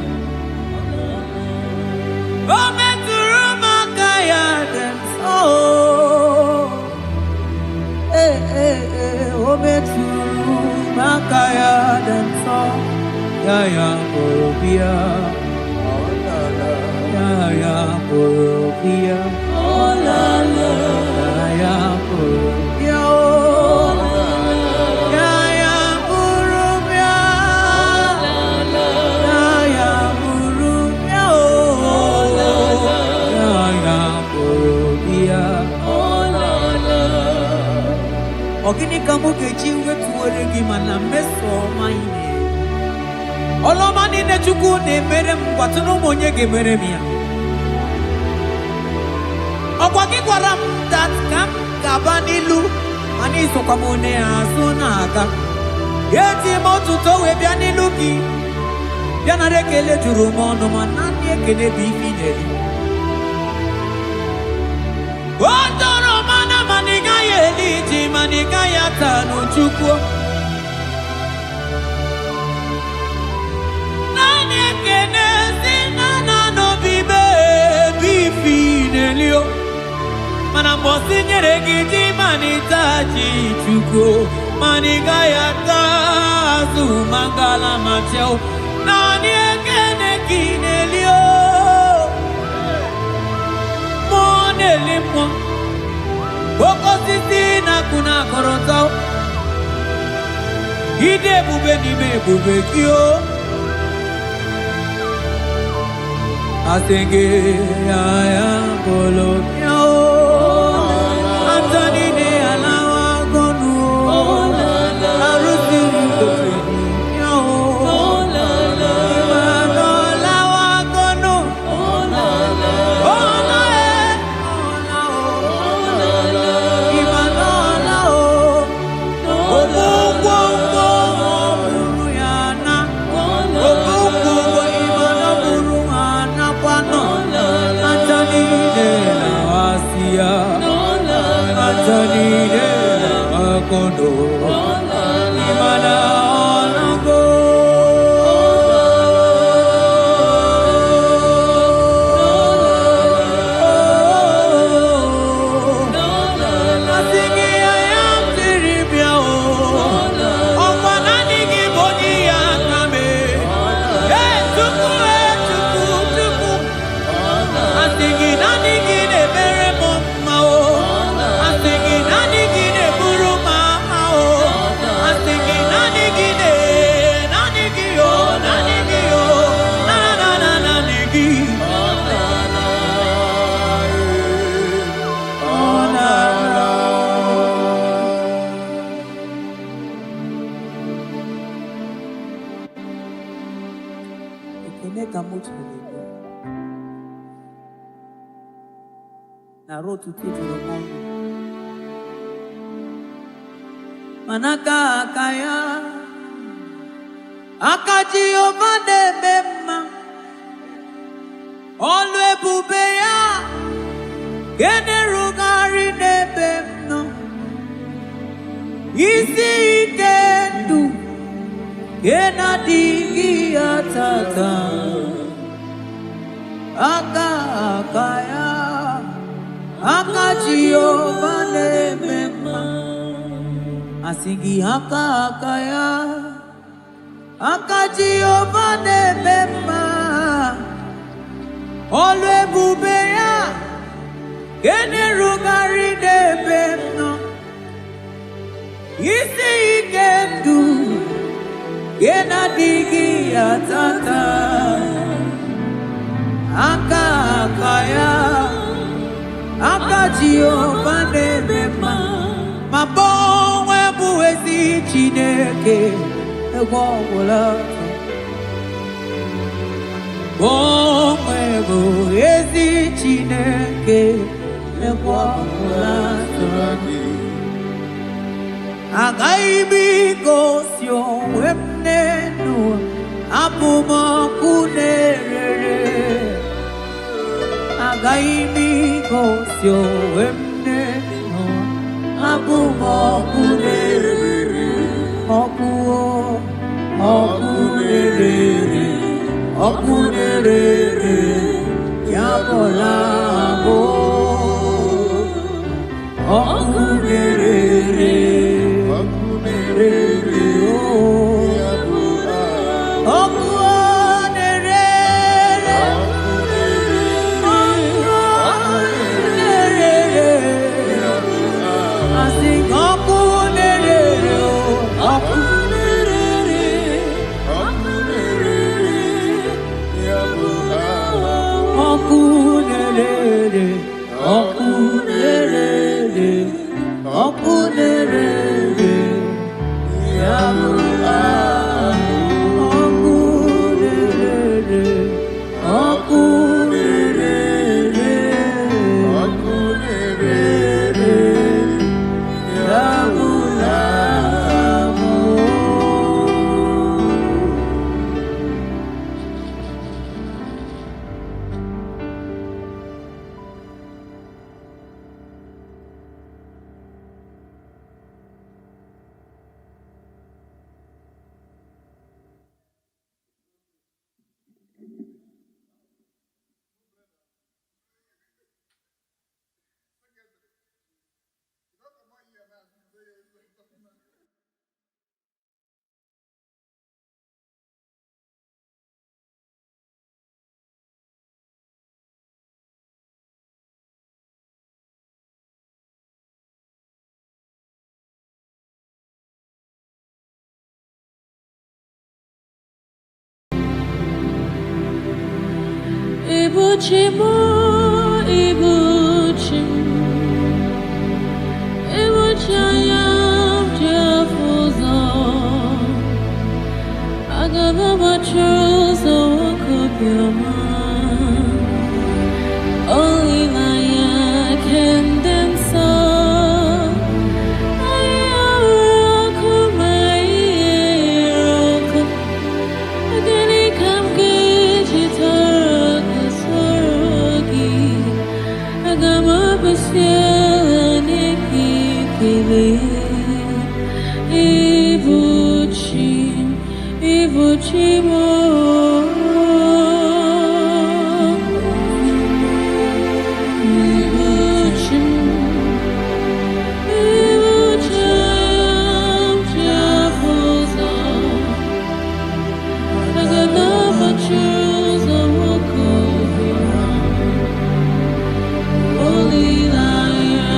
o meturu makaya denso o meturu makaya denso ya borobia ya borobia olala ya borobia ya borobia ya borobia ya borobia olala ogini kamuke jiwe tuwere gimana meso maine Oloma ni ne chuku ne mere mwatuno monye ge mere miya. Okwa ki kwaram that kam kabanilu ani soka mone asuna aka. Yeti motu to we bianilu ki. Biana rekele juru mono manani ekele bifineli. Wotoro mana maniga yeli ji maniga yata no chuku. Mana mbosi nyeregi manita chichuko maniga yata zu mangala macheo nani ekene kinelio monelimo boko sisi na kuna korotao ide bube ni me bube kio asenge ya bolo yao Antoni ne alawa gonu arusi koteni yao imano alawa gonu imano lao obugo buruyana obugo imano buruyana kwano Antoni ne lawasia Antoni ne akondo imana onago asingi ayam tiribia o okwana nigi boni yakame tuku asingi nanigi ne bere mama o asingi nanigi ne buru mama o asingi nanigi o na nanigi Ekeneka mutu lebe na rotu titulu mongo manaka akaya akaji ovade bema olwe bubeya gene rugari nebemno isi ikendu gena digi atata akaya akaji ovade bema asingi akaya akaji ovade bema olwe bubeya gene rugari nebemno isi ikendu gena digi atata akaya akaji ovade bema mabonwe buwezi chineke egwawula bonwe buwezi chineke egwawula agaghị m igosi onwe m n'elu apumakunere agaimi kosyo emne apumakunere okunere yabolabo okunere Ibuchimo, Ibuchayam Jafuzo, Agababa Chuzo Kupyama, Only Maya can dance. Ibuchimo, Ibuchayam Jafuzo, Agababa Chuzo Kupyama, Only Maya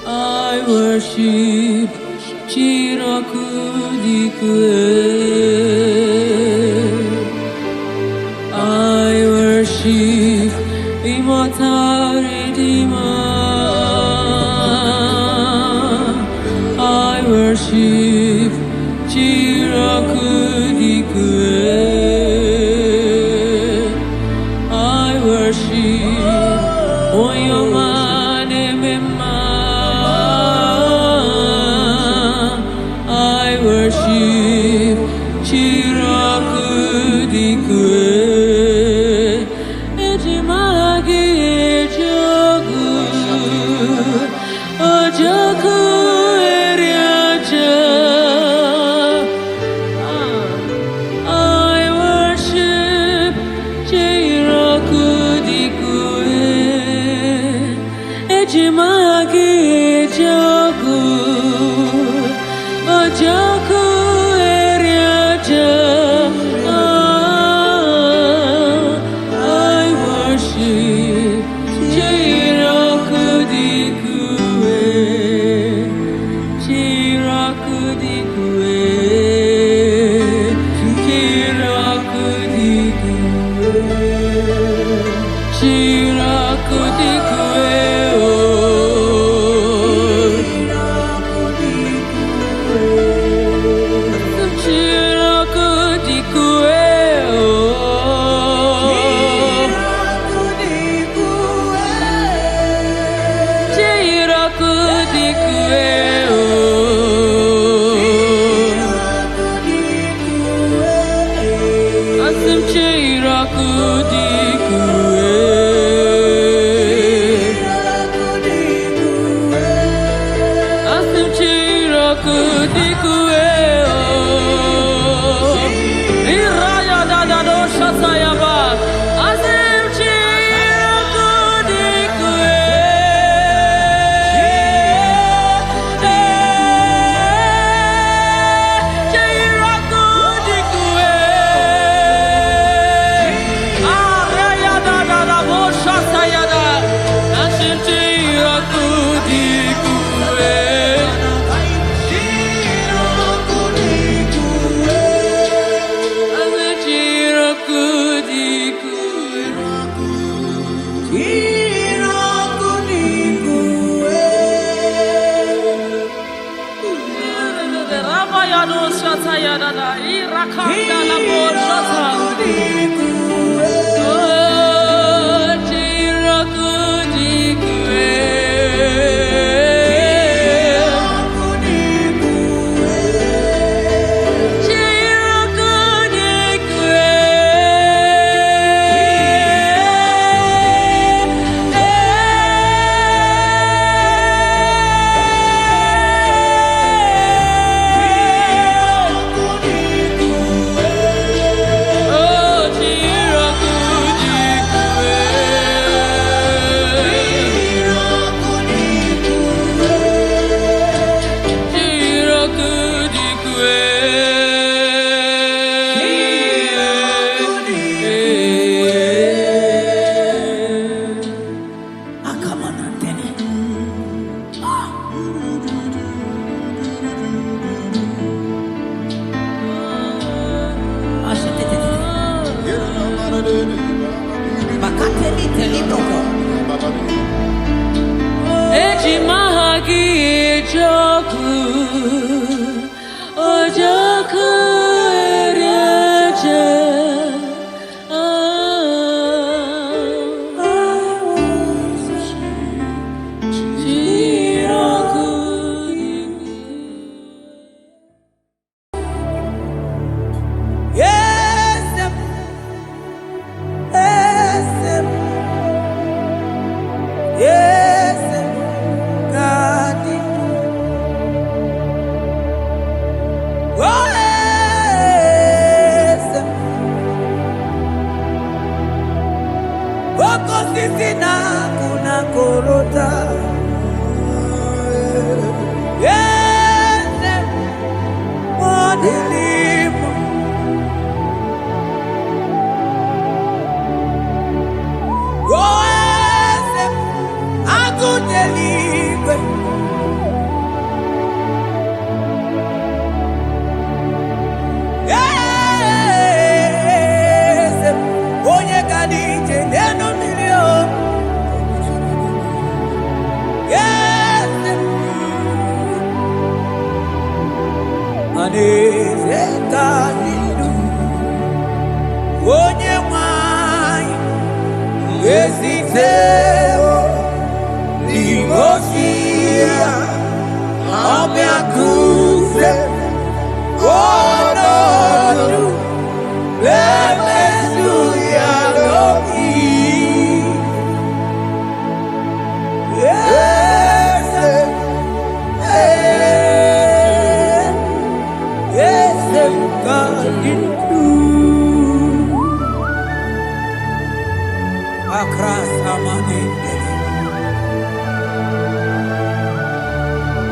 I worship I worship immortal Redeemer. I worship Chirakudikue. I worship Oyomane Mema. I worship Chirakudikue. Ejimagi Ejogu Ojoku Eriaja. I worship Chirakudikue. Ejimagi Ejogu Ojoku Eriaja. I worship Chirakudikue. Chirakudikue. Chirakudikue. Chirakudikue.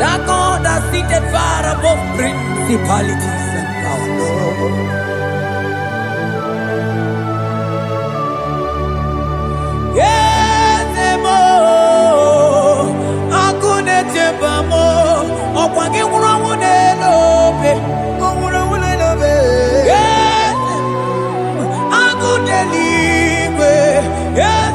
That God that seated far above principalities and powers. Yes, mo, akune tebamo, okwangi urawune lobe, urawune lobe. Yes, akune libe, yes.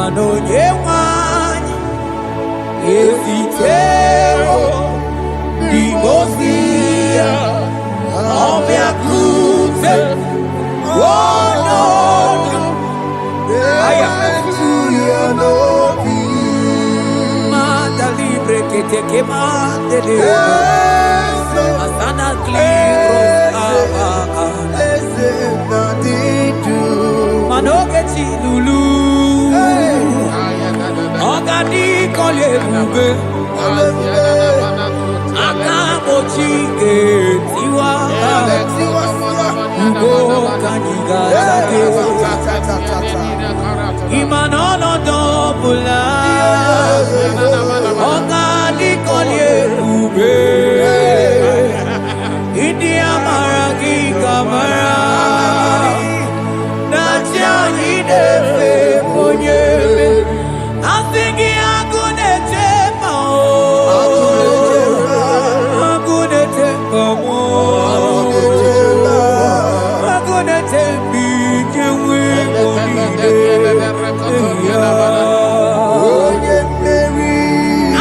Manonye wani Efiteo Digosia Omia Kute Wono Aya Manda libre que te quemande de Asana Gliro Manoke Chilulu Ogani Kolye Bube Akabo Chige Tiwa Ugo Kaniga Imanono Dobula Ogani Kolye Bube India Maragi Kamara Nacha Hidefe Ponye Asingi Agunete Mao Agunete Mao Agunete Bijewe Bonide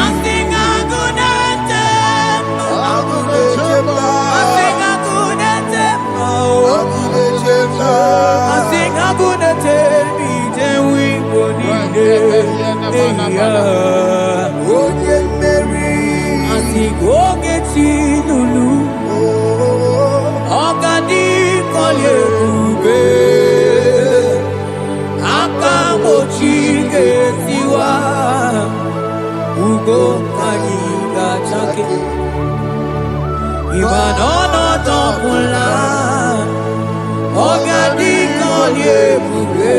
Asing Agunete Asing Agunete Asing Agunete Bijewe Bonide Asigoge Chilulu Ogadi Kolye Bube Akamochige Tiwa Ugo Kaniga Chake Ibanono Topula Ogadi Kolye Bube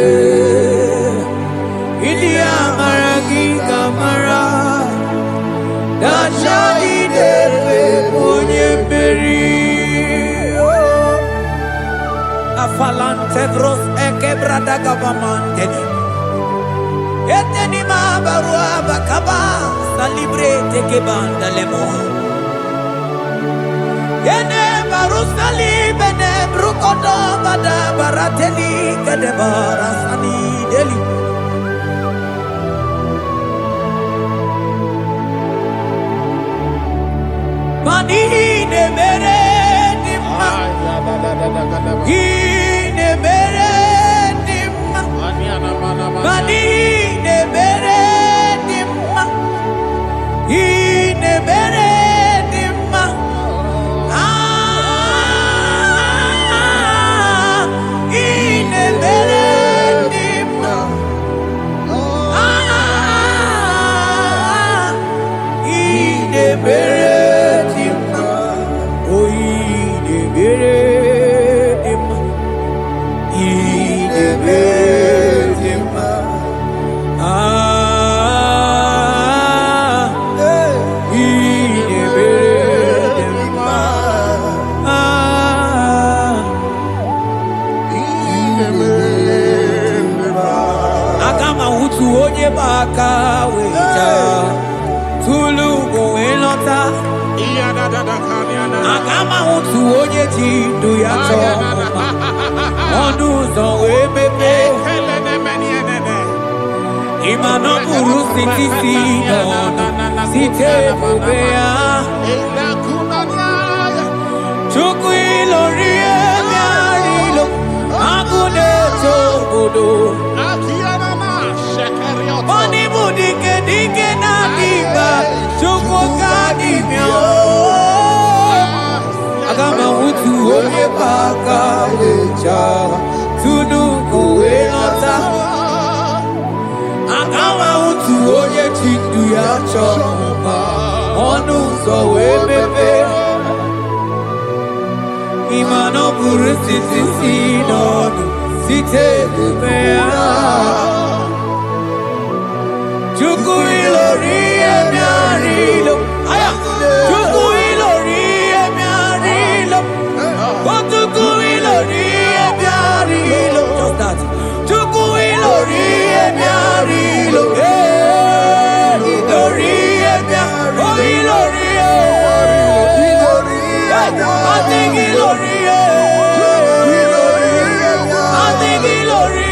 India Maragi Kamara Dashadi Defe Ponye Beri Afalante Bros Ekebrada Gabamante Eteni Mabarua Bakaba Salibre Tekebanda Lemo Yene Barusali Bene Brukodo Bada Barateli Kadebara Sani Deli Manine mere dimma Ine mere dimma Manine mere dimma Ine mere dimma Ine mere dimma Ine mere Baka weja Tulu goelota Agama utu onye jindu ya choma Onu zonwe bebe Imano buru sitisi nono Site bubea Chuku ilori ebiarilo Agune togodo Oni budike dike na diba Chukwu kadimyo Agama utu onye baka weja Tunuku elota Agama utu onye chindu ya choma Onu zowe bebe Imano buru sitisi nono Site bubea Chuku ilori emiarilo Aya Chuku ilori emiarilo Chuku ilori emiarilo Just that Chuku ilori emiarilo Ilori emiarilo Oh ilori I think ilori I think ilori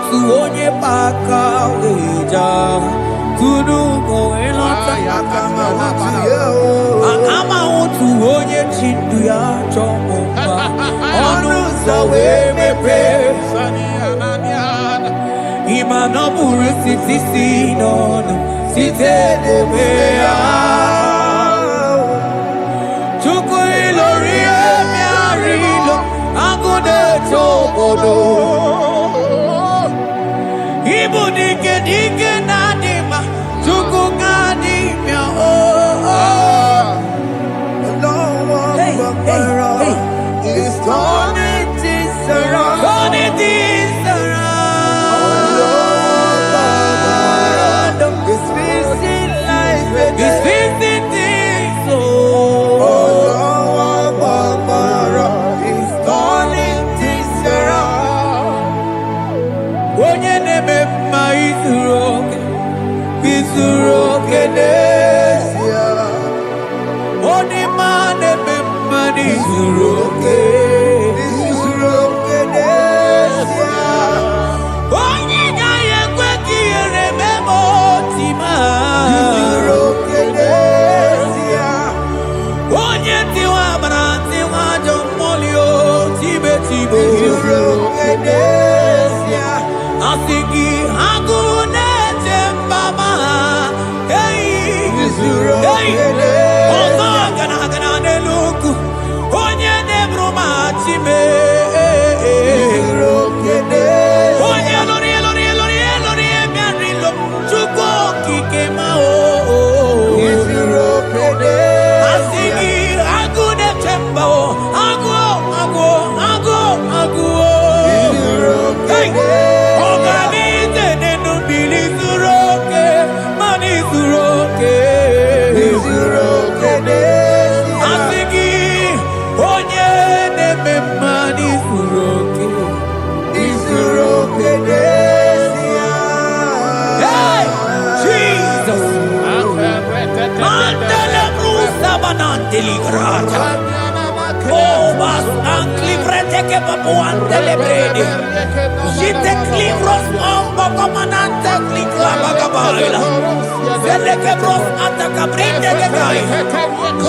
utu onye paka weja kudu goelota akama utu onye chindu ya chomba onu sawe mepe imano buru sitisi nono site debea chuku ilori emiarilo agude chobodo ibu dike dike nadima chuku kadimia hey, hey, hey. It's turning things around. Turning things around. It's fixing life again. It's fixing things. It's turning things around. Onye neme ma izuroke n'ezie. Onye ma neme ma izuroke n'ezie. Onye ga-ekwe ka ihere mee ma otima. Izuroke n'ezie. Onye tiwa bara tiwa ajọ mmụọ tibe tibe. Izuroke n'ezie. Asị gị agụ na-eche mbama ha. Izuroke n'ezie. Ọzọ gana n'elu ugwu. Onye na-eburu ma chime. Izuroke n'ezie. Onye lori ebiarilo Chukwu okike ma o. Izuroke n'ezie. Asị gị agụ na-eche mba o. Agụ. Izuroke Hey! n'ezie. Organize nenu bili zuru oke, mani zuru oke. Izuroke n'ezie. Asị gị onye na-eme mani zuru oke. Izuroke n'ezie. Hey! Jesus! Mandele brusa bananteli grata. Oh, bas anclivrete che papuante le bredi. Jite clivros ombo comanante clicla bagabaila. Zelle che bros attacca brinde che gai.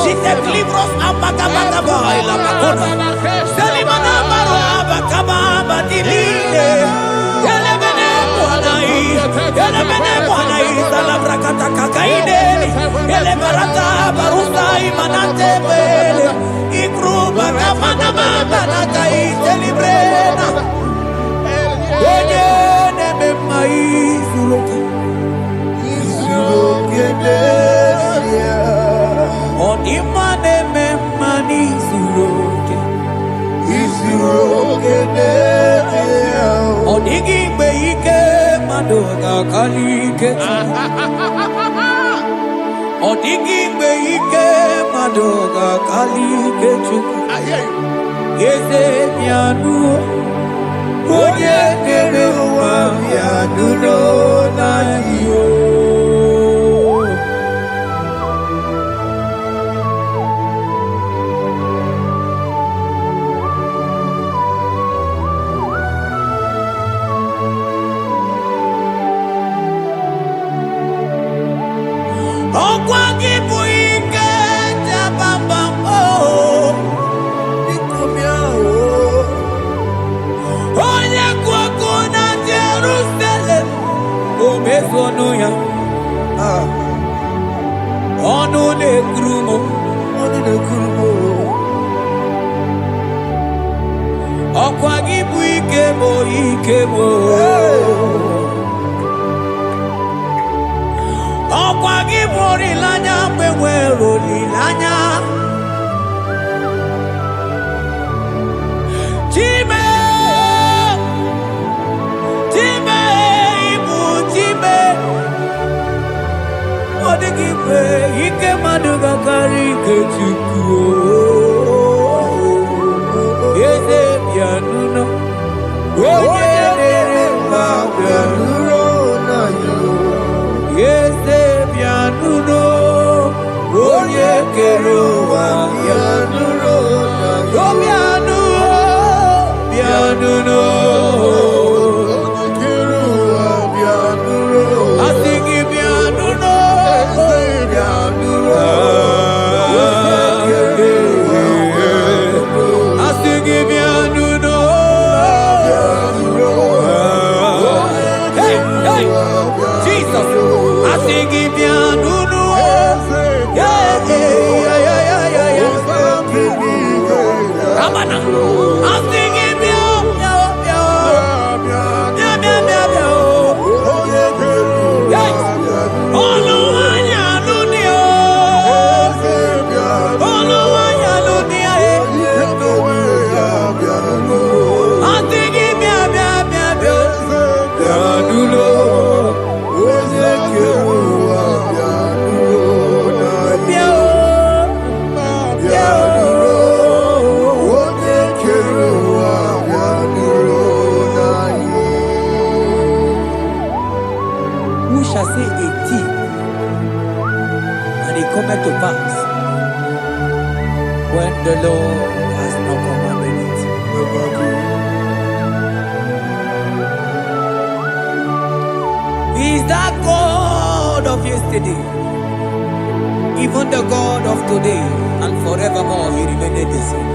Jite clivros ambagabagabaila bakona. Selimana baro abakababa dilile. Yele bene buanai. Salabra kataka kaideli. Yele barata barusa imanante bele. Ikruba kamana mabana kai celebrena. Onye neme maizuroke. Izuroke n'ezie. Onima neme manizuroke. Izuroke n'ezie. Onigi mgbe ike mmadụ ga-akali ike. Onigi mgbe ike mmadụ ga-akali ike Chukwu. Eze bịanụ. Onye kere ụwa bịanụ n'anyị o. Ọkwa gị bụ ike jabambam o. Ikomia o. Onye kwụ ọkụ na Jerusalem o mezuonu ya. Ọnụ na-ekuru m. Ọnụ na-ekuru m o. Ọkwa gị bụ ike m o. Ọkwa gị bụ olileanya mgbe nwere olileanya. Chime ibu chime. Ọ dịghị mgbe ike mmadụ ga-akarị ike Chukwu. Eze bịanụ. Onye na-ere mma bịanụ. Eze bịanụ. Onye kere ụwa bịanụ. Bịanụ. Hey, Jesus. I sing him ya nunu. Yeah, yeah, yeah, yeah, yeah. Ramana. I sing him ya, ya, ya. Ya, ya, ya, ya. Hey. Oluwanya nunia. Oluwanya nunia. I sing him ya, ya, ya, ya. Ya nulo. Who shall say a thing, and it cometh to pass, when the Lord has not commanded it? He is that God of yesterday, even the God of today, and forevermore he remained the same.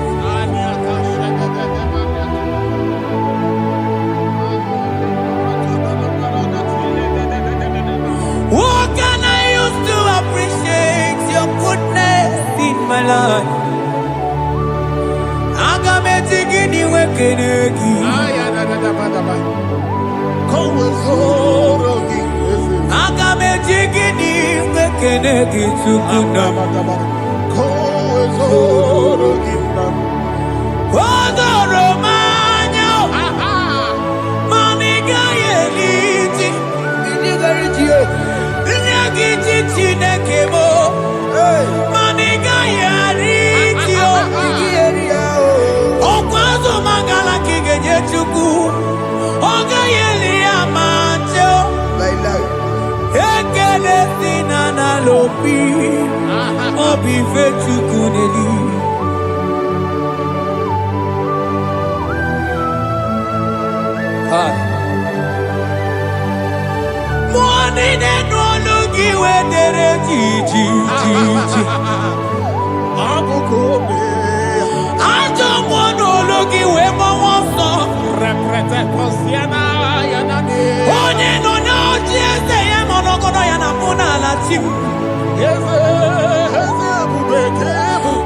What can I use to appreciate your goodness in my life? Agametigini wekenegi. Agametigini wekenegi tukuna. Odoro manyo. Maniga yeliti. Nyagiti chinekemo. Maniga yaritio. Okwazo mangala kigenye chuku. Oga yeli amancho. Ekele sinana lopi. Obi fechuku neli. Hi. Money they no look you when they're Gigi. I don't want to look you when my one song. Onye no no just say I'm on Okono yana muna la chim.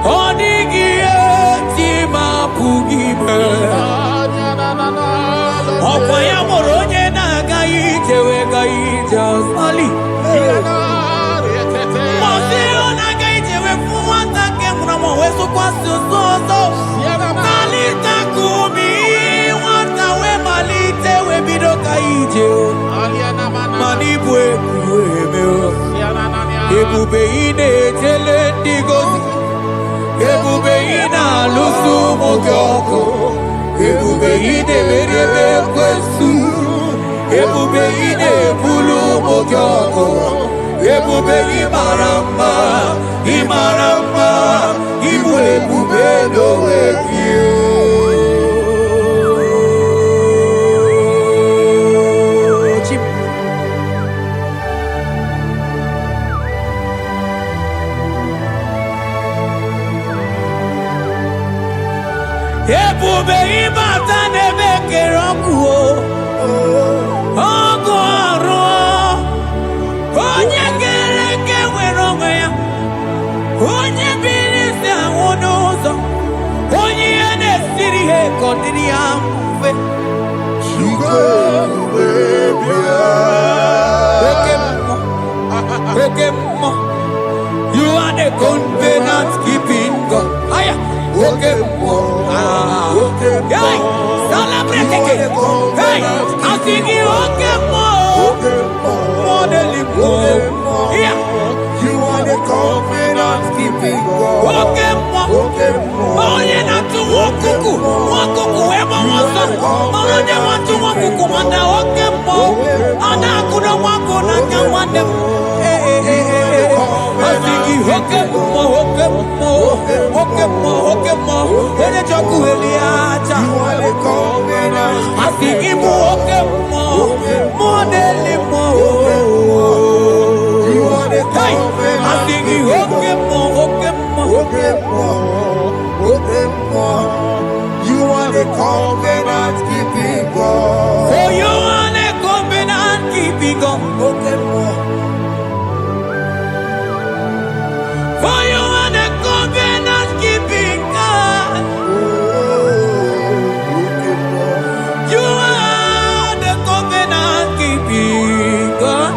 Onigi tima pugibe. Opaya moronye na gaite we gaite asali. Moseo na gaite we fuata ke muna mo weso kwa soso. Kalita kumi wata we malite we bido gaite. Manibwe kuwemeo. Ebube ine tele ndigozi. Ebube ina lusu mogyoko. Ebube ine merebe kwesu. Ebube ine bulu mogyoko. Ebube imarama. Imarama. Ibu ebube no ekio. Ebube ibata nebe kerokuo. Ogo aro. Onye kereke weronwe ya. Onye bilisi awonozo. Onye ene siri he kondiri ya mfe. Ekemo. You are the covenant keeping God. Aya. Okemo. Hey, celebrate again. Hey, I sing you Okemo. Modeling. Yeah. You are the covenant keeping God. Okemo. Onye na tu wakuku. Wakuku ema wasa. Onye watu wakuku manda Okemo. Ana kuna wako na kawande. I sing you Okemo. Okemo. Ene choku eliacha. You are the covenant. I sing you Okemo. Modelimo. You are the Hey, covenant. I sing you Okemo. You are the covenant keeping God. For you are the covenant keeping keeping God. For you are the covenant keeping God. You are the covenant keeping God.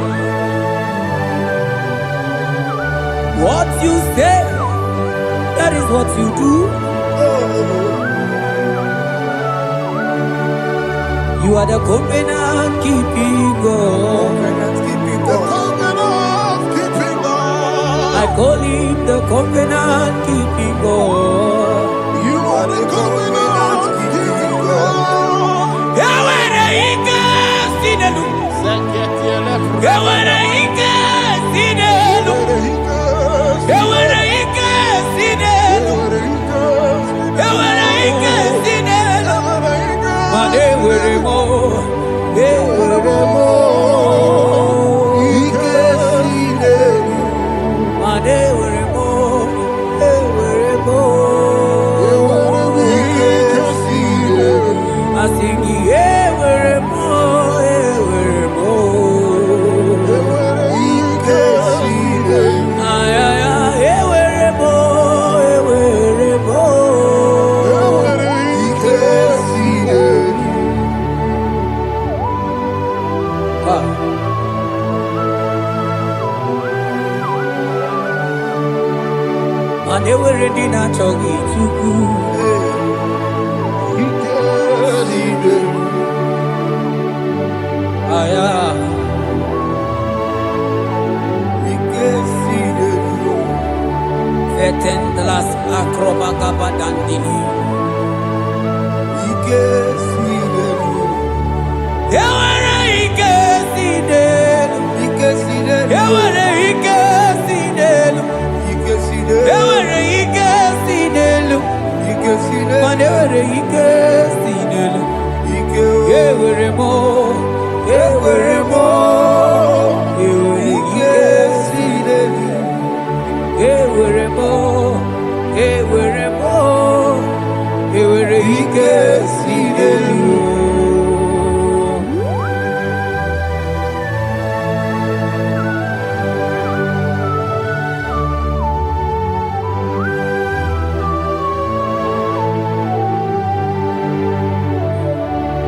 What you say, that is what you do. You are the covenant keeping God. I call him the covenant keeping God. You are the covenant keeping God. Yawere ike sinelu. Yawere ike sinelu. Yawere ike sinelu. Yawere ike sinelu. Mane were mo. Were mo. Ike sinelu. Mane were mo. Were mo. Ike sinelu. I sing were mo. Were mo. Ike sinelu. Ay ay ay were mo. Were mo. Ike sinelu. Mane were di na chogi chuku. Ike sinelu. Aya. Ike sinelu. Vetendlas akrobaga badandini. Ike sinelu. Yawere ike sinelu. Ike sinelu. Yawere ike sinelu. Ike sinelu. Yawere ike sinelu. Ike sinelu. Mane were ike sinelu. Ike Yewere mo. Yewere mo. Yewere ike sinelu. Yewere mo. Yewere mo. Yewere ike sinelu.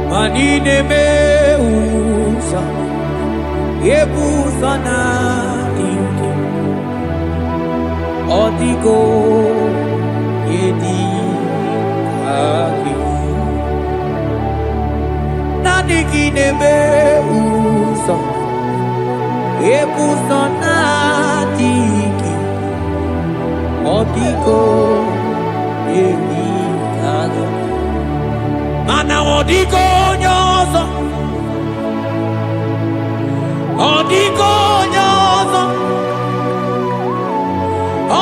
Manine me usa, yebusa na inki, odigo yedi aki. Nadigine me usa, yebusa na inki, odigo yedi aki. Mana odigo nyozo, odigo nyozo,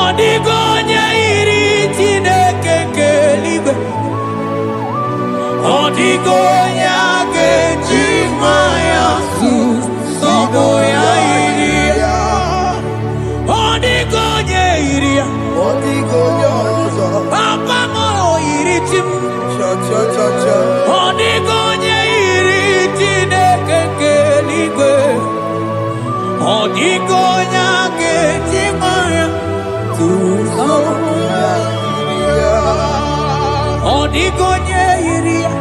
odigo nyairi Chineke keligwe, odigo nyage chimaya sobo ya iria, odigo nyairia, Odigo nyozo. papa mo iri chim. Cha. Odigonye iri Chineke keligwe, odigonya gechimaya tuzo. Odigonye iria,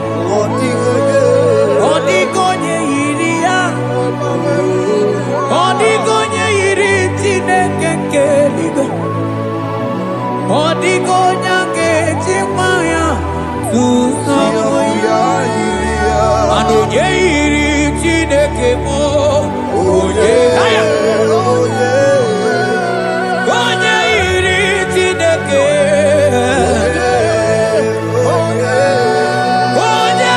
odigonye iria, odigonye iri Chineke keligwe, odigonya gechimaya tuzo. Adonye iri Chineke mo, onye onye iri Chineke, onye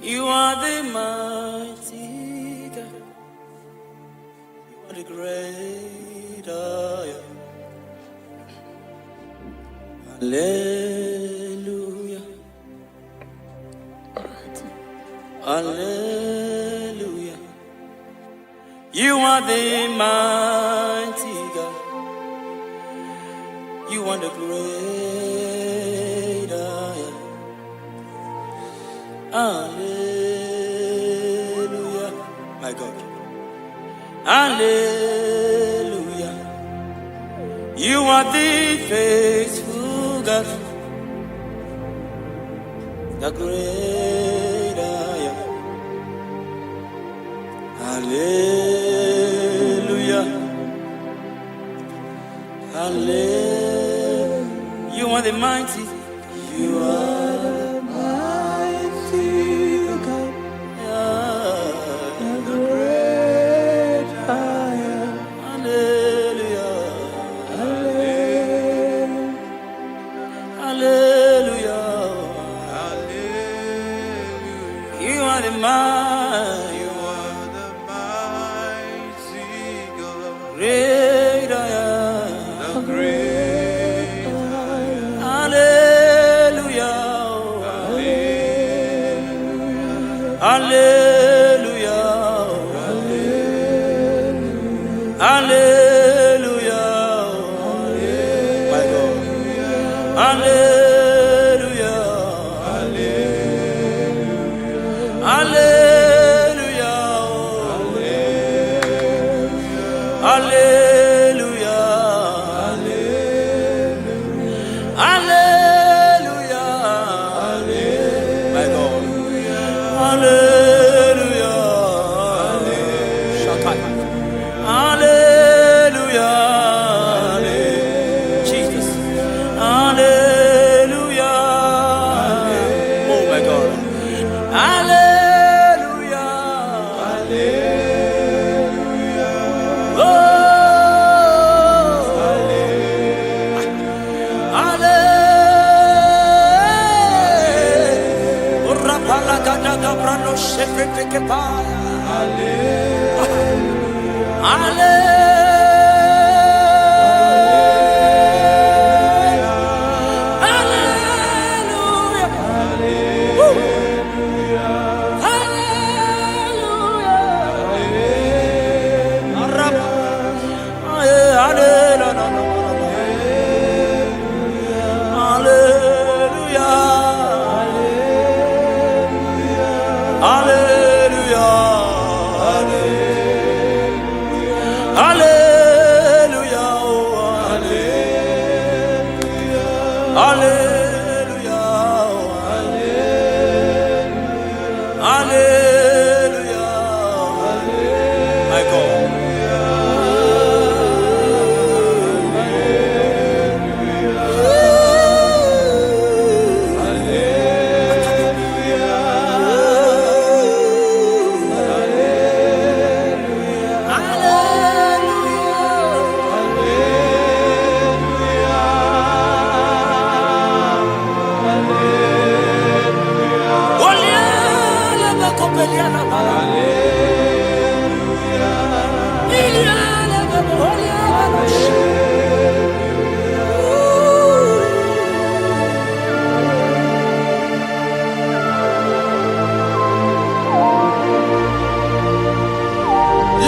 You are the mighty God. You are the great I am. Hallelujah. Hallelujah. You are the mighty God. You are the great I am. Hallelujah. My God. Hallelujah. You are the faithful God. The great I am. Hallelujah. Hallelujah. You are the mighty. You are the mighty God. The great I am. Hallelujah. Hallelujah. Hallelujah. You are the mighty. You are the mighty God. Great I am. The great I am. Hallelujah. Hallelujah. Hallelujah. Hallelujah. My God. Hallelujah. Hallelujah. Hallelujah. Hallelujah. Hallelujah. My God. Hallelujah. Shakai. Hallelujah. Jesus. Hallelujah. Oh my God. Hallelujah. Hallelujah. Oh. Hallelujah. Rapalagadaga brano shefeteke paya. Hallelujah. Hallelujah. Hallelujah. Hallelujah. My God.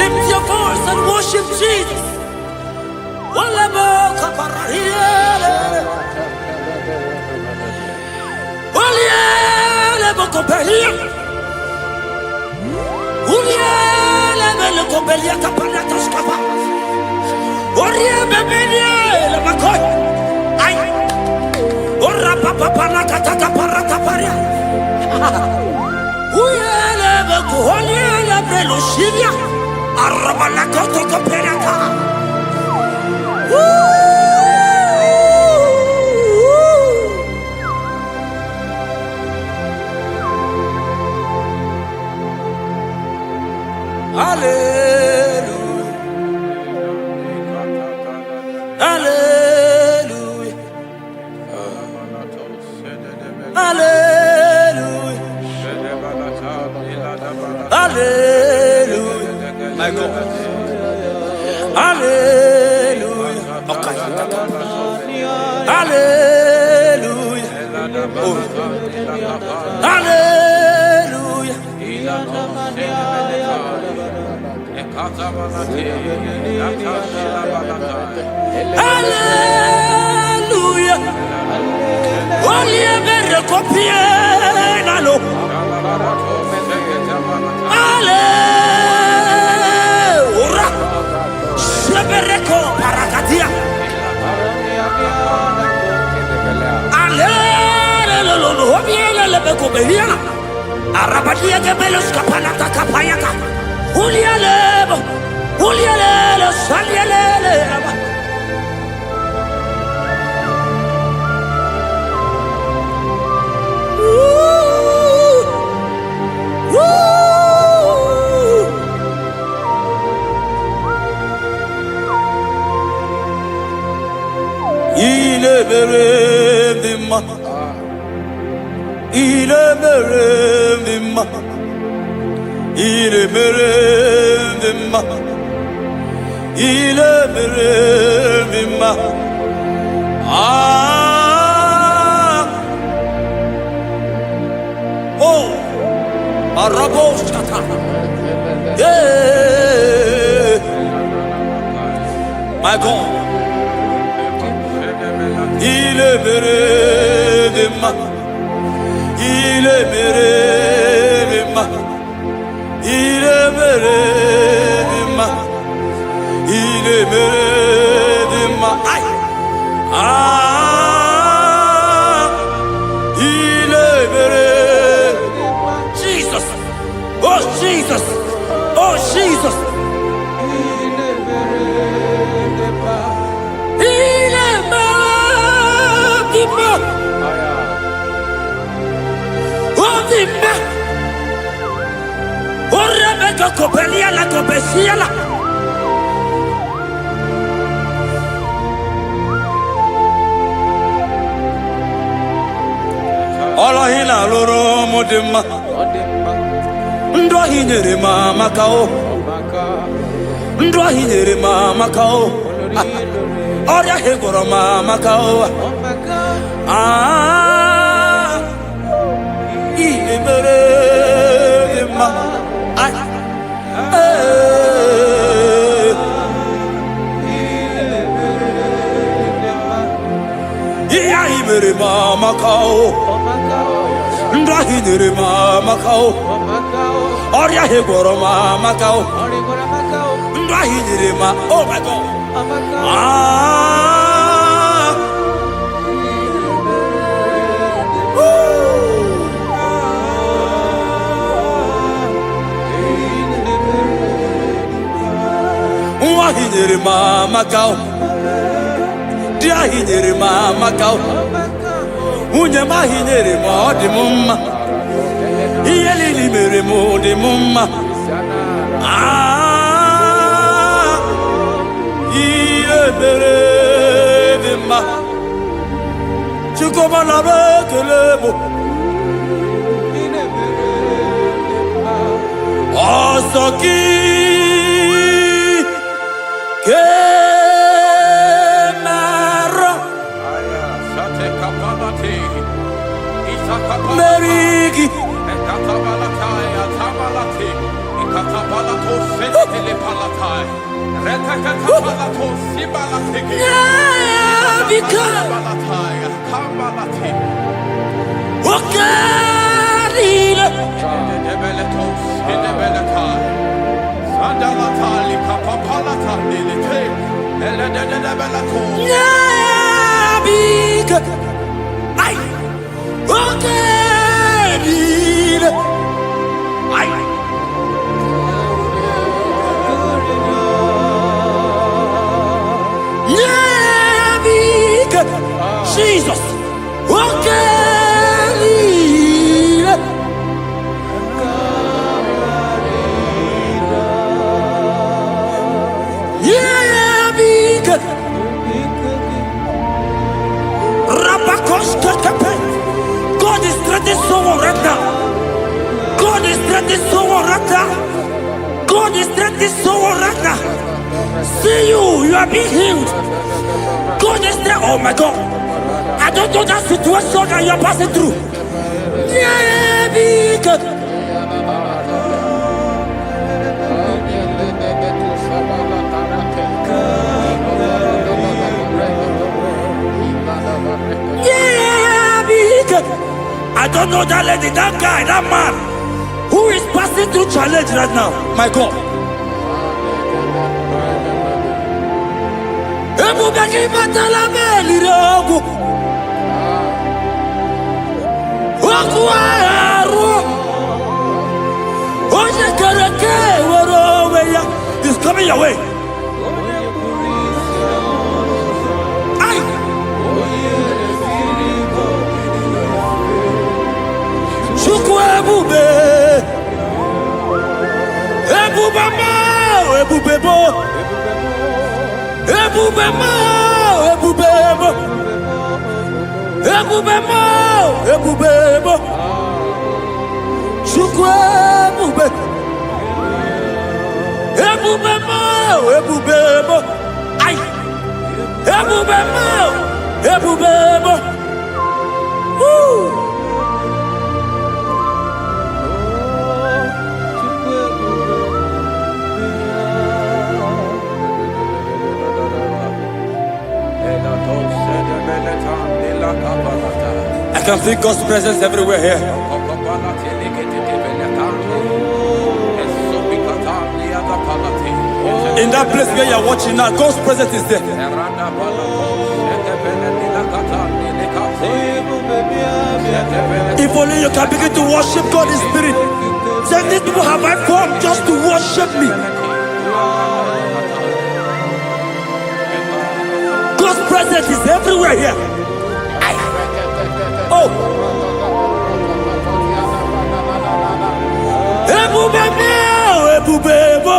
Lift your voice and worship Jesus. Hallelujah. Hallelujah. Hallelujah. My God. Hallelujah. Okay. Hallelujah. Oh. Hallelujah. Hallelujah. Only a better copy. Hallelujah. Shebereko parakatia. Hallelujah. Obiela lebeko behiana. Arabadia gebelos kapalata kapayaka. Ulialebo. Ulialele salialele. İleberemdima, İleberemdima, İleberemdima, İleberemdima. Ah, oh, Arabos kata, yeah, my God. İleberemdima, İleberemdima, İleberemdima, İleberemdima. Ay, ah, İleberemdima. Jesus, oh Jesus, oh Jesus. Rebecca Copelia la Copesiela. Ola hina loro modema. Ndo hinere mama kao. Ndo hinere mama kao. Oria hegoro mama kao. Ah, ileberema. Ay, iya ibere mama kao. Ndra hinere mama kao. Oria hegoro mama kao. Ndra hinere ma. Oh my God. Ah. Hinere mama kao, dia hinere mama kao, unye ma hinere mo di mumma, iyeli li mere mo di mumma, ah, iye mere di ma, chukoma la bekelebo, osoki. Merigi Jesus, God is God is strengthening someone right now. God is strengthening someone right now. See you are being healed. God is there. Oh my God. I don't know that situation that you are passing through. Yeah, be good. Yeah, be good. I don't know that lady, that guy, that man who is passing through challenge right now. My God. Ebubeki batala melirogu. Okwaru. Oje karake woroweya. He's coming your way. Ay. Chukwu ebube. Ebubema, ebubebo. Ebubema, ebubebo. Ebubema, ebubebo. Chukwu ebube. Ebubema, ebubebo. Ay. Ebubema, ebubebo. Woo. I can feel God's presence everywhere here. In that place where you are watching now, God's presence is there. If only you can begin to worship God in spirit. Say, these people have I formed just to worship me. God's presence is everywhere here. Oh. Ebubebo, ebubebo.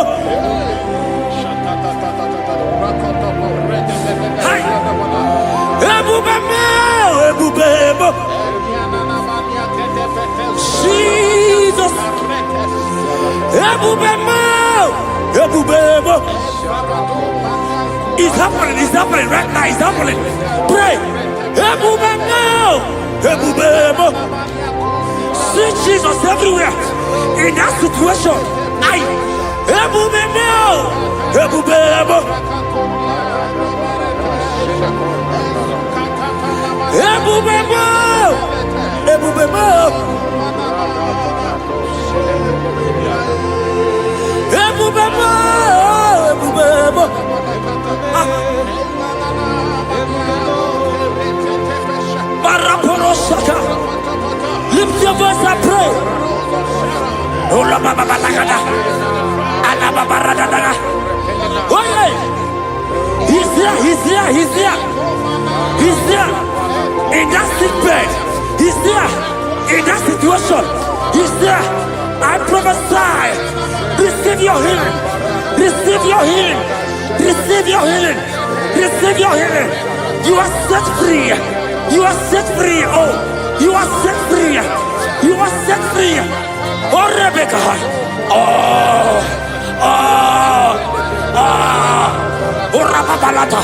Hi. Ebubebo, ebubebo. Jesus. Ebubebo, ebubebo. It's happening right now, it's happening. Pray. Ebubebo, ebubebo. See Jesus everywhere. In that situation. Aye. Ebubebo, ebubebo. Ebubebo, ebubebo. Ebubebo, ebubebo. Baraporosaka. Lift your voice and pray. Ola baba balagada. Ala baba radada. Oh yeah. He's there. He's there. In that sick bed. He's there. In that situation. He's there. I prophesy. Receive your healing. Receive your healing. Receive your healing. Receive your healing. You are set free. You are set free. Oh, you are set free. You are set free. Oh, Rebecca. Oh, Rababalata.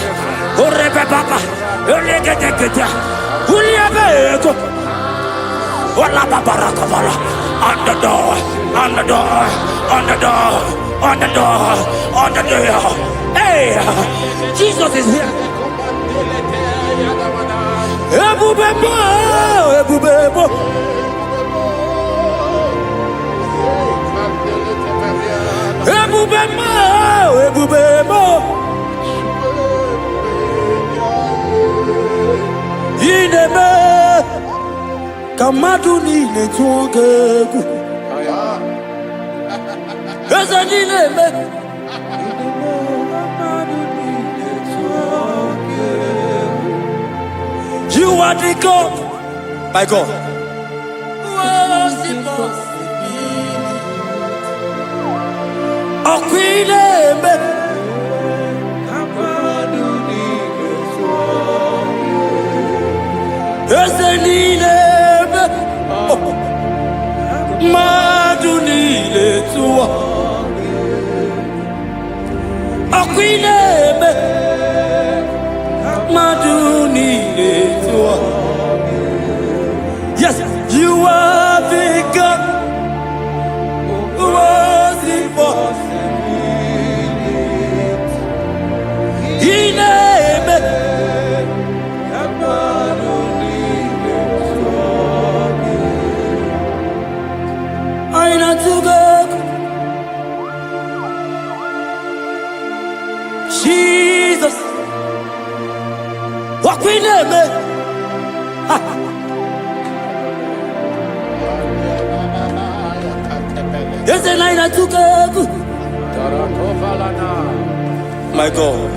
Oh, Rebecca. Oh, Legate. Uliabeto. Oh, La Babarakabala. On the door. Hey, Jesus is here. Ebubebo, ebubebo. Ebubebo, ebubebo. Ineme, kamadu ni netuogegu. Ezenileme. You are the God, my God. Okwileme. Ezenileme. Madu tuwa Akwineme Maduni tuwa. Yes, you are the God who was impossible. Ineme Aina tuga Jesus Wakwineme Yes, and I took up. My God,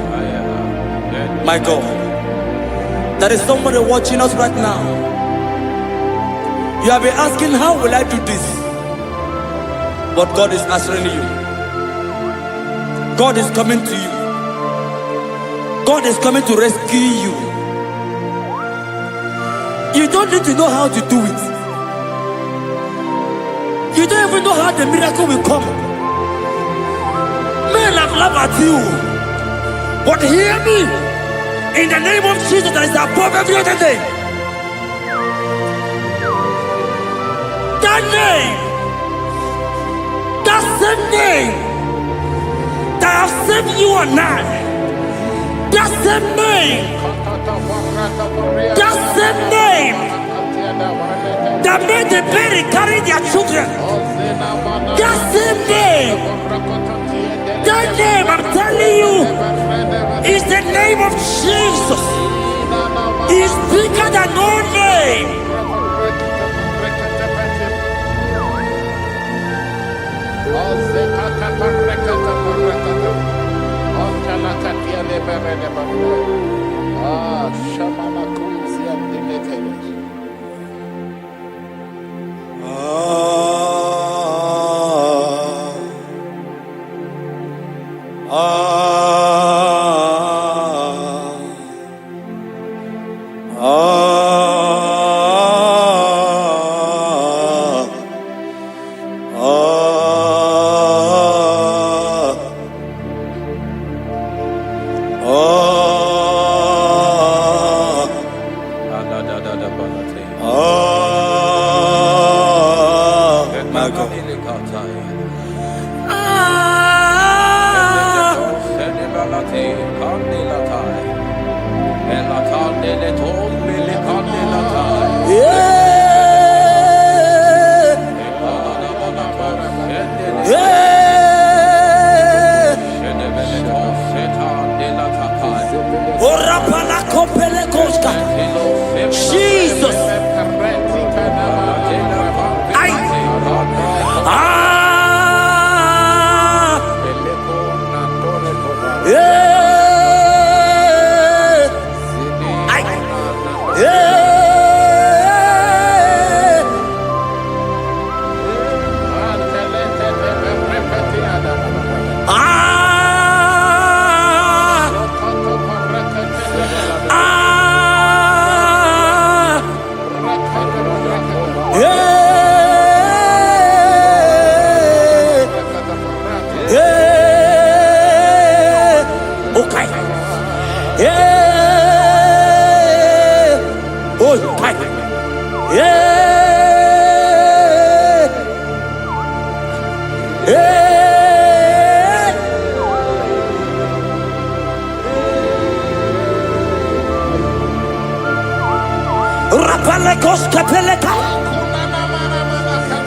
my God, there is somebody watching us right now. You have been asking, how will I do this? But God is answering you. God is coming to you. God is coming to rescue you. You don't need to know how to do it. You don't even know how the miracle will come. Men have laughed at you. But hear me. In the name of Jesus that is above every other name. That name. That same name. That have saved you and I. That same name. That same name. That made the parents carry their children. That same name. That name, I'm telling you, is the name of Jesus. He is bigger than all name. Jesus.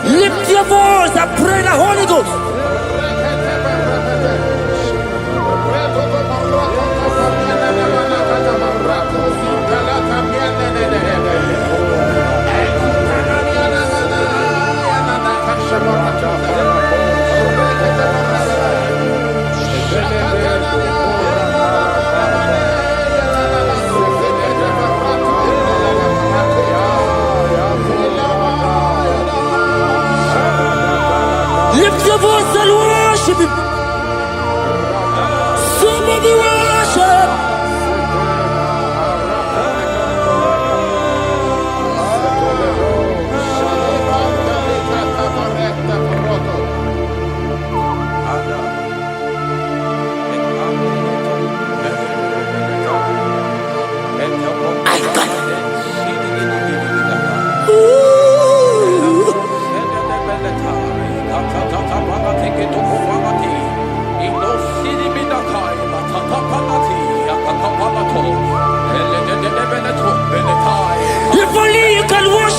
Lift your voice and pray the Holy Ghost. Lift your voice and worship Him. Somebody worship.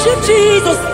you, Jesus.